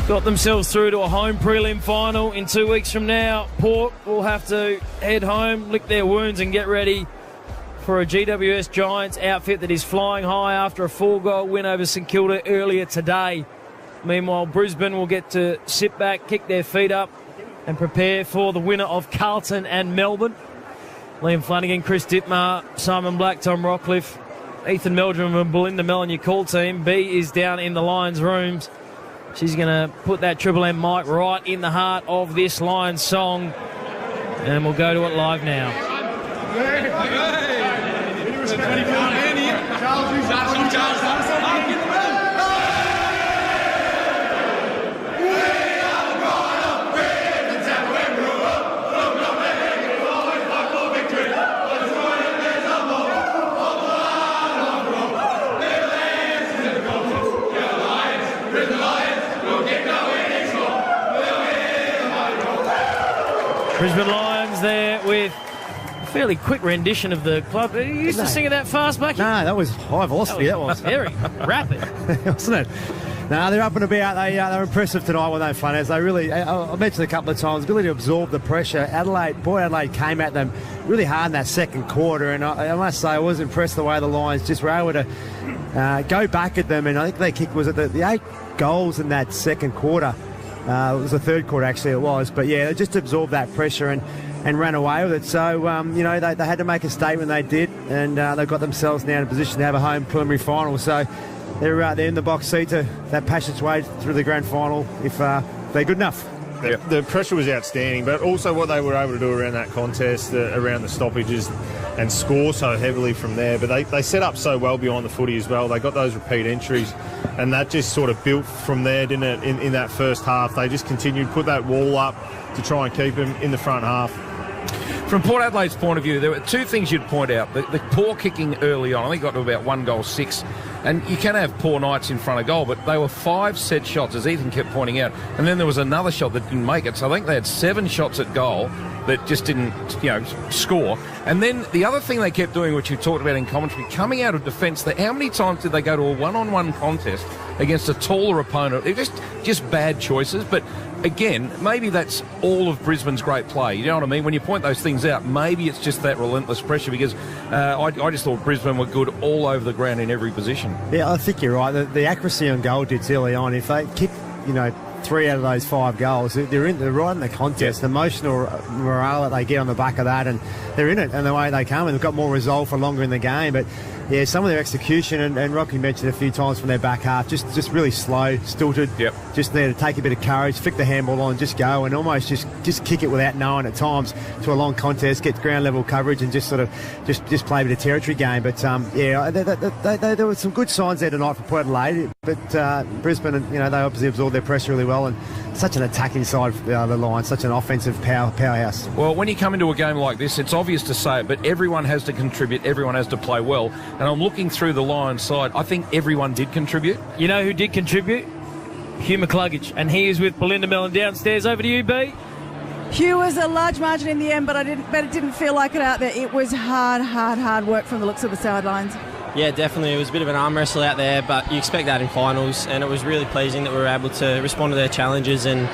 Speaker 1: got themselves through to a home prelim final. In 2 weeks from now, Port will have to head home, lick their wounds and get ready for a GWS Giants outfit that is flying high after a 4-goal win over St Kilda earlier today. Meanwhile, Brisbane will get to sit back, kick their feet up and prepare for the winner of Carlton and Melbourne. Liam Flanagan, Chris Dittmar, Simon Black, Tom Rockcliffe, Ethan Meldrum and Belinda Mellon, your call team. B is down in the Lions rooms. She's going to put that Triple M mic right in the heart of this Lions song. And we'll go to it live now. Brisbane Lions there with a fairly quick rendition of the club. You used to sing it that fast, Blackie?
Speaker 3: No, that was high velocity. That was
Speaker 1: very rapid,
Speaker 3: wasn't it? No, they're up and about. They're impressive tonight when they Flanners. They really, I mentioned a couple of times, ability to absorb the pressure. Adelaide came at them really hard in that second quarter, and I must say I was impressed the way the Lions just were able to go back at them. And I think they kicked, was it the 8 goals in that second quarter? It was the third quarter, actually, it was. But, yeah, they just absorbed that pressure and ran away with it. So, they had to make a statement. They did, and they've got themselves now in a position to have a home preliminary final. So they're in the box seat to that passageway through the grand final if they're good enough.
Speaker 5: The pressure was outstanding, but also what they were able to do around that contest, around the stoppages, and score so heavily from there. But they set up so well behind the footy as well. They got those repeat entries, and that just sort of built from there, didn't it, in that first half. They just continued, put that wall up to try and keep them in the front half.
Speaker 2: From Port Adelaide's point of view, there were two things you'd point out. The poor kicking early on, I think got to about 1 goal 6. And you can have poor nights in front of goal, but they were 5 set shots, as Ethan kept pointing out. And then there was another shot that didn't make it. So I think they had 7 shots at goal that just didn't, score. And then the other thing they kept doing, which you talked about in commentary, coming out of defence, how many times did they go to a one-on-one contest against a taller opponent. They're just bad choices. But again, maybe that's all of Brisbane's great play. You know what I mean? When you point those things out, maybe it's just that relentless pressure, because I just thought Brisbane were good all over the ground in every position.
Speaker 3: Yeah, I think you're right. The accuracy on goal dits early on, if they kick, 3 out of those 5 goals, they're right in the contest. The emotional morale that they get on the back of that, and they're in it, and the way they come, and they've got more resolve for longer in the game. But yeah, some of their execution, and Rocky mentioned a few times from their back half, just really slow, stilted.
Speaker 2: Yep.
Speaker 3: Just there to take a bit of courage, flick the handball on, just go, and almost just kick it without knowing at times to a long contest, get ground level coverage, and just sort of just play a bit of territory game. But there were some good signs there tonight for Port Adelaide. But Brisbane, they obviously absorbed their pressure really well, and such an attacking side of the line, such an offensive powerhouse.
Speaker 2: Well, when you come into a game like this, it's obvious to say it, but everyone has to contribute, everyone has to play well. And I'm looking through the Lions side, I think everyone did contribute.
Speaker 1: You know who did contribute? Hugh McCluggage, and he is with Belinda Mellon downstairs. Over to you, B.
Speaker 8: Hugh was a large margin in the end, but it didn't feel like it out there. It was hard work from the looks of the sidelines.
Speaker 11: Yeah, definitely. It was a bit of an arm wrestle out there, but you expect that in finals, and it was really pleasing that we were able to respond to their challenges and,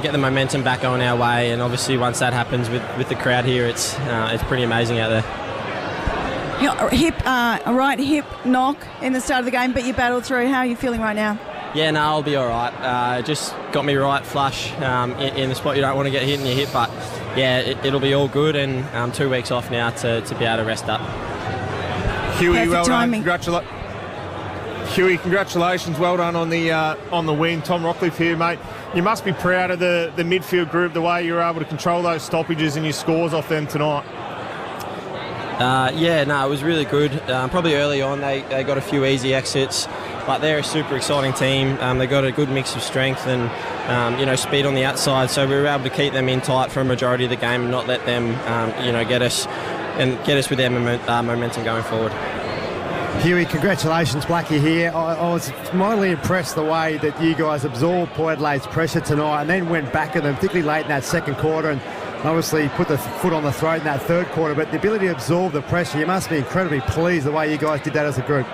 Speaker 11: get the momentum back on our way. And obviously, once that happens with the crowd here, it's pretty amazing out there.
Speaker 8: Right hip knock in the start of the game, but you battled through. How are you feeling right now?
Speaker 11: Yeah, no, I'll be all right. Just got me right flush in the spot you don't want to get hit in your hip, but yeah, it'll be all good, and 2 weeks off now to be able to rest up.
Speaker 5: Huey, well done. Huey, congratulations. Well done on the win. Tom Rockcliffe here, mate. You must be proud of the midfield group, the way you were able to control those stoppages and your scores off them tonight.
Speaker 11: It was really good. Probably early on they got a few easy exits, but they're a super exciting team. They got a good mix of strength and speed on the outside, so we were able to keep them in tight for a majority of the game and not let them get us with their momentum going forward.
Speaker 3: Huey, congratulations, Blackie here. I was mightily impressed the way that you guys absorbed Port Adelaide's pressure tonight and then went back at them, particularly late in that second quarter, and obviously put the foot on the throat in that third quarter. But the ability to absorb the pressure, you must be incredibly pleased the way you guys did that as a group.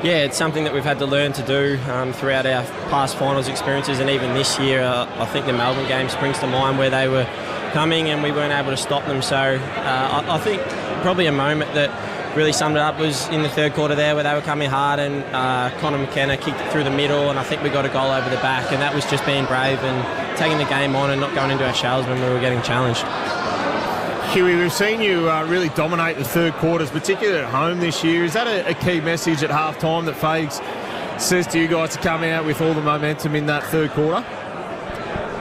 Speaker 11: Yeah, it's something that we've had to learn to do throughout our past finals experiences, and even this year. I think the Melbourne game springs to mind where they were coming and we weren't able to stop them. So I think probably a moment that really summed it up was in the third quarter there, where they were coming hard and Connor McKenna kicked it through the middle, and I think we got a goal over the back, and that was just being brave and taking the game on and not going into our shells when we were getting challenged.
Speaker 5: Huey, we've seen you really dominate the third quarters, particularly at home this year. Is that a key message at half-time that Fags says to you guys to come out with all the momentum in that third quarter?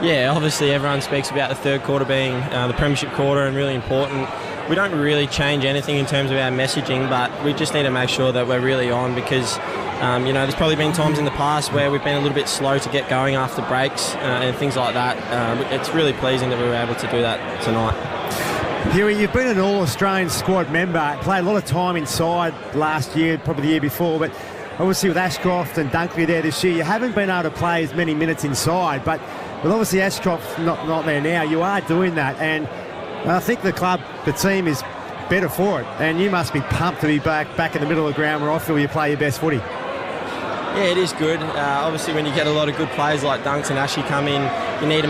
Speaker 11: Yeah, obviously everyone speaks about the third quarter being the premiership quarter and really important. We don't really change anything in terms of our messaging, but we just need to make sure that we're really on, because there's probably been times in the past where we've been a little bit slow to get going after breaks and things like that. It's really pleasing that we were able to do that tonight.
Speaker 3: Huey, you've been an All-Australian squad member, played a lot of time inside last year, probably the year before, but obviously with Ashcroft and Dunkley there this year, you haven't been able to play as many minutes inside, but with obviously Ashcroft not there now, you are doing that, and I think the team is better for it, and you must be pumped to be back in the middle of the ground where I feel you play your best footy.
Speaker 11: Yeah, it is good. Obviously, when you get a lot of good players like Dunks and Ashy come in, you need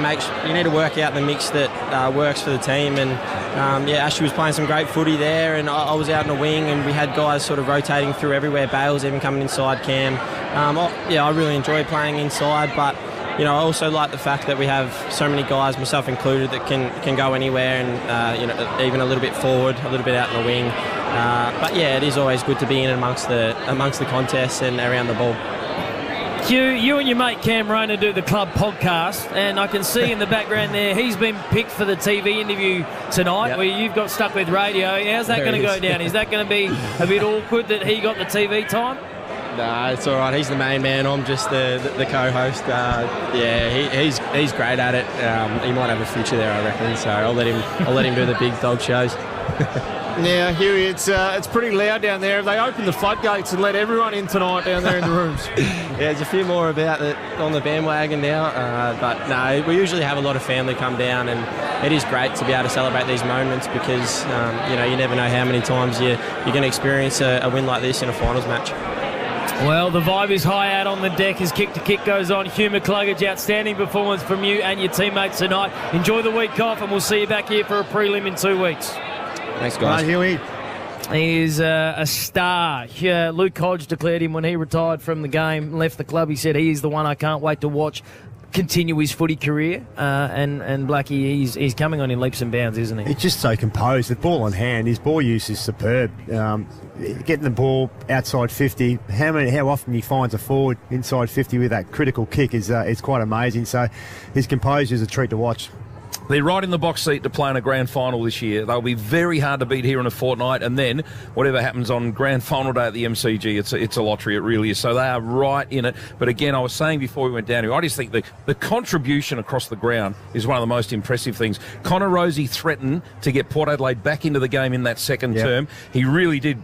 Speaker 11: to work out the mix that works for the team. And Ashy was playing some great footy there, and I was out in the wing, and we had guys sort of rotating through everywhere. Bales even coming inside Cam. I really enjoy playing inside, but I also like the fact that we have so many guys, myself included, that can go anywhere, and even a little bit forward, a little bit out in the wing. But it is always good to be in amongst the contests and around the ball.
Speaker 1: Hugh, you and your mate Cam Rona do the club podcast, and I can see in the background there he's been picked for the TV interview tonight, where you've got stuck with radio. How's that going to go down? Is that going to be a bit awkward that he got the TV time?
Speaker 11: No, it's all right. He's the main man. I'm just the co-host. He's great at it. He might have a future there, I reckon. So I'll let him do the big dog shows.
Speaker 5: Now, Huey, it's pretty loud down there. Have they opened the floodgates and let everyone in tonight down there in the rooms?
Speaker 11: There's a few more about it on the bandwagon now. But no, we usually have a lot of family come down, and it is great to be able to celebrate these moments, because you never know how many times you're going to experience a win like this in a finals match.
Speaker 1: Well, the vibe is high out on the deck as kick-to-kick goes on. Hugh McCluggage, outstanding performance from you and your teammates tonight. Enjoy the week off, and we'll see you back here for a prelim in 2 weeks.
Speaker 13: Thanks, guys.
Speaker 3: Right, Huey.
Speaker 1: He is a star. Luke Hodge declared him when he retired from the game, left the club. He said he is the one I can't wait to watch continue his footy career. And Blackie, he's coming on in leaps and bounds, isn't he?
Speaker 3: He's just so composed. The ball on hand, his ball use is superb. Getting the ball outside 50, how often he finds a forward inside 50 with that critical kick is quite amazing. So his composure is a treat to watch.
Speaker 2: They're right in the box seat to play in a grand final this year. They'll be very hard to beat here in a fortnight, and then whatever happens on grand final day at the MCG, it's a lottery, it really is. So they are right in it. But again, I was saying before we went down here, I just think the contribution across the ground is one of the most impressive things. Connor Rozee threatened to get Port Adelaide back into the game in that second term. He really did.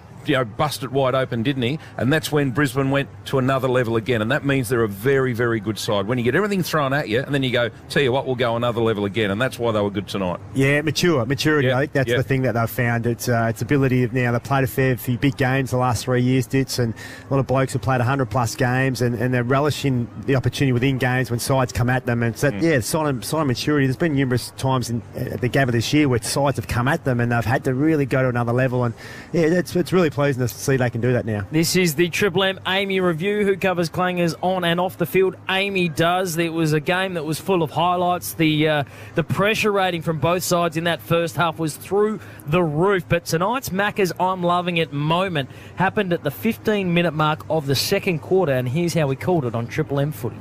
Speaker 2: Bust it wide open, didn't he? And that's when Brisbane went to another level again. And that means they're a very, very good side. When you get everything thrown at you, and then you go, tell you what, we'll go another level again. And that's why they were good tonight. Yeah,
Speaker 3: maturity. I think that's the thing that they've found. It's ability of now. They've played a fair few big games the last 3 years, Dits, and a lot of blokes have played 100-plus games, and they're relishing the opportunity within games when sides come at them. And so, sign of maturity. There's been numerous times at the Gabba this year where sides have come at them and they've had to really go to another level. And it's really pleasing to see they can do that now.
Speaker 1: This is the Triple M Amy review. Who covers clangers on and off the field? Amy does. It was a game that was full of highlights. The pressure rating from both sides in that first half was through the roof. But tonight's Macca's I'm Loving It moment happened at the 15-minute mark of the second quarter, and here's how we called it on Triple M footy.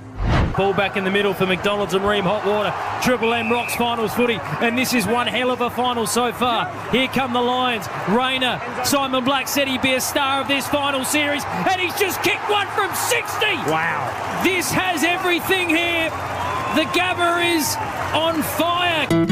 Speaker 1: Ball back in the middle for McDonald's and Ream Hotwater. Triple M rocks finals footy, and this is one hell of a final so far. Here come the Lions. Rayner, Simon Black said he'd be a star of this final series, and he's just kicked one from 60.
Speaker 3: Wow.
Speaker 1: This has everything here. The Gabba is on fire.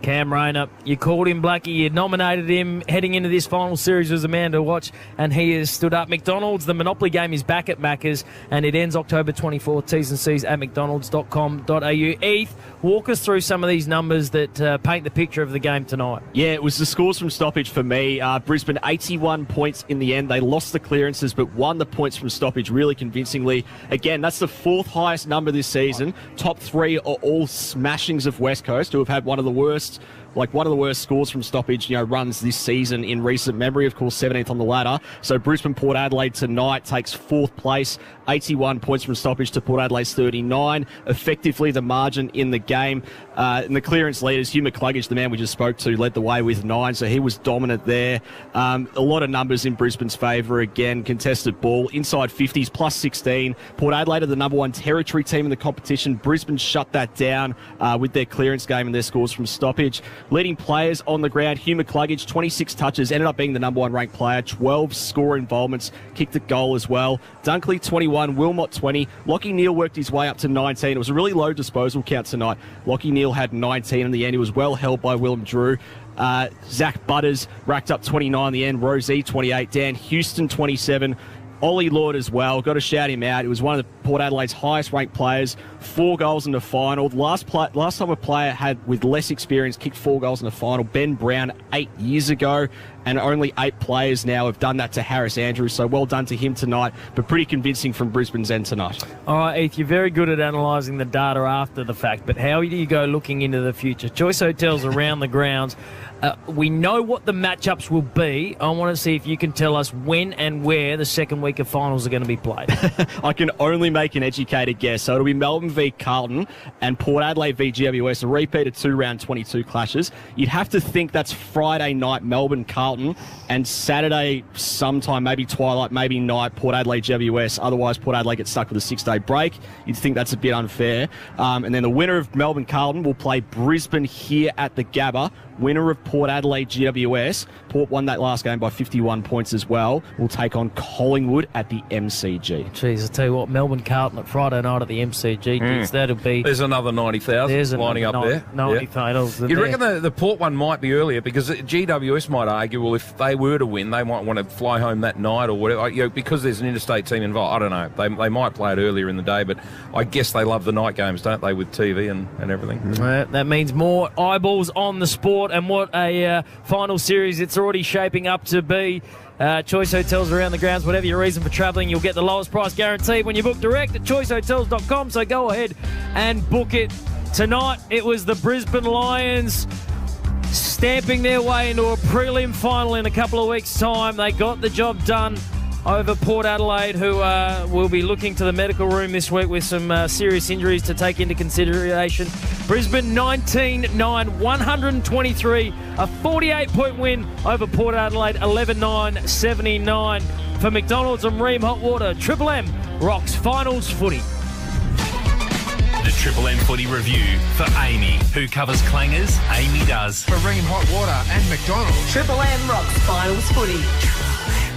Speaker 1: Cam Rayner, you called him, Blackie, you nominated him heading into this final series as a man to watch, and he has stood up. McDonald's, the Monopoly game is back at Macca's, and it ends October 24th. T's and C's at mcdonalds.com.au. Heath, walk us through some of these numbers that paint the picture of the game tonight.
Speaker 15: Yeah, it was the scores from stoppage for me. Brisbane, 81 points in the end. They lost the clearances, but won the points from stoppage really convincingly. Again, that's the fourth highest number this season. Top three are all smashings of West Coast, who have had one of the worst scores from stoppage, runs this season in recent memory. Of course, 17th on the ladder. So Brisbane Port Adelaide tonight takes fourth place, 81 points from stoppage to Port Adelaide's 39. Effectively the margin in the game. And the clearance leaders, Hugh McCluggage, the man we just spoke to, led the way with 9, so he was dominant there. A lot of numbers in Brisbane's favour. Again, contested ball, inside 50s, plus 16. Port Adelaide are the number one territory team in the competition. Brisbane shut that down with their clearance game and their scores from stoppage. Leading players on the ground, Hugh McCluggage, 26 touches, ended up being the number one ranked player, 12 score involvements, kicked a goal as well. Dunkley, 21, Wilmot, 20. Lachie Neale worked his way up to 19. It was a really low disposal count tonight. Lachie Neale had 19 in the end. He was well held by Willem Drew. Zach Butters racked up 29 in the end. Rozee, 28. Dan Houston, 27. Ollie Lord as well. Got to shout him out. He was one of the Port Adelaide's highest ranked players. 4 goals in the final. Last time a player had, with less experience, kicked 4 goals in the final, Ben Brown 8 years ago. And only 8 players now have done that to Harris Andrews. So well done to him tonight, but pretty convincing from Brisbane's end tonight.
Speaker 1: All right, Heath, you're very good at analysing the data after the fact, but how do you go looking into the future? Choice Hotels around the grounds. We know what the matchups will be. I want to see if you can tell us when and where the second week of finals are going to be played.
Speaker 15: I can only make an educated guess. So it'll be Melbourne v Carlton and Port Adelaide v GWS, a repeat of 2 round 22 clashes. You'd have to think that's Friday night, Melbourne-Carlton, and Saturday sometime, maybe twilight, maybe night, Port Adelaide GWS. Otherwise, Port Adelaide gets stuck with a 6-day break. You'd think that's a bit unfair. And then the winner of Melbourne-Carlton will play Brisbane here at the Gabba. Winner of Port Adelaide GWS. Port won that last game by 51 points as well. Will take on Collingwood at the MCG.
Speaker 1: Jeez, I tell you what, Melbourne Carlton at Friday night at the MCG. That'll be.
Speaker 2: There's another 90,000 lining up there.
Speaker 1: 90,000.
Speaker 2: You reckon the Port one might be earlier because GWS might argue well, if they were to win, they might want to fly home that night or whatever. Because there's an interstate team involved, I don't know. They might play it earlier in the day, but I guess they love the night games, don't they, with TV and everything?
Speaker 1: That means more eyeballs on the sport, and what a final series it's already shaping up to be. Choice Hotels around the grounds, whatever your reason for travelling, you'll get the lowest price guaranteed when you book direct at choicehotels.com, so go ahead and book it. Tonight, it was the Brisbane Lions stamping their way into a prelim final in a couple of weeks' time. They got the job done over Port Adelaide, who will be looking to the medical room this week with some serious injuries to take into consideration. Brisbane 19-9, 123, a 48-point win over Port Adelaide, 11-9, 79. For McDonald's and Ream Hot Water, Triple M rocks finals footy.
Speaker 9: The Triple M Footy Review for Amy, who covers clangers. Amy does.
Speaker 10: For Ream Hot Water and McDonald's.
Speaker 14: Triple M rocks finals footy.